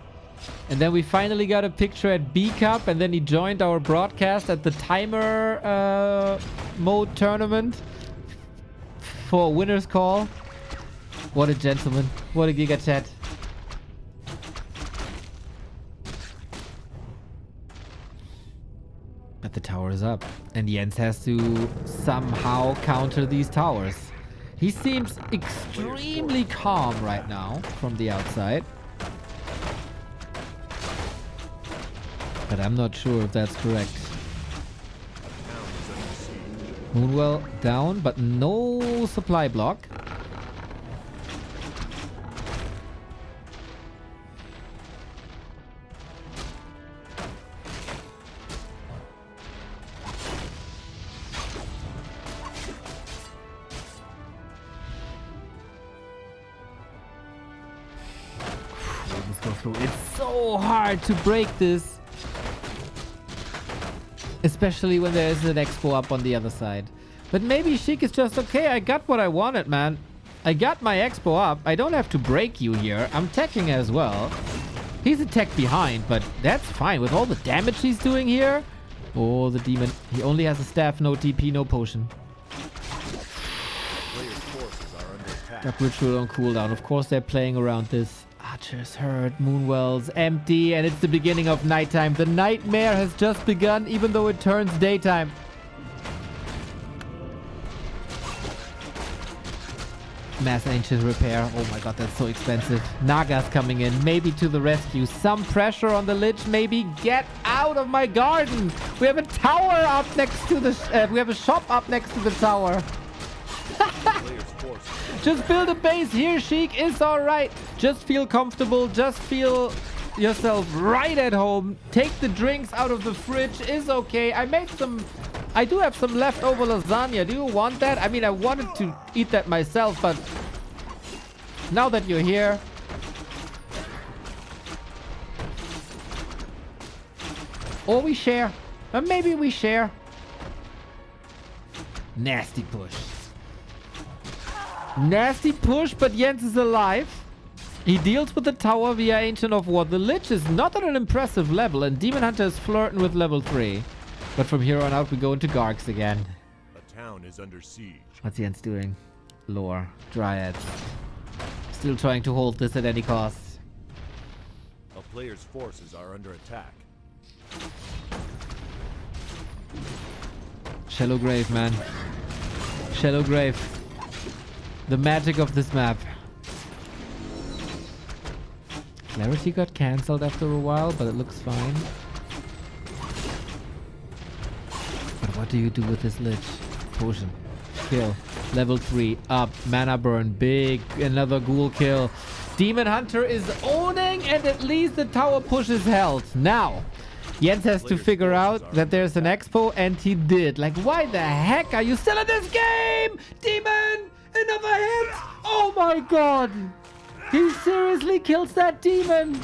And then we finally got a picture at B Cup, and then he joined our broadcast at the timer mode tournament for winner's call. What a gentleman. What a giga chat. But the tower is up, and Jens has to somehow counter these towers. He seems extremely calm right now from the outside. But I'm not sure if that's correct. Moonwell down, but no supply block. Let's go through. It's so hard to break this. Especially when there is an Expo up on the other side. But maybe Sheik is just, okay, I got what I wanted, man. I got my Expo up. I don't have to break you here. I'm teching as well. He's a tech behind, but that's fine. With all the damage he's doing here. Oh, the demon. He only has a staff, no TP, no potion. Player's forces are under attack. Got ritual on cooldown. Of course, they're playing around this. Archer's hurt, Moonwell's empty, and it's the beginning of nighttime. The nightmare has just begun, even though it turns daytime. Mass Ancient Repair. Oh my god, that's so expensive. Naga's coming in, maybe to the rescue. Some pressure on the Lich, maybe. Get out of my garden! We have a tower up next to the... we have a shop up next to the tower. Player's forces. Just build a base here, Sheik. It's alright. Just feel comfortable. Just feel yourself right at home. Take the drinks out of the fridge. It's okay. I made some... I do have some leftover lasagna. Do you want that? I mean, I wanted to eat that myself, but... Now that you're here... Or we share. Or maybe we share. Nasty push. Nasty push, but Jens is alive. He deals with the tower via Ancient of War. The Lich is not on an impressive level, and Demon Hunter is flirting with level 3. But from here on out, we go into Gargs again. A town is under siege. What's Jens doing? Lore. Dryads. Still trying to hold this at any cost. A player's forces are under attack. Shallow Grave, man. Shallow Grave. The magic of this map. Clarity got cancelled after a while, but it looks fine. But what do you do with this Lich? Potion. Kill. Level 3. Up. Mana burn. Big. Another ghoul kill. Demon Hunter is owning, and at least the tower push is held. Now, Jens has to figure out that there's an Expo, and he did. Like, why the heck are you still in this game? Demon! Another hit! Oh my god! He seriously kills that demon!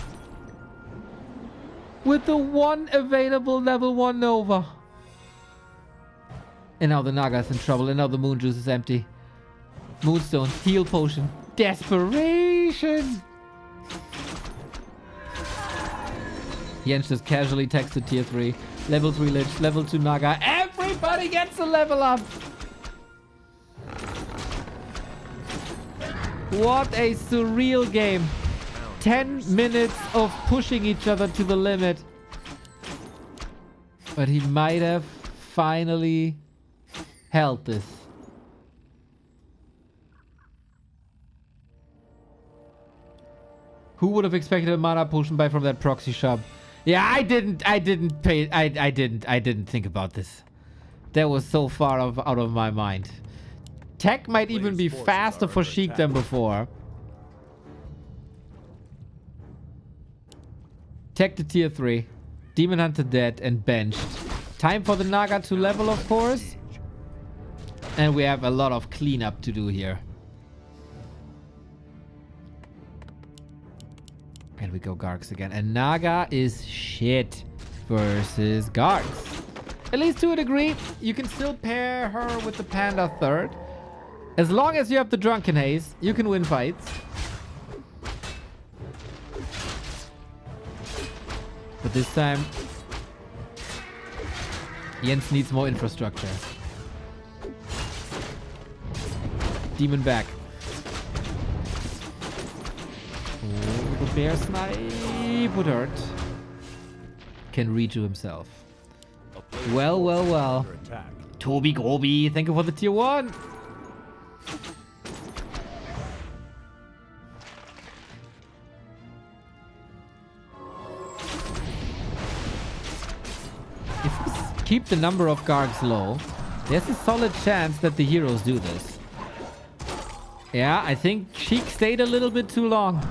With the one available level 1 Nova. And now the Naga's in trouble. And now the moon juice is empty. Moonstone. Heal potion. Desperation! Jens just casually texted tier 3. Level 3 Lich. Level 2 Naga. Everybody gets a level up! What a surreal game. 10 minutes of pushing each other to the limit. But he might have finally held this. Who would have expected a mana potion buy from that proxy shop? Yeah, I didn't think about this. That was so far out of my mind. Tech might even be faster for Sheik than before. Tech to tier 3. Demon Hunter dead and benched. Time for the Naga to level, of course. And we have a lot of cleanup to do here. And we go Gargs again. And Naga is shit versus Gargs. At least to a degree. You can still pair her with the Panda third. As long as you have the Drunken Haze, you can win fights. But this time, Jens needs more infrastructure. Demon back. Oh, the bear snipe would hurt. Can redo himself. Well, well, well. Toby Groby, thank you for the tier 1. If we keep the number of Gargs low, there's a solid chance that the heroes do this. Yeah, I think Sheik stayed a little bit too long.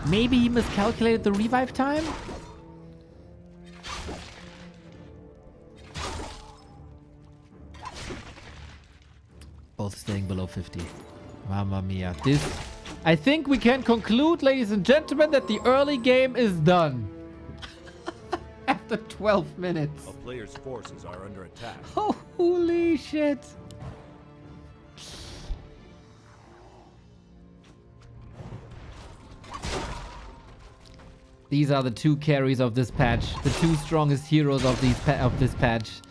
Maybe he miscalculated the revive time? Both staying below 50. Mamma mia. This... I think we can conclude, ladies and gentlemen, that the early game is done. After 12 minutes. A player's forces are under attack. Holy shit. These are the 2 carries of this patch. The 2 strongest heroes of this patch.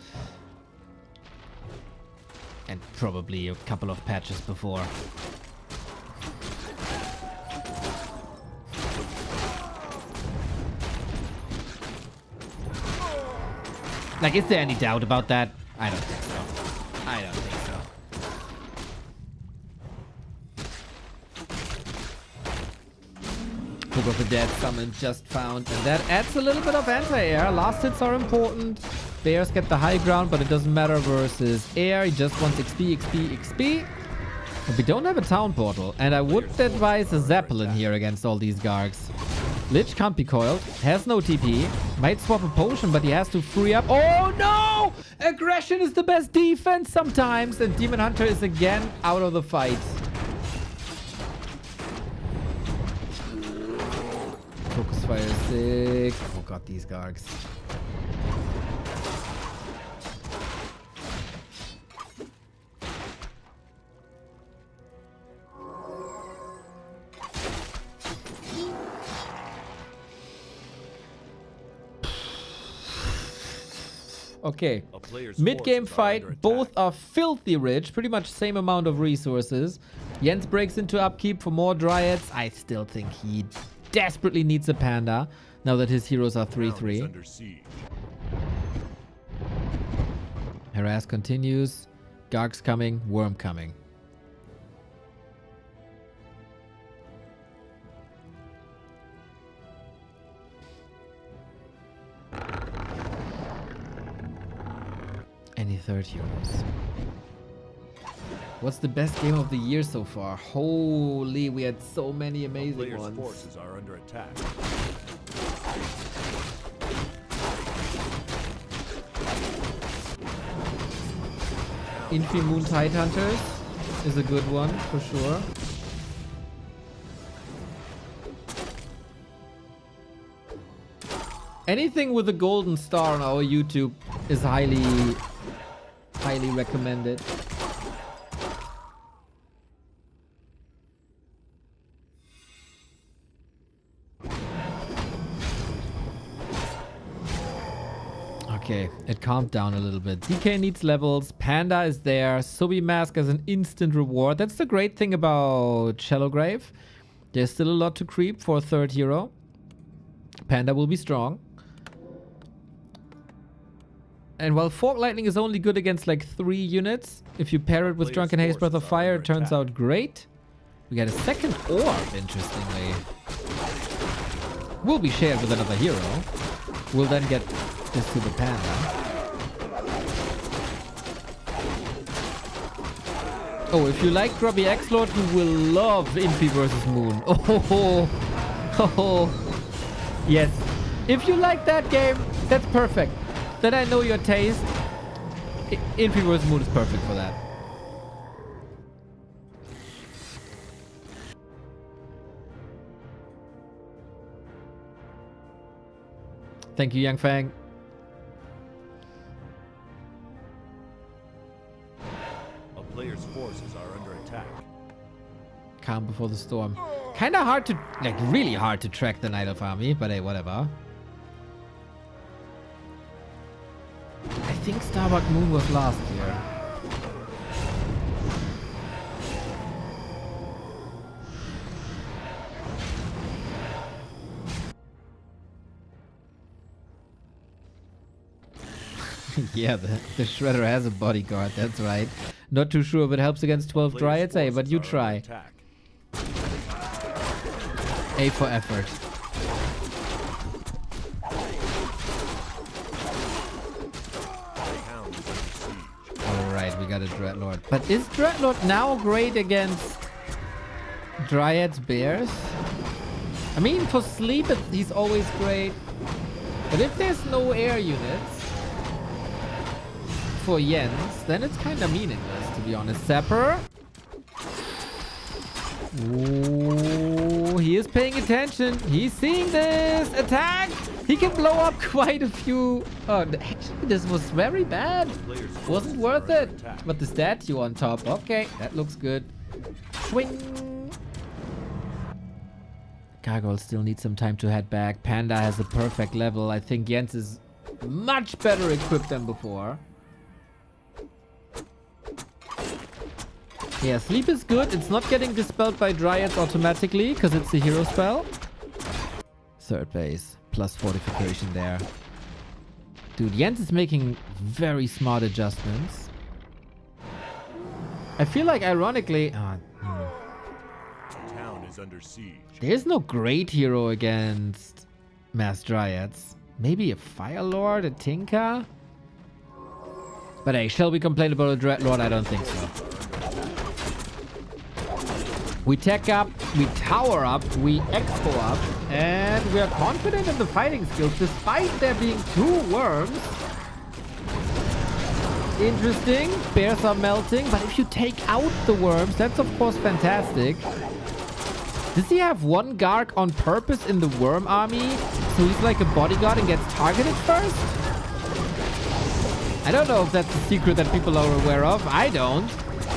And probably a couple of patches before. Like, is there any doubt about that? I don't think so. I don't think so. Book of the Dead summon just found. And that adds a little bit of anti-air. Last hits are important. Bears get the high ground, but it doesn't matter versus air. He just wants XP, XP, XP. But we don't have a town portal. And I wouldn't advise a Zeppelin here against all these Gargs. Lich can't be coiled. Has no TP. Might swap a potion, but he has to free up. Oh no! Aggression is the best defense sometimes. And Demon Hunter is again out of the fight. Focus fire is sick. Oh god, these Gargs. Okay, mid-game fight, both are filthy rich, pretty much same amount of resources. Jens breaks into upkeep for more Dryads. I still think he desperately needs a Panda, now that his heroes are 3-3. Harass continues, Garg's coming, Worm coming. Any third heroes? What's the best game of the year so far? Holy, we had so many amazing ones. Forces are under attack. Infi Moon Tidehunters is a good one for sure. Anything with a golden star on our YouTube is highly Highly recommended. Okay, it calmed down a little bit. DK needs levels. Panda is there. Subi Mask as an instant reward. That's the great thing about Shallowgrave. There's still a lot to creep for a third hero. Panda will be strong. And while Fork Lightning is only good against like 3 units, if you pair it with Drunken Haze Breath of Fire, it turns out great. We get a second orb, interestingly. Will be shared with another hero. We'll then get this to the Panda. Oh, if you like Grubby X-Lord, you will love Infi vs. Moon. Oh, yes. If you like that game, that's perfect. Then I know your taste. Infi vs. Moon is perfect for that. Thank you, YangFeng. A player's forces are under attack. Calm before the storm. Kinda hard to, like really hard to track the Night Elf army, but hey, whatever. I think Starbuck Moon was last year. Yeah, the Shredder has a bodyguard, that's right. Not too sure if it helps against 12 Dryads, hey, but you try. A for effort. Alright, we got a Dreadlord. But is Dreadlord now great against Dryads, Bears? I mean, for sleep, he's always great. But if there's no air units for Jens, then it's kind of meaningless, to be honest. Sapper. Ooh, he is paying attention. He's seeing this. Attack! He can blow up quite a few. Oh, actually, this was very bad. Wasn't worth it. But the statue on top. Okay, that looks good. Swing. Gargoyle still needs some time to head back. Panda has a perfect level. I think Jens is much better equipped than before. Yeah, sleep is good. It's not getting dispelled by Dryads automatically because it's a hero spell. Third base, plus fortification there. Dude, Jens is making very smart adjustments. I feel like, ironically... The town is under siege. There's no great hero against Mass Dryads. Maybe a Fire Lord, a Tinker? But hey, shall we complain about a Dreadlord? I don't think so. We tech up, we tower up, we expo up, and we are confident in the fighting skills despite there being 2 worms. Interesting. Bears are melting, but if you take out the worms, that's of course fantastic. Does he have 1 Garg on purpose in the worm army? So he's like a bodyguard and gets targeted first? I don't know if that's a secret that people are aware of. I don't.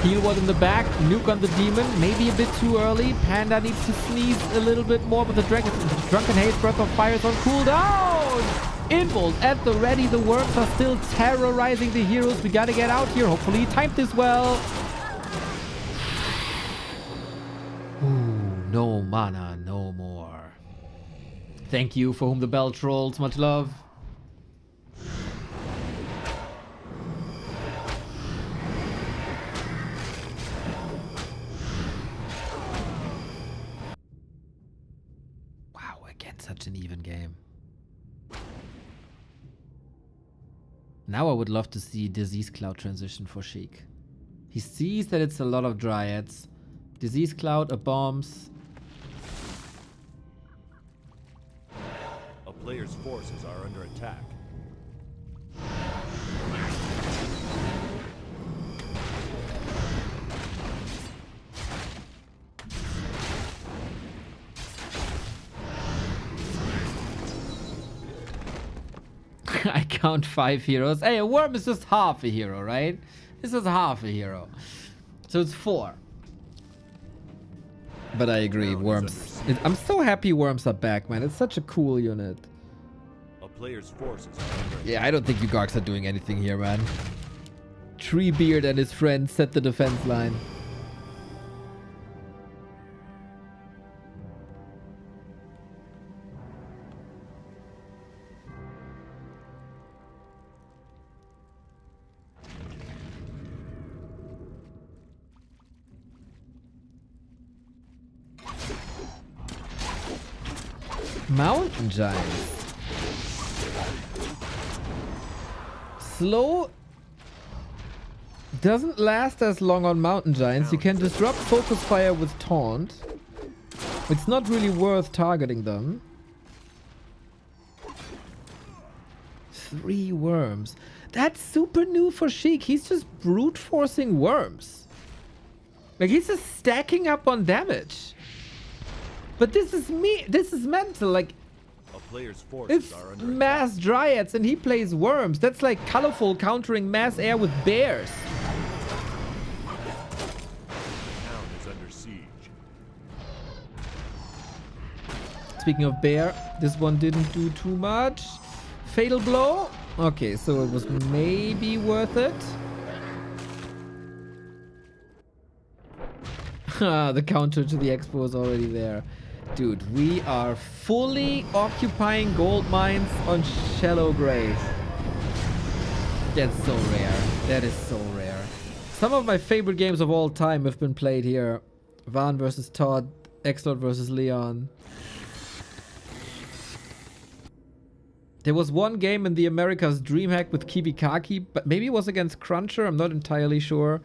Heal one in the back, nuke on the demon, maybe a bit too early. Panda needs to sneeze a little bit more, but the Drunken Haze Breath of Fire is on cooldown! Inbolt at the ready, the worms are still terrorizing the heroes. We gotta get out here, hopefully he timed this well. Ooh, no mana, no more. Thank you for whom the bell trolls, much love. Such an even game. Now I would love to see Disease Cloud transition for Sheik. He sees that it's a lot of Dryads. Disease Cloud, a bombs. A player's forces are under attack. I count 5 heroes. Hey, a worm is just half a hero, right? This is half a hero. So it's 4. But I agree, worms. I'm so happy worms are back, man. It's such a cool unit. A player's forces are under Yeah, I don't think you Gargs are doing anything here, man. Treebeard and his friends set the defense line. Mountain Giants. Slow doesn't last as long on Mountain Giants. You can disrupt focus fire with taunt. It's not really worth targeting them. 3 worms. That's super new for Sheik. He's just brute forcing worms. Like, he's just stacking up on damage. But this is this is mental. Like, a player's forces it's are under mass dryads and he plays worms. That's like colorful countering mass air with bears. The town is under siege. Speaking of bear, this one didn't do too much. Fatal blow. Okay, so it was maybe worth it. The counter to the expo is already there. Dude, we are fully occupying gold mines on shallow graves. That's so rare. That is so rare. Some of my favorite games of all time have been played here. Van versus Todd, Exlord versus Leon. There was one game in the Americas, DreamHack with Kibikaki, but maybe it was against Cruncher, I'm not entirely sure.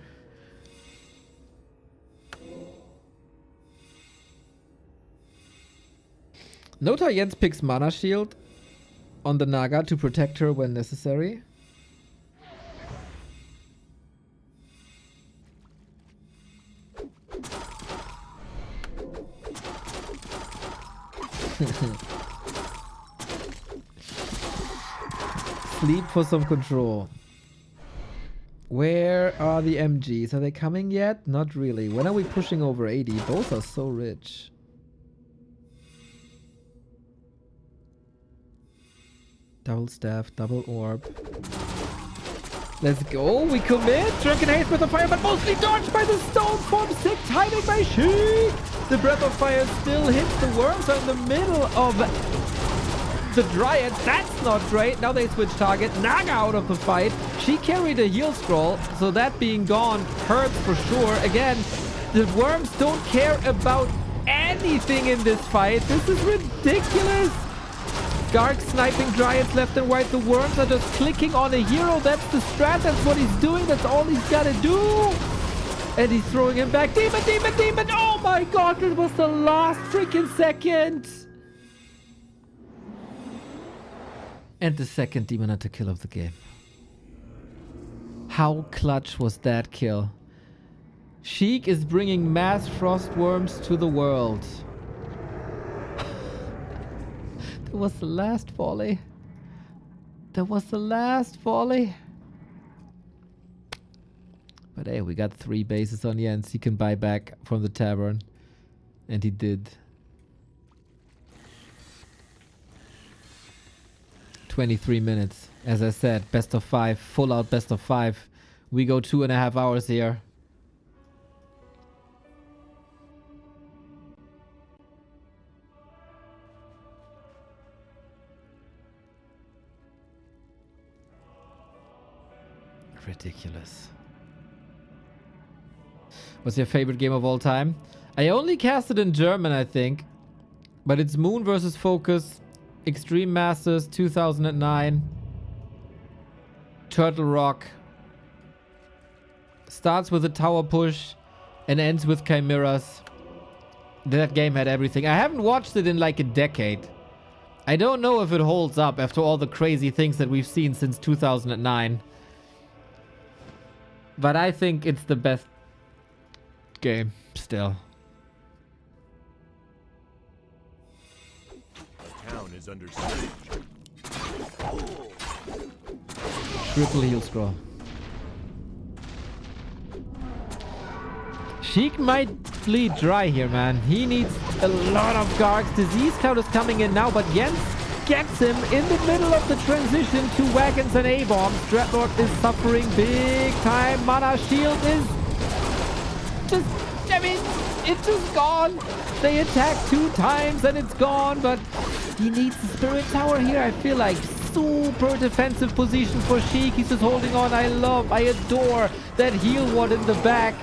Nota Jens picks Mana Shield on the Naga to protect her when necessary. Sleep for some control. Where are the MGs? Are they coming yet? Not really. When are we pushing over 80? Both are so rich. Double staff, double orb. Let's go. We commit. Drunken Haze Breath of Fire, but mostly dodged by the Stone Form 6, hiding by Sheik. The Breath of Fire still hits the worms in the middle of the Dryads. That's not great. Now they switch target. Naga out of the fight. She carried a heal scroll, so that being gone hurts for sure. Again, the worms don't care about anything in this fight. This is ridiculous. Garg sniping Dryads left and right. The worms are just clicking on a hero. That's the strat. That's what he's doing. That's all he's got to do. And he's throwing him back. Demon, demon, demon. Oh my god, it was the last freaking second. And the second Demon Hunter kill of the game. How clutch was that kill? Sheik is bringing mass frost worms to the world. That was the last volley. That was the last volley. But hey, we got 3 bases on Jens. He can buy back from the tavern. And he did. 23 minutes. As I said, best of 5. Full out best of 5. We go 2.5 hours here. Ridiculous. What's your favorite game of all time? I only cast it in German, I think. But it's Moon versus Focus, Extreme Masters 2009, Turtle Rock. Starts with a tower push and ends with chimeras. That game had everything. I haven't watched it in like a decade. I don't know if it holds up after all the crazy things that we've seen since 2009. But I think it's the best game still. The town is under siege. Triple heal scroll. Sheik might bleed dry here, man. He needs a lot of Gargs. Disease Cloud is coming in now, but Jens gets him in the middle of the transition to wagons and A-bombs. Dreadlord is suffering big time. Mana shield is just, I mean, it's just gone. They attack 2 times and it's gone, but he needs the Spirit Tower here. I feel like super defensive position for Sheik. He's just holding on. I adore that heal ward in the back.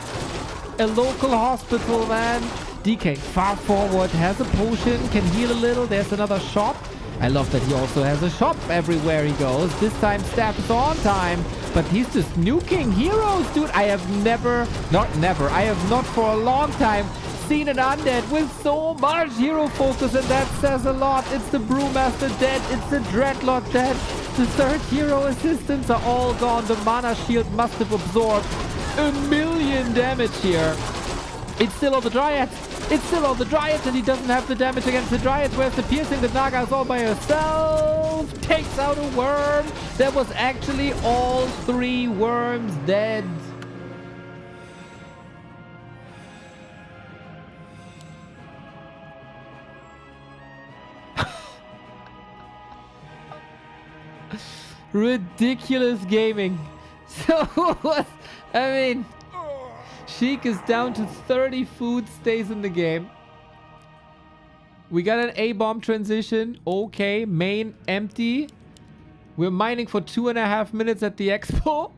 A local hospital, man. DK far forward, has a potion, can heal a little. There's another shop. I love that he also has a shop everywhere he goes. This time staff is on time, but he's just nuking heroes, dude. I have I have not for a long time seen an undead with so much hero focus, and that says a lot. It's the Brewmaster dead, it's the Dreadlord dead. The 3rd hero assistants are all gone. The mana shield must have absorbed 1,000,000 damage here. It's still all the Dryads. It's still all the Dryads, and he doesn't have the damage against the Dryads. Where's the piercing? The Naga is all by herself. Takes out a worm. That was actually all 3 worms dead. Ridiculous gaming. So, I mean, Sheik is down to 30 food stays in the game. We got an A-bomb transition. Okay, main empty. We're mining for 2.5 minutes at the expo.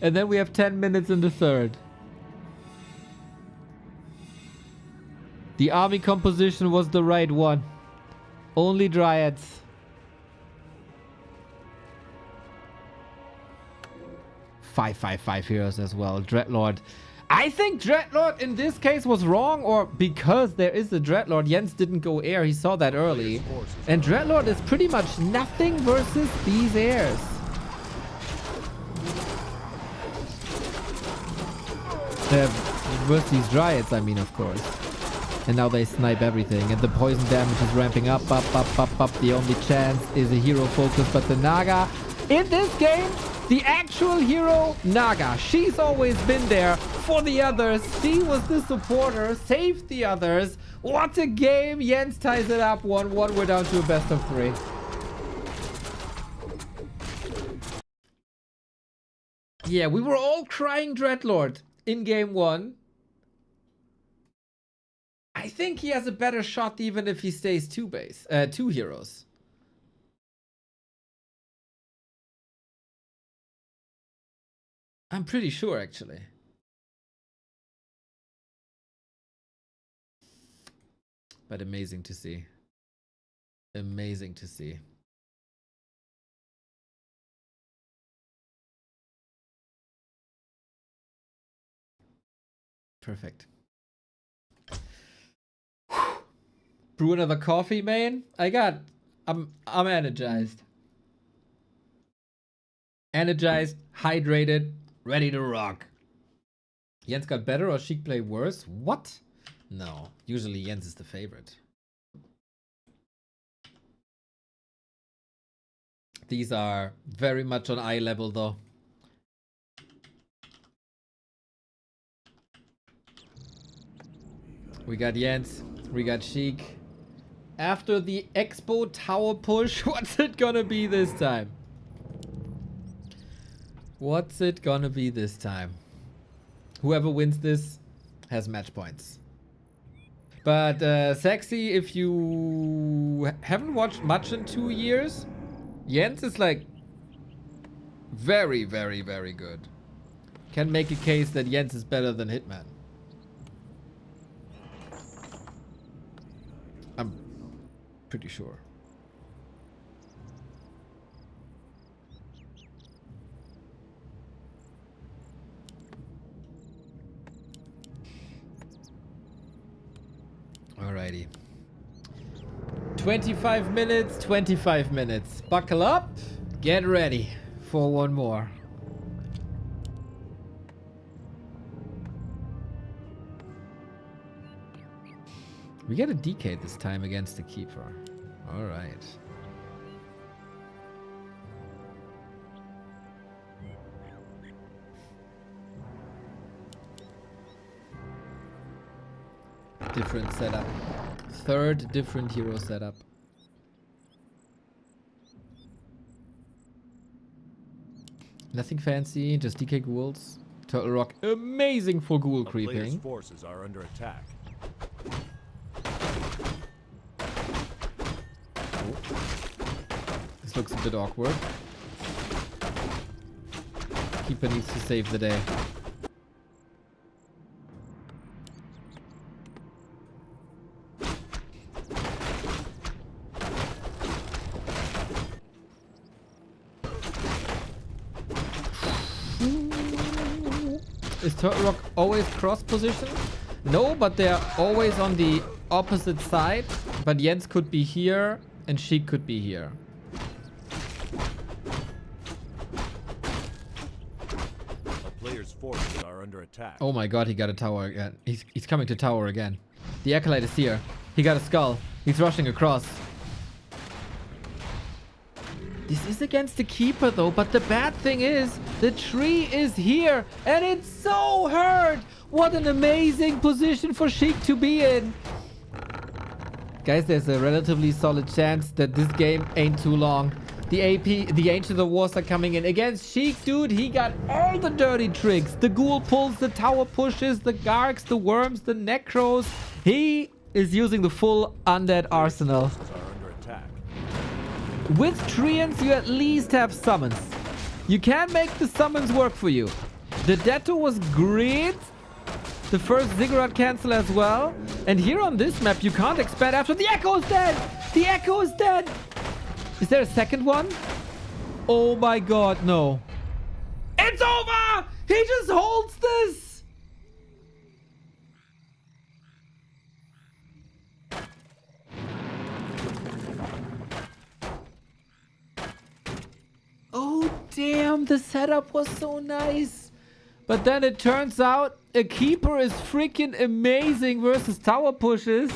And then we have 10 minutes in the 3rd. The army composition was the right one. Only Dryads. 5 heroes as well. Dreadlord. I think Dreadlord in this case was wrong, or because there is a Dreadlord, Jens didn't go air. He saw that early. And Dreadlord is pretty much nothing versus these airs. Versus these Dryads, I mean, of course. And now they snipe everything. And the poison damage is ramping up. The only chance is a hero focus, but the Naga in this game, the actual hero, Naga. She's always been there for the others. She was the supporter, saved the others. What a game. Jens ties it up 1-1. We're down to a best of 3. Yeah, we were all crying Dreadlord in game 1. I think he has a better shot even if he stays 2 heroes. I'm pretty sure, actually. But amazing to see. Amazing to see. Perfect. Brew another coffee, man. I'm energized. Energized, hydrated, ready to rock. Jens got better or Sheik play worse? What? No. Usually Jens is the favorite. These are very much on eye level though. We got Jens. We got Sheik. After the Expo Tower push, what's it gonna be this time? What's it gonna be this time? Whoever wins this has match points. But Sexy, if you haven't watched much in 2 years, Jens is like very, very, very good. Can make a case that Jens is better than Hitman. I'm pretty sure. Alrighty. 25 minutes, 25 minutes. Buckle up. Get ready for one more. We get a DK this time against the Keeper. Alright. different setup. Third different hero setup. Nothing fancy, just DK ghouls. Turtle Rock, amazing for ghoul A player's creeping. forces are under attack. This looks a bit awkward. Keeper needs to save the day. Is Turtle Rock always cross position? No, but they're always on the opposite side. But Jens could be here and Sheik could be here. A player's forces are under attack. Oh my god, he got a tower again. He's coming to tower again. The Acolyte is here. He got a skull. He's rushing across. This is against the Keeper though, but the bad thing is the tree is here and it's so hurt. What an amazing position for Sheik to be in. Guys, there's a relatively solid chance that this game ain't too long. The AP, the Ancient of Wars are coming in. Against Sheik, dude, he got all the dirty tricks. The Ghoul pulls, the tower pushes, the Gargs, the Worms, the Necros. He is using the full undead arsenal. Forces are under attack. With Treants, you at least have summons. You can make the summons work for you. The Detto was great. The first Ziggurat cancel as well. And here on this map, you can't expand after the Echo is dead. The Echo is dead. Is there a second one? Oh my god, no. It's over! He just holds this! Oh damn, the setup was so nice. But then it turns out a Keeper is freaking amazing versus tower pushes.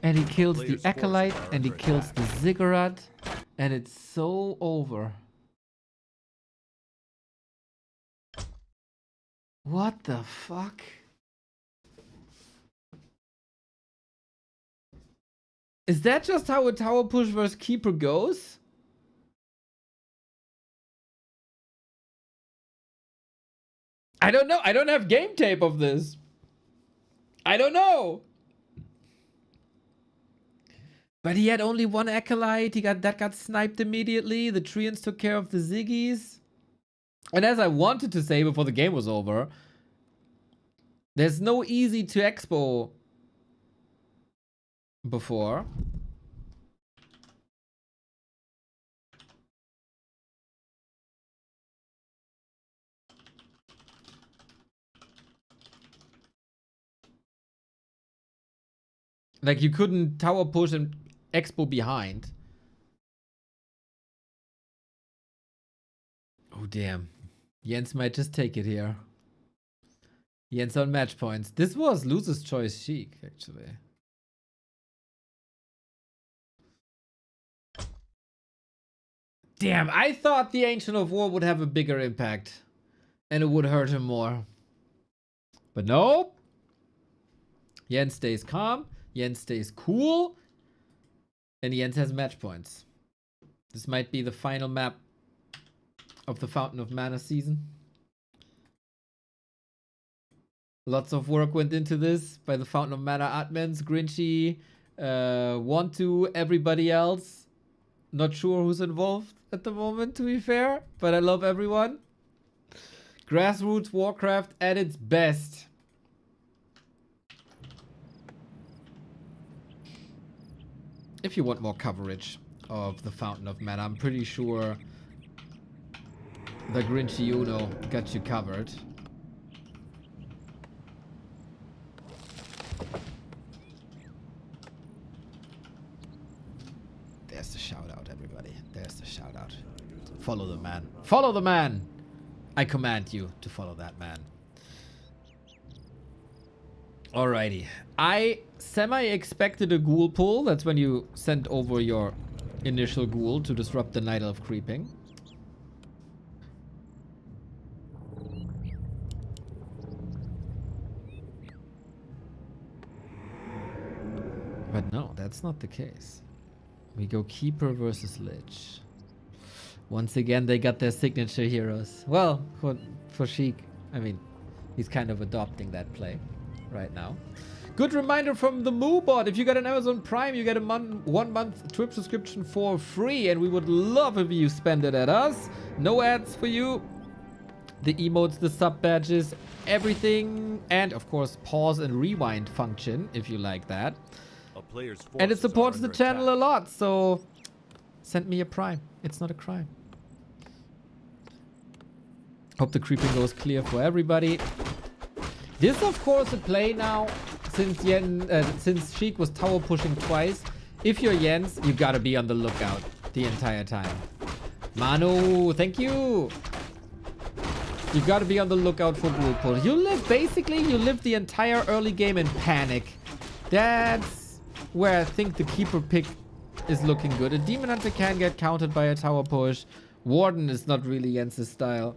And he kills the Player's Acolyte forces are and he under kills attack. the Ziggurat. And it's so over. What the fuck? Is that just how a tower push versus Keeper goes? I don't know. I don't have game tape of this. I don't know. But he had only one Acolyte. That got sniped immediately. The Treants took care of the Ziggies. And as I wanted to say before the game was over, there's no easy to expo before. Like you couldn't tower push and expo behind. Oh damn. Jens might just take it here. Jens on match points. This was loser's choice Sheik, actually. Damn, I thought the Ancient of War would have a bigger impact. And it would hurt him more. But nope. Jens stays calm. Jens stays cool. And Jens has match points. This might be the final map of the Fountain of Mana season. Lots of work went into this by the Fountain of Mana admins. Grinchy, Want to, everybody else. Not sure who's involved at the moment, to be fair. But I love everyone. Grassroots Warcraft at its best. If you want more coverage of the Fountain of Mana, I'm pretty sure the Grinchy Uno got you covered. There's the shout out, everybody. There's the shout out. Follow the man. Follow the man! I command you to follow that man. Alrighty. I semi-expected a ghoul pull. That's when you send over your initial ghoul to disrupt the Night Elf creeping. No, that's not the case. We go Keeper versus Lich. Once again, they got their signature heroes. Well, for Sheik, I mean, he's kind of adopting that play right now. Good reminder from the Moobot. If you got an Amazon Prime, you get a 1 month Twitch subscription for free. And we would love if you spend it at us. No ads for you. The emotes, the sub badges, everything. And of course, pause and rewind function if you like that. A player's And it forces supports are the under channel a attack. lot. So send me a Prime. It's not a crime. Hope the creeping goes clear for everybody. This, of course, a play now. Since Sheik was tower pushing twice, if you're Jens, you gotta be on the lookout the entire time. Manu, thank you. You gotta be on the lookout for ghoul pull. You live the entire early game in panic. That's where I think the keeper pick is looking good. A demon hunter can get countered by a tower push. Warden is not really Jens' style.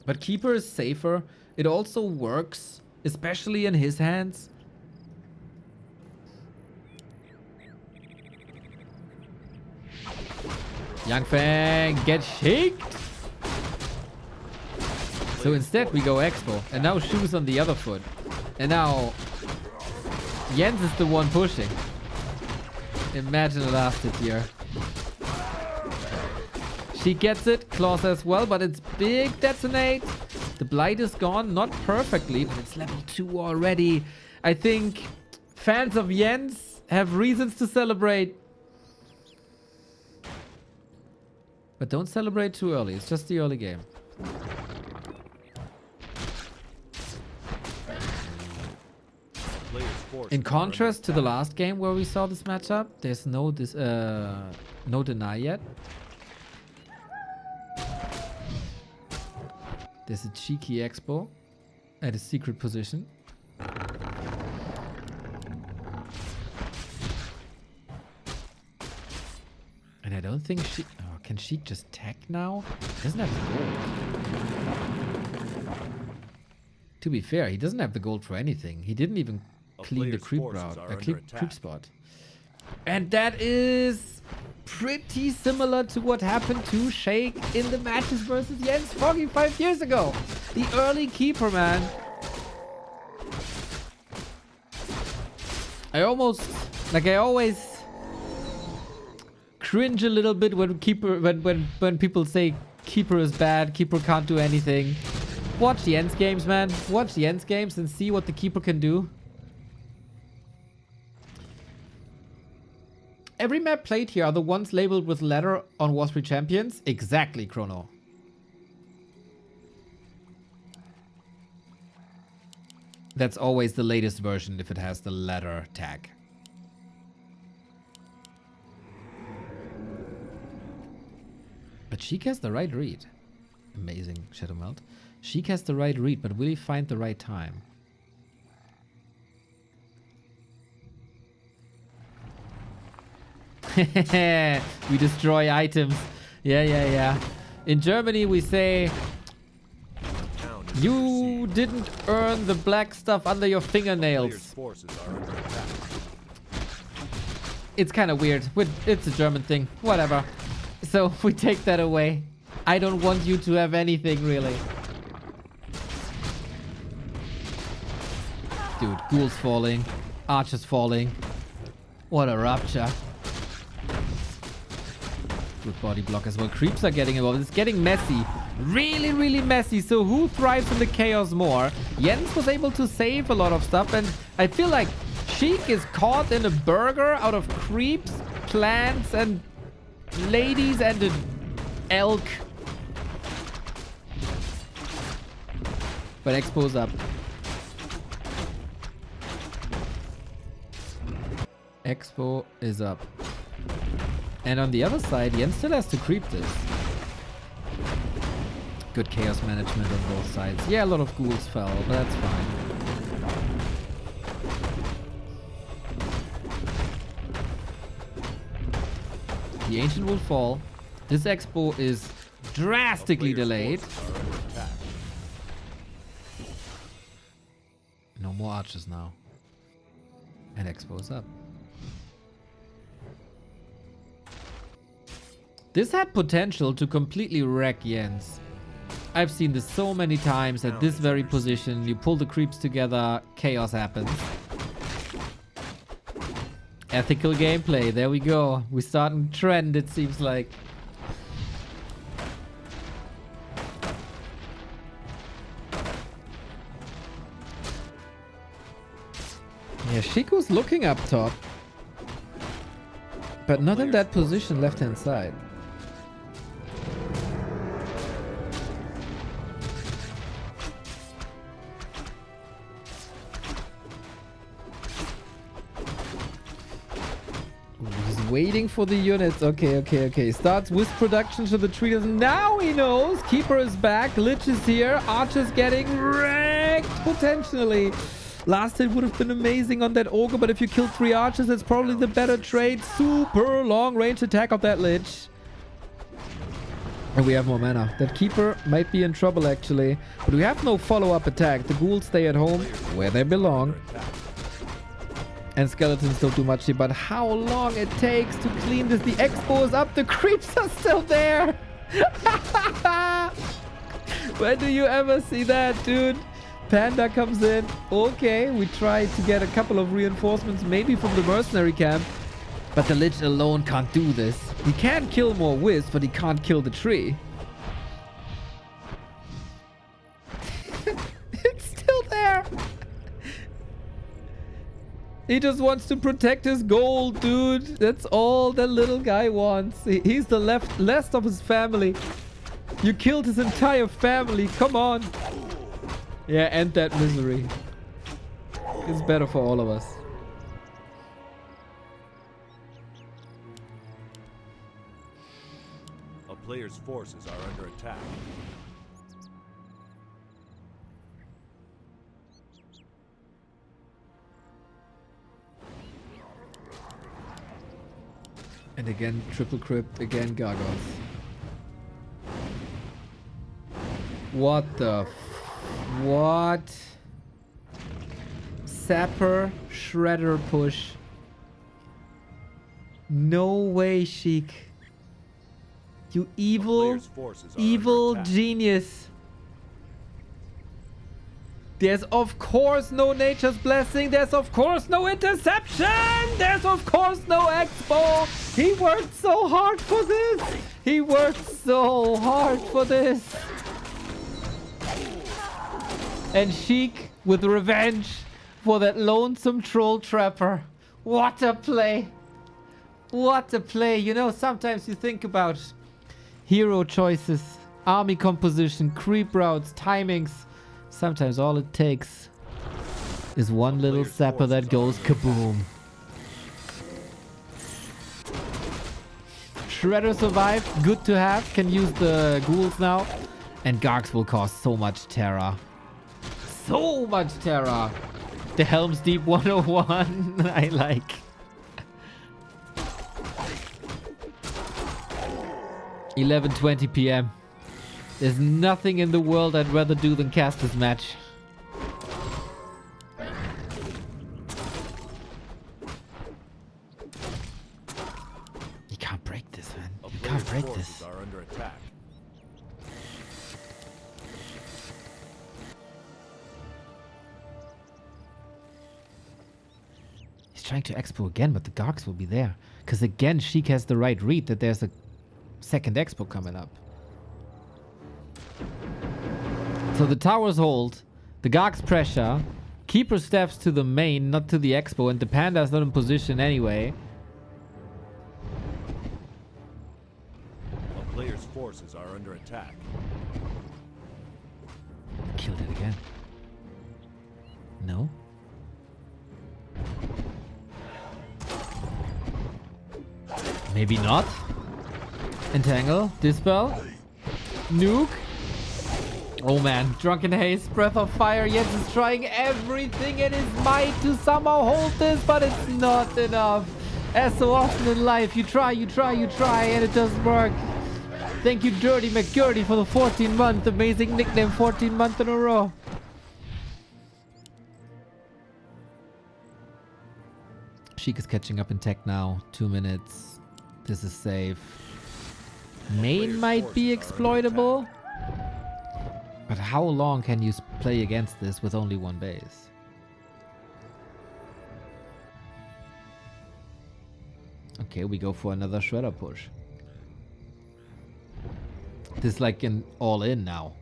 But keeper is safer. It also works, especially in his hands. YangFeng, get shaked! So instead we go Expo. And now Shoes on the other foot. And now Jens is the one pushing. Imagine it lasted here. She gets it, Claws as well, but it's big detonate. The Blight is gone, not perfectly, but it's level 2 already. I think fans of Jens have reasons to celebrate. But don't celebrate too early, it's just the early game. Player's forces In are contrast to under the last game where we saw this matchup, there's no deny yet. There's a cheeky Expo at a secret position. And I don't think she... Oh, can she just tech now? He doesn't have the gold. To be fair, he doesn't have the gold for anything. He didn't even A clean the player's creep forces route. are under Creep attack. spot. And that is pretty similar to what happened to Shake in the matches versus Jens 45 years ago. The early keeper, man. I always cringe a little bit when people say keeper is bad, keeper can't do anything. Watch the Jens games, man. Watch the Jens games and see what the keeper can do. Every map played here are the ones labeled with letter on War 3 Champions? Exactly, Chrono. That's always the latest version if it has the letter tag. But Sheik has the right read. Amazing, Shadow Melt. Sheik has the right read, but will he find the right time? We destroy items. Yeah. In Germany, we say, town is under you siege. didn't earn the black stuff under your Player's fingernails. forces are under attack. It's kind of weird. It's a German thing. Whatever. So we take that away. I don't want you to have anything, really. Dude, ghouls falling. Archers falling. What a rupture. Good body block as well. Creeps are getting involved. It's getting messy. Really, really messy. So who thrives in the chaos more? Jens was able to save a lot of stuff. And I feel like Sheik is caught in a burger out of creeps, plants, and ladies, and an elk. But Expo's up. Expo is up. And on the other side, Jens still has to creep this. Good chaos management on both sides. Yeah, a lot of ghouls fell, but that's fine. The Ancient will fall. This Expo is drastically Player's delayed. forces are under attack. No more archers now. And Expo is up. This had potential to completely wreck Jens. I've seen this so many times at this very position. You pull the creeps together, chaos happens. Ethical gameplay, there we go. We're starting a trend, it seems like. Yeah, Shiko's looking up top. But not in that position left hand side. He's waiting for the units. Okay. Starts with production to the trees. Now he knows. Keeper is back. Lich is here. Archer's getting wrecked potentially. Last hit would have been amazing on that Ogre, but if you kill 3 archers, that's probably the better trade. Super long range attack of that Lich. And we have more mana. That Keeper might be in trouble, actually. But we have no follow-up attack. The ghouls stay at home, where they belong. And skeletons don't do much here. But how long it takes to clean this. The Expo is up. The creeps are still there. When do you ever see that, dude? Panda comes in. Okay, we try to get a couple of reinforcements, maybe from the mercenary camp. But the Lich alone can't do this. He can kill more Wisps, but he can't kill the tree. It's still there. He just wants to protect his gold, dude. That's all the little guy wants. He's the last of his family. You killed his entire family. Come on. Yeah, end that misery. It's better for all of us. A player's forces are under attack. And again, triple crypt, again gargoyles. What the what? Sapper, shredder push. No way, Sheik. You evil genius. There's of course no nature's blessing. There's of course no interception. There's of course no expo. He worked so hard for this. He worked so hard for this. And Sheik with revenge for that lonesome troll trapper. What a play. What a play. You know, sometimes you think about hero choices, army composition, creep routes, timings. Sometimes all it takes is one little sapper that goes kaboom. Shredder survived. Good to have. Can use the ghouls now. And Gargs will cause so much terror. So much terror. The Helm's Deep 101. I like. $11:20 p.m. There's nothing in the world I'd rather do than cast this match. You can't break this, man. You can't break this. Are under attack. He's trying to expo again, but the Gargs will be there. Because again, Sheik has the right read that there's a second expo coming up. So the towers hold, the Gargs pressure, Keeper steps to the main, not to the expo, and the Panda's not in position anyway. A player's forces are under attack. Killed it again. No? Maybe not. Entangle, Dispel, Nuke. Oh man, Drunken Haze, Breath of Fire. Jens is trying everything in his might to somehow hold this, but it's not enough. As so often in life, you try, and it doesn't work. Thank you, Dirty McGurdy, for the 14-month. Amazing nickname, 14 months in a row. Sheik is catching up in tech now. 2 minutes. This is safe. Main might be exploitable. But how long can you play against this with only one base? Okay, we go for another shredder push. This is like an all-in now.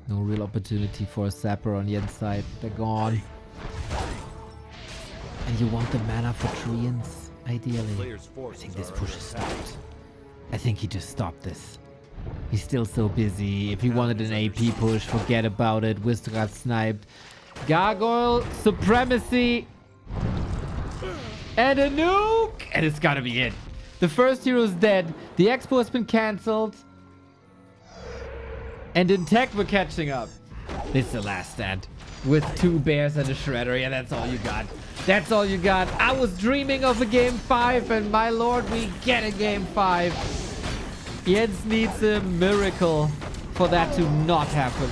No real opportunity for a sapper on Yen's side. They're gone. And you want the mana for Treants, ideally. I think this push is stopped. I think he just stopped this. He's still so busy. If he wanted an AP push, forget about it. Wisdom got sniped. Gargoyle, Supremacy, and a nuke! And it's gotta be it. The first hero's dead. The expo has been cancelled. And in tech, we're catching up. This is the last stand. With 2 bears and a shredder. Yeah, that's all you got. That's all you got. I was dreaming of a game 5, and my lord, we get a game 5. Jens needs a miracle for that to not happen.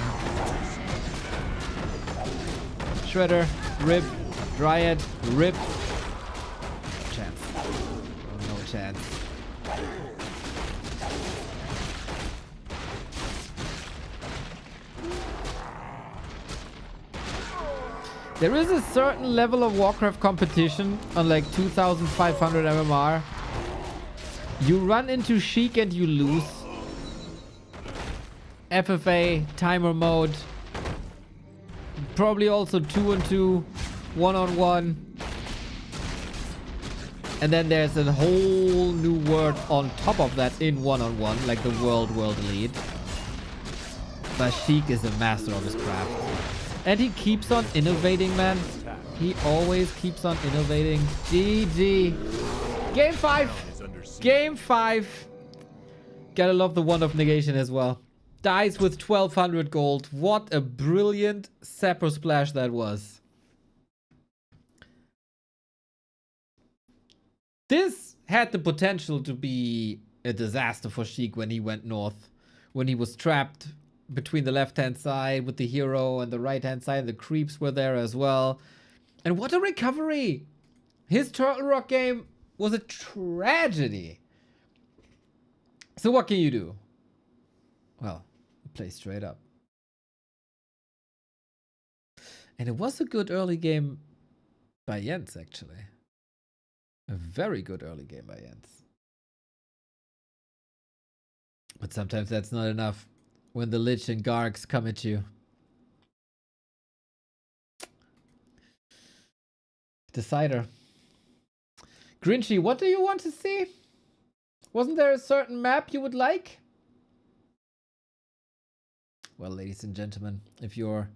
Shredder, rip. Dryad, rip. No chance. No chance. There is a certain level of Warcraft competition on like 2500 MMR. You run into Sheik and you lose. FFA, timer mode. Probably also 2-on-2, 1-on-1. And then there's a whole new world on top of that in 1-on-1, like the world elite. But Sheik is a master of his craft. And he keeps on innovating, man. He always keeps on innovating. GG. Game 5. Game 5. Gotta love the one of negation as well. Dies with 1200 gold. What a brilliant Sapper splash that was. This had the potential to be a disaster for Sheik when he went north. When he was trapped between the left-hand side with the hero and the right-hand side. The creeps were there as well. And what a recovery! His Turtle Rock game was a tragedy. So what can you do? Well, play straight up. And it was a good early game by Jens, actually. A very good early game by Jens. But sometimes that's not enough. When the Lich and Gargs come at you. Decider. Grinchy, what do you want to see? Wasn't there a certain map you would like? Well, ladies and gentlemen, if you're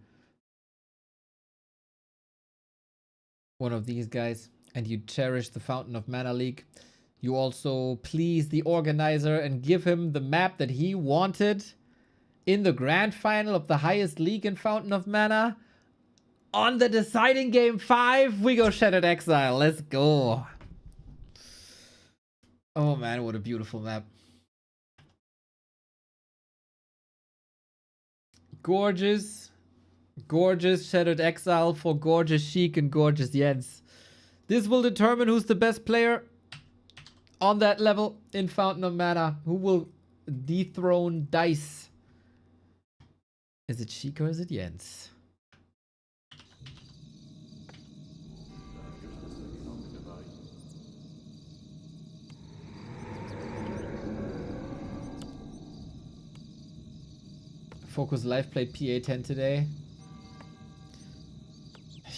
one of these guys and you cherish the Fountain of Mana League, you also please the organizer and give him the map that he wanted in the grand final of the highest league in Fountain of Mana. On the deciding game 5, we go Shattered Exile. Let's go. Oh man, what a beautiful map. Gorgeous. Gorgeous Shattered Exile for gorgeous Sheik and gorgeous Jens. This will determine who's the best player on that level in Fountain of Mana. Who will dethrone Dise? Is it Sheik or is it Jens? Focus Live played PA10 today.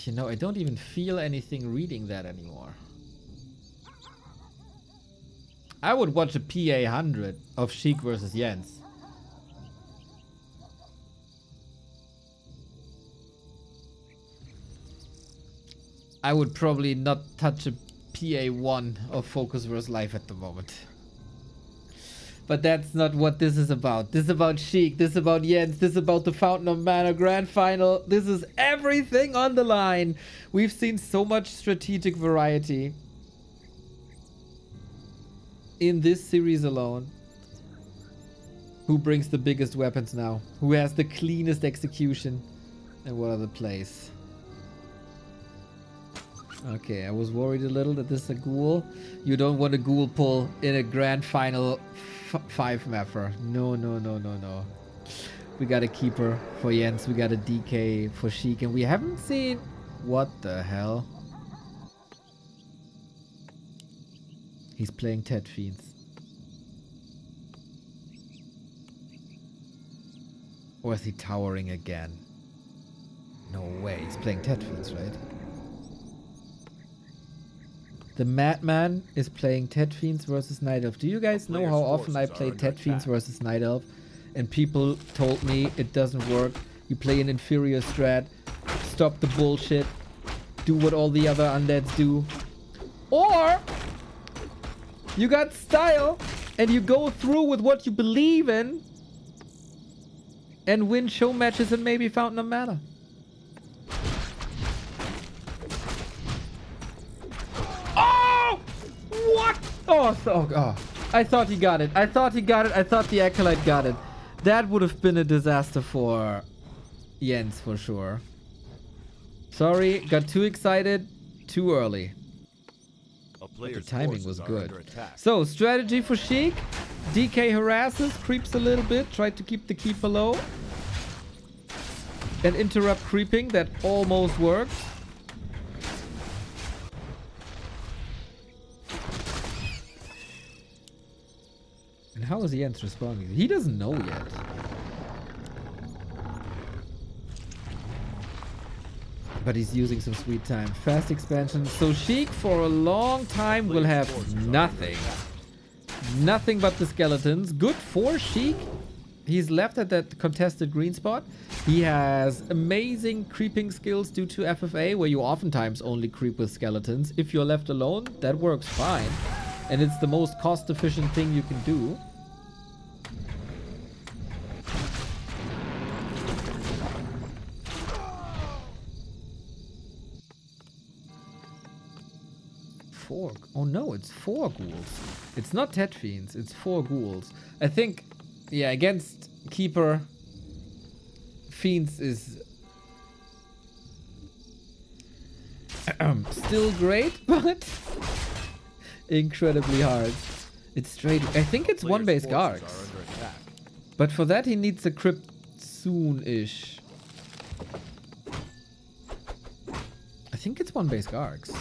You know, I don't even feel anything reading that anymore. I would watch a PA100 of Sheik versus Jens. I would probably not touch a PA1 of Focus vs. Life at the moment. But that's not what this is about. This is about Sheik. This is about Jens. This is about the Fountain of Mana Grand Final. This is everything on the line. We've seen so much strategic variety in this series alone. Who brings the biggest weapons now? Who has the cleanest execution? And what are the plays? Okay, I was worried a little that this is a ghoul. You don't want a ghoul pull in a grand final 5 mapper. No, no, no, no, no. We got a keeper for Jens. We got a DK for Sheik. And we haven't seen... What the hell? He's playing Ted Fiends. Or is he towering again? No way. He's playing Ted Fiends, right? The Madman is playing Ted Fiends versus Night Elf. Do you guys know how often I play Ted Fiends versus Night Elf? And people told me it doesn't work. You play an inferior strat. Stop the bullshit. Do what all the other undeads do. Or you got style and you go through with what you believe in and win show matches and maybe Fountain of Mana. Oh! What? Oh, I thought he got it. I thought he got it. I thought the Acolyte got it. That would have been a disaster for Jens for sure. Sorry, got too excited too early. The timing was good. So, strategy for Sheik. DK harasses, creeps a little bit, tried to keep the keeper low. And interrupt creeping, that almost worked. And how is Jens responding? He doesn't know yet. But he's using some sweet time. Fast expansion. So Sheik for a long time will have nothing. Nothing but the skeletons. Good for Sheik. He's left at that contested green spot. He has amazing creeping skills due to FFA, where you oftentimes only creep with skeletons. If you're left alone, that works fine. And it's the most cost-efficient thing you can do. Oh no, it's 4 ghouls. It's not Ted Fiends, it's 4 ghouls. I think, yeah, against Keeper, Fiends is still great, but incredibly hard. It's straight. I think it's 1 base Gargs. But for that he needs a crypt soon-ish. I think it's 1 base Gargs.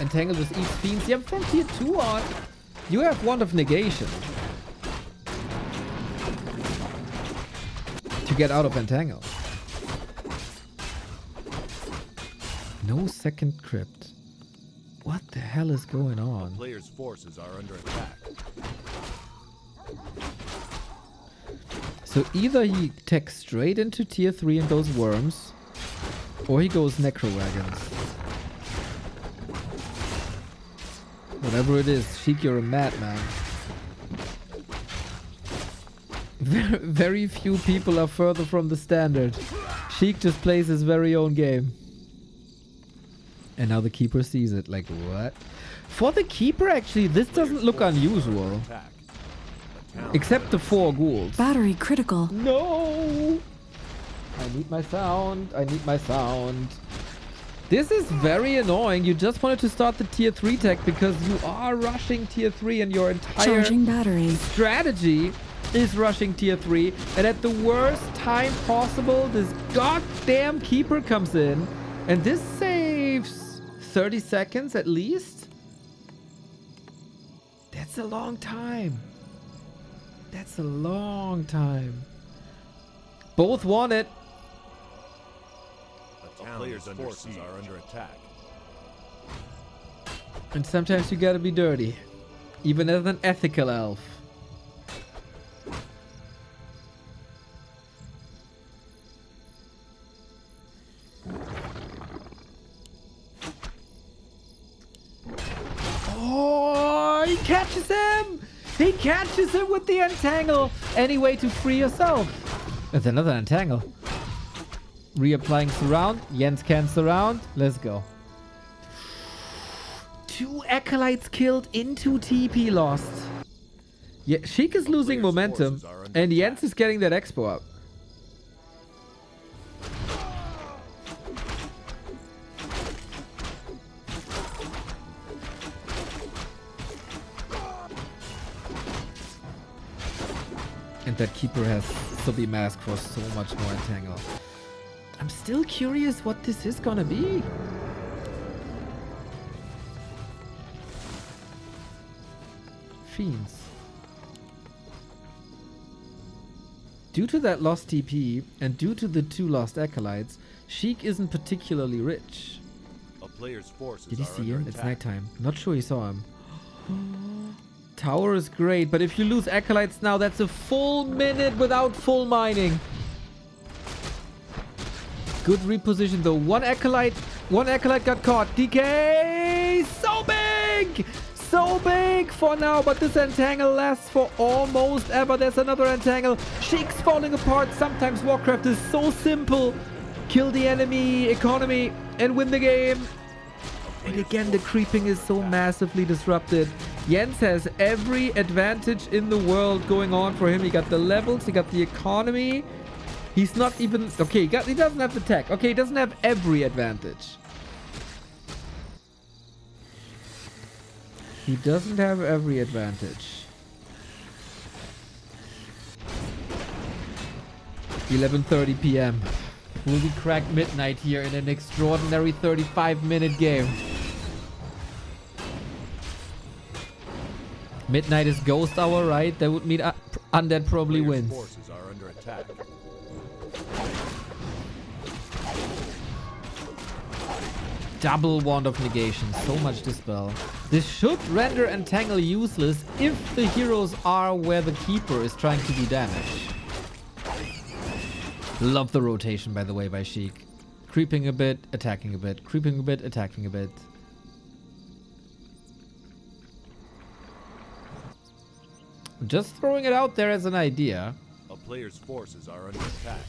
Entangle just eats Fiends. Yeah, from tier 2 on, you have Wand of Negation to get out of Entangle. No second crypt. What the hell is going on? Players' forces are under attack. So either he techs straight into tier 3 and goes Worms, or he goes Necro Wagons. Whatever it is, Sheik, you're a madman. Very few people are further from the standard. Sheik just plays his very own game. And now the Keeper sees it. Like, what? For the Keeper, actually, this doesn't look unusual. Except the 4 ghouls. Battery critical. No! I need my sound. I need my sound. This is very annoying. You just wanted to start the tier 3 tech because you are rushing tier 3 and your entire Charging battery. strategy is rushing tier 3. And at the worst time possible, this goddamn Keeper comes in. And this saves 30 seconds at least. That's a long time. That's a long time. Both want it. Players' forces are under attack. And sometimes you gotta be dirty. Even as an ethical elf. Oh, he catches him! He catches him with the entangle! Any way to free yourself. That's another entangle. Reapplying surround. Jens can surround. Let's go. 2 acolytes killed into TP lost. Yeah, Sheik is losing Players' momentum, forces are under and Jens attack. is getting that expo up. And that keeper has Subi Mask for so much more entangle. I'm still curious what this is gonna be. Fiends. Due to that lost TP and due to the 2 lost acolytes, Sheik isn't particularly rich. A player's forces Did he are see under him? It's attack. nighttime. Not sure he saw him. Tower is great, but if you lose acolytes now, that's a full minute without full mining. Good reposition though. One acolyte got caught. DK, so big! So big for now, but this entangle lasts for almost ever. There's another entangle. Sheik's falling apart. Sometimes Warcraft is so simple. Kill the enemy economy and win the game. And again, the creeping is so massively disrupted. Jens has every advantage in the world going on for him. He got the levels, he got the economy. He's not even... Okay, he doesn't have the tech. Okay, he doesn't have every advantage. He doesn't have every advantage. 11:30 p.m. Will we crack midnight here in an extraordinary 35-minute game? Midnight is ghost hour, right? That would mean Undead probably Players' wins. forces are under attack. Double Wand of Negation. So much Dispel. This should render Entangle useless if the heroes are where the Keeper is trying to do damage. Love the rotation, by the way, by Sheik. Creeping a bit, attacking a bit. Creeping a bit, attacking a bit. Just throwing it out there as an idea. A player's forces are under attack.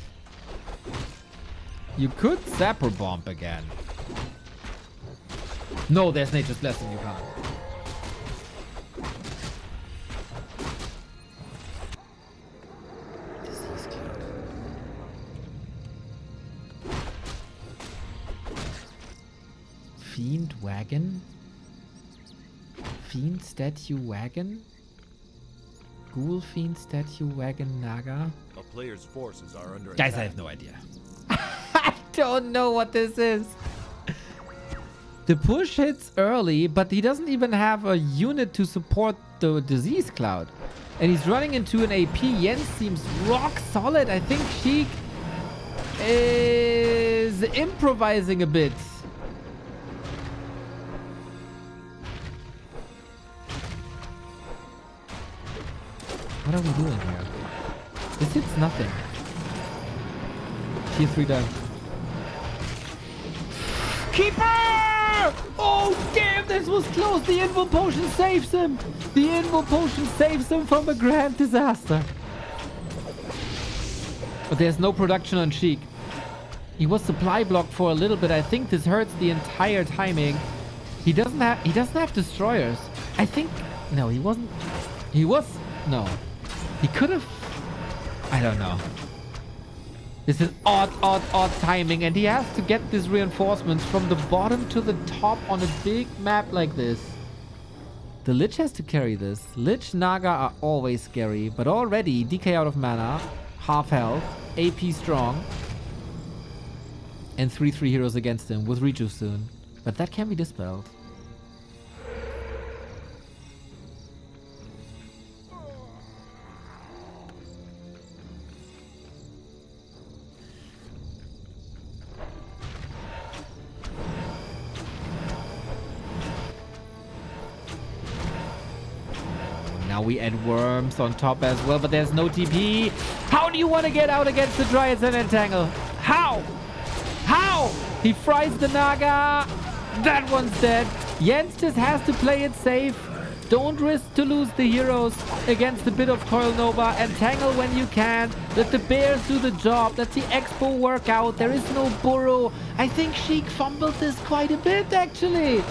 You could Zapper Bomb again. No, there's Nature's Blessing, you can't. Disease Cloud. Fiend Wagon? Fiend Statue Wagon? Ghoul Fiend Statue Wagon Naga? A player's forces are under Guys, attack. I have no idea. I don't know what this is. The push hits early, but he doesn't even have a unit to support the Disease Cloud. And he's running into an AP. Jens seems rock solid. I think Sheik is improvising a bit. What are we doing here? This hits nothing. Tier 3 done. Keeper! Oh, damn, this was close. The Invo Potion saves him. The Invo Potion saves him from a grand disaster. But there's no production on Sheik. He was supply blocked for a little bit. I think this hurts the entire timing. He doesn't have destroyers. I think... No, he wasn't... He was... No. He could have... I don't know. This is odd timing, and he has to get these reinforcements from the bottom to the top on a big map like this. The Lich has to carry this. Lich Naga are always scary, but already DK out of mana, half health, AP strong, and 3/3 heroes against him with Reju soon. But that can be dispelled. Now we add worms on top as well, but there's no TP. How do you want to get out against the Dryads and Entangle? How? How? He fries the Naga. That one's dead. Jens just has to play it safe. Don't risk to lose the heroes against a bit of Coil Nova. Entangle when you can. Let the bears do the job. Let the expo work out. There is no burrow. I think Sheik fumbled this quite a bit, actually.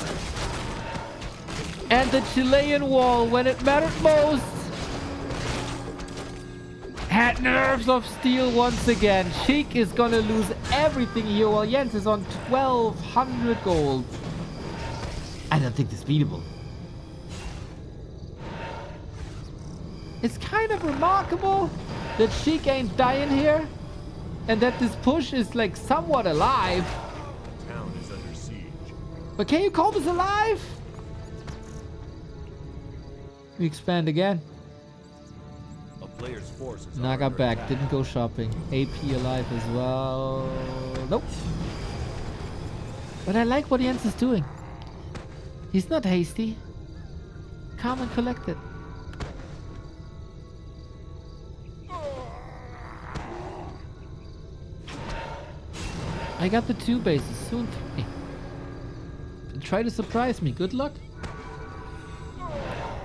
And the Chilean wall, when it mattered most, Had nerves of steel once again. Sheik is gonna lose everything here while Jens is on 1200 gold. I don't think this is beatable. It's kind of remarkable that Sheik ain't dying here and that this push is like somewhat alive. The town is under siege. But can you call this alive? We expand again. A player's forces are Naga under back, attack. didn't go shopping. AP alive as well. Nope. But I like what Jens is doing. He's not hasty. Calm and collected. I got the 2 bases, soon 3. Try to surprise me, good luck.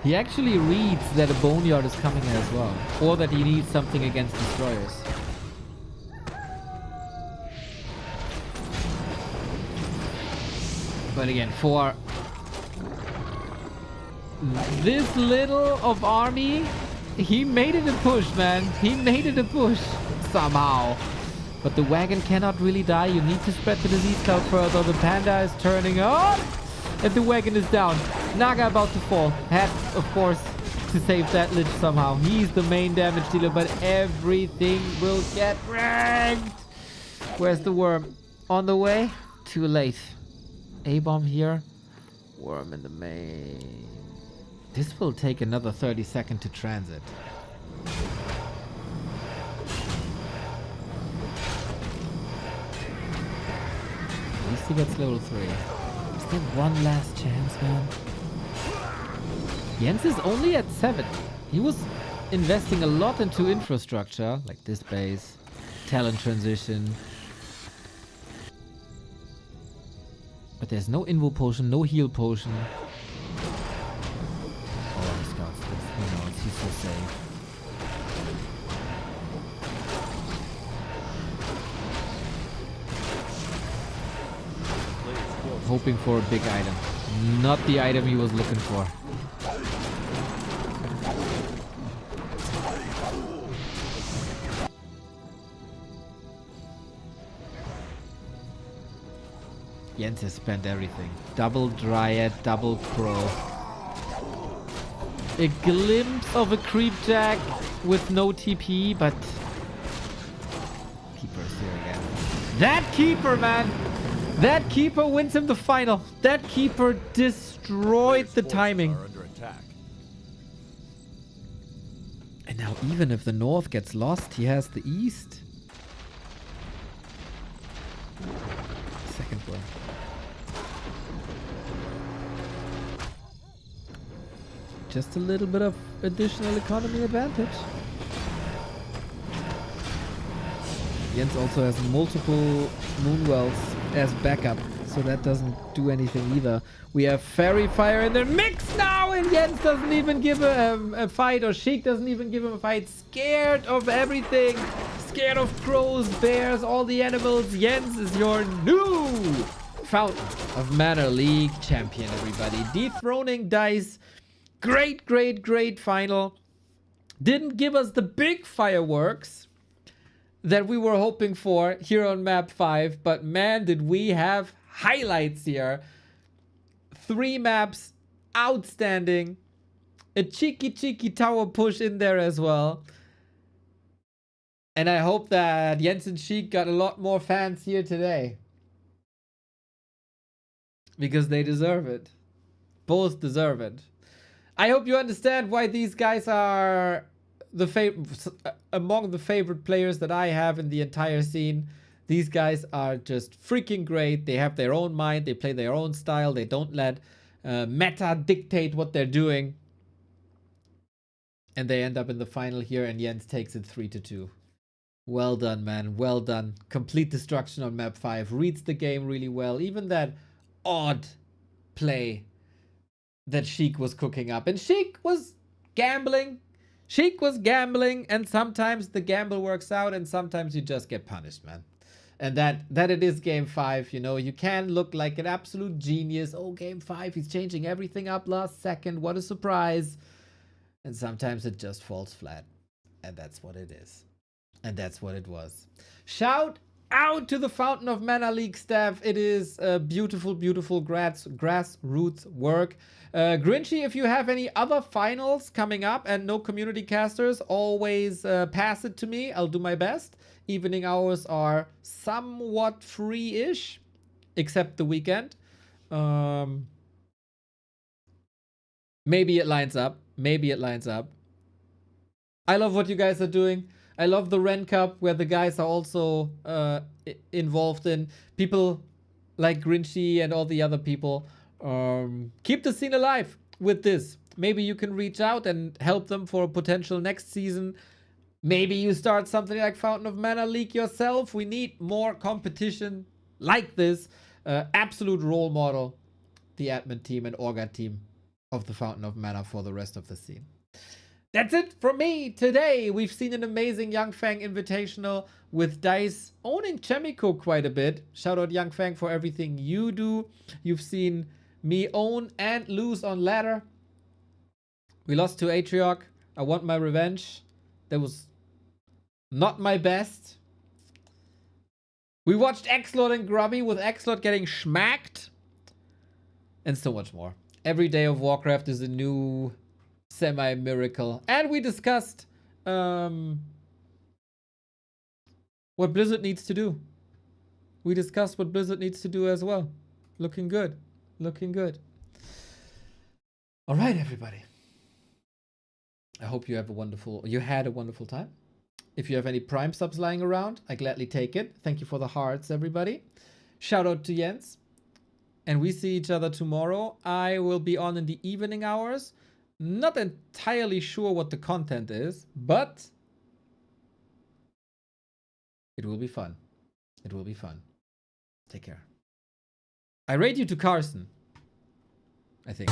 He actually reads that a boneyard is coming as well. Or that he needs something against destroyers. But again, for this little of army, he made it a push, man. He made it a push somehow. But the wagon cannot really die. You need to spread the disease cloud further. The panda is turning up. And the wagon is down. Naga about to fall. Had, of course, to save that lich somehow. He's the main damage dealer, but everything will get wrecked. Where's the worm? On the way? Too late. A-bomb here. Worm in the main. This will take another 30 seconds to transit. At least he gets level 3. Is there one last chance, man? Jens is only at 7. He was investing a lot into infrastructure, like this base, talent transition. But there's no invo potion, no heal potion. Oh, he's got this. Who knows? He's so safe. Hoping for a big item. Not the item he was looking for. Jens has spent everything. Double Dryad, double Crow. A glimpse of a Creep Jack with no TP, but... Keeper is here again. That Keeper, man! That Keeper wins him the final. That Keeper destroyed the timing. Are under attack. And now even if the north gets lost, he has the east. Second one. Just a little bit of additional economy advantage. Jens also has multiple Moonwells as backup, so that doesn't do anything either. We have Fairy Fire in the mix now, and Jens doesn't even give a fight, or Sheik doesn't even give him a fight. Scared of everything. Scared of crows, bears, all the animals. Jens is your new Fountain of Mana League champion, everybody. Dethroning Dise. Great, great, great final. Didn't give us the big fireworks that we were hoping for here on map 5, but man, did we have highlights here. 3 maps, outstanding. A cheeky tower push in there as well. And I hope that Jens and Sheik got a lot more fans here today. Because they deserve it. Both deserve it. I hope you understand why these guys are among the favorite players that I have in the entire scene. These guys are just freaking great. They have their own mind. They play their own style. They don't let meta dictate what they're doing. And they end up in the final here, and Jens takes it 3-2. Well done, man. Well done. Complete destruction on map 5. Reads the game really well. Even that odd play that Sheik was cooking up. And Sheik was gambling. Sheik was gambling, and sometimes the gamble works out, and sometimes you just get punished, man. And that it is game 5, you know. You can look like an absolute genius. Oh, game 5, he's changing everything up last second. What a surprise. And sometimes it just falls flat. And that's what it is. And that's what it was. Shout out to the Fountain of Mana League staff. It is beautiful, beautiful grassroots work. Grinchy, if you have any other finals coming up and no community casters, always pass it to me. I'll do my best. Evening hours are somewhat free-ish, except the weekend. Maybe it lines up. Maybe it lines up. I love what you guys are doing. I love the Ren Cup, where the guys are also involved in. People like Grinchy and all the other people. Keep the scene alive with this. Maybe you can reach out and help them for a potential next season. Maybe you start something like Fountain of Mana League yourself. We need more competition like this. Absolute role model, the admin team and Orga team of the Fountain of Mana for the rest of the scene. That's it from me today. We've seen an amazing YangFeng Invitational with Dise owning Chaemiko quite a bit. Shout out YangFeng for everything you do. You've seen me own and lose on ladder. We lost to Atrioc. I want my revenge. That was not my best. We watched Xlord and Grubby with Xlord getting schmacked. And so much more. Every day of Warcraft is a new semi-miracle. And we discussed what Blizzard needs to do. We discussed what Blizzard needs to do as well. Looking good. Looking good. All right, everybody. I hope you had a wonderful time. If you have any Prime subs lying around, I gladly take it. Thank you for the hearts, everybody. Shout out to Jens. And we see each other tomorrow. I will be on in the evening hours. Not entirely sure what the content is, but it will be fun. It will be fun. Take care. I rate you to Carson, I think.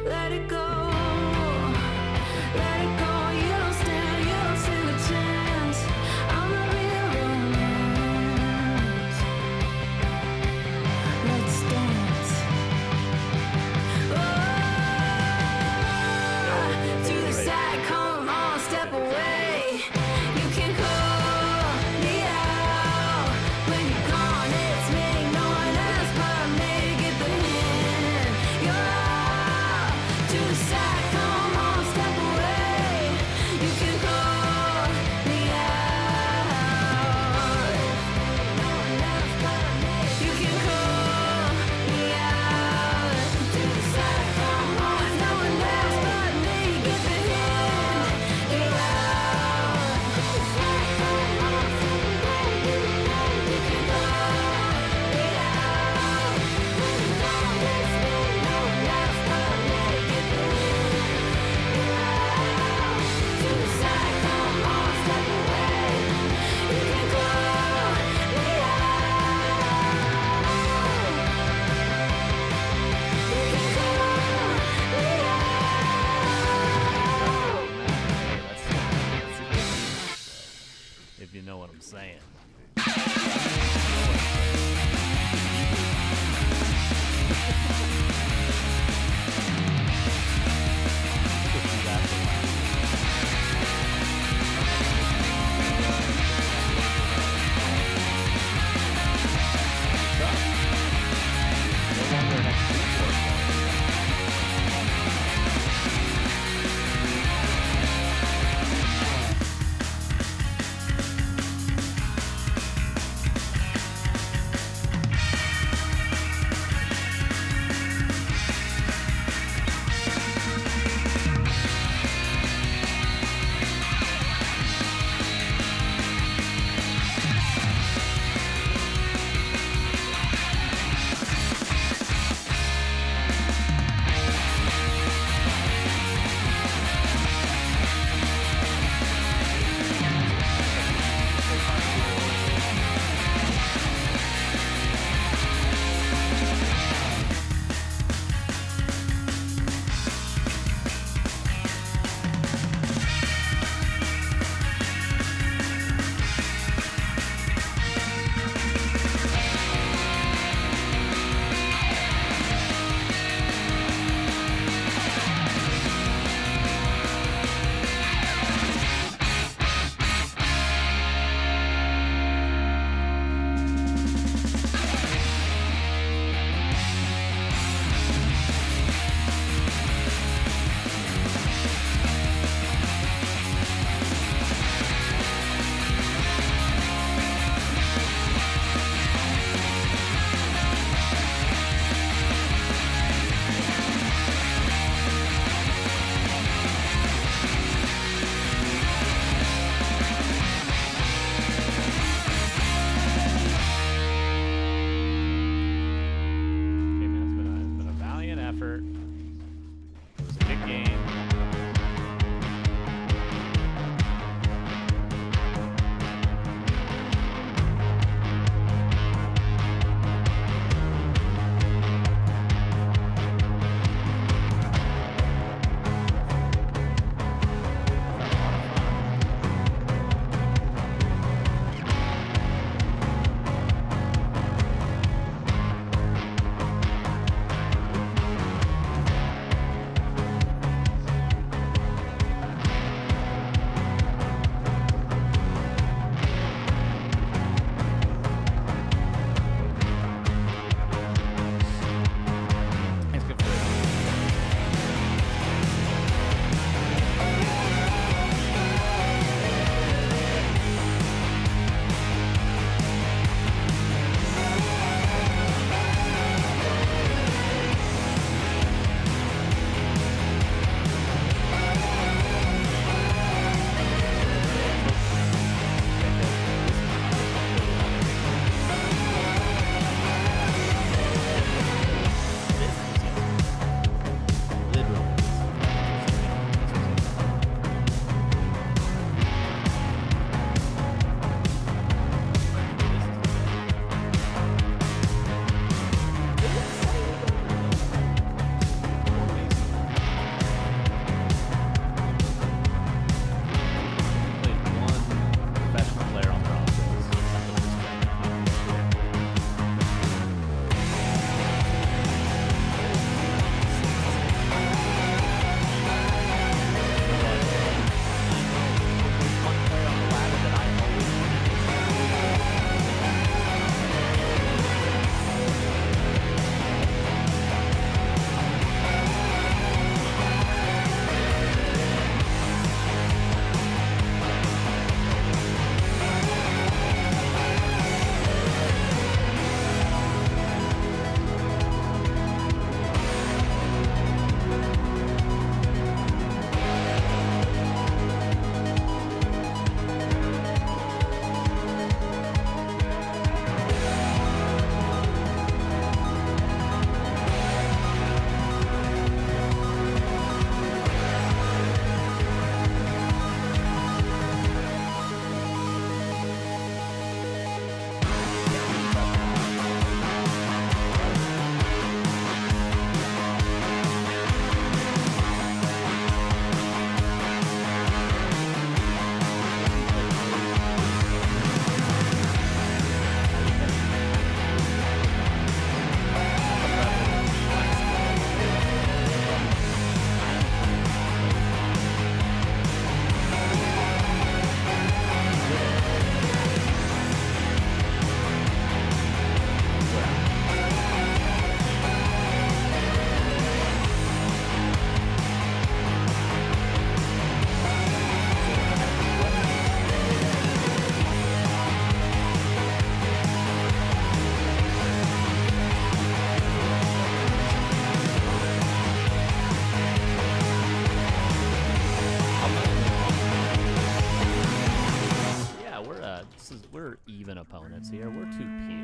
let it go. Let it go, you don't stand a chance. I'm the real romance. Let's dance. To the side, come on, step away. You can call me out when you're gone. It's me, no one else but me. Get the hint. You're out to minutes here. We're 2 p.m.